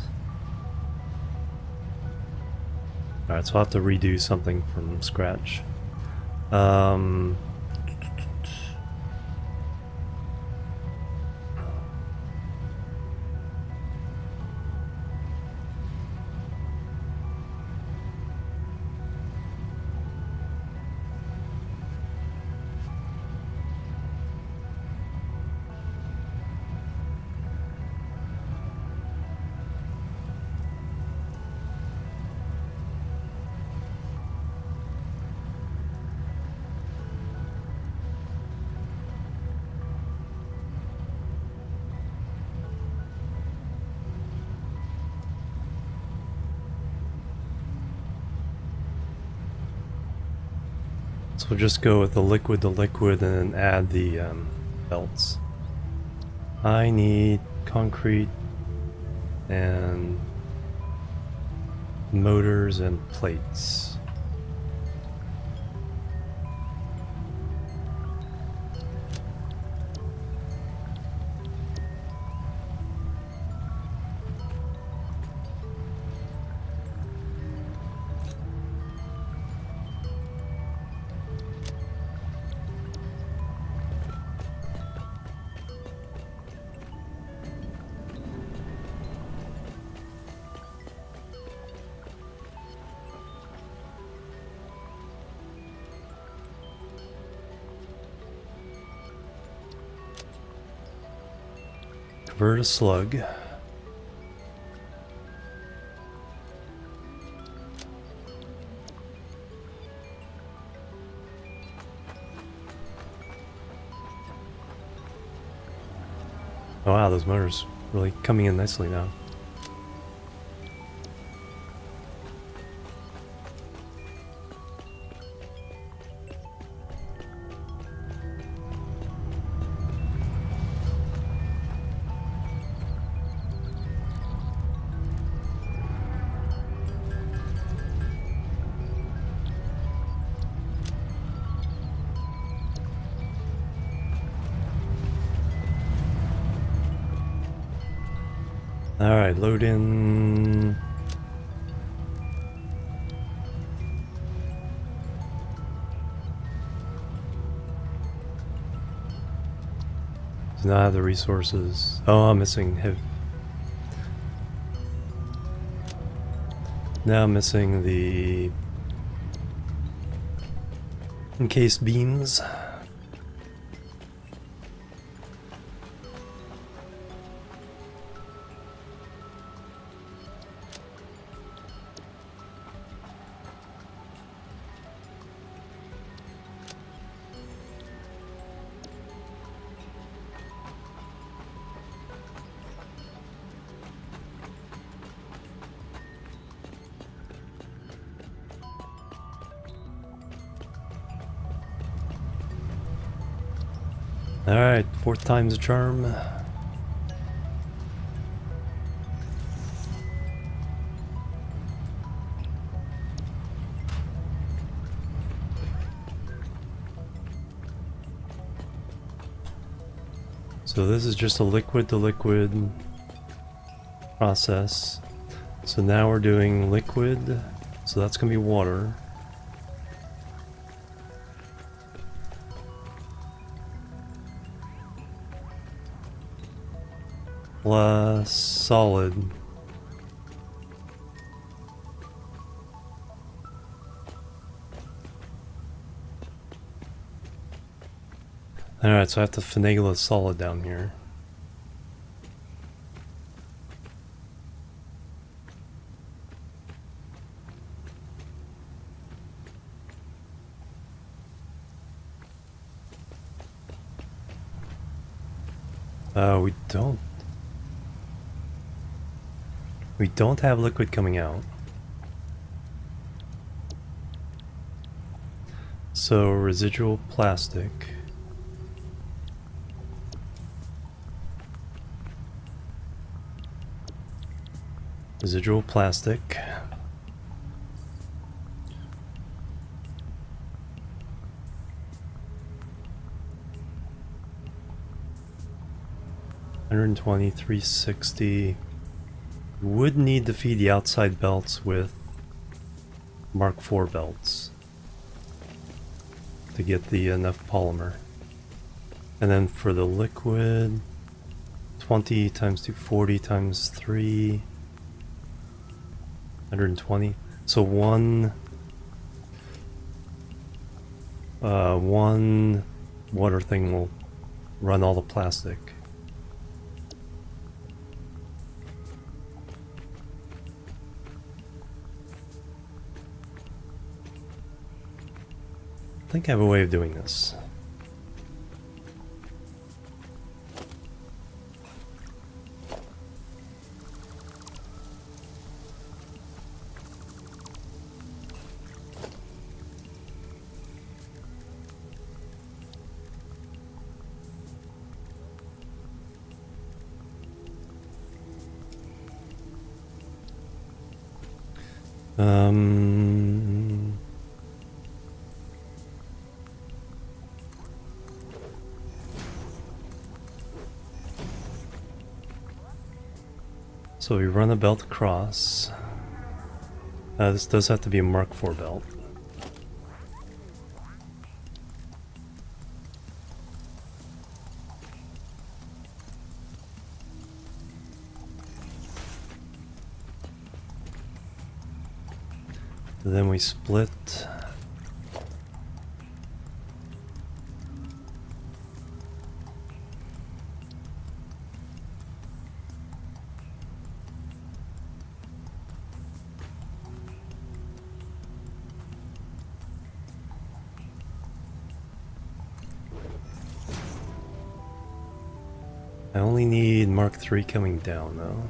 Alright, so I'll have to redo something from scratch. So we'll just go with the liquid to liquid and then add the belts. I need concrete and motors and plates. Convert a slug. Oh wow, those motors really coming in nicely now. Alright, load in. Does not have the resources. Oh, I'm missing him. Now I'm missing the encased beams. Alright, fourth time's a charm. So this is just a liquid to liquid process. So now we're doing liquid, so that's gonna be water. Plus solid. Alright, so I have to finagle a solid down here. We don't have liquid coming out. So residual plastic. Residual plastic. $120, $360. Would need to feed the outside belts with Mark IV belts to get the enough polymer. And then for the liquid, 20 times 240 times 3, 120. So one water thing will run all the plastic. I think I have a way of doing this. Um... So we run a belt across. This does have to be a Mark IV belt. Then we split. I only need Mark III coming down though.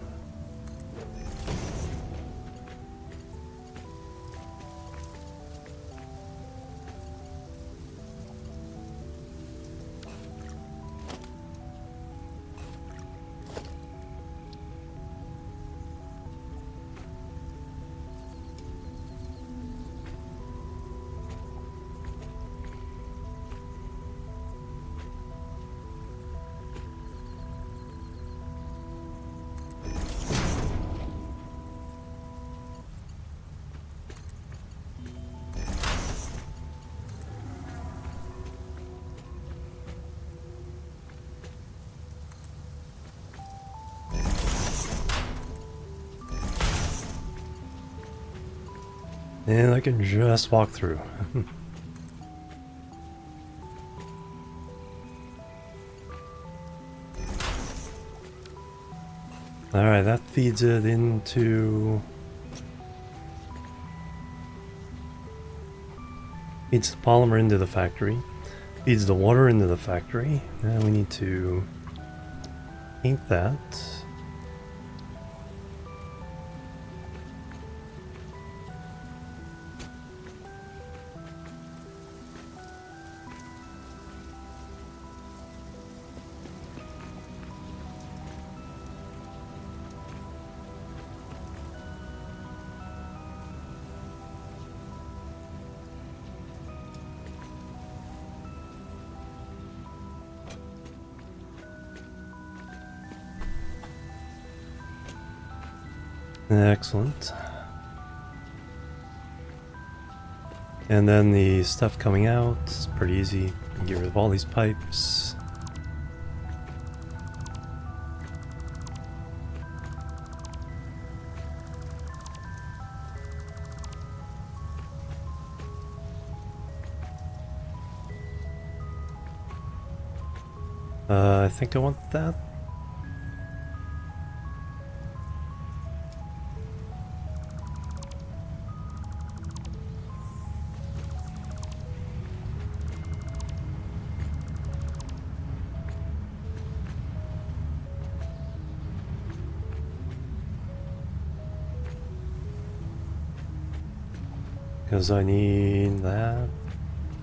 And I can just walk through. Alright, that feeds it into... feeds the polymer into the factory. Feeds the water into the factory. Now we need to paint that. Excellent. And then the stuff coming out is pretty easy. You can get rid of all these pipes. I think I want that. Because I need that.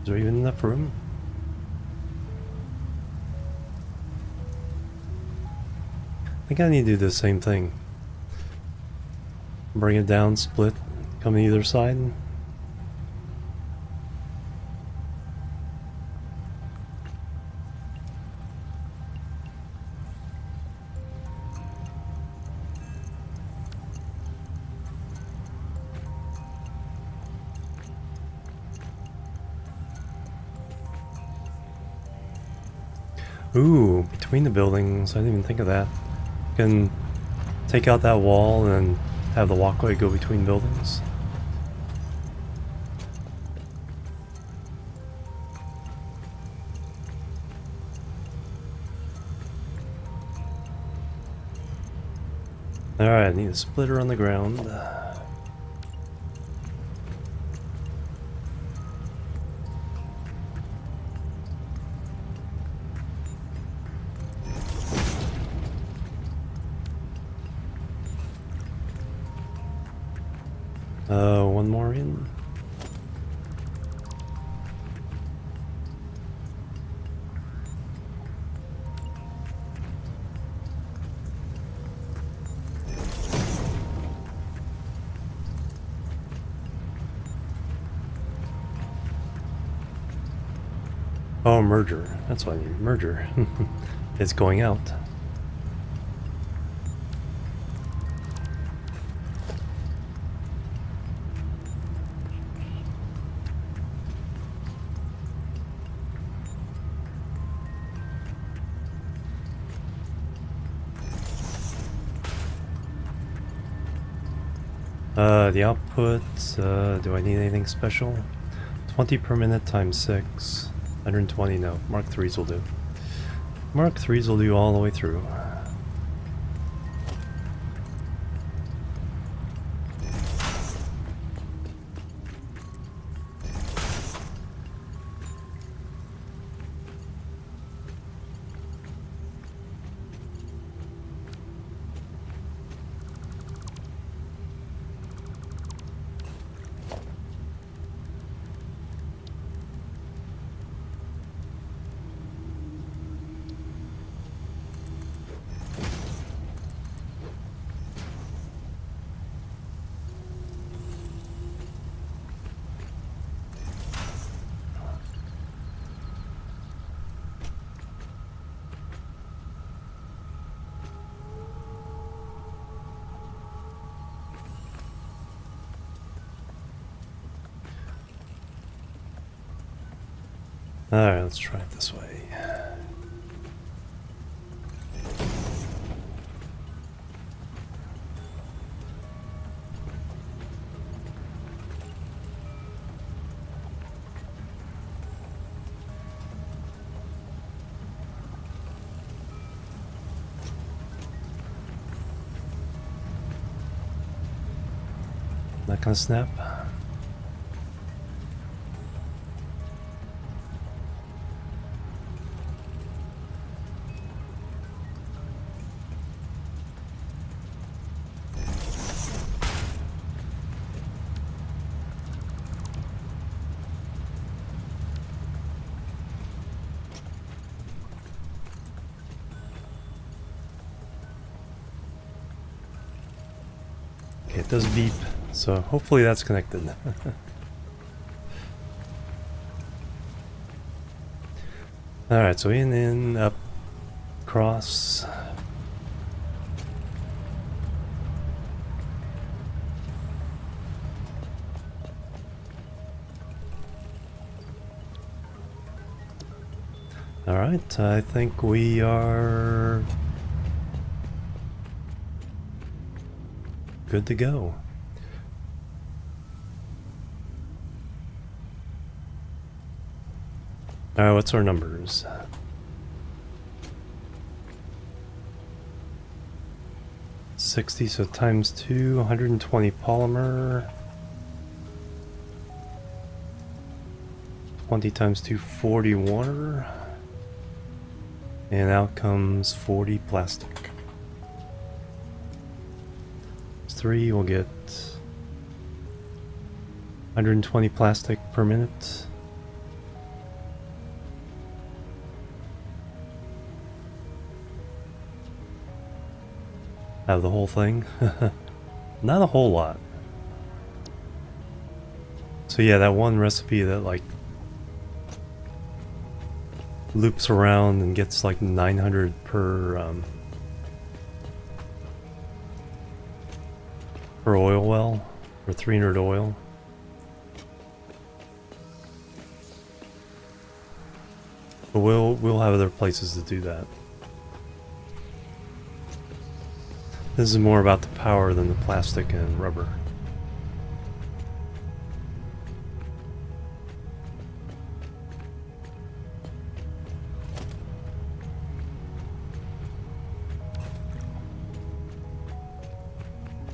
Is there even enough room? I think I need to do the same thing. Bring it down, split, come to either side. Ooh, between the buildings, I didn't even think of that. You can take out that wall and have the walkway go between buildings. Alright, I need a splitter on the ground. One more in. Oh, merger. That's what I need. Merger. It's going out. The output, do I need anything special? 20 per minute times 6. 120, no. Mark 3s will do. Mark 3s will do all the way through. Alright, let's try it this way. Not gonna snap. Okay, it does beep, so hopefully that's connected. Alright, so in, up, cross. Alright, I think we are good to go. Alright, what's our numbers? $60, so times 2, 120 polymer. 20 times 2, 40 water. And out comes 40 plastic. 3, we'll get 120 plastic per minute. Out of the whole thing. Not a whole lot. So yeah, that one recipe that like loops around and gets like 900 per oil well, or 300 oil. But we'll have other places to do that. This is more about the power than the plastic and rubber.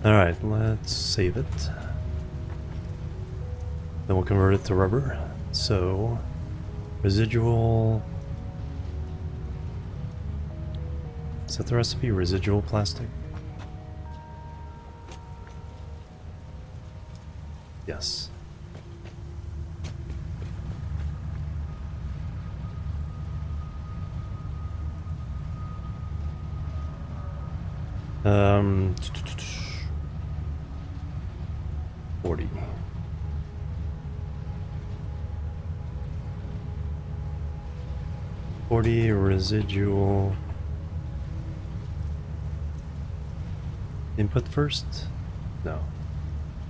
Alright, let's save it. Then we'll convert it to rubber. So, residual... Is that the recipe? Residual plastic? Yes. Um... 40. 40 residual input first? No.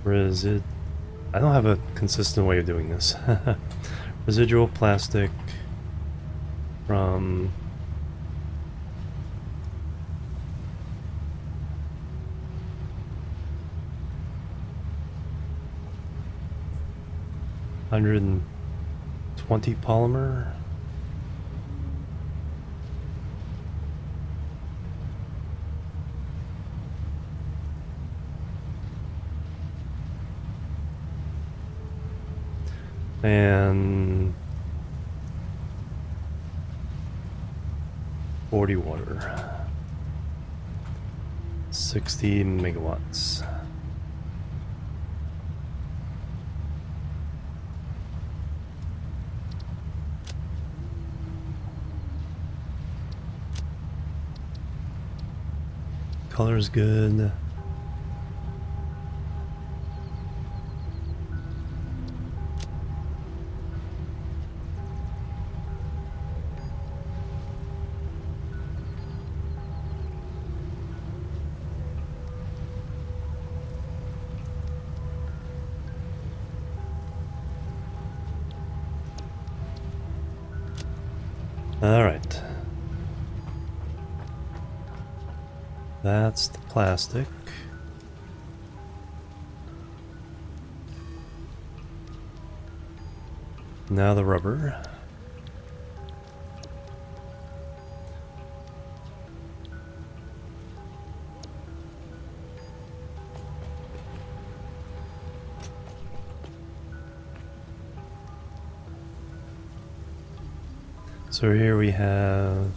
I don't have a consistent way of doing this. Residual plastic from $120 polymer. And 40 water. 60 megawatts. Color's good. All right. That's the plastic. Now the rubber. So here we have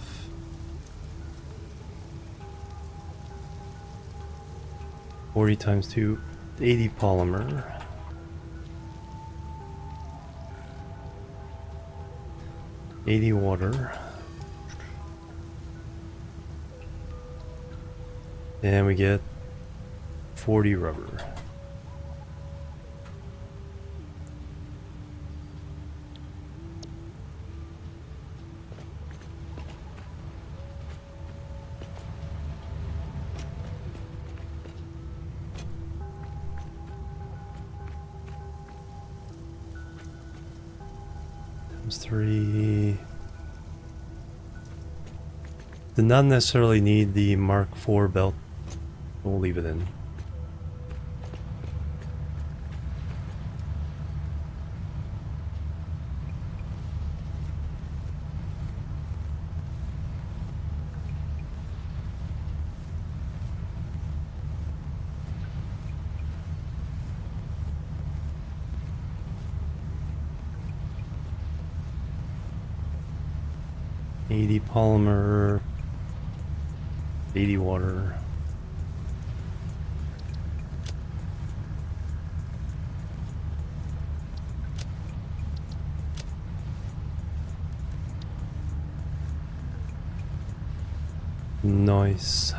40 times 2, 80 polymer. $80 water. And we get 40 rubber. Times 3. Did not necessarily need the Mark IV belt. We'll leave it in. $80 polymer, 80 water. Nice.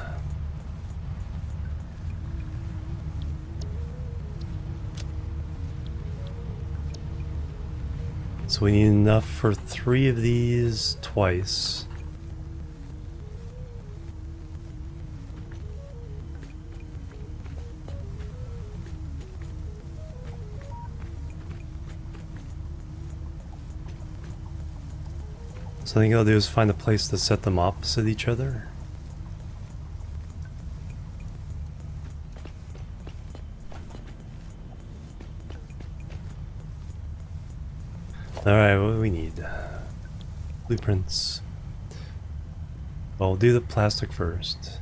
So we need enough for 3 of these twice. So I think I'll do is find a place to set them opposite each other. Alright, what do we need? Blueprints. Well, we'll do the plastic first.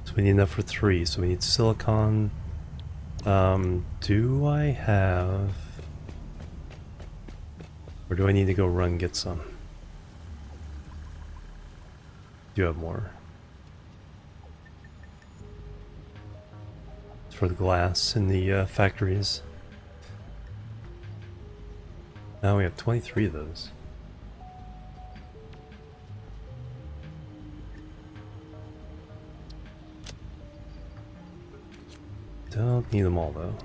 So we need enough for 3, so we need silicon. Do I have... Or do I need to go run and get some? Do have more. It's for the glass in the factories. Now we have 23 of those. Don't need them all though.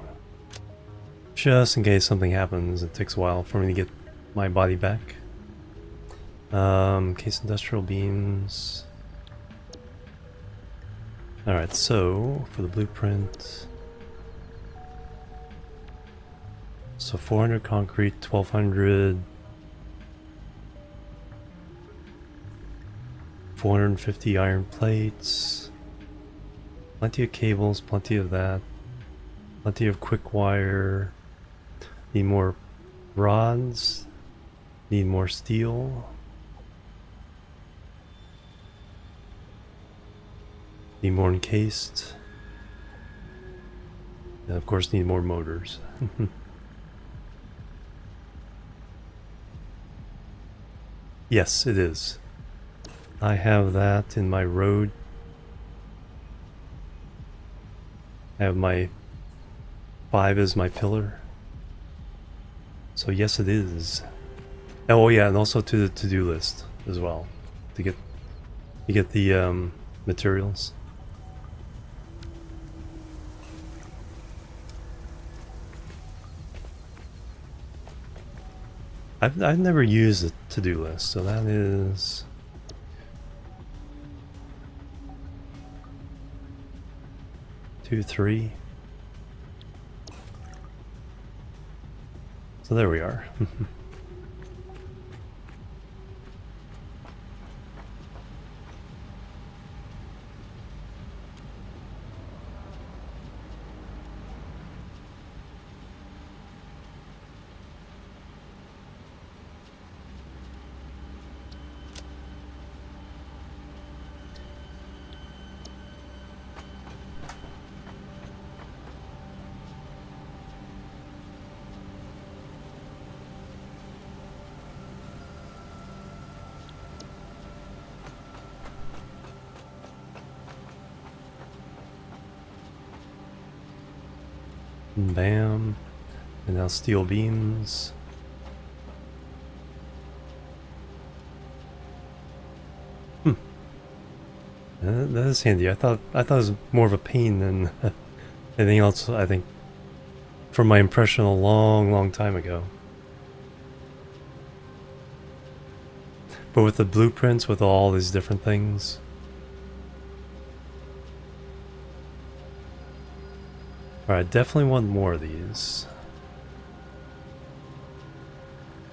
Just in case something happens, it takes a while for me to get my body back. Case industrial beams. Alright, so for the blueprint. So 400 concrete, 1200. 450 iron plates. Plenty of cables, plenty of that. Plenty of quick wire. Need more rods. Need more steel. Need more encased. And of course need more motors. Yes, it is. I have that in my road. I have my 5 as my pillar. So yes, it is. Oh yeah, and also to the to-do list as well, to get the materials. I've never used a to-do list, so that is 2, 3. So there we are. Bam. And now steel beams. That is handy. I thought it was more of a pain than anything else, I think, from my impression a long time ago. But with the blueprints, with all these different things. Alright, definitely want more of these.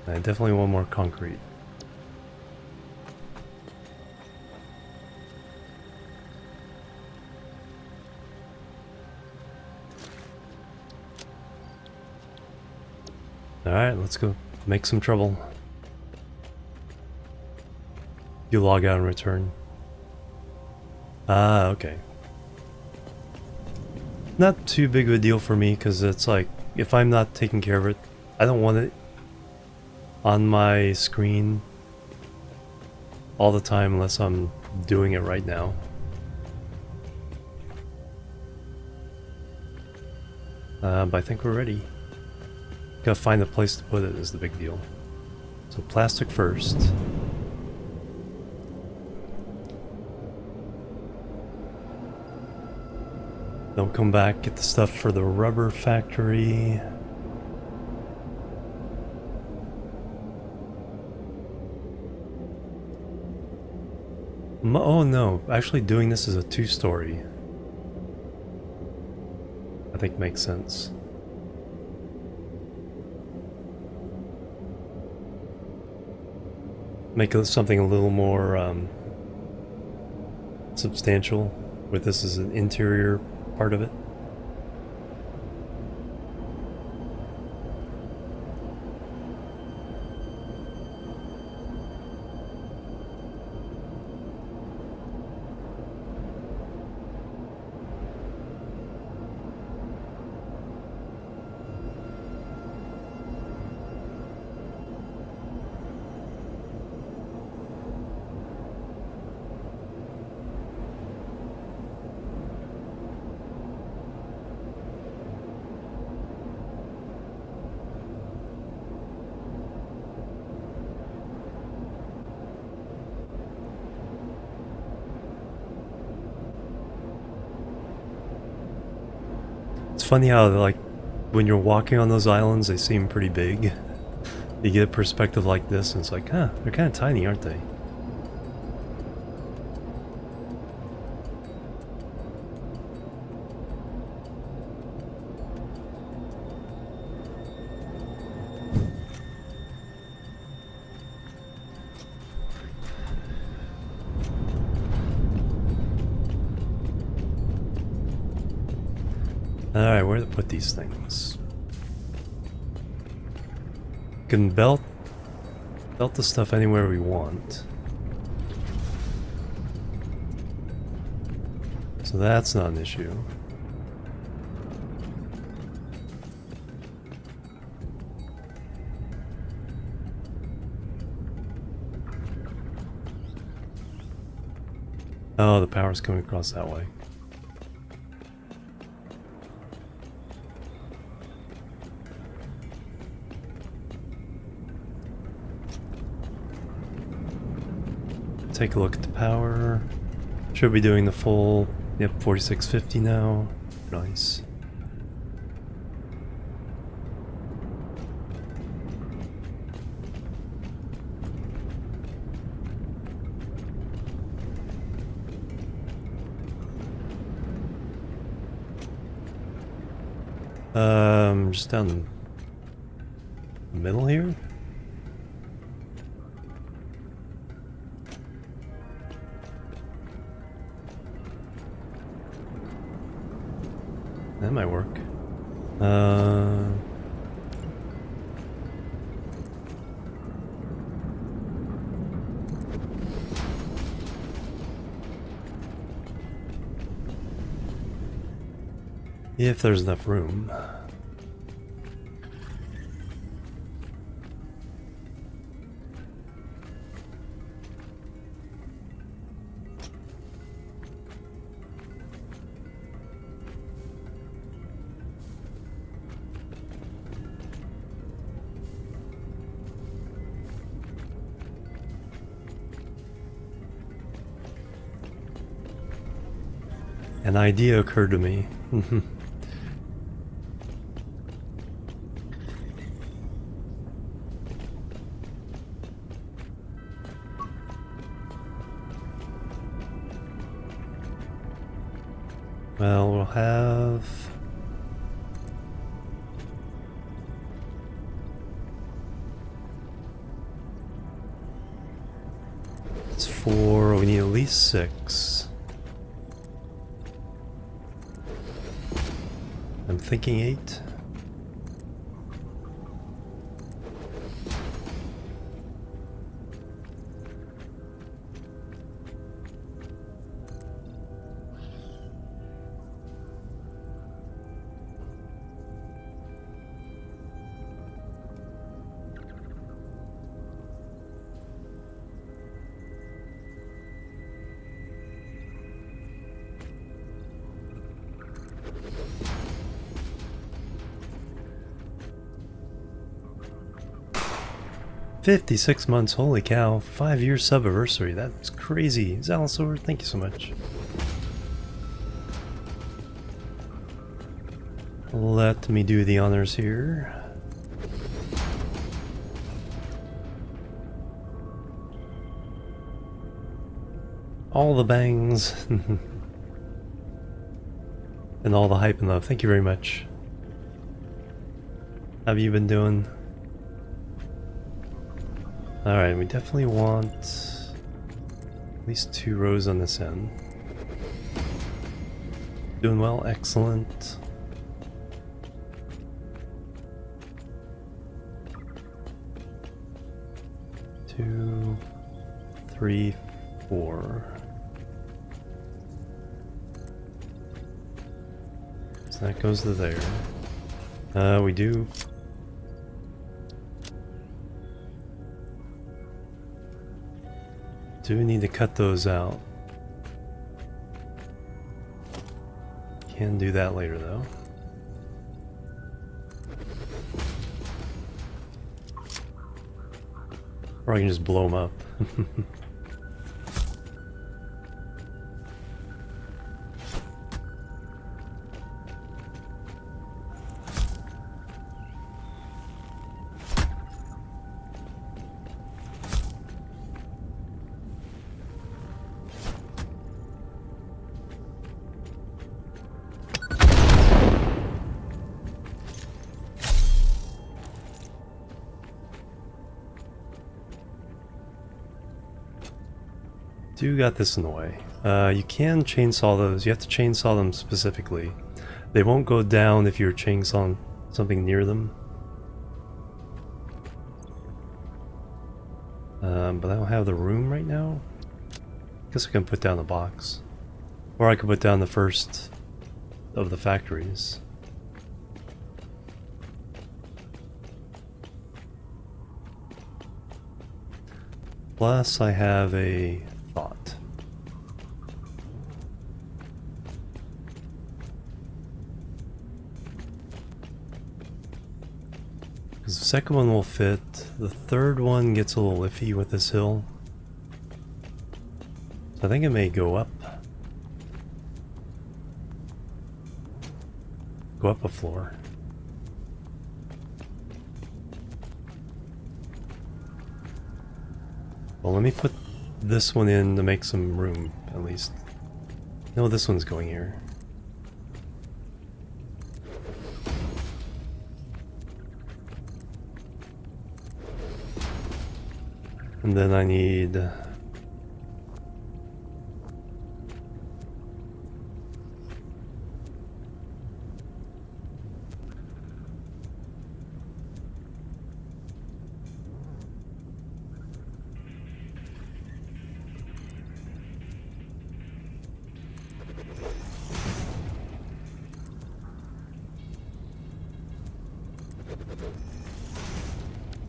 I definitely want more concrete. Alright, let's go make some trouble. You log out and return. Ah, okay. Not too big of a deal for me, because it's like, if I'm not taking care of it, I don't want it on my screen all the time unless I'm doing it right now. But I think we're ready. Gotta find a place to put it is the big deal. So plastic first. Don't come back, get the stuff for the rubber factory. Oh no, actually doing this as a 2-story, I think makes sense. Make it something a little more substantial, with this as an interior part of it. It's funny how, like, when you're walking on those islands, they seem pretty big. You get a perspective like this, and it's like, huh, they're kind of tiny, aren't they? Alright, where to put these things? Can belt the stuff anywhere we want. So that's not an issue. Oh, the power's coming across that way. Take a look at the power. Should be doing the full, yep, 4650 now. Nice. Just down the middle here. That might work. If there's enough room. An idea occurred to me. Well, we'll have... It's 4, we need at least 6. I'm thinking 8. "56 months, holy cow, 5-year sub-anniversary, that's crazy." Zalasaur, thank you so much. Let me do the honors here. All the bangs. And all the hype and love, thank you very much. How have you been doing? Alright, we definitely want at least 2 rows on this end. Doing well, excellent. Two, 3, 4. So that goes to there. We do need to cut those out. Can do that later though. Or I can just blow them up. do got this in the way. You can chainsaw those. You have to chainsaw them specifically. They won't go down if you're chainsawing something near them. But I don't have the room right now. Guess I can put down the box. Or I could put down the first of the factories. Plus, I have a thought. Because the second one will fit. The third one gets a little iffy with this hill. So I think it may go up. Go up a floor. Well, let me put this one in to make some room, at least. No, this one's going here. And then I need...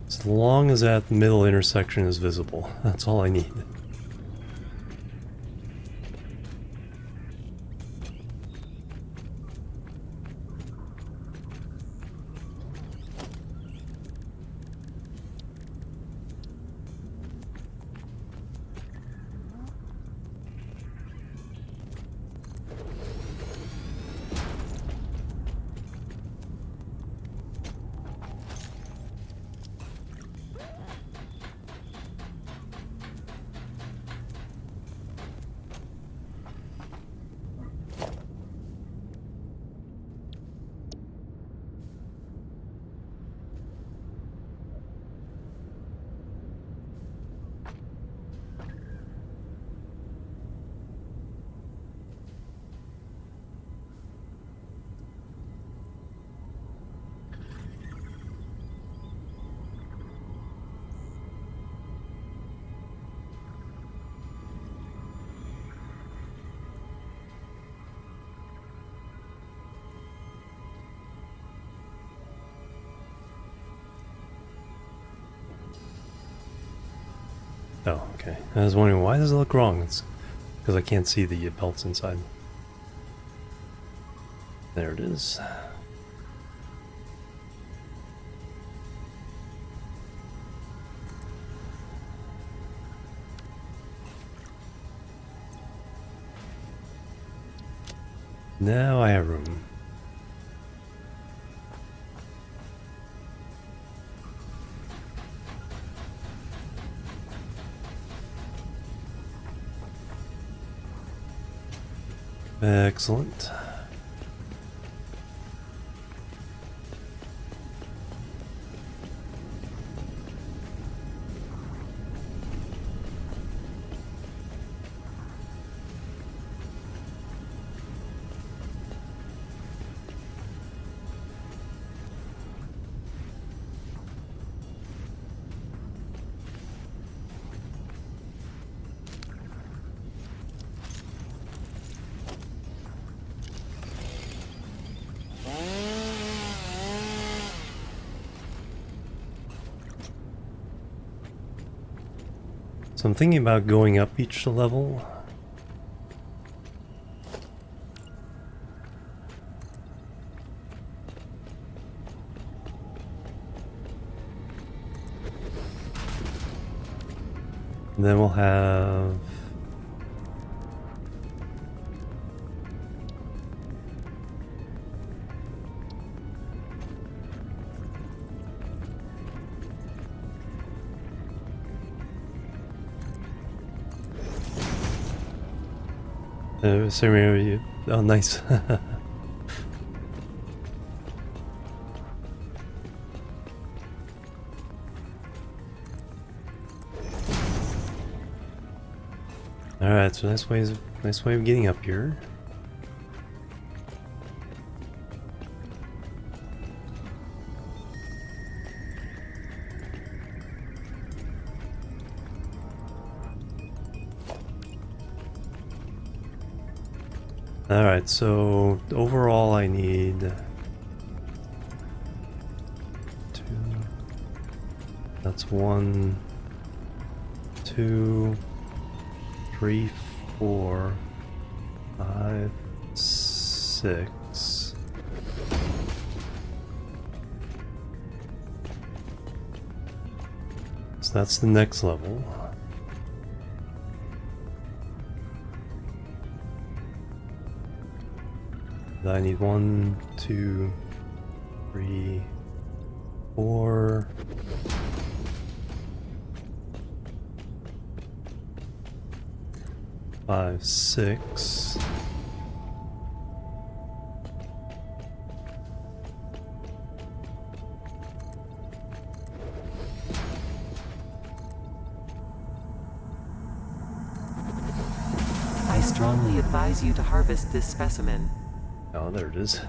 as long as that middle intersection is visible, that's all I need. Oh, okay. I was wondering, why does it look wrong? It's because I can't see the belts inside. There it is. Now I have room. Excellent. So I'm thinking about going up each level. And then we'll have... oh, nice. Alright, so nice way of getting up here. Alright, so overall I need 2. That's 1, 2, 3, 4, 5, 6. So that's the next level. I need 1, 2, 3, 4. 5, 6. I strongly advise you to harvest this specimen. Oh, there it is.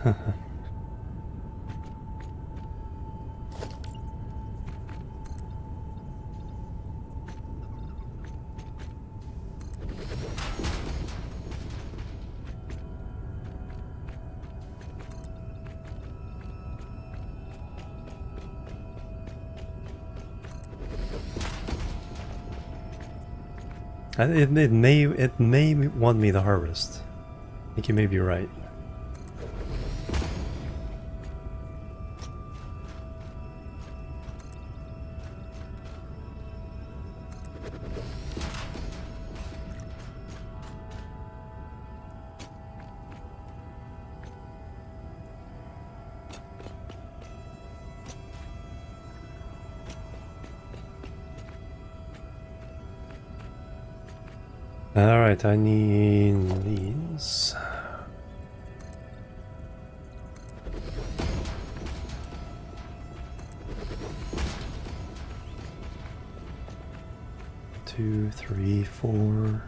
It may want me to harvest. I think you may be right. Alright, I need these. Two, three, 4.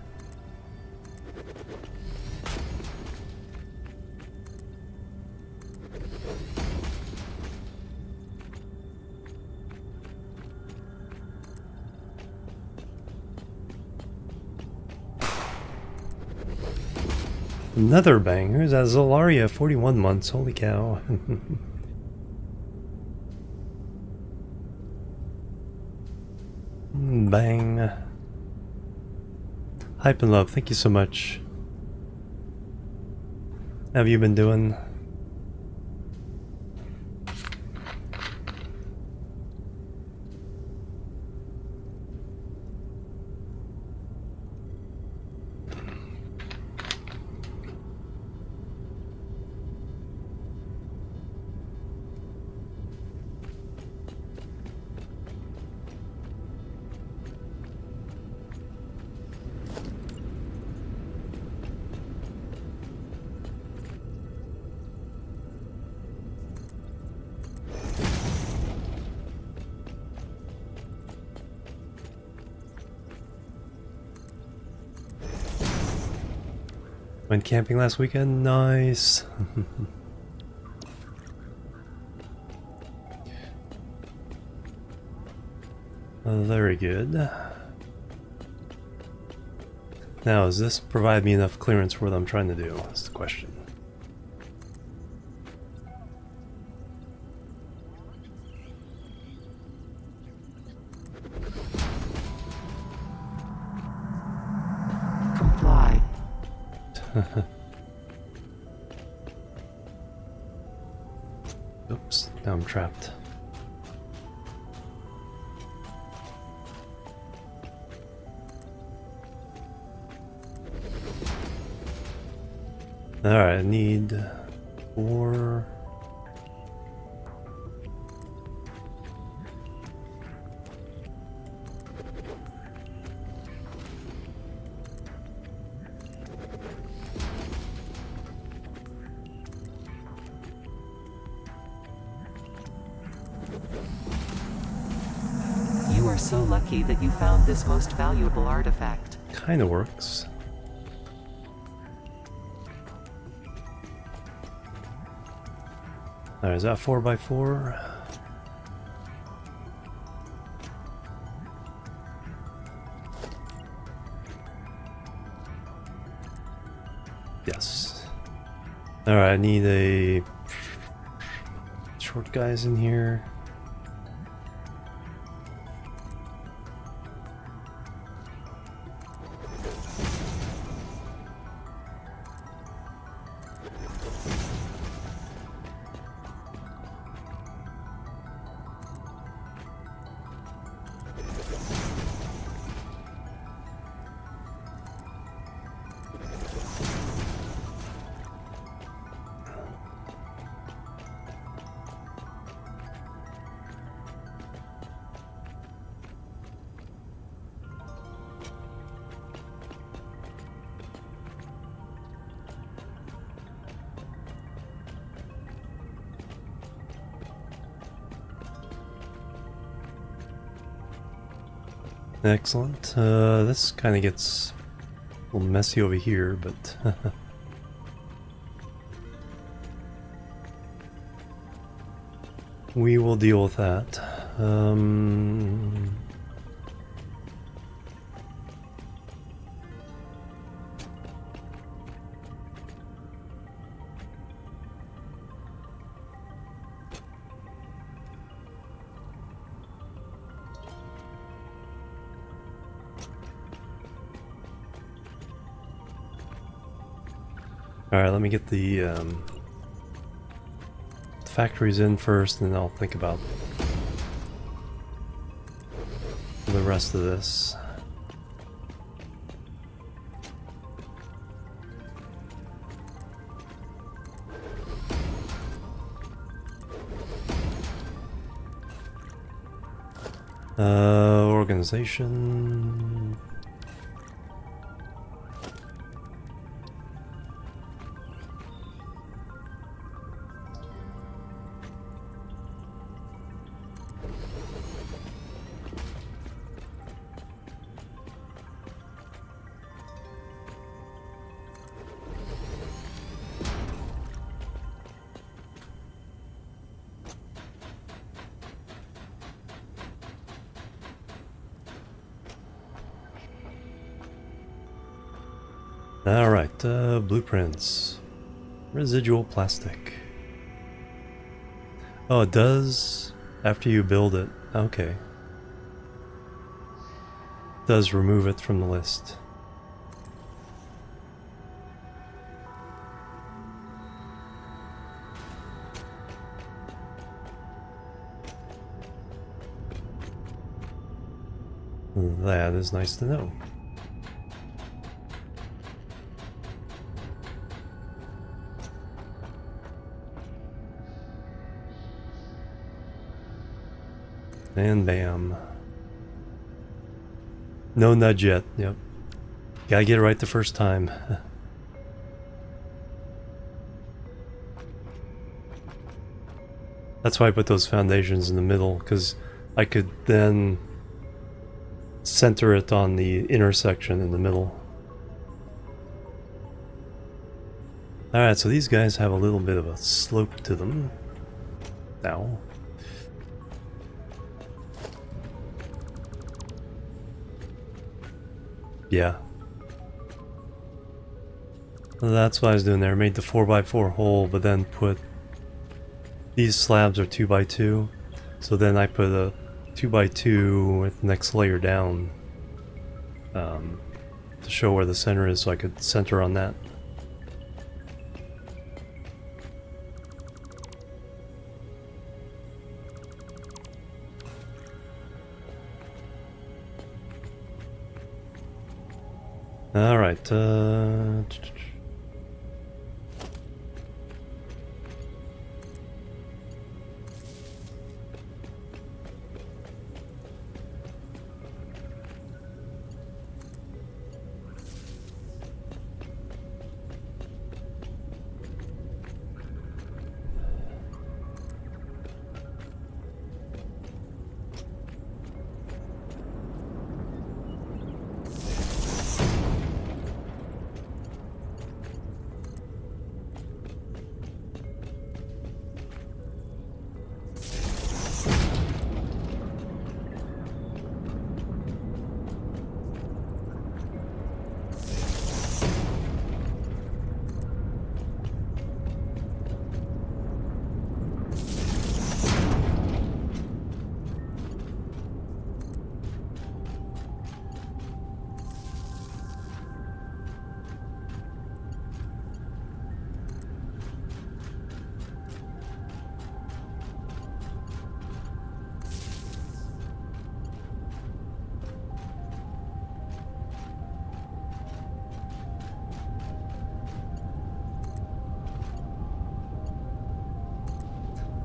Another bang. Who's that? Zolaria, 41 months. Holy cow. Bang. Hype and love, thank you so much. How have you been doing? Went camping last weekend? Nice. Very good. Now, does this provide me enough clearance for what I'm trying to do? That's the question. Comply. Oops, now I'm trapped. Alright, I need 4. You are so lucky that you found this most valuable artifact. Kinda works. Alright, is that 4x4? Yes. Alright, I need a short guys in here. Excellent. This kind of gets a little messy over here, but we will deal with that. Alright, let me get the factories in first, and then I'll think about the rest of this. Organization. Alright, blueprints. Residual plastic. Oh, it does after you build it. Okay. It does remove it from the list. That is nice to know. And bam. No nudge yet, yep. Gotta get it right the first time. That's why I put those foundations in the middle, because I could then center it on the intersection in the middle. Alright, so these guys have a little bit of a slope to them now. Yeah. That's what I was doing there. I made the 4x4 hole, but then put... These slabs are 2x2. So then I put a 2x2 with the next layer down. To show where the center is, so I could center on that. Alright,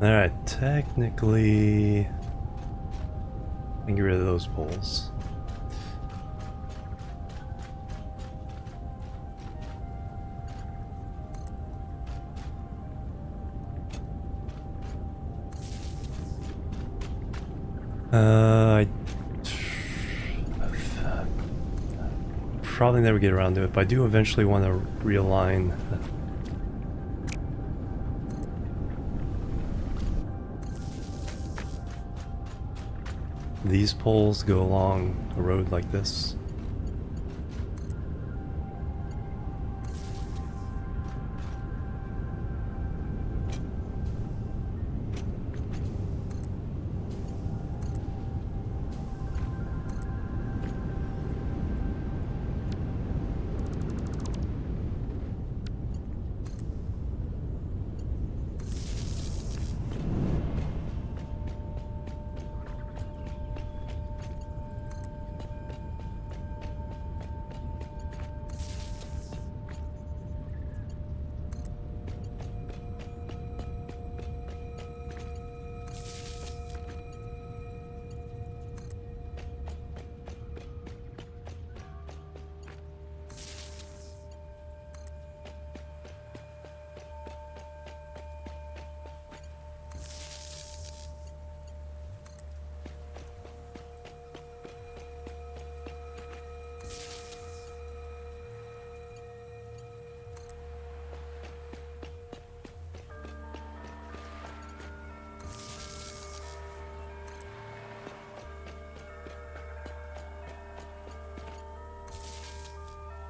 Alright, technically I can get rid of those poles. I probably never get around to it, but I do eventually want to realign. These poles go along a road like this.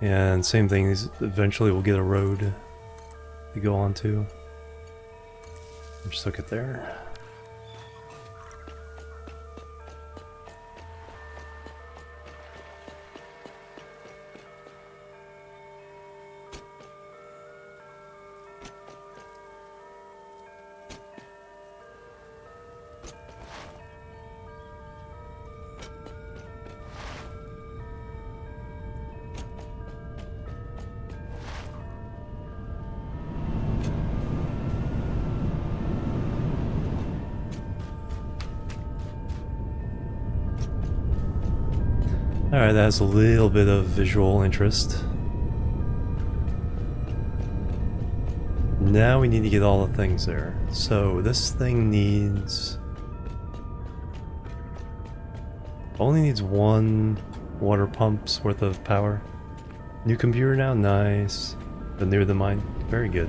And same thing, eventually we'll get a road to go onto. Just look at there. Alright, that has a little bit of visual interest. Now we need to get all the things there. So this thing needs... only needs one water pump's worth of power. New computer now? Nice. But near the mine? Very good.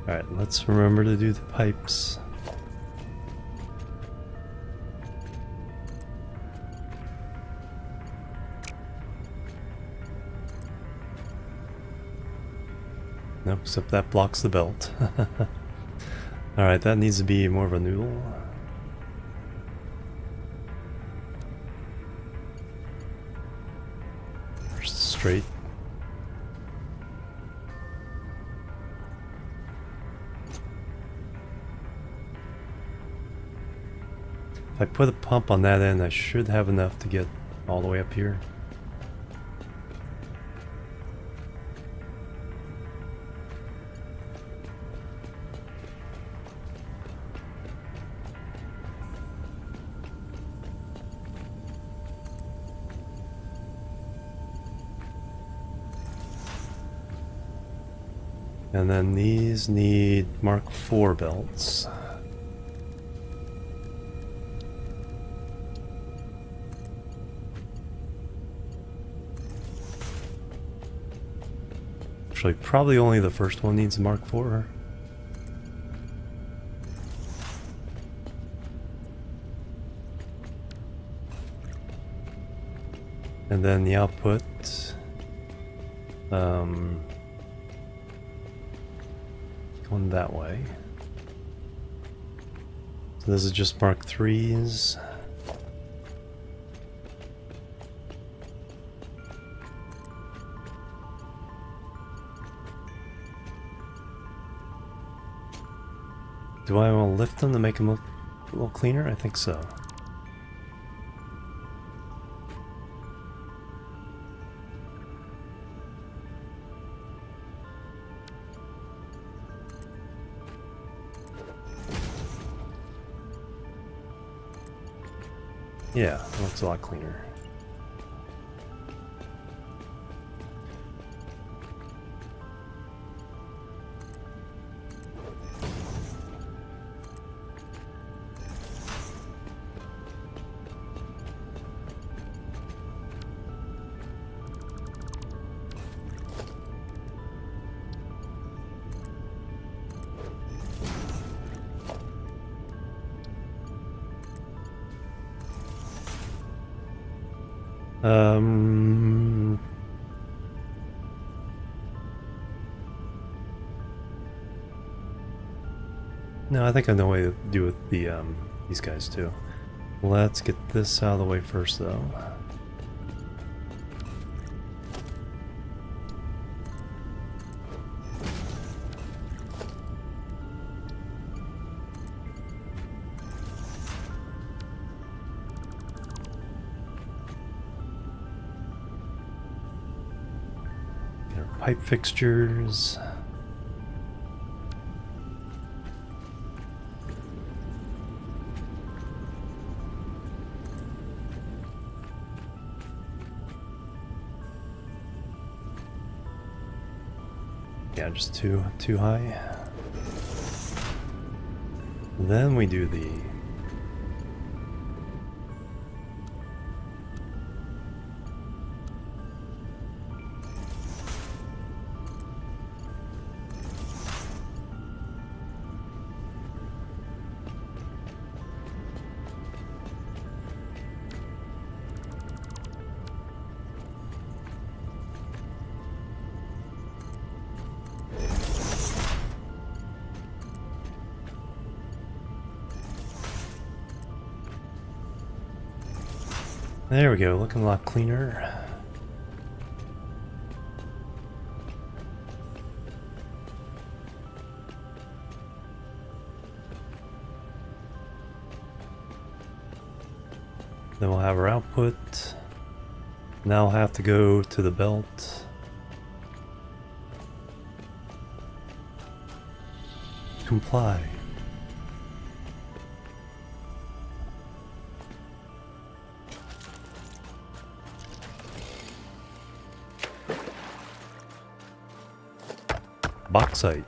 Alright, let's remember to do the pipes. Nope, except that blocks the belt. Alright, that needs to be more of a noodle. Just straight. If I put a pump on that end, I should have enough to get all the way up here. And then these need Mark IV belts. Actually, probably only the first one needs Mark IV. And then the output, going that way. So this is just Mark III's. Do I want to lift them to make them look a little cleaner? I think so. Yeah, it looks a lot cleaner. No, I think I know what to do with the these guys too. Let's get this out of the way first, though. Get our pipe fixtures. Yeah, just too high. Then we do the There we go, looking a lot cleaner. Then we'll have our output. Now I'll have to go to the belt. Comply. Bauxite.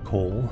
Coal.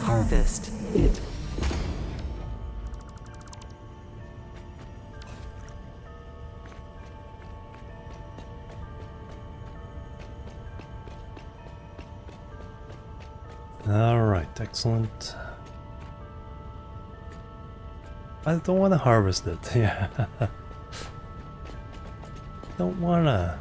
Harvest it. All right, excellent. I don't want to harvest it. Yeah. Don't wanna.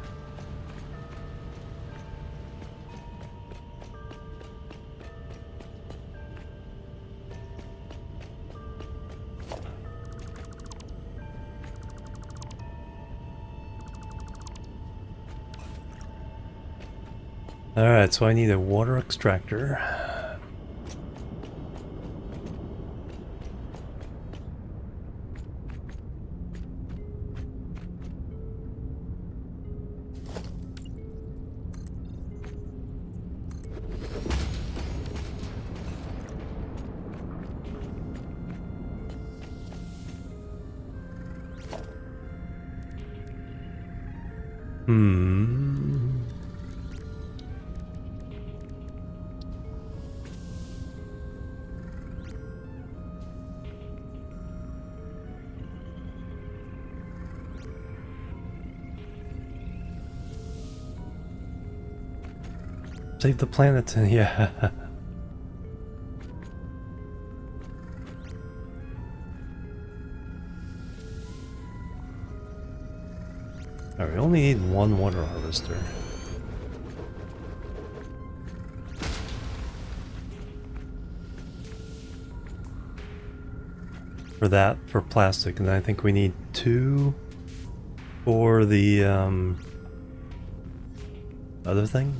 Alright, so I need a water extractor. Hmm. Save the planet, yeah. Alright, we only need one water harvester. For that, for plastic, and I think we need 2 for the other thing.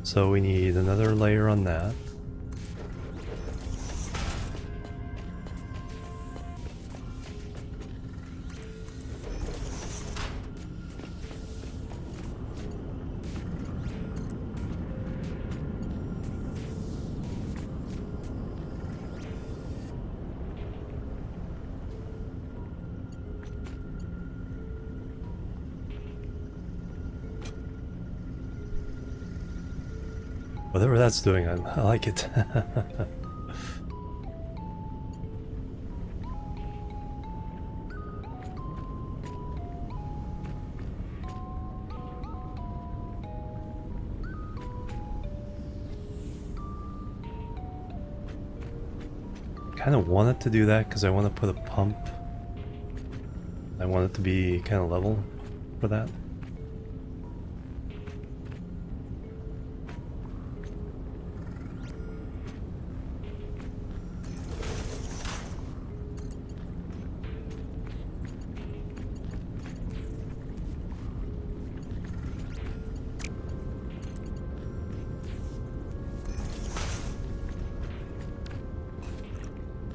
So we need another layer on that. Whatever that's doing, I like it. Kind of wanted to do that because I want to put a pump. I want it to be kind of level for that.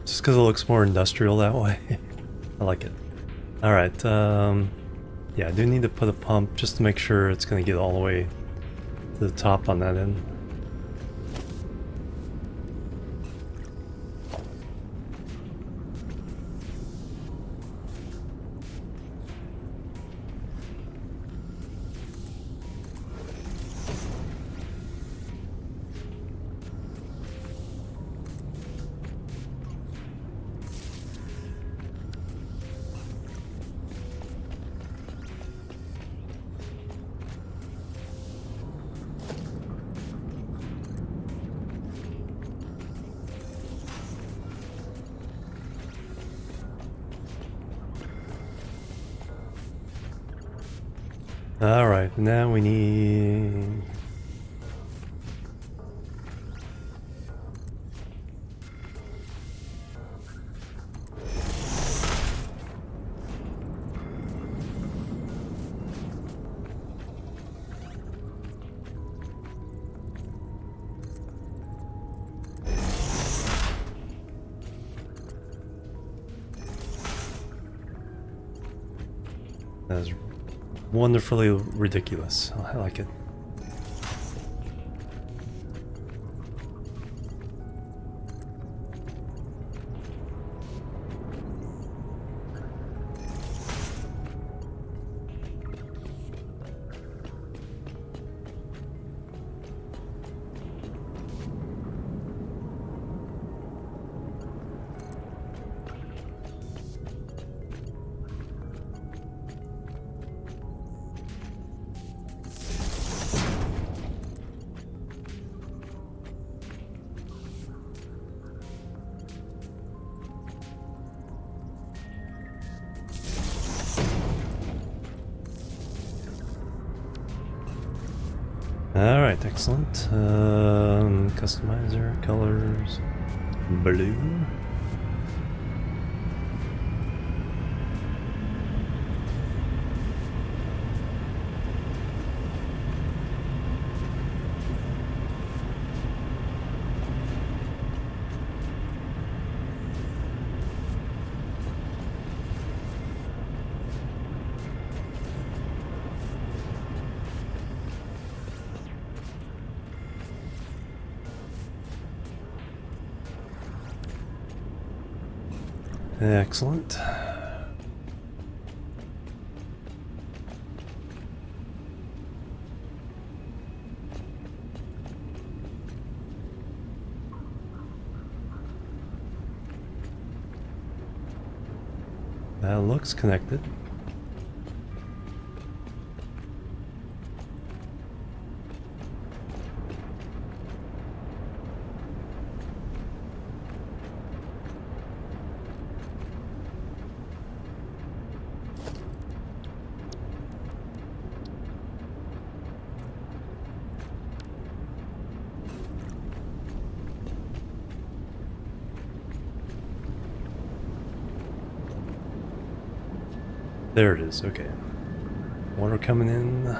Just because it looks more industrial that way. I like it. Alright, yeah, I do need to put a pump just to make sure it's going to get all the way to the top on that end. Alright, now we need... That's wonderfully ridiculous. I like it. Alright, excellent. Customizer, colors, blue. Excellent. That looks connected. There it is, okay. Water coming in.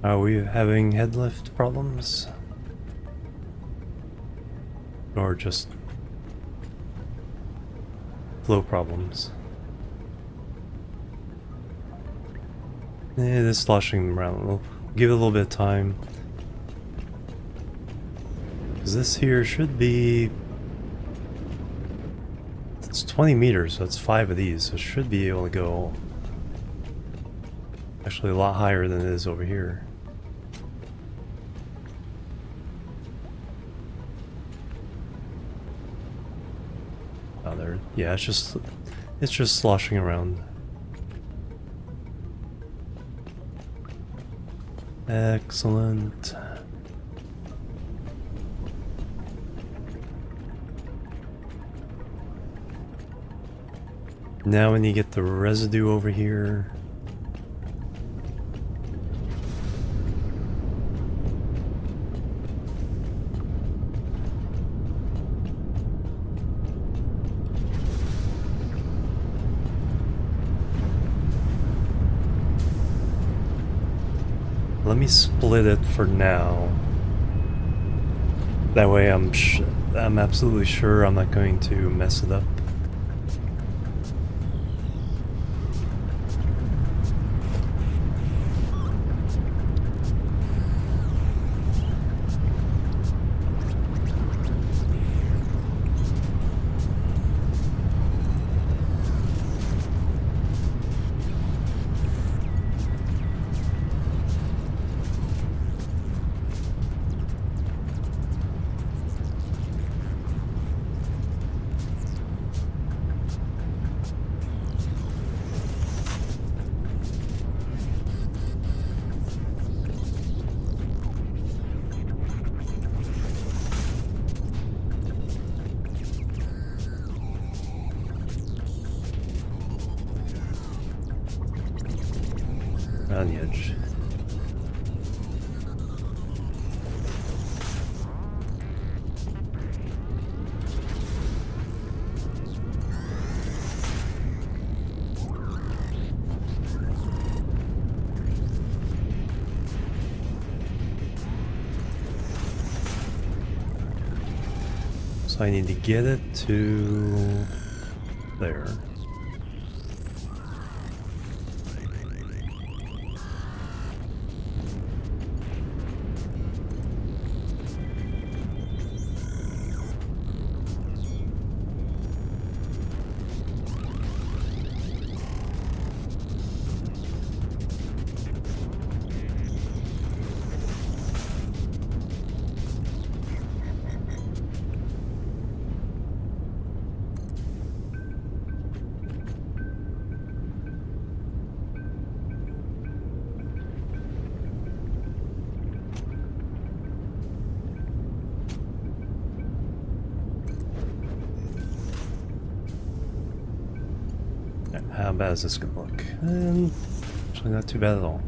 Are we having head lift problems? Or just flow problems? It is sloshing around. We'll give it a little bit of time. Because this here should be... It's 20 meters, so it's 5 of these, so it should be able to go actually a lot higher than it is over here. Oh, there. Yeah, it's just sloshing around. Excellent. Now when you get the residue over here. Let me split it for now. That way I'm absolutely sure I'm not going to mess it up. On the edge. So I need to get it to there. How bad is this gonna look? Actually not too bad at all.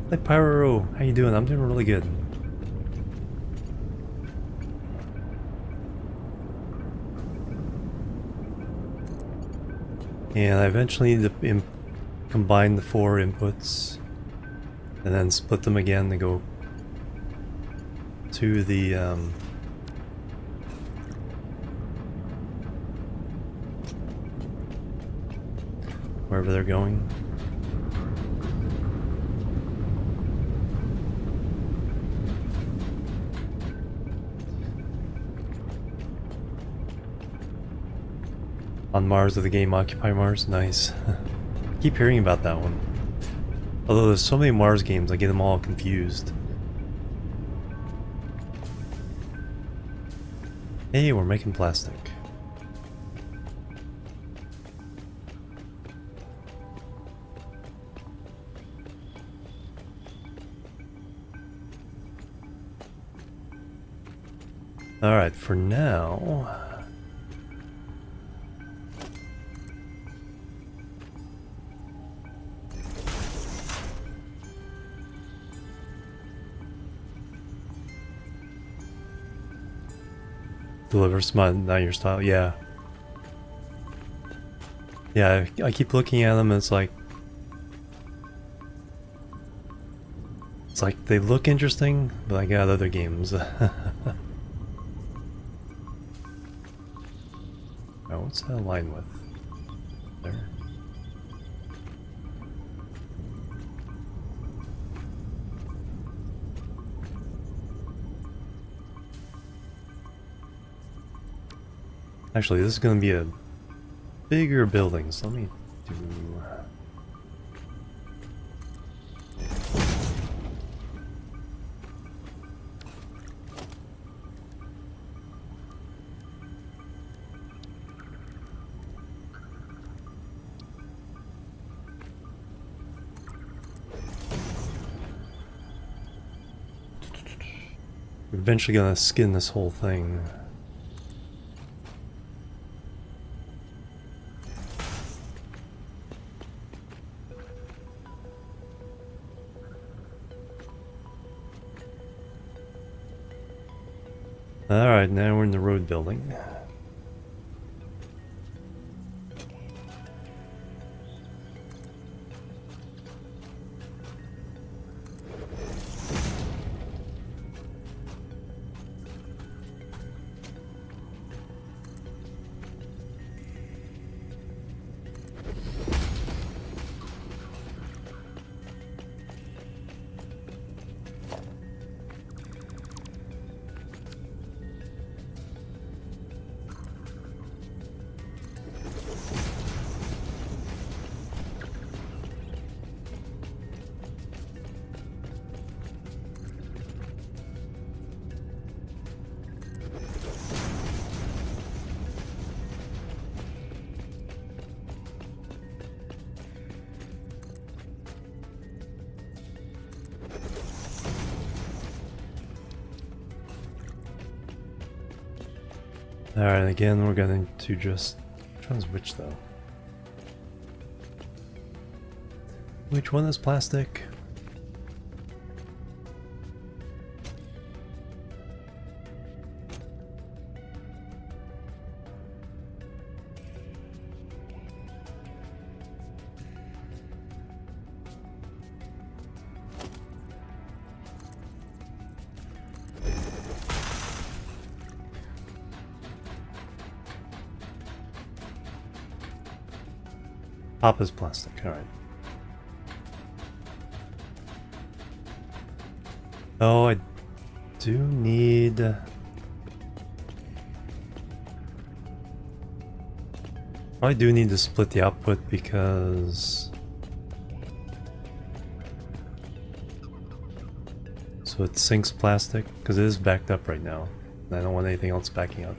Hey Pyro, how you doing? I'm doing really good. And I eventually need to combine the 4 inputs and then split them again to go to the wherever they're going. On Mars of the game Occupy Mars? Nice. Keep hearing about that one. Although there's so many Mars games, I get them all confused. Hey, we're making plastic. Alright, for now... Deliver smut, not your style. Yeah. Yeah, I keep looking at them and it's like they look interesting, but I got other games. Oh, what's that line with? There. Actually, this is going to be a bigger building, so let me do... We're eventually going to skin this whole thing. Alright, now we're in the road building. Alright, again, we're going to just... Which one's which, though? Which one is plastic? Top is plastic, alright. Oh, I do need... I do need to split the output because... So it sinks plastic, because it is backed up right now. And I don't want anything else backing up.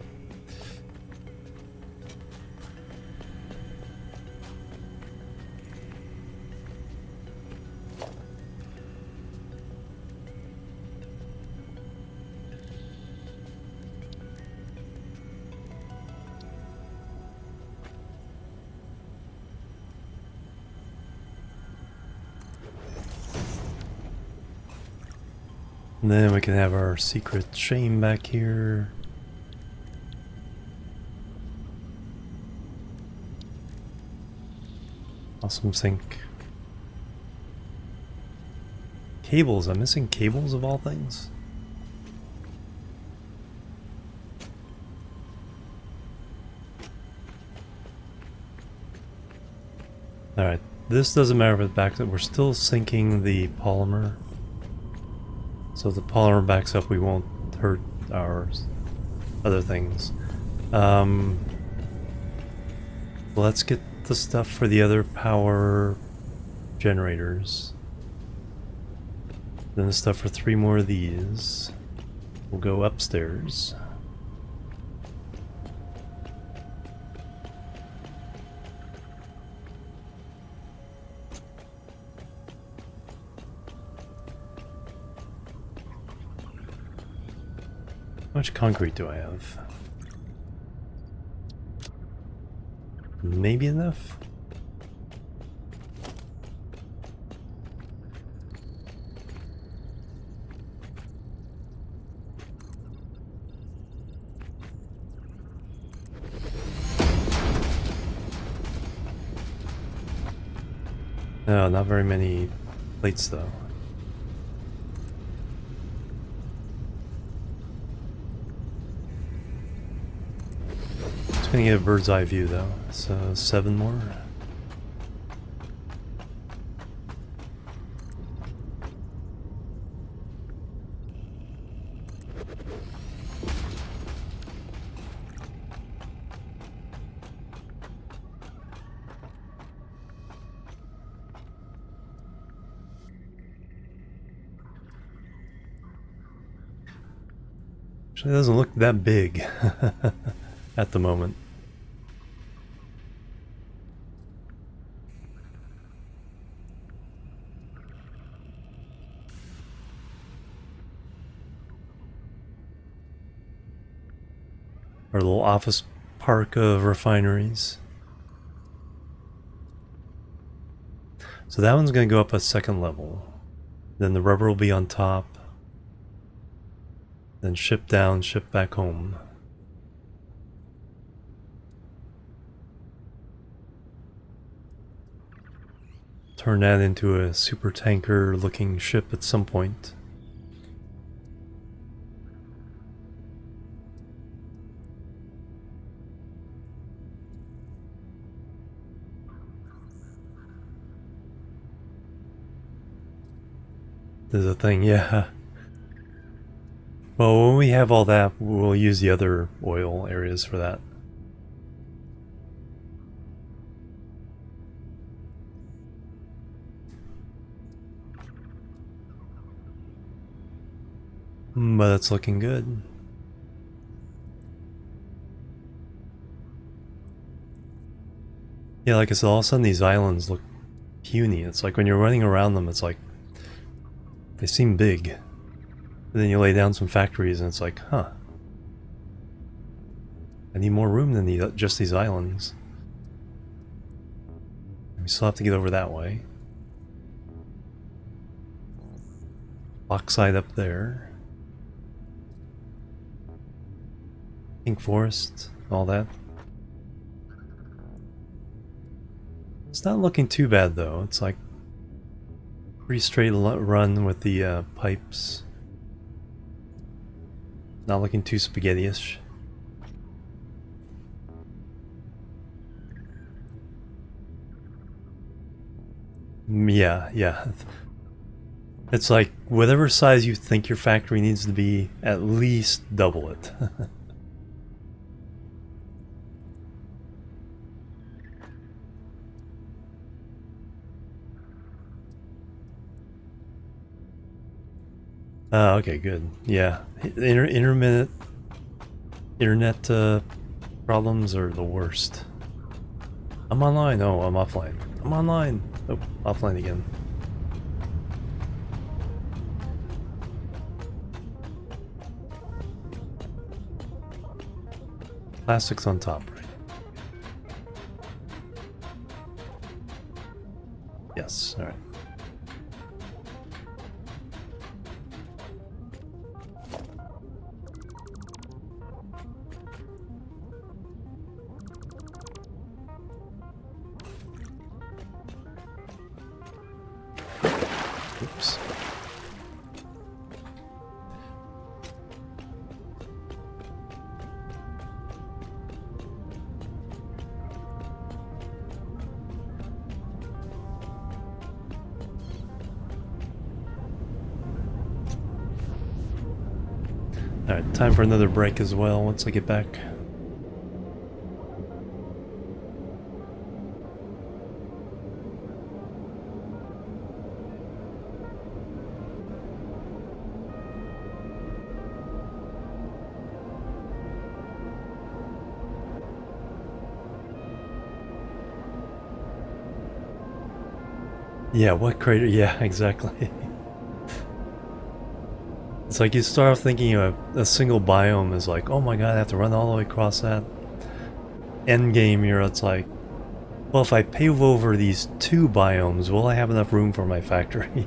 And then we can have our secret shame back here. Awesome sink. Cables. I'm missing cables of all things. Alright, this doesn't matter if it backs up. We're still sinking the polymer. So if the polymer backs up, we won't hurt our other things. Let's get the stuff for the other power generators. Then the stuff for 3 more of these. We'll go upstairs. How much concrete do I have? Maybe enough? No, not very many plates though. Just gonna get a bird's eye view though, so 7 more. Actually, it doesn't look that big at the moment. Our little office park of refineries. So that one's going to go up a 2nd level. Then the rubber will be on top. Then ship down, ship back home. Turn that into a super tanker looking ship at some point. There's a thing, yeah. Well, when we have all that, we'll use the other oil areas for that. But it's looking good. Yeah, like I said, all of a sudden these islands look puny. It's like when you're running around them, it's like they seem big. And then you lay down some factories and it's like, huh. I need more room than just these islands. We still have to get over that way. Bauxite up there. Pink forest, all that. It's not looking too bad though. It's like pretty straight run with the pipes. Not looking too spaghetti-ish. Yeah. It's like whatever size you think your factory needs to be, at least double it. Okay, good. Yeah, intermittent internet problems are the worst. I'm online. Oh, I'm offline. I'm online. Oh, offline again. Plastics on top, right? Yes, alright. Alright, time for another break as well once I get back. Yeah, what crater? Yeah, exactly. It's like you start off thinking a single biome is like, oh my god, I have to run all the way across that. Endgame, it's like, well, if I pave over these 2 biomes, will I have enough room for my factory?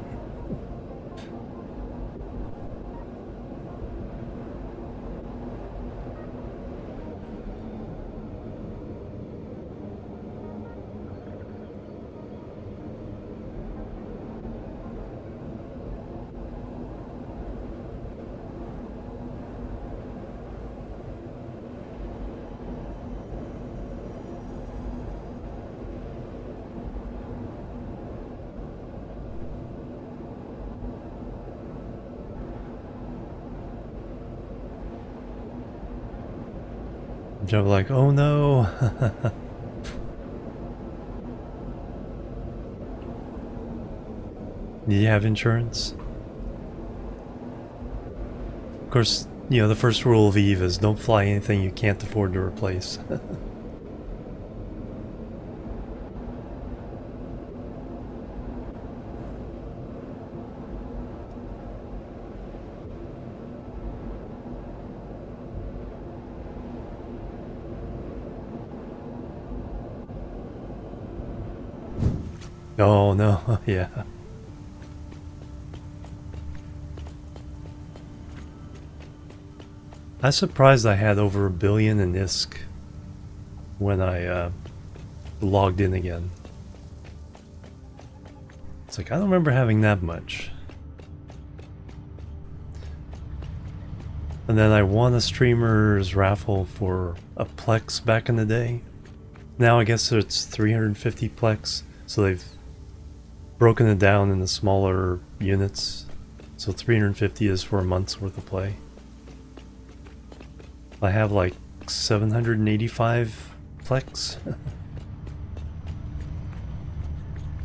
I'm like, oh no. Do you have insurance? Of course, the first rule of Eve is don't fly anything you can't afford to replace. Oh no, yeah. I'm surprised I had over 1 billion in ISK when I logged in again. It's like, I don't remember having that much. And then I won a streamer's raffle for a Plex back in the day. Now I guess it's 350 Plex, so they've broken it down into smaller units. So 350 is for a month's worth of play. I have like 785 Plex.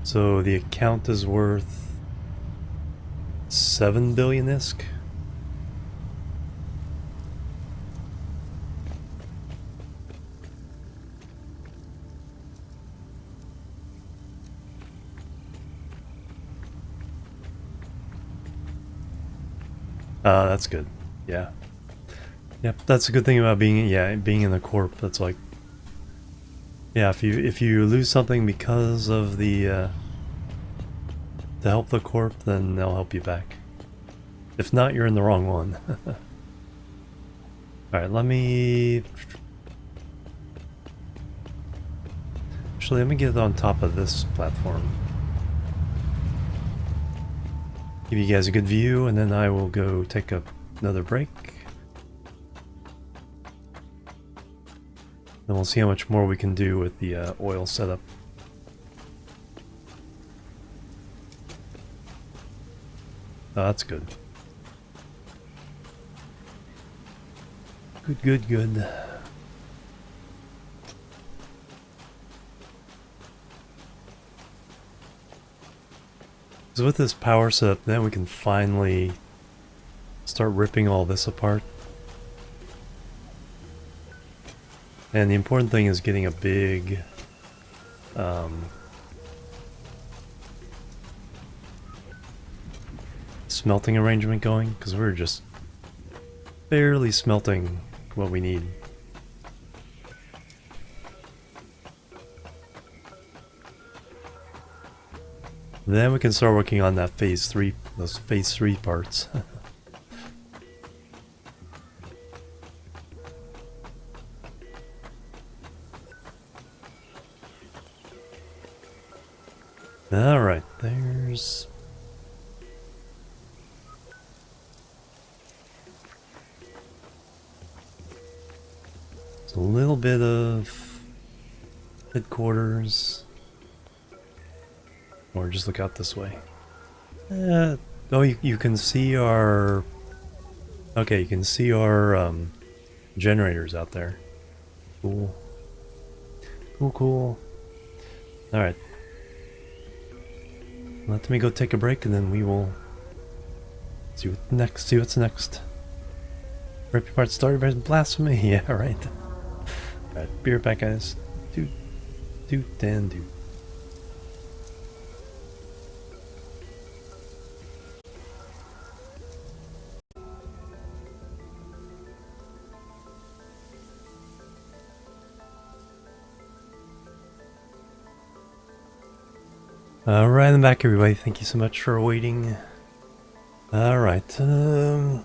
So the account is worth 7 billion ISK. That's good. Yeah. Yep, that's a good thing about being in the corp. That's like, yeah, if you lose something because of the to help the corp, then they'll help you back. If not, you're in the wrong one. Alright, let me get on top of this platform. Give you guys a good view, and then I will go take another break. Then we'll see how much more we can do with the oil setup. Oh, that's good. Good. So with this power setup, then we can finally start ripping all this apart. And the important thing is getting a big smelting arrangement going, because we're just barely smelting what we need. Then we can start working on that phase 3, those phase 3 parts. Alright, there's... a little bit of headquarters. Or just look out this way. Oh, you can see our Okay, you can see our generators out there. Cool. Cool, cool. Alright. Let me go take a break and then we will see what's next. Rip your part started by blasphemy. Yeah, right. Alright, be right back, guys. Doot and doot. Alright, I'm back, everybody. Thank you so much for waiting. Alright, alright,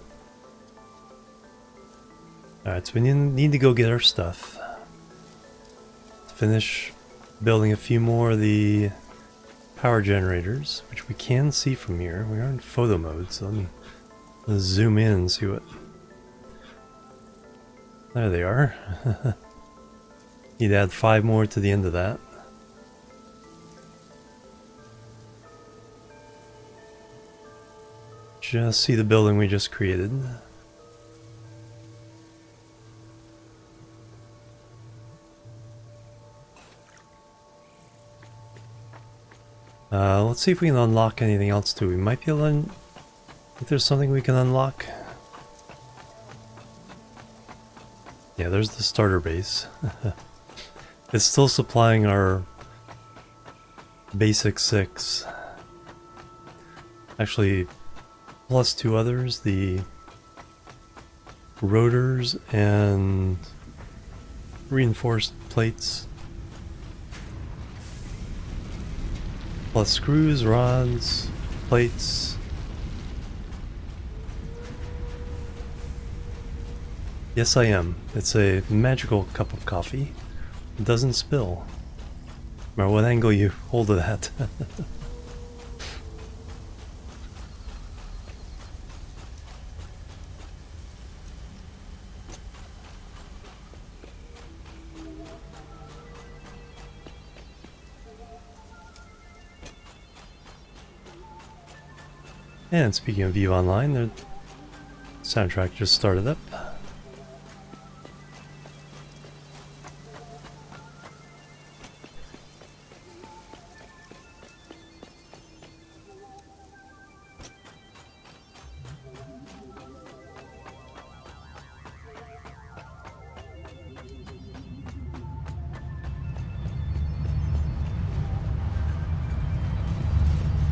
so we need to go get our stuff. Finish building a few more of the power generators, which we can see from here. We are in photo mode, so let's zoom in and see what... There they are. Need to add 5 more to the end of that. Just see the building we just created. Let's see if we can unlock anything else too. We might be able to... If there's something we can unlock. Yeah, there's the starter base. It's still supplying our basic 6. Actually, plus 2 others, the rotors and reinforced plates. Plus screws, rods, plates. Yes, I am. It's a magical cup of coffee. It doesn't spill. No matter what angle you hold it at. And speaking of EVE Online, the soundtrack just started up.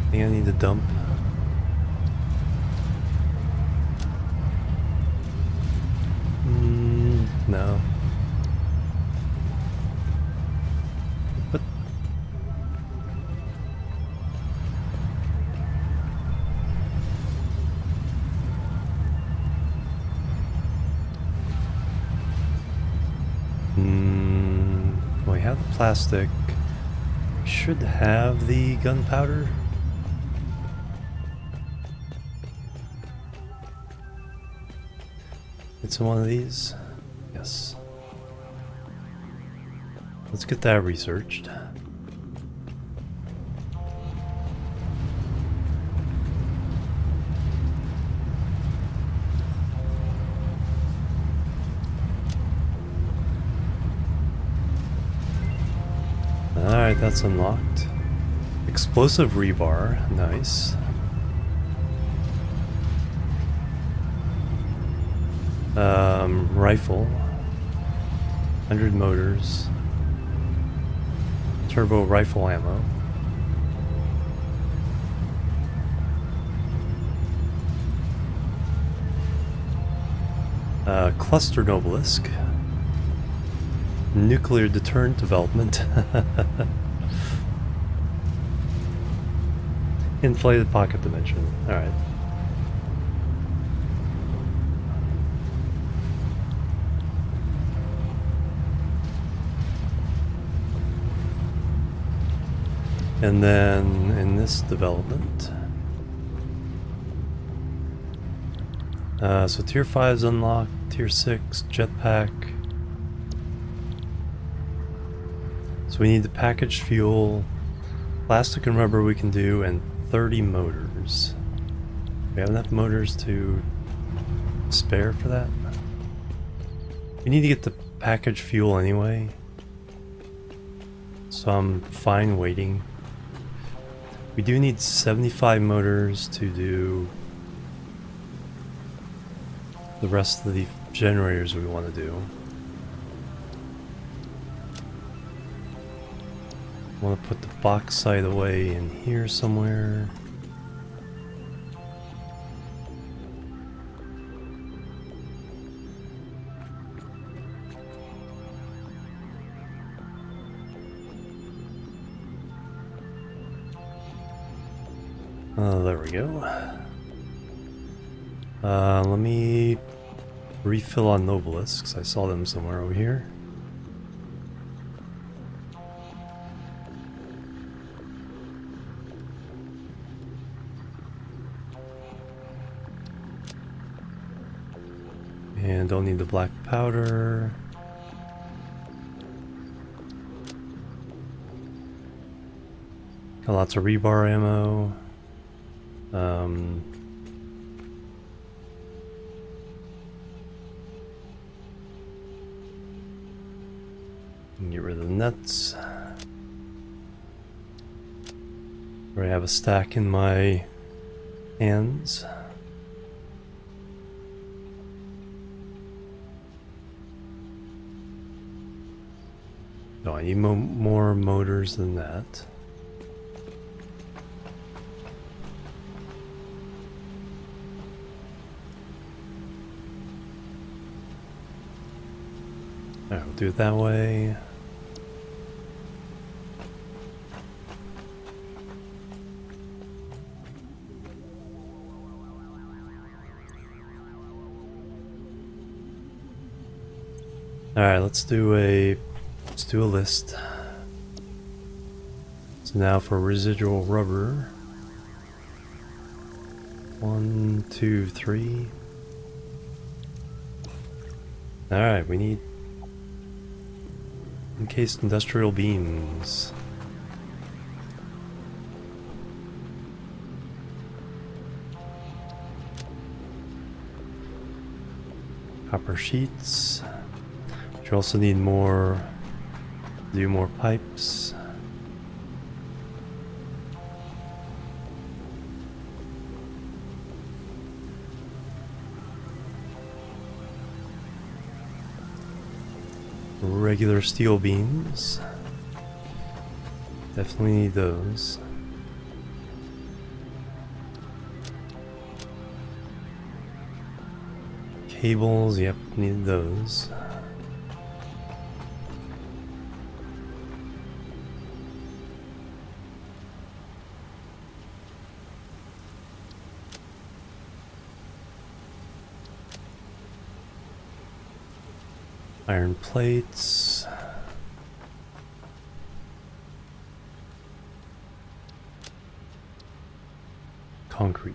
I think I need to dump. No. But we have the plastic. We should have the gunpowder. It's one of these. Yes. Let's get that researched. Alright, that's unlocked. Explosive rebar, nice. Rifle. 100 motors. Turbo rifle ammo. Clustered obelisk. Nuclear deterrent development. Inflated pocket dimension. Alright. And then in this development, so tier 5 is unlocked, tier 6 jetpack. So we need the packaged fuel, plastic and rubber we can do, and 30 motors. We have enough motors to spare for that. We need to get the package fuel anyway, so I'm fine waiting. We do need 75 motors to do the rest of the generators we want to do. I want to put the bauxite away in here somewhere. There we go. Let me refill on Nobelisks. I saw them somewhere over here. And don't need the black powder. Got lots of rebar ammo. Get rid of the nuts. I have a stack in my hands. No, I need more motors than that. Alright, we'll do it that way. Alright, let's do a list. So now for residual rubber. 1, 2, 3. Alright, we need encased industrial beams. Copper sheets. You also need more, do more pipes. Regular steel beams. Definitely need those. Cables, yep, need those. Iron plates. Concrete.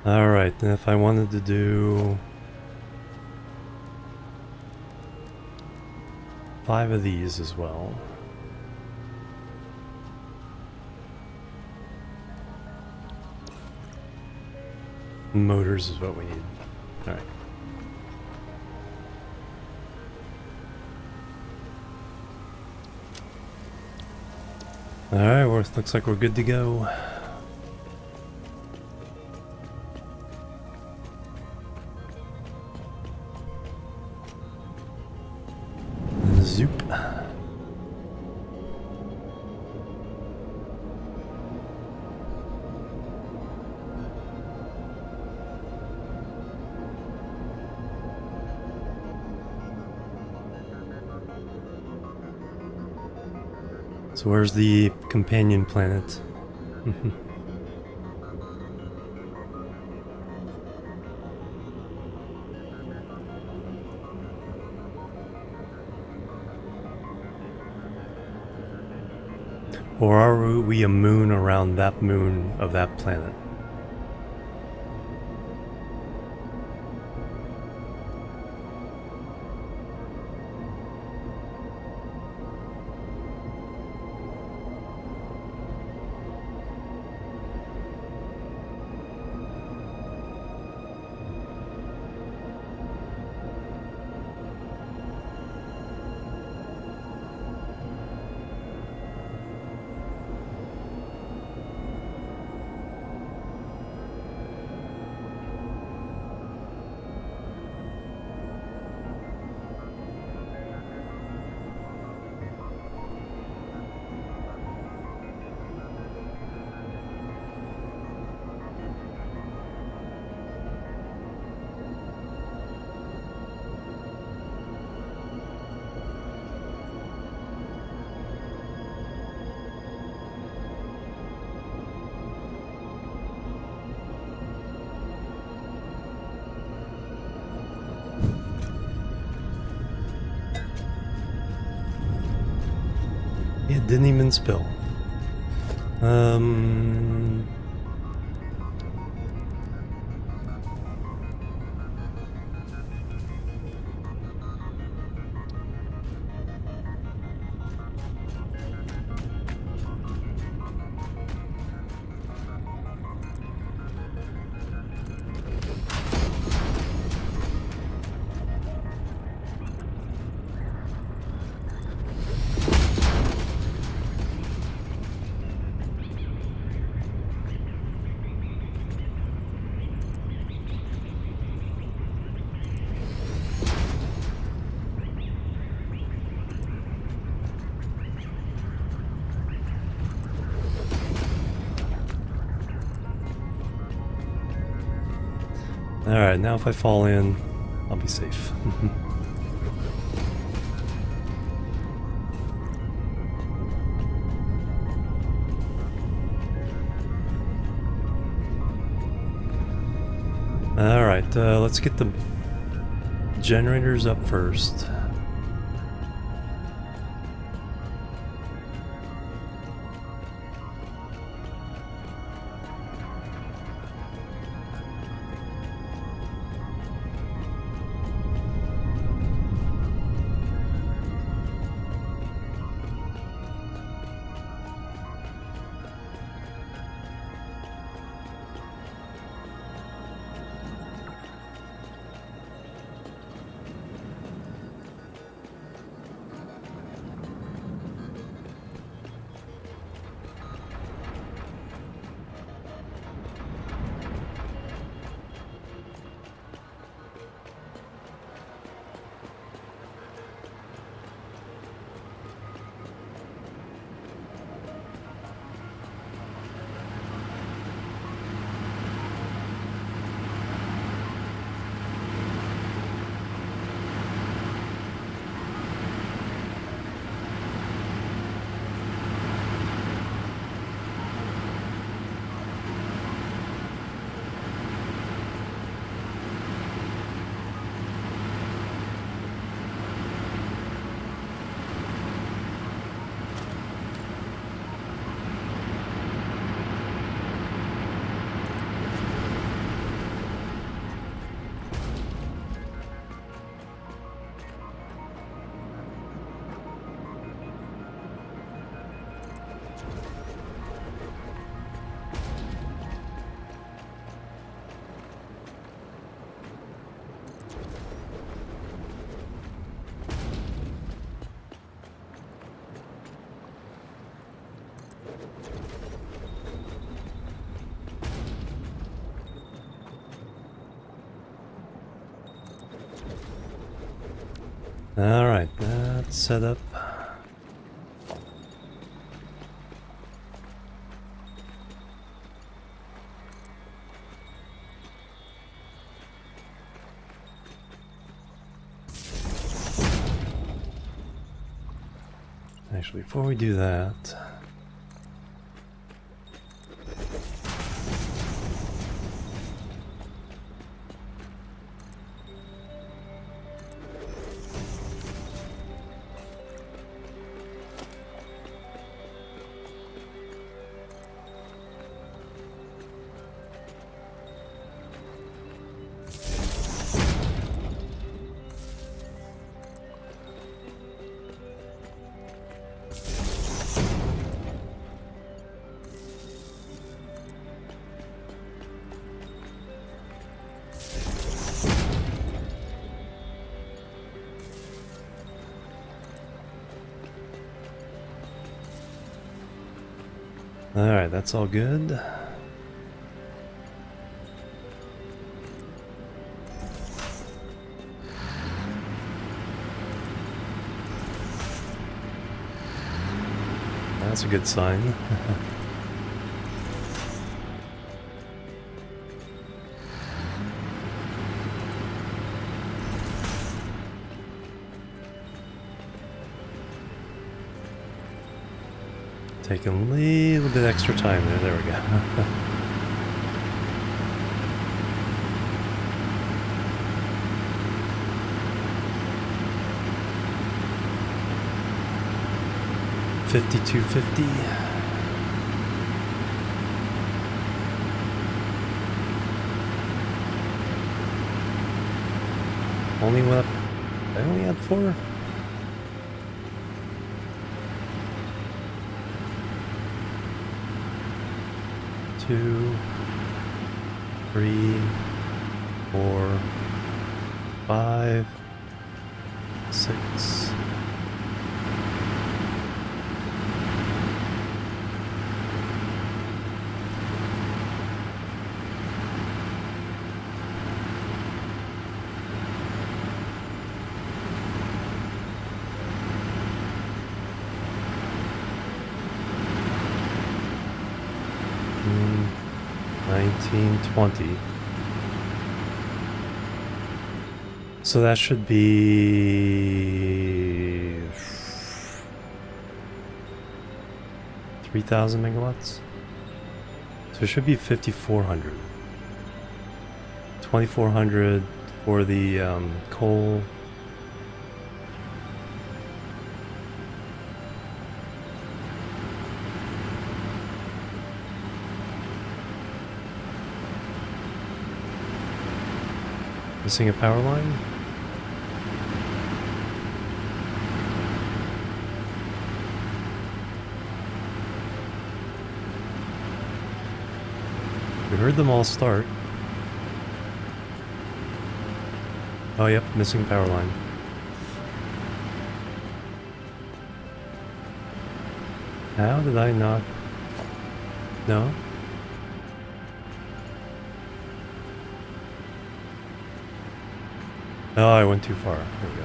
Alright, then if I wanted to do 5 of these as well. Motors is what we need. Alright. Alright, well, looks like we're good to go. Zoop. So where's the companion planet? Or are we a moon around that moon of that planet? It didn't even spill. Alright, now if I fall in, I'll be safe. Alright, let's get the generators up first. Alright, that's set up. Actually, before we do that, alright, that's all good. That's a good sign. Taking a little bit extra time there. There we go. 5250. Only went up. I only had 4. Two, 3, 4, 5, 6. Mm, 19, 20. So that should be 3,000 megawatts. So it should be 5,400. 2,400 for the coal. Missing a power line? We heard them all start. Oh, yep, missing power line. How did I not? No? Oh, I went too far. There we go.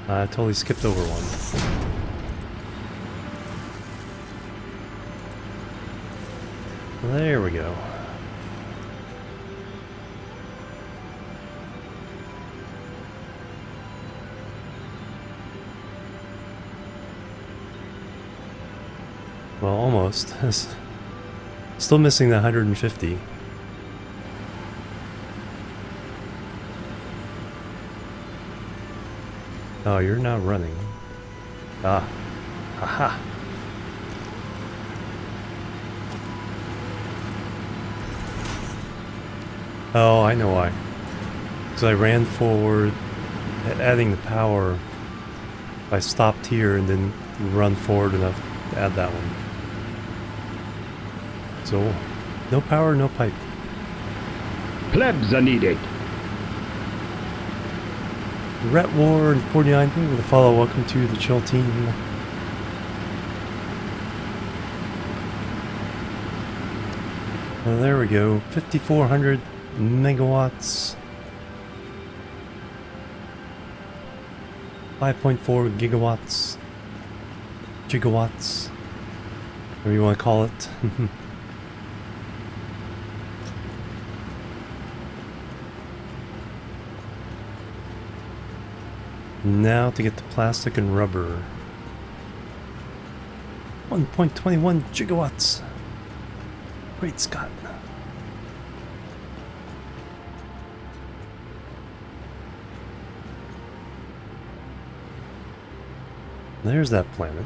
I totally skipped over one. There we go. Well, almost. Still missing the 150. Oh, you're not running. Ah. Haha. Oh, I know why. Because I ran forward, adding the power. I stopped here and didn't run forward enough to add that one. So, no power, no pipe. Plebs are needed. Ret War and 49, thank you for the follow. Welcome to the chill team. Well, there we go. 5,400 megawatts. 5.4 gigawatts. Gigawatts. Whatever you want to call it. Now to get the plastic and rubber. 1.21 gigawatts. Great Scott. There's that planet.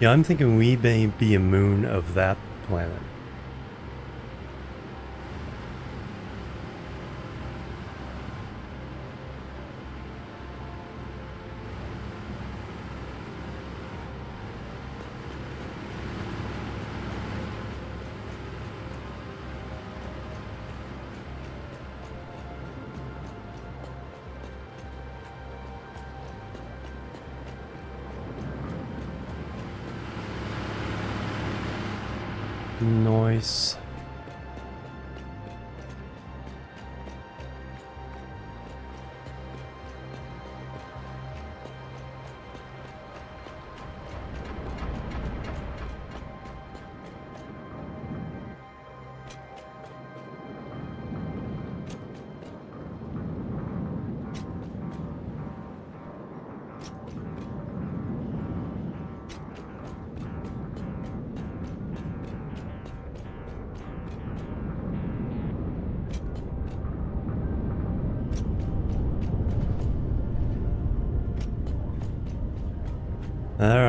Yeah, I'm thinking we may be a moon of that planet. Noise.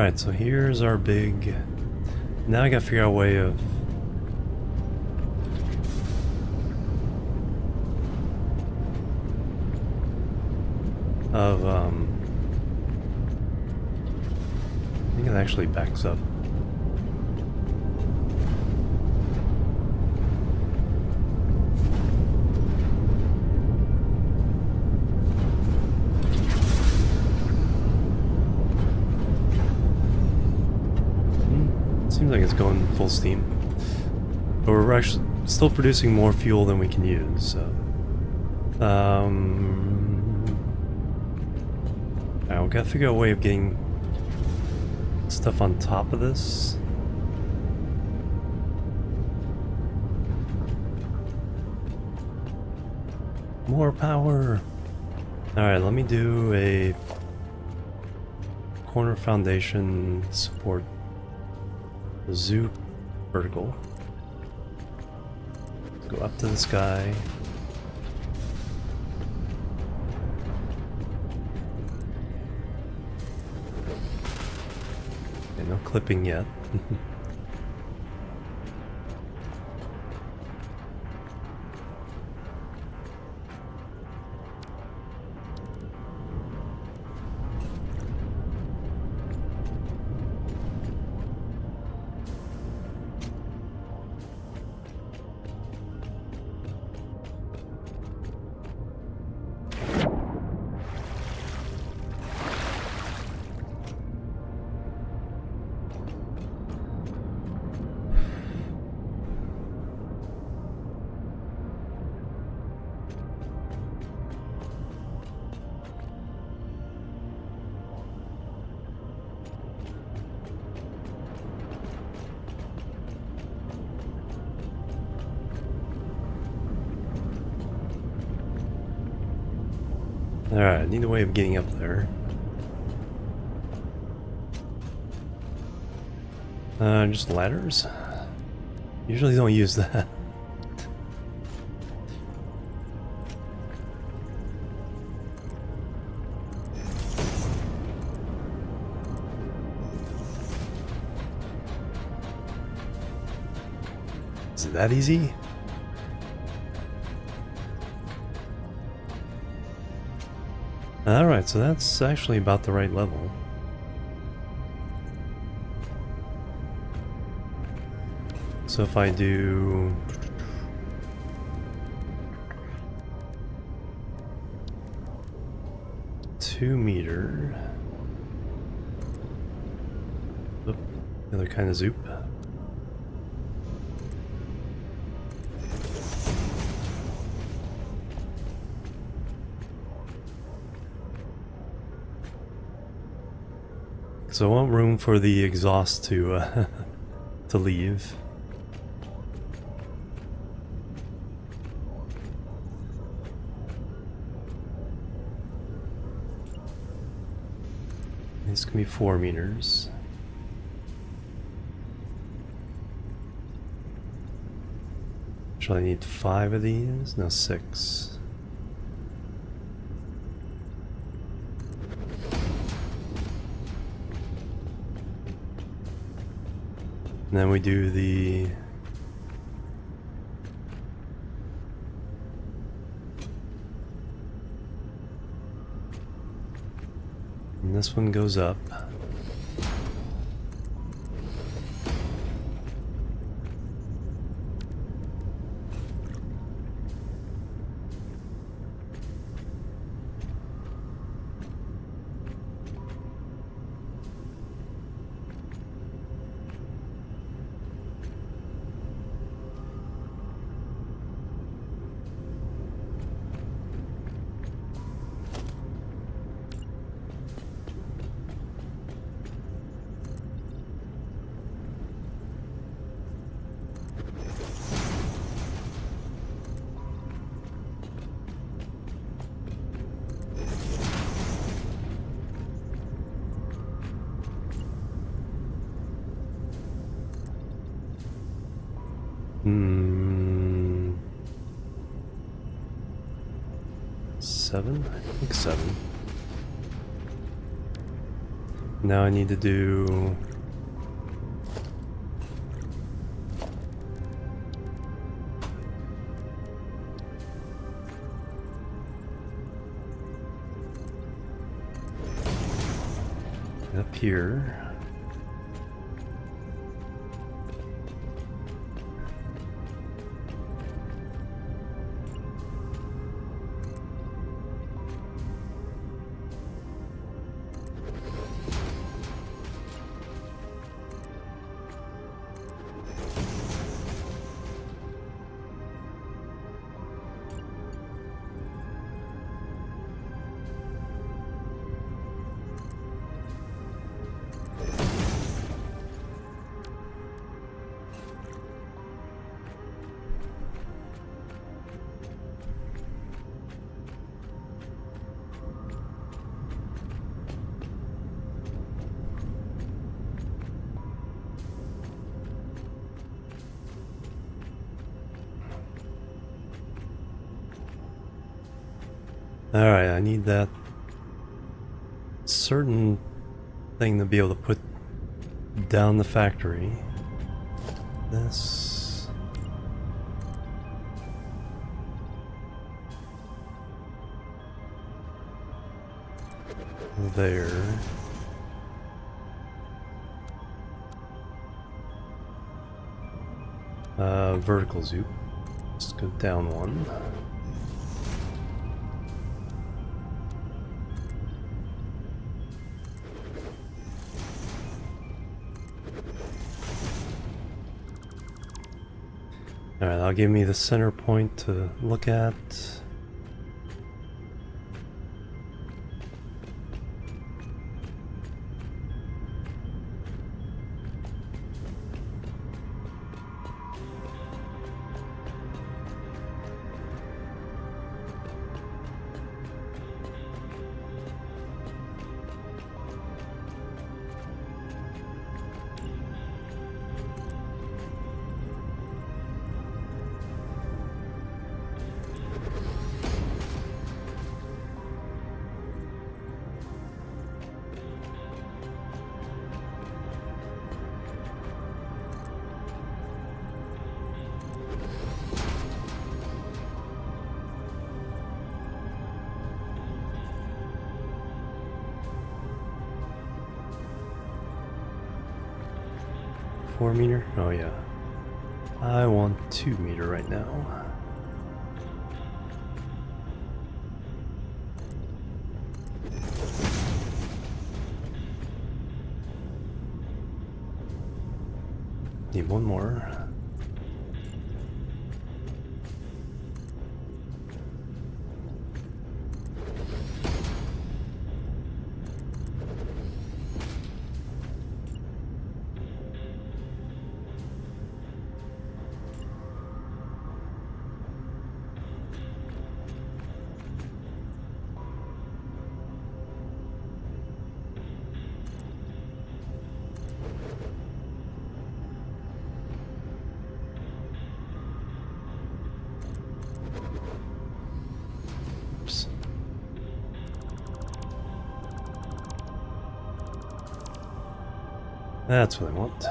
Alright, so here's our big... Now I gotta figure out a way of... I think it actually backs up. Seems like it's going full steam. But we're actually still producing more fuel than we can use, so... Alright, we gotta figure out a way of getting stuff on top of this. More power! Alright, let me do a corner foundation support zoo vertical. Go up to the sky. Okay, no clipping yet. Alright, I need a way of getting up there. Just ladders? Usually don't use that. Is it that easy? Alright, so that's actually about the right level. So if I do... $2 meter... Oop, another kind of zoop. So I want room for the exhaust to to leave. This can be 4 meters. Shall I need 5 of these? No, 6. And then we do the... And this one goes up. Hmm. 7? I think 7. Now I need to do... up here. Alright, I need that certain thing to be able to put down the factory. This... there. Vertical zoop. Let's go down one. Alright, that'll give me the center point to look at. $4 meter? Oh yeah. I want 2 meter right now. Need one more. That's what I want.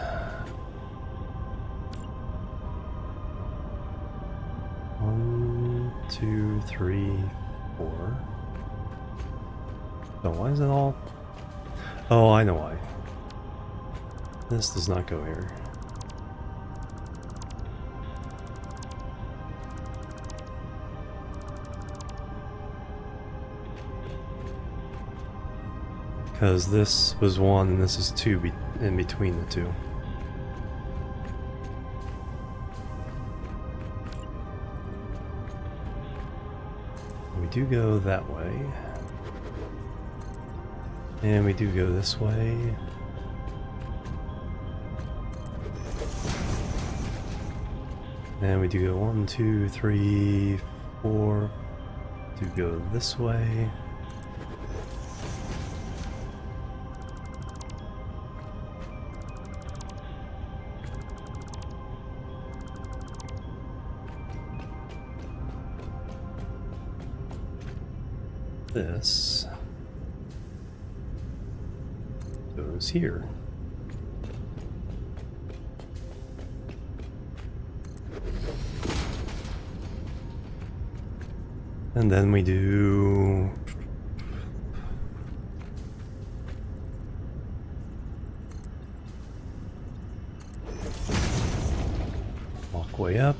One, two, three, four. So why is it all... Oh, I know why. This does not go here. Because this was 1 and this is 2 in between the two. We do go that way. And we do go this way. And we do go 1, 2, 3, 4. Do go this way. This. Go goes here. And then we do... walkway up.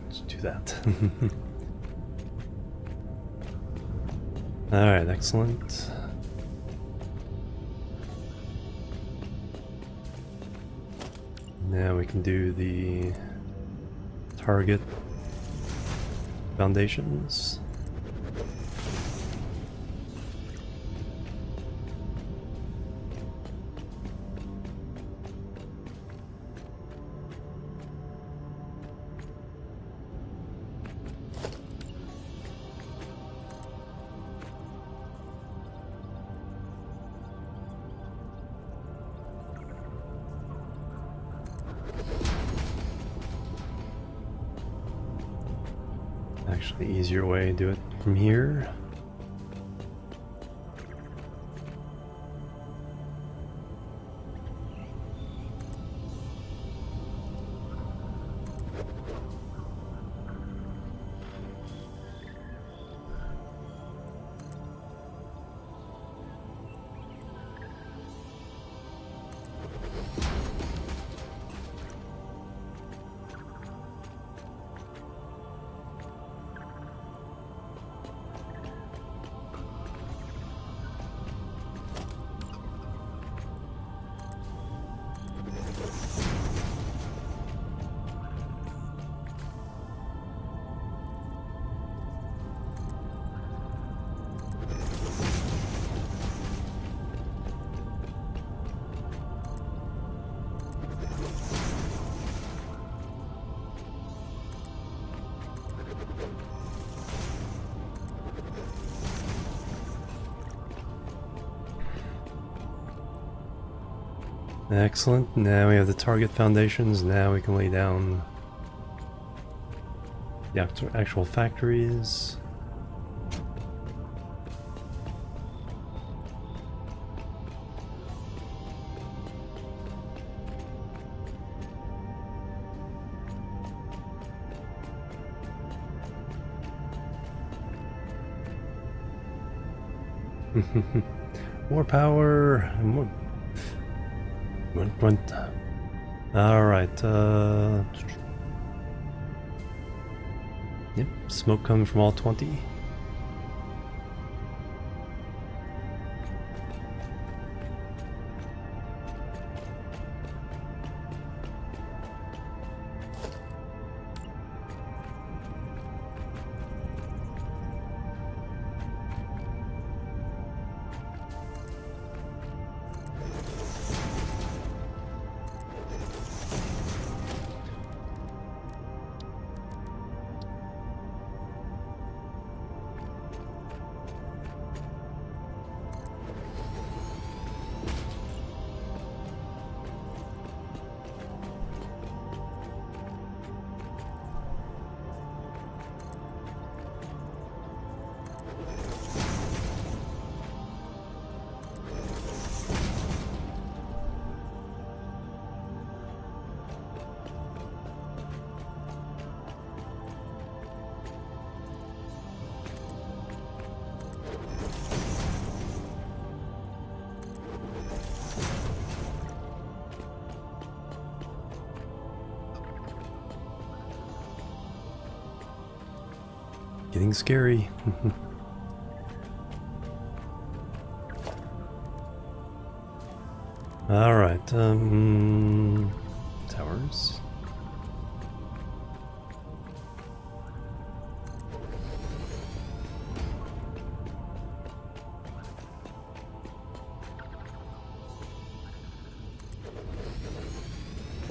Let's do that. Alright, excellent. Now we can do the target foundations. Actually, easier way to do it from here. Excellent. Now we have the target foundations. Now we can lay down the actual factories. More power and more. Alright, yep, smoke coming from all 20. Getting scary. Alright, towers.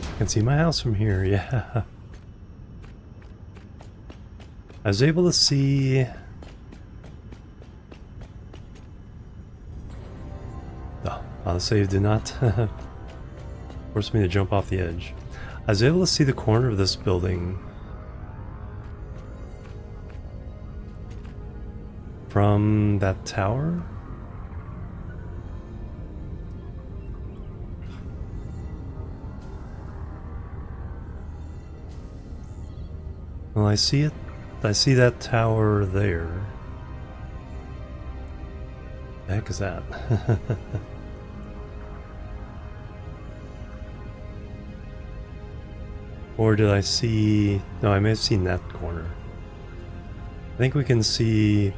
I can see my house from here, yeah. I was able to see... Oh, the save did not Forced me to jump off the edge. I was able to see the corner of this building from that tower. Well, I see it. I see that tower there. The heck is that? Or did I see... No, I may have seen that corner. I think we can see...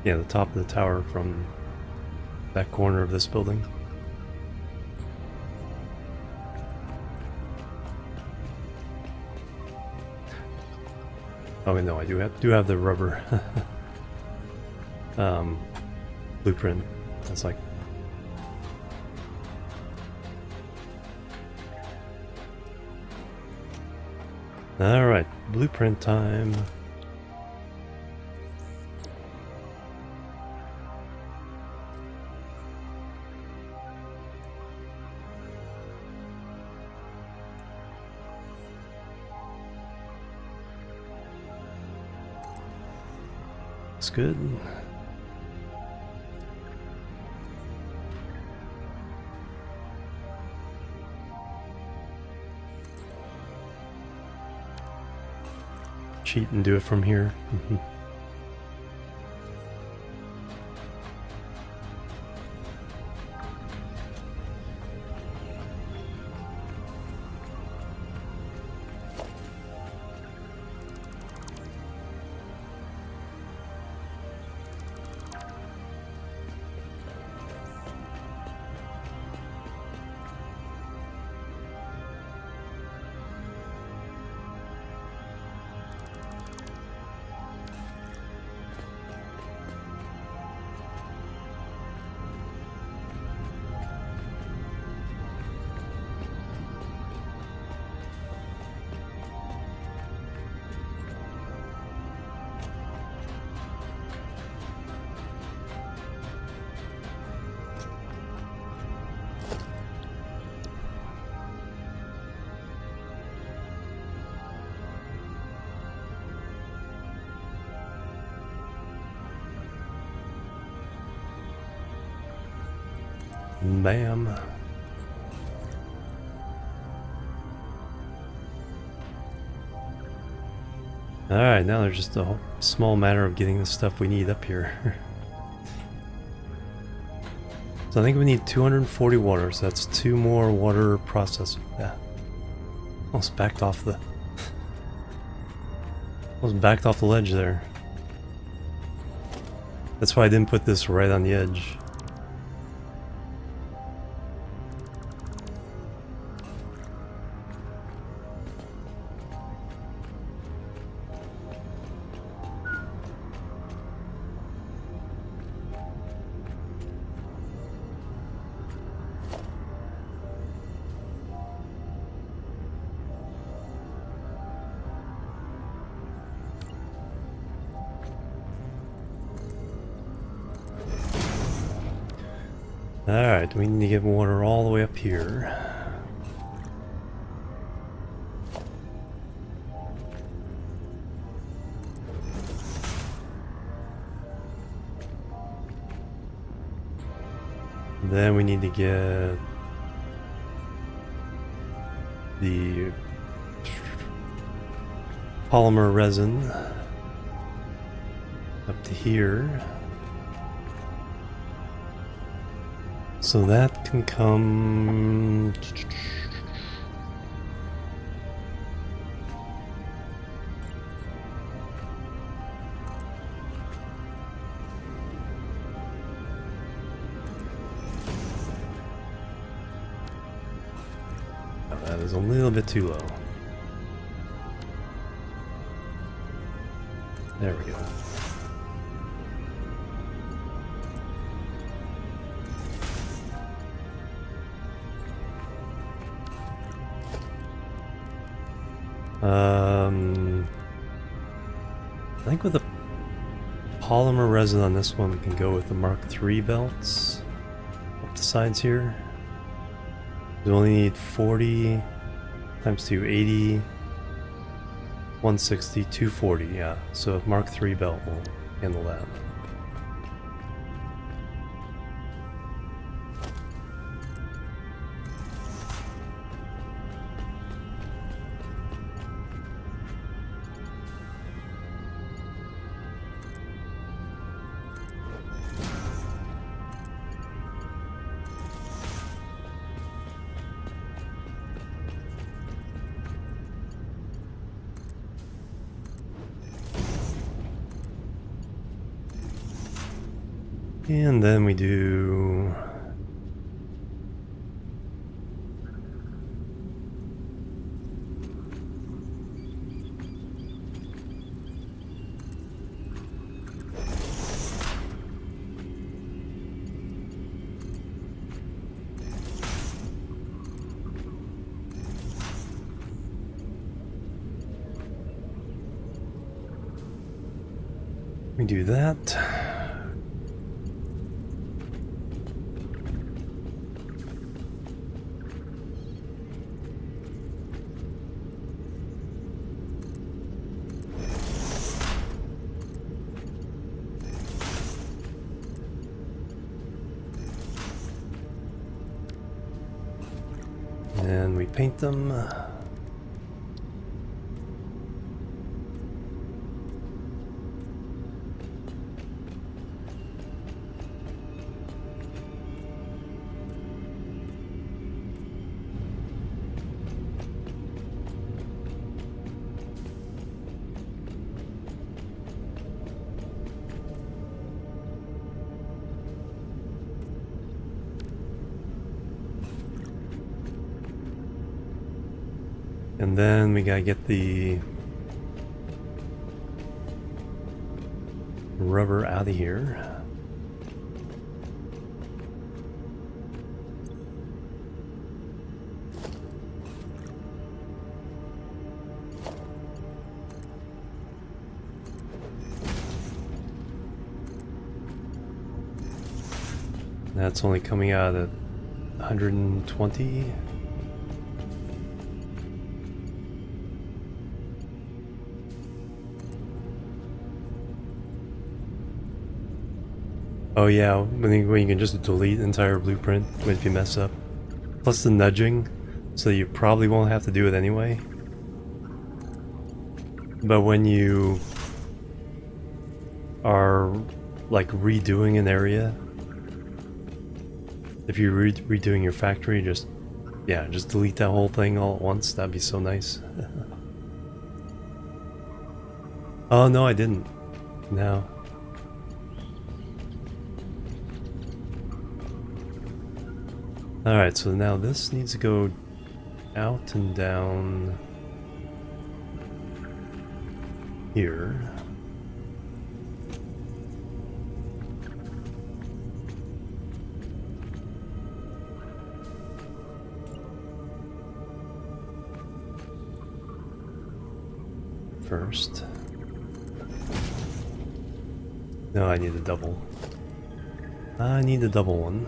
Yeah, the top of the tower from that corner of this building. Oh, no, I do have the rubber blueprint. That's like... Alright, blueprint time. Looks good. Cheat and do it from here. Bam. Alright, now there's just a small matter of getting the stuff we need up here. So I think we need 240 water, so that's 2 more water processors. Yeah. Almost backed off the... Almost backed off the ledge there. That's why I didn't put this right on the edge. Alright, we need to get water all the way up here. Then we need to get the polymer resin up to here. So that can come... Oh, that is a little bit too low. There we go. I think with the polymer resin on this one, we can go with the Mark III belts up the sides here. We only need 40 times 2, 80, 160, 240, yeah. So Mark III belt will handle that. And then we do... we do that. And we paint them. And then we gotta get the rubber out of here. That's only coming out at 120. Oh yeah, when you can just delete the entire blueprint if you mess up. Plus the nudging, so you probably won't have to do it anyway. But when you are like redoing an area, if you're redoing your factory, just delete that whole thing all at once. That'd be so nice. Oh no, I didn't. No. Alright, so now this needs to go out and down here. First. No, I need a double. I need a double one.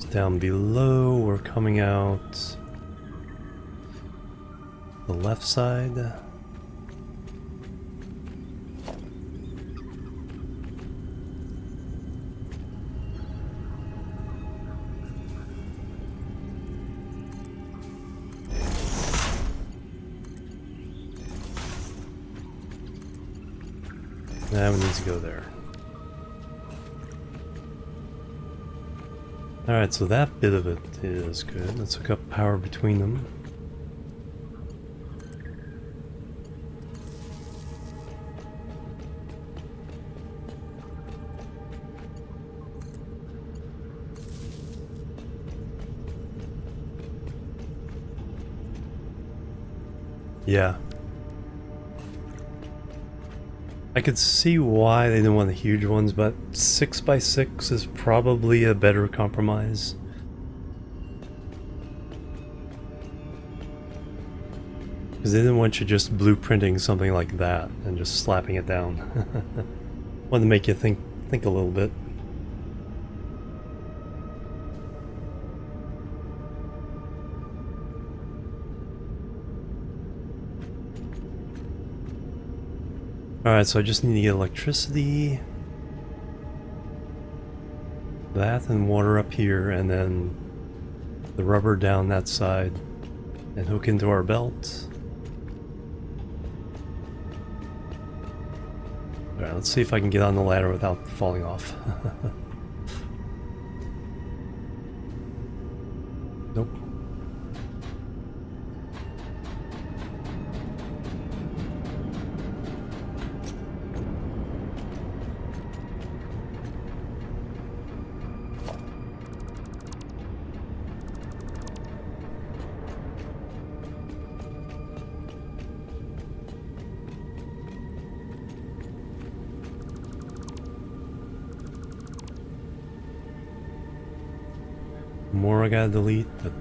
Down below, we're coming out the left side. That one needs to go there. Alright, so that bit of it is good. Let's hook up power between them. Yeah. I could see why they didn't want the huge ones, but 6x6 is probably a better compromise. Because they didn't want you just blueprinting something like that and just slapping it down. Wanted to make you think a little bit. Alright, so I just need to get electricity, that and water up here, and then the rubber down that side and hook into our belt. Alright, let's see if I can get on the ladder without falling off. Nope. More I gotta delete, but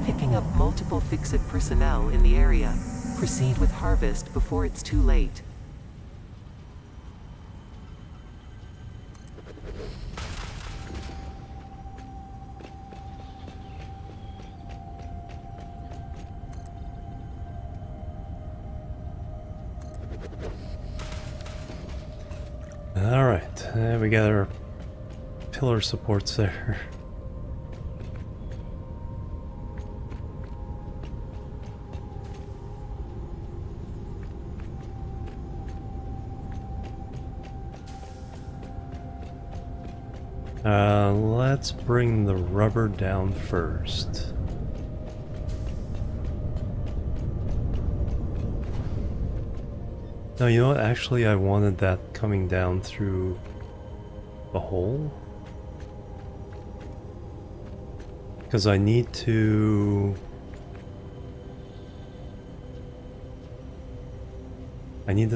Picking up multiple fix-it personnel in the area. Proceed with harvest before it's too late. alright, we got our pillar supports there. Let's bring the rubber down first. No, you know what? Actually, I wanted that coming down through the hole. Because I need to...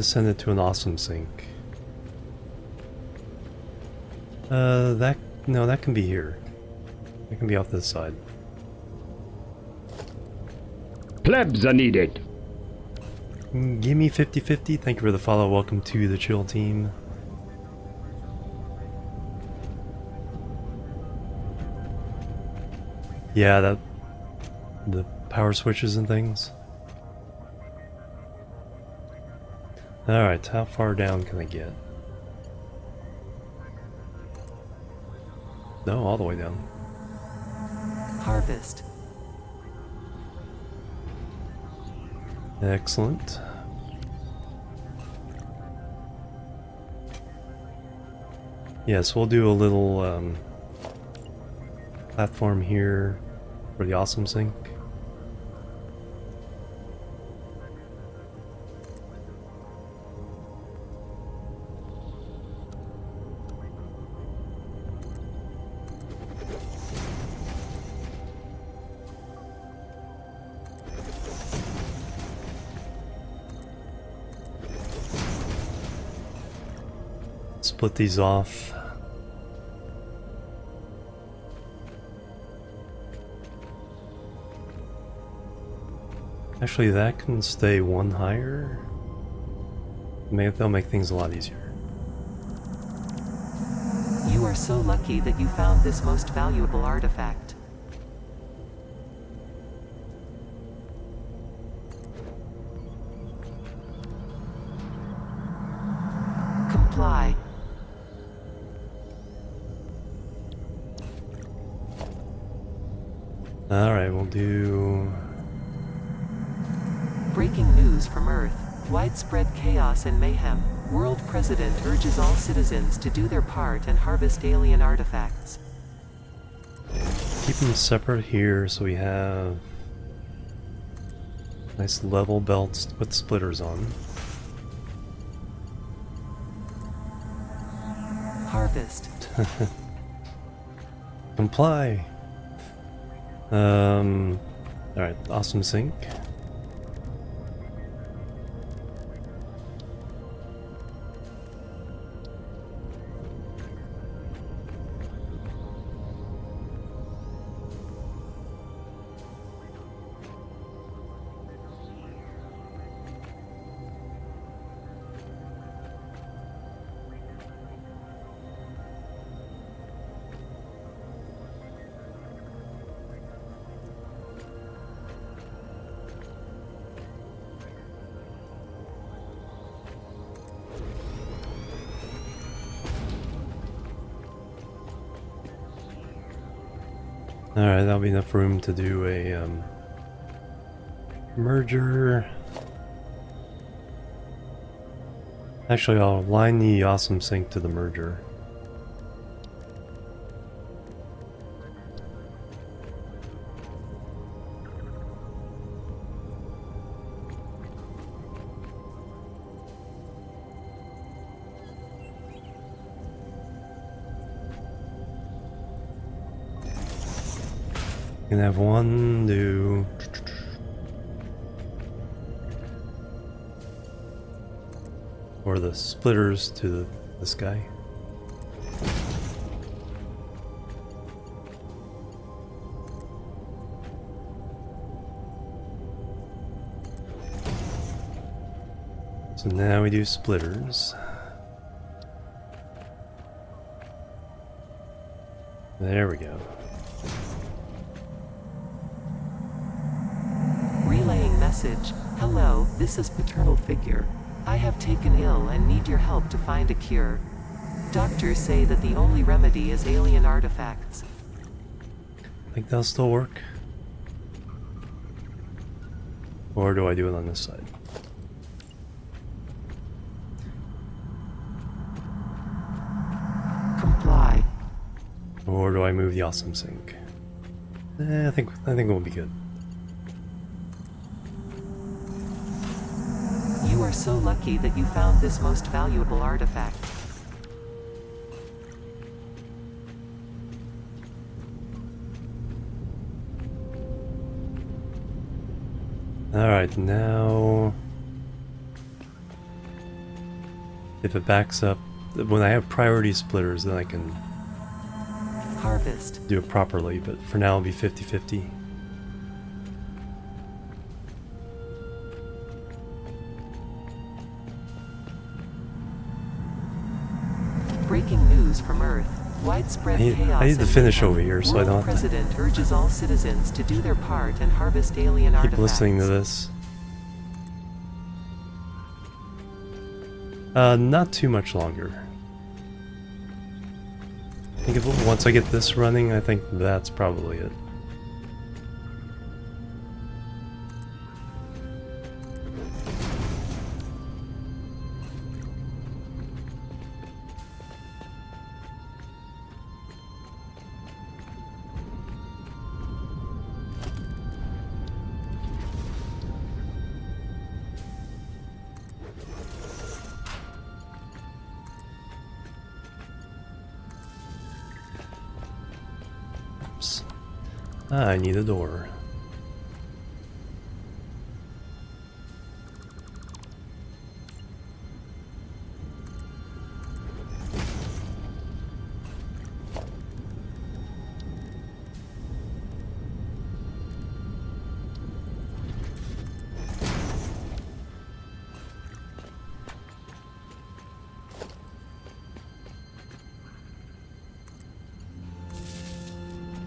send it to an awesome sink. No, that can be here. That can be off this side. Plebs are needed. Give me 50-50. Thank you for the follow. Welcome to the chill team. Yeah, the power switches and things. Alright, how far down can I get? No, all the way down. Harvest. Excellent. Yes, we'll do a little platform here for the awesome sink. Split these off. Actually, that can stay one higher. They'll make things a lot easier. You are so lucky that you found this most valuable artifact. Comply. Alright, we'll do... Breaking news from Earth. Widespread chaos and mayhem. World President urges all citizens to do their part and harvest alien artifacts. Keep them separate here so we have nice level belts to put splitters on. Harvest. Comply. Alright, awesome sync. Alright, that'll be enough room to do a merger. Actually, I'll align the awesome sync to the merger. You can have one do or the splitters to this guy. So now we do splitters. There we go. Relaying message. Hello, this is paternal figure. I have taken ill and need your help to find a cure. Doctors say that the only remedy is alien artifacts. Think that'll still work? Or do I do it on this side? Comply. Or do I move the awesome sync? I think it will be good. You are so lucky that you found this most valuable artifact. Alright, now if it backs up, when I have priority splitters, then I can Harvest. do it properly, but for now it'll be 50-50. Breaking news from Earth. Widespread chaos. I need to and finish mayhem. over here so I don't World have to President urges all citizens to do their part and harvest alien keep artifacts. listening to this. Not too much longer. I think once I get this running, I think that's probably it. I need a door.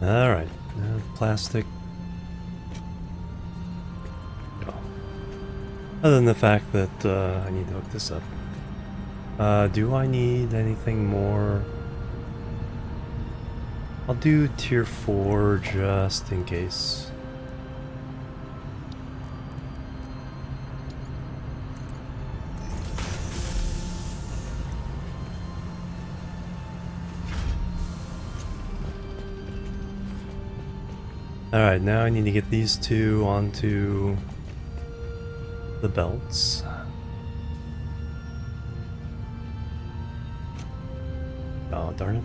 All right. Plastic. Oh. Other than the fact that I need to hook this up. Do I need anything more? I'll do tier 4 just in case. Alright, now I need to get these two onto the belts. Oh, darn it.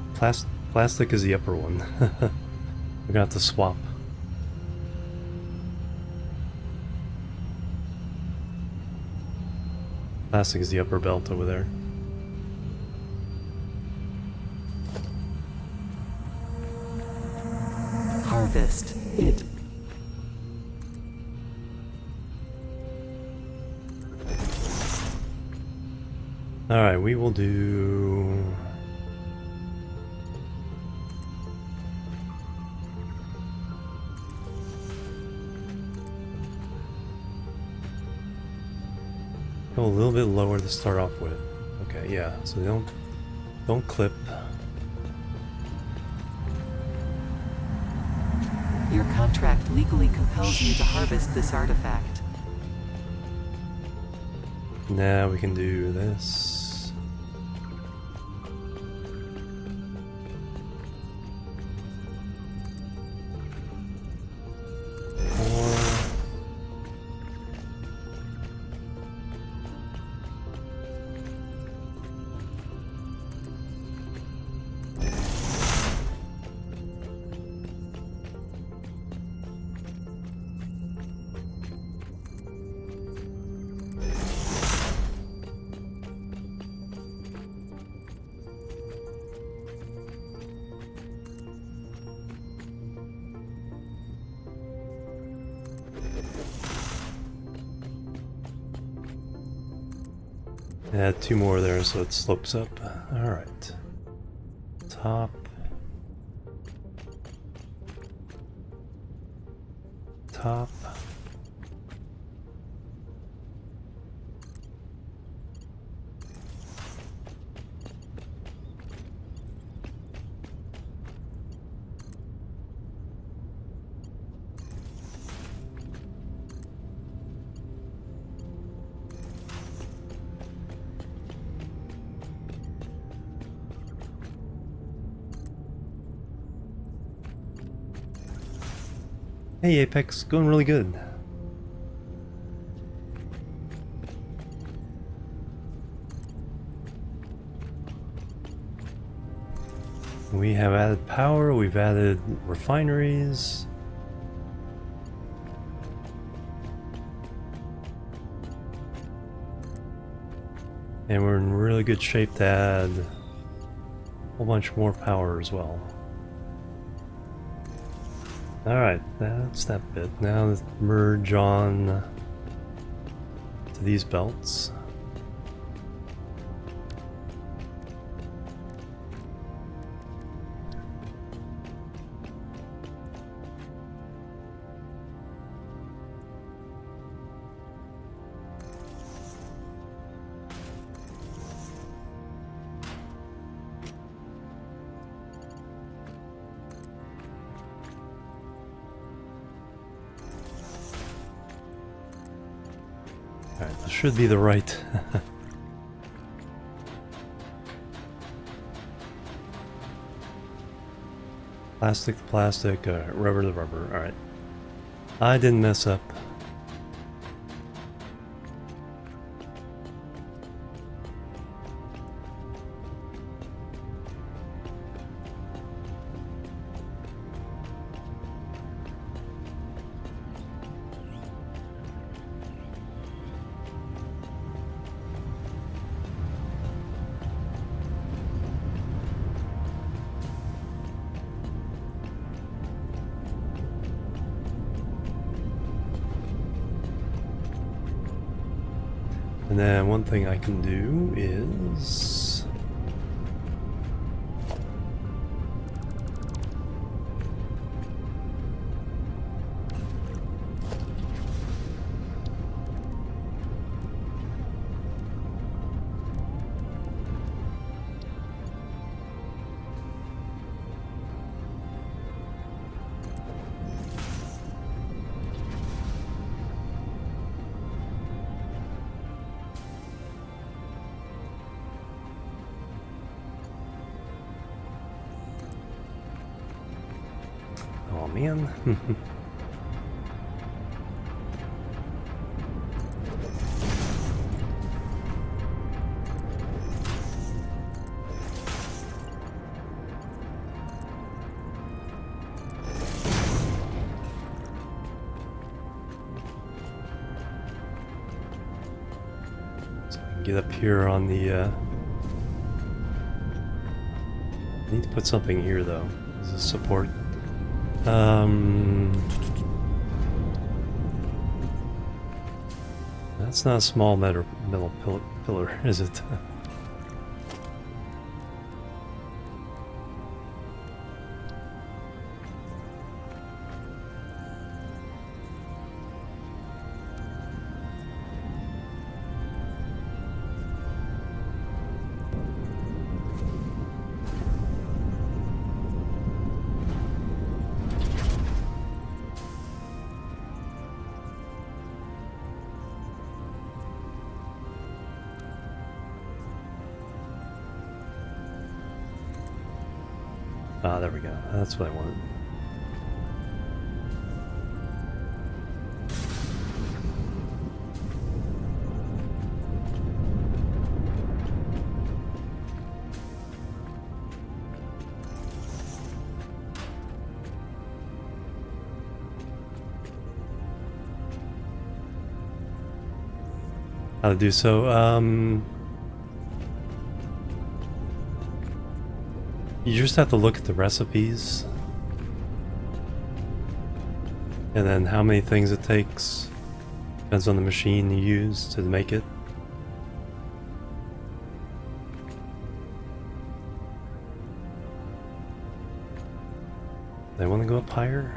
Plastic is the upper one. We're gonna have to swap. Plastic is the upper belt over there. Harvest. It. Alright, we will do... go a little bit lower to start off with. Okay, yeah, so don't clip. Your contract legally compels you to harvest this artifact. Now we can do this. Add 2 more there so it slopes up. Alright. Top. Top. Hey Apex, going really good. We have added power, we've added refineries. And we're in really good shape to add a whole bunch more power as well. Alright, that's that bit. Now let's merge on to these belts. Alright, this should be the right. Plastic to plastic, rubber to rubber. Alright. I didn't mess up. And then one thing I can do is... Oh man. get up here on the, I need to put something here though, as a support. That's not a small metal pillar, is it? Ah, there we go. That's what I wanted. How to do so? You just have to look at the recipes and then how many things it takes. Depends on the machine you use to make it. They want to go up higher?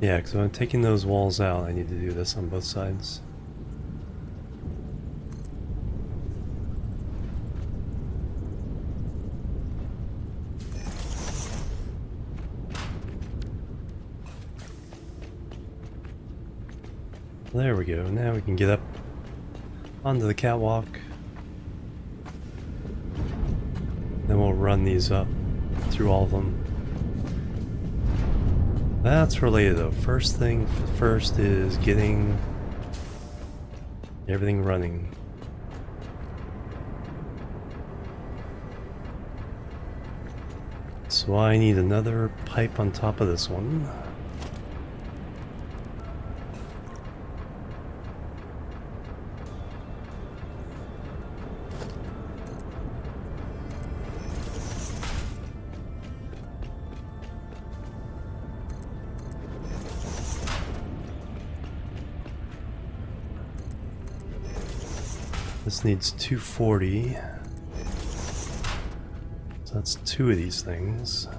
Yeah, because when I'm taking those walls out, I need to do this on both sides. There we go. Now we can get up onto the catwalk. Then we'll run these up through all of them. That's related though. First thing first is getting everything running. So I need another pipe on top of this one. This needs 240. So that's 2 of these things.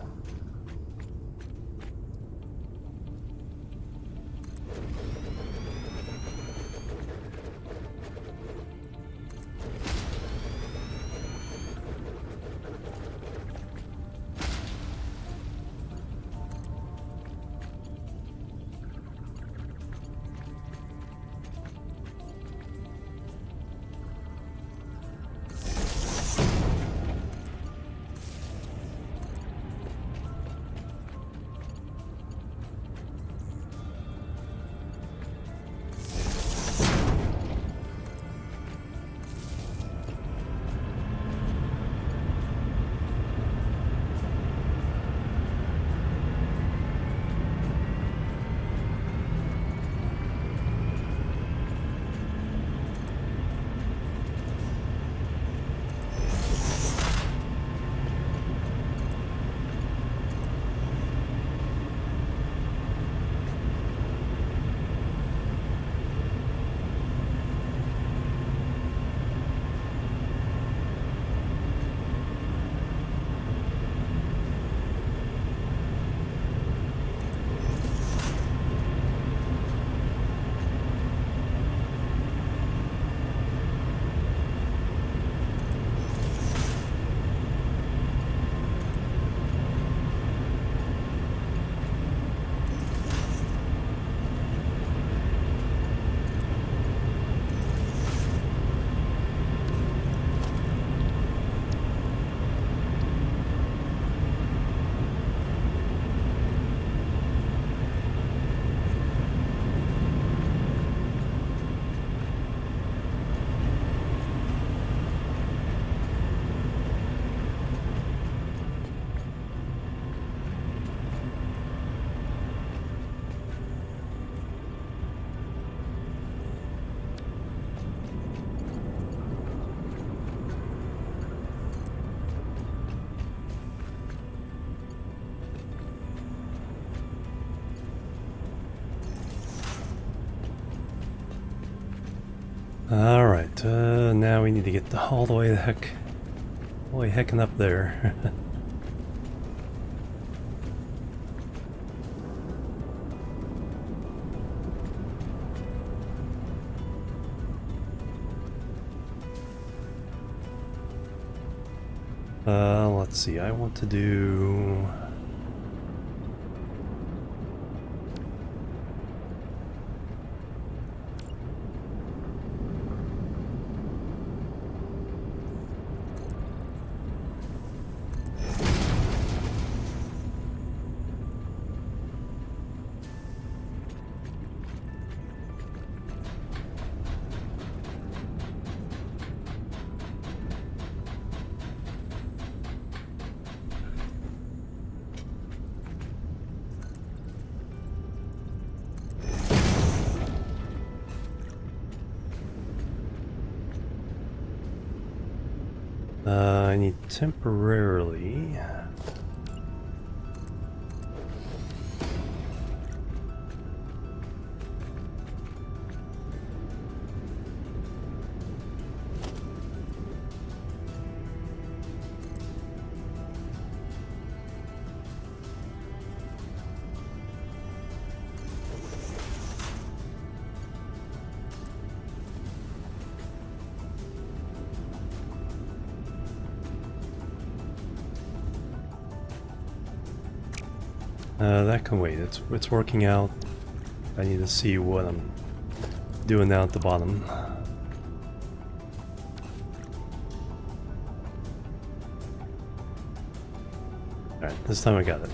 Alright, now we need to get all the way heckin' up there. Let's see, I want to do... I need temporarily... that can wait. It's working out. I need to see what I'm doing down at the bottom. Alright, this time I got it.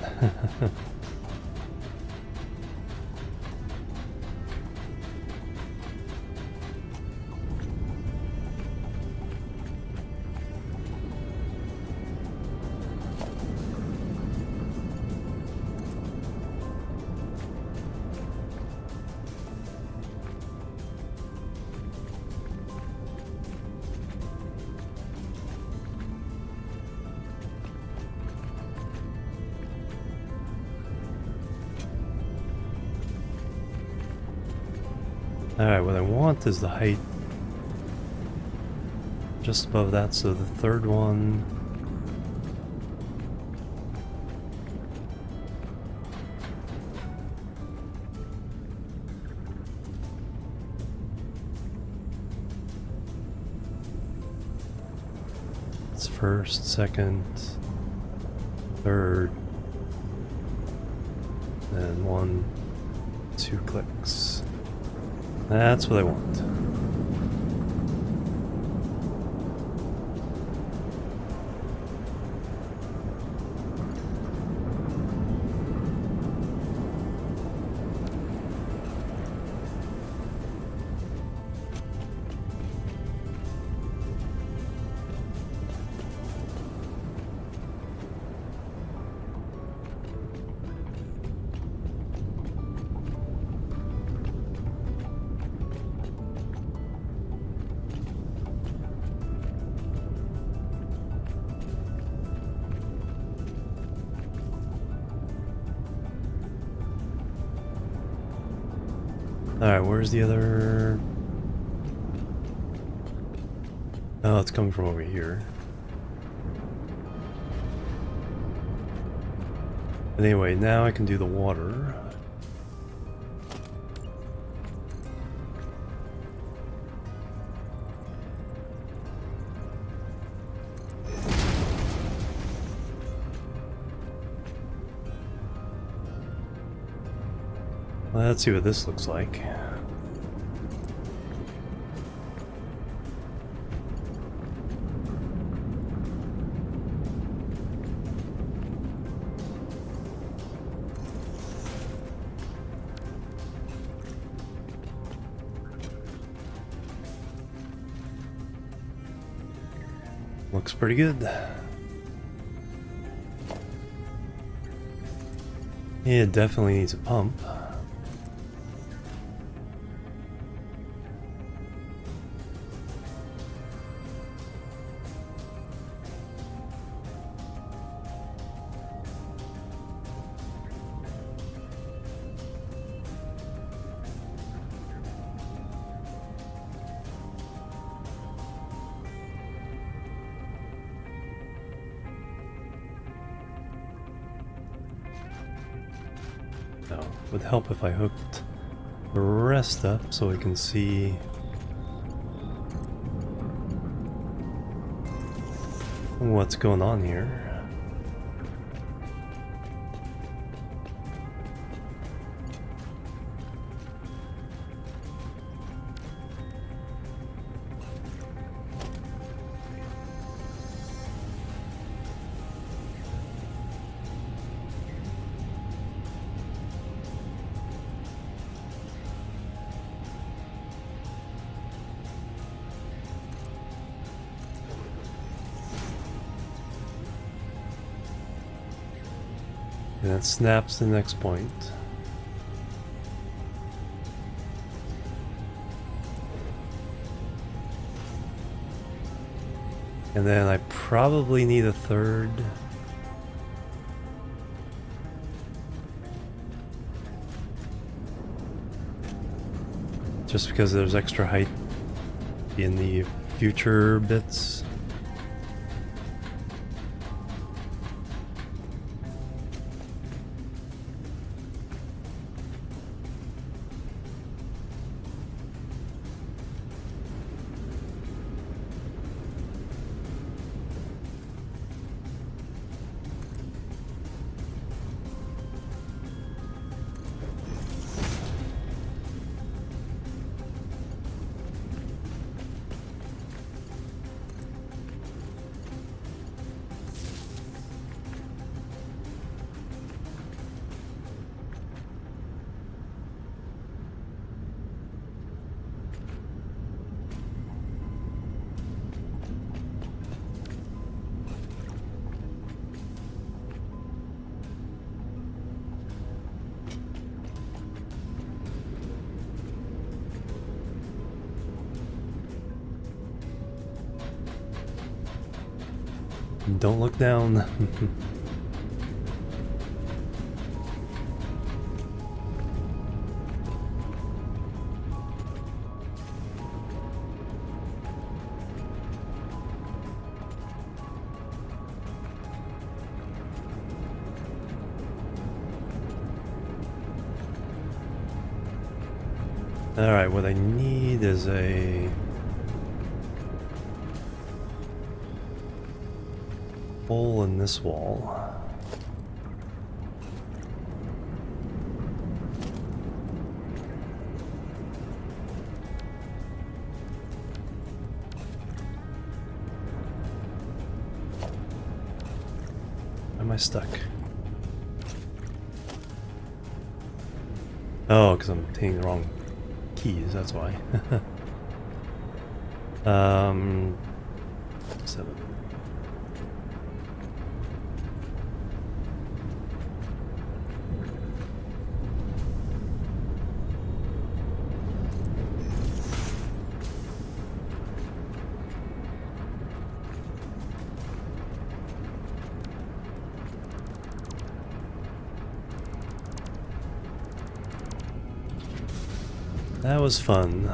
Alright, what I want is the height just above that, so the third one... It's first, second, third, and 1, 2 clicks. That's what I want. Alright, where's the other... Oh, it's coming from over here. But anyway, now I can do the water. Let's see what this looks like. Looks pretty good. Yeah, it definitely needs a pump. Now, it would help if I hooked the rest up so we can see what's going on here. And that snaps the next point. And then I probably need a third. Just because there's extra height in the future bits. Don't look down. Alright, what I need is a hole in this wall. Why am I stuck? Oh, because I'm taking the wrong keys, that's why. 7. That was fun.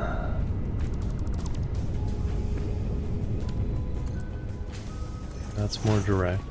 That's more direct.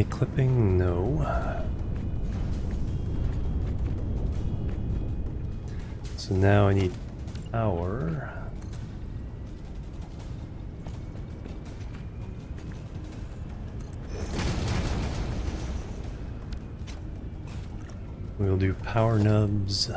Clipping? No. So now I need power. We'll do power nubs.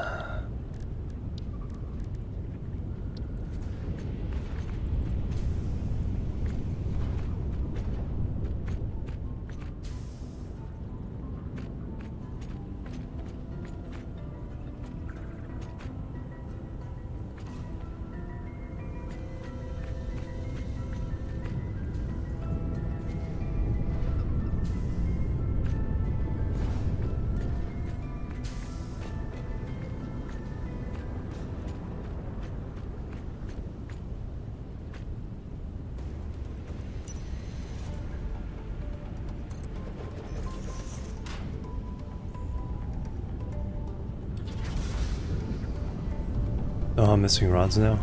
Oh, I'm missing rods now.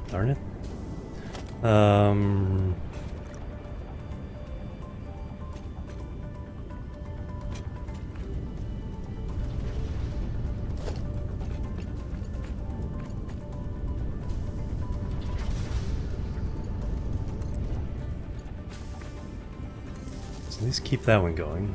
Darn it. Let's at least keep that one going.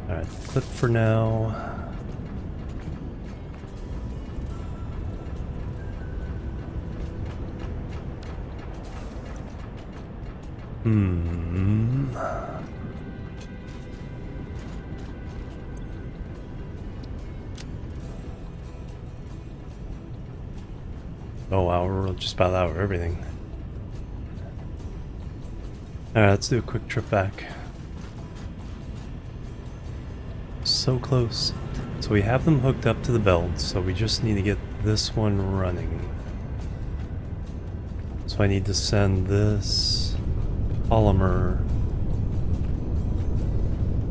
Alright, clip for now. Oh wow, we're just about out of everything. Alright, let's do a quick trip back. So close. So we have them hooked up to the belt, so we just need to get this one running. So I need to send this polymer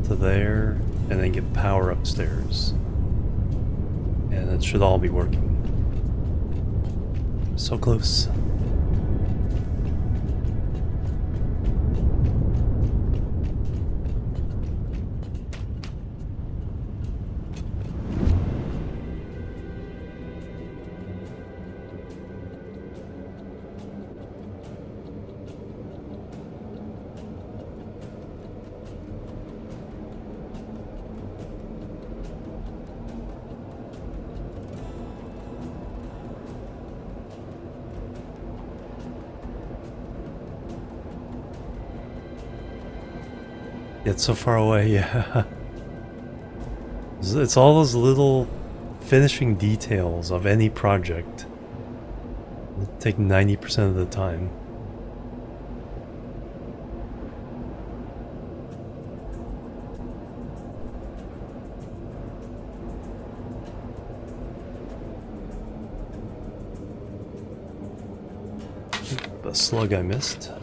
to there, and then get power upstairs. And it should all be working. So close. It's so far away, yeah. It's all those little finishing details of any project that take 90% of the time. A slug I missed.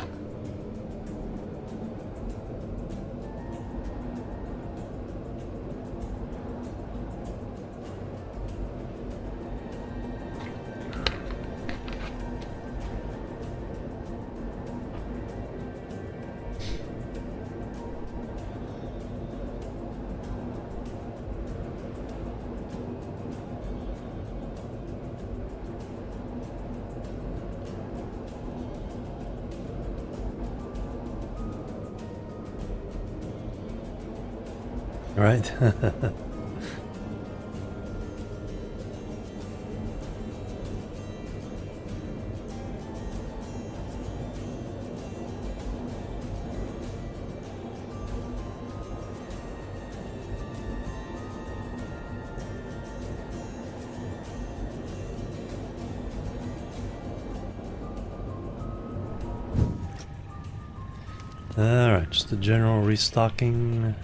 Right. Alright, just a general restocking.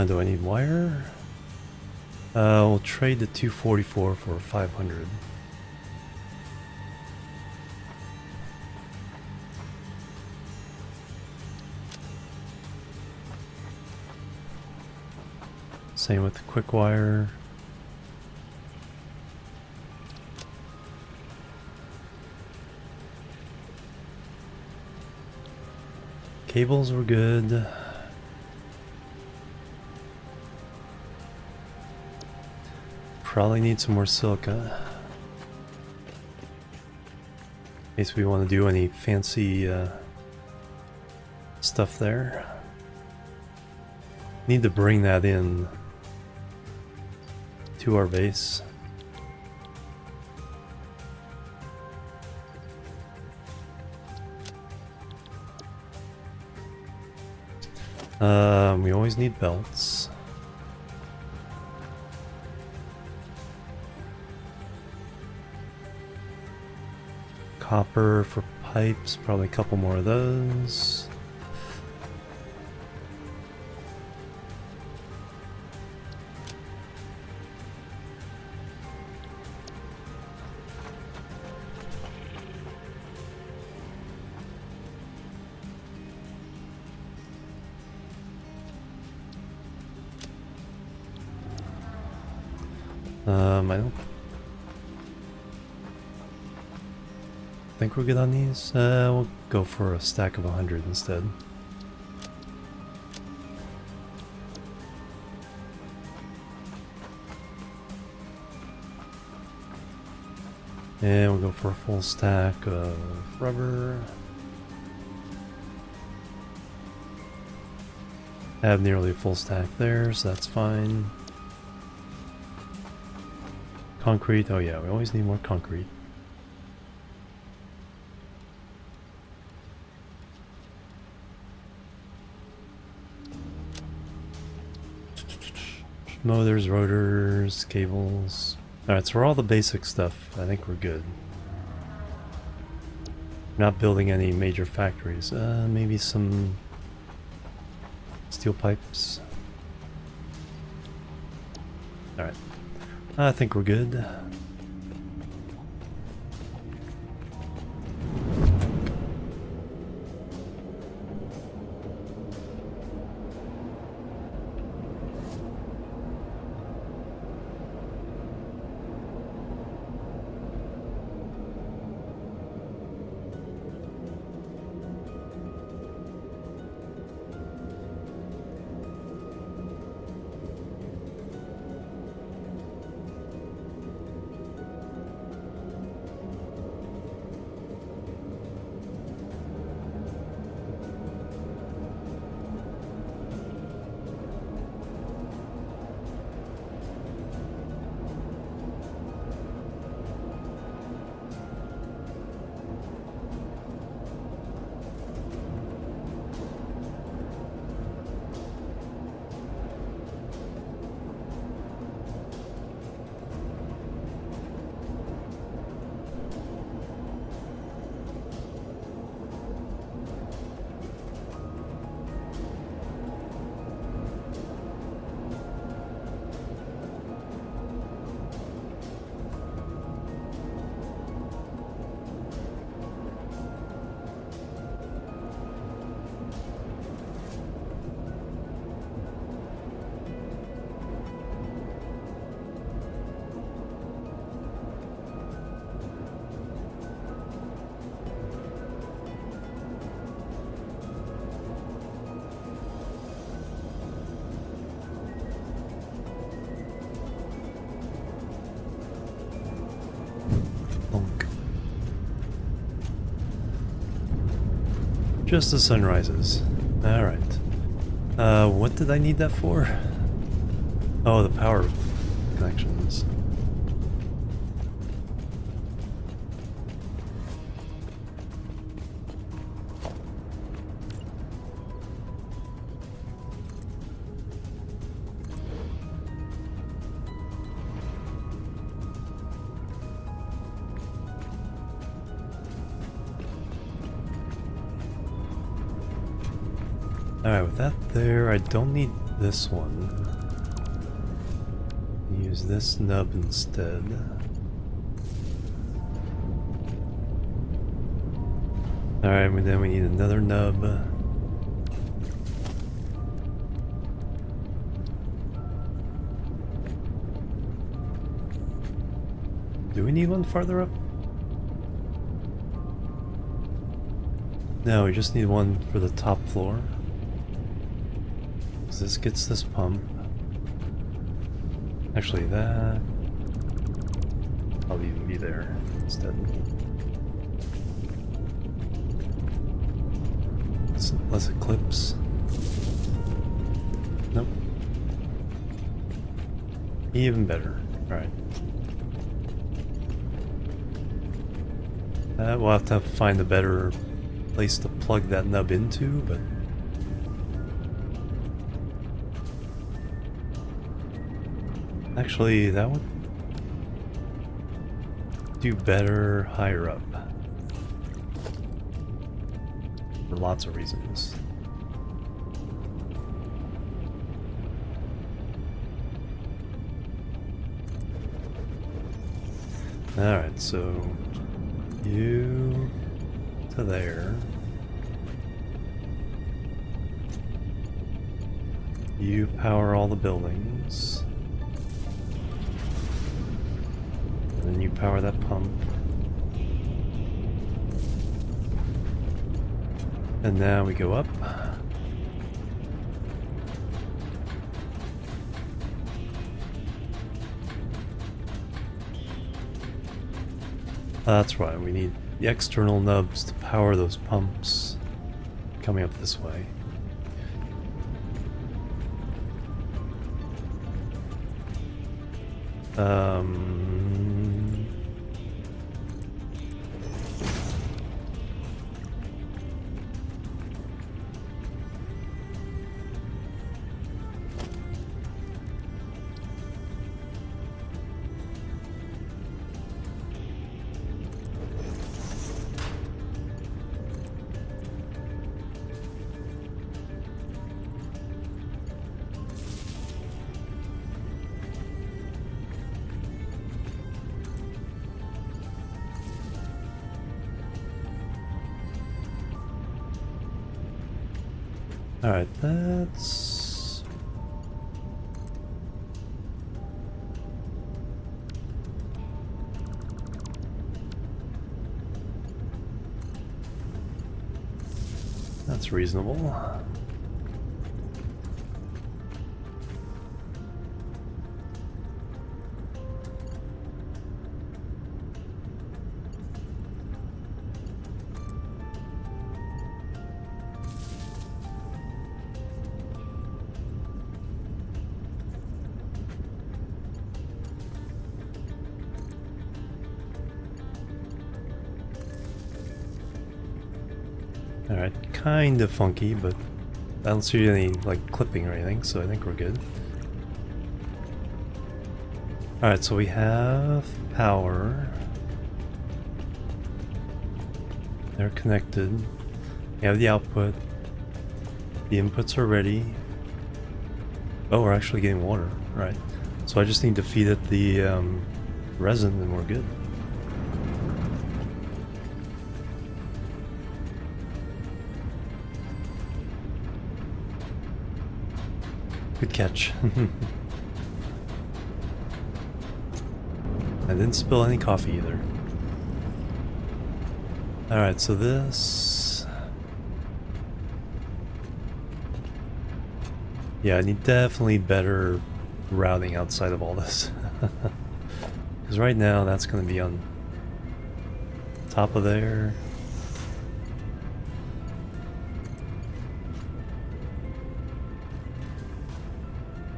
Do I need wire? We'll trade the 244 for 500. Same with the quick wire. Cables were good. Probably need some more silica. In case we want to do any fancy stuff there. Need to bring that in to our base. We always need belts. Copper for pipes, probably a couple more of those. I don't think we're good on these. We'll go for a stack of 100 instead. And we'll go for a full stack of rubber. Have nearly a full stack there, so that's fine. Concrete, oh yeah, we always need more concrete. Motors, rotors, cables. Alright, so for all the basic stuff, I think we're good. Not building any major factories. Maybe some steel pipes. Alright. I think we're good. Just the sun rises. Alright. What did I need that for? Oh, the power connections. Alright, with that there, I don't need this one. Use this nub instead. Alright, but then we need another nub. Do we need one farther up? No, we just need one for the top floor. This gets this pump. Actually, that I'll even be there instead. Less eclipse. Nope. Even better. Alright. We'll have to find a better place to plug that nub into, but... Actually, that would do better higher up. For lots of reasons. Alright, so you to there. You power all the buildings. And then you power that pump. And now we go up. That's right, we need the external nubs to power those pumps coming up this way. Alright, that's... That's reasonable. Alright, kind of funky, but I don't see any like clipping or anything, so I think we're good. Alright, so we have power. They're connected. We have the output. The inputs are ready. Oh, we're actually getting water. Right. So I just need to feed it the resin and we're good. Good catch. I didn't spill any coffee either. Alright, so this... Yeah, I need definitely better routing outside of all this. Because right now that's going to be on top of there.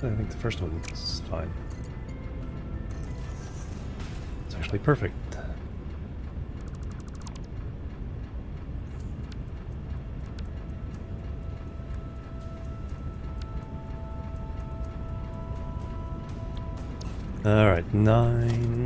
I think the first one is fine. It's actually perfect. Alright, 9.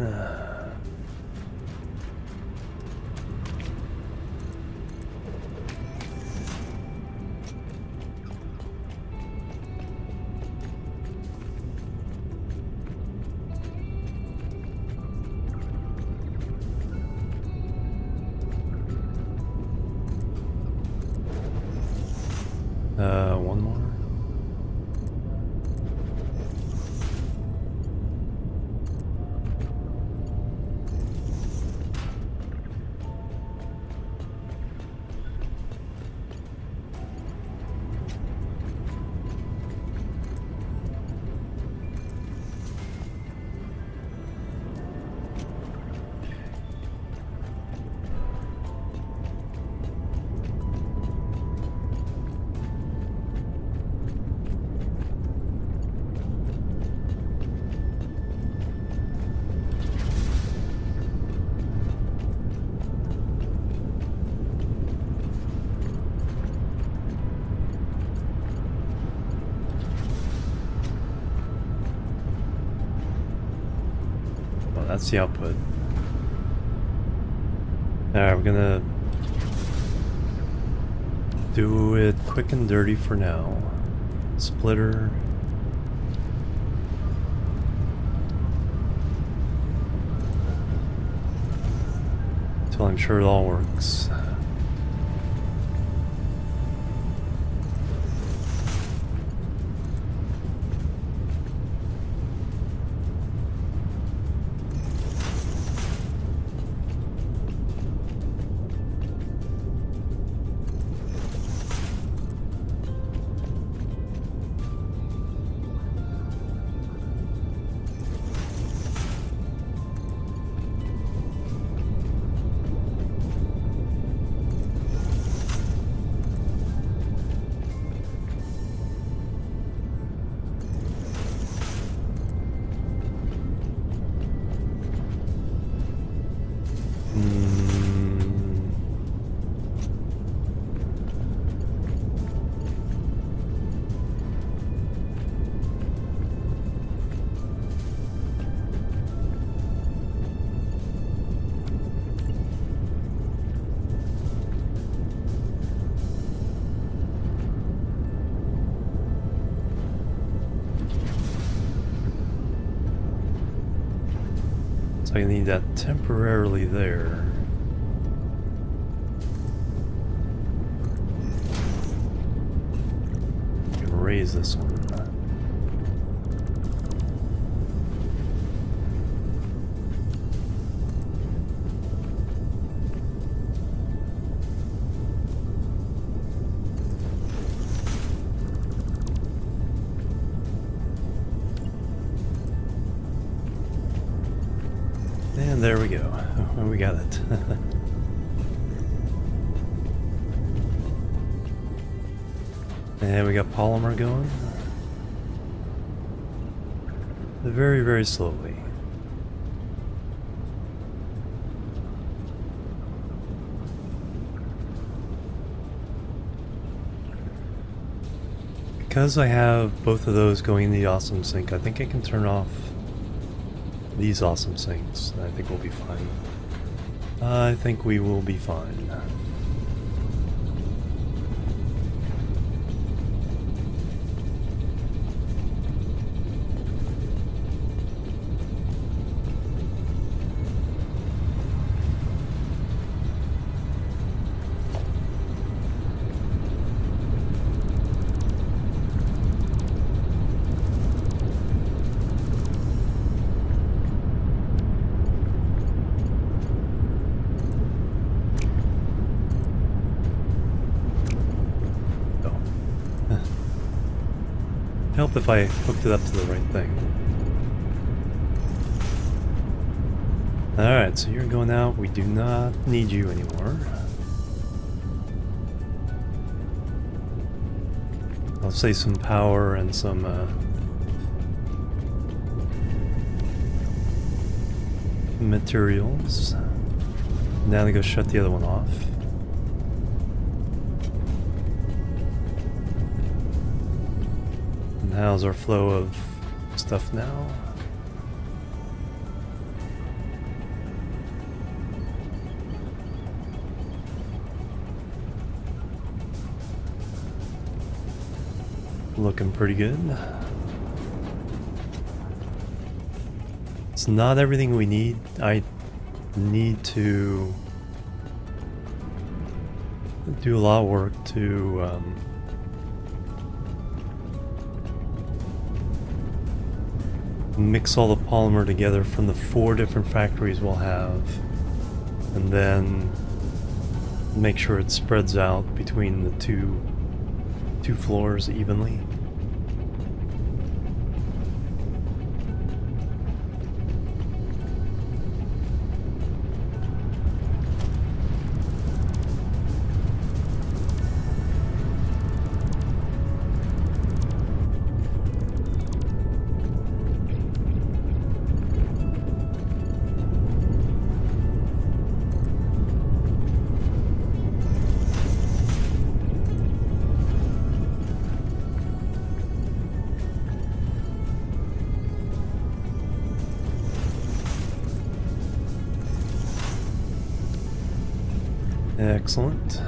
One more. that's the output. Alright, we're gonna do it quick and dirty for now. Splitter. Until I'm sure it all works. I need that temporarily there. I can raise this one. And there we go. We got it. And we got polymer going. Very, very slowly. Because I have both of those going in the awesome sink, I think I can turn off these awesome sinks. I think we'll be fine. I think we will be fine. Help if I hooked it up to the right thing. Alright, so you're going out. We do not need you anymore. I'll save some power and some materials. Now to go shut the other one off. How's our flow of stuff now? Looking pretty good. It's not everything we need. I need to do a lot of work to mix all the polymer together from the 4 different factories we'll have, and then make sure it spreads out between the two floors evenly. Excellent.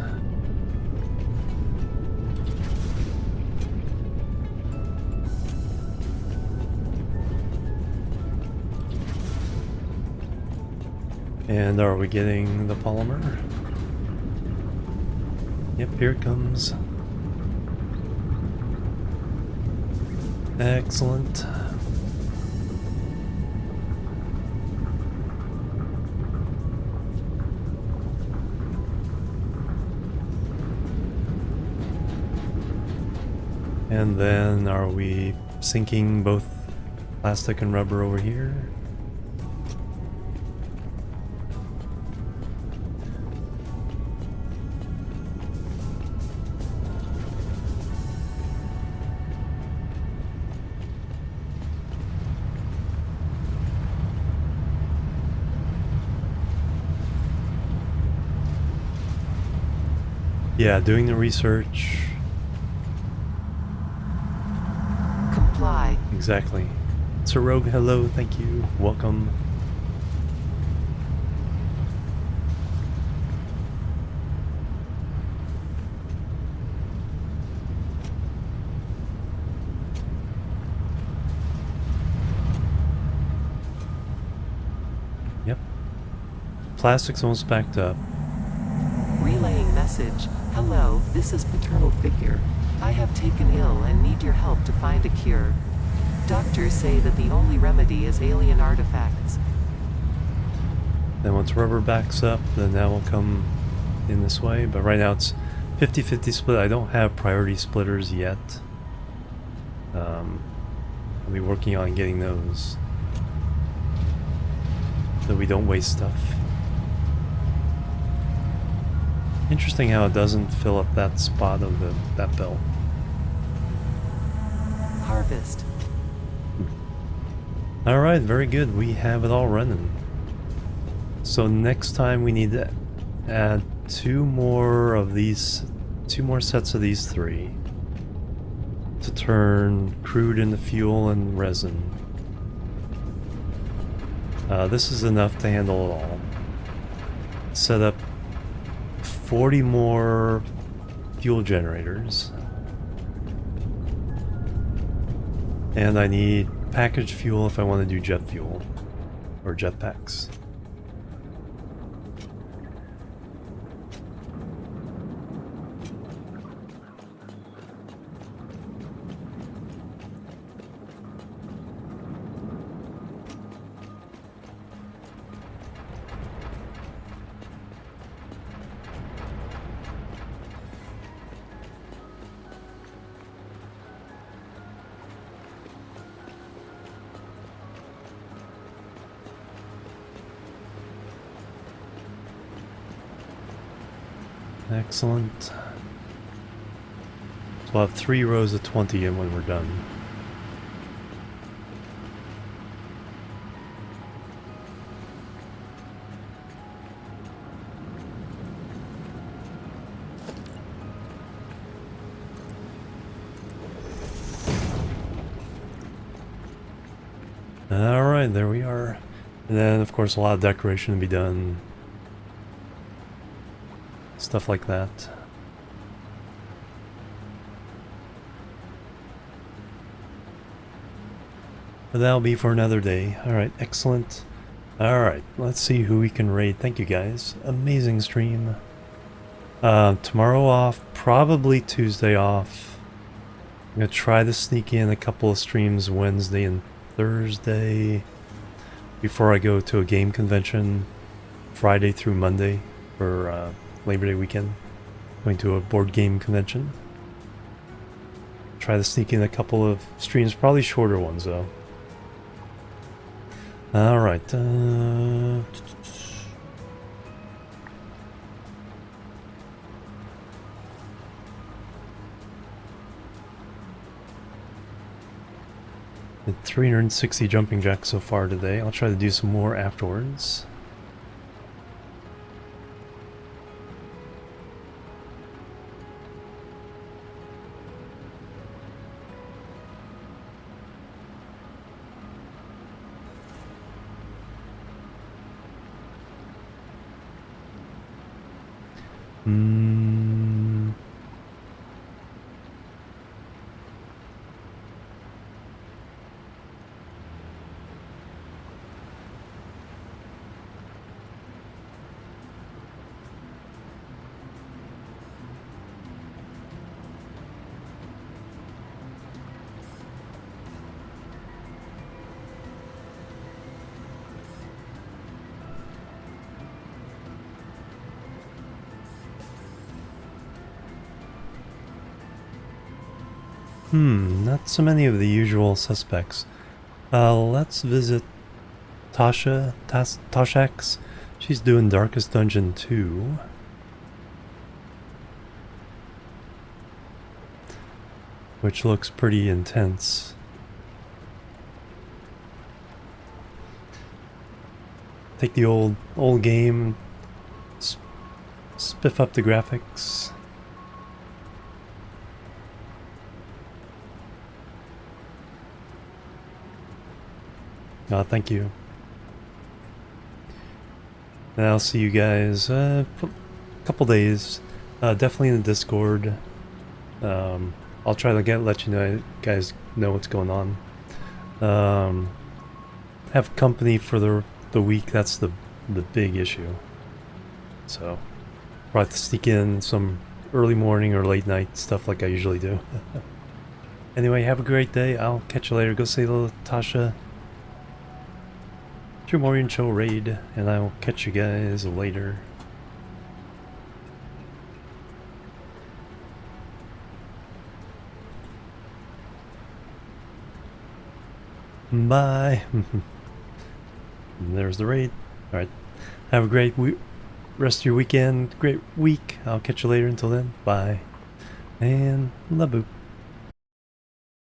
And are we getting the polymer? Yep, here it comes. Excellent. And then are we sinking both plastic and rubber over here? Yeah, doing the research. Comply. Exactly. Sir Rogue, hello, thank you. Welcome. Yep. Plastic's almost backed up. Relaying message. Hello, this is Paternal Figure. I have taken ill and need your help to find a cure. Doctors say that the only remedy is alien artifacts. Then once rubber backs up, then that will come in this way. But right now it's 50-50 split. I don't have priority splitters yet. I'll be working on getting those so we don't waste stuff. Interesting how it doesn't fill up that spot of that belt. Harvest. Alright, very good. We have it all running. So next time we need to add two more sets of these three to turn crude into fuel and resin. This is enough to handle it all. Set up 40 more fuel generators. And I need packaged fuel if I want to do jet fuel or jetpacks. Excellent. So we'll have 3 rows of 20 in when we're done. Alright, there we are. And then, of course, a lot of decoration to be done. Stuff like that. But that'll be for another day. Alright, excellent. Alright, let's see who we can raid. Thank you guys. Amazing stream. Tomorrow off, probably Tuesday off. I'm gonna try to sneak in a couple of streams Wednesday and Thursday before I go to a game convention Friday through Monday for Labor Day weekend. Going to a board game convention. Try to sneak in a couple of streams, probably shorter ones though. Alright, did 360 jumping jacks so far today. I'll try to do some more afterwards. Hmm. Not so many of the usual suspects. Let's visit Tashax. She's doing Darkest Dungeon 2. Which looks pretty intense. Take the old game, spiff up the graphics. Thank you. And I'll see you guys a couple days. Definitely in the Discord. I'll try to let you guys know what's going on. Have company for the week. That's the big issue. So probably have to sneak in some early morning or late night stuff like I usually do. Anyway, have a great day. I'll catch you later. Go say hello to Tasha. Jimorian Show raid, and I will catch you guys later. Bye. There's the raid. Alright. Have a great rest of your weekend. Great week. I'll catch you later. Until then, bye. And la boop.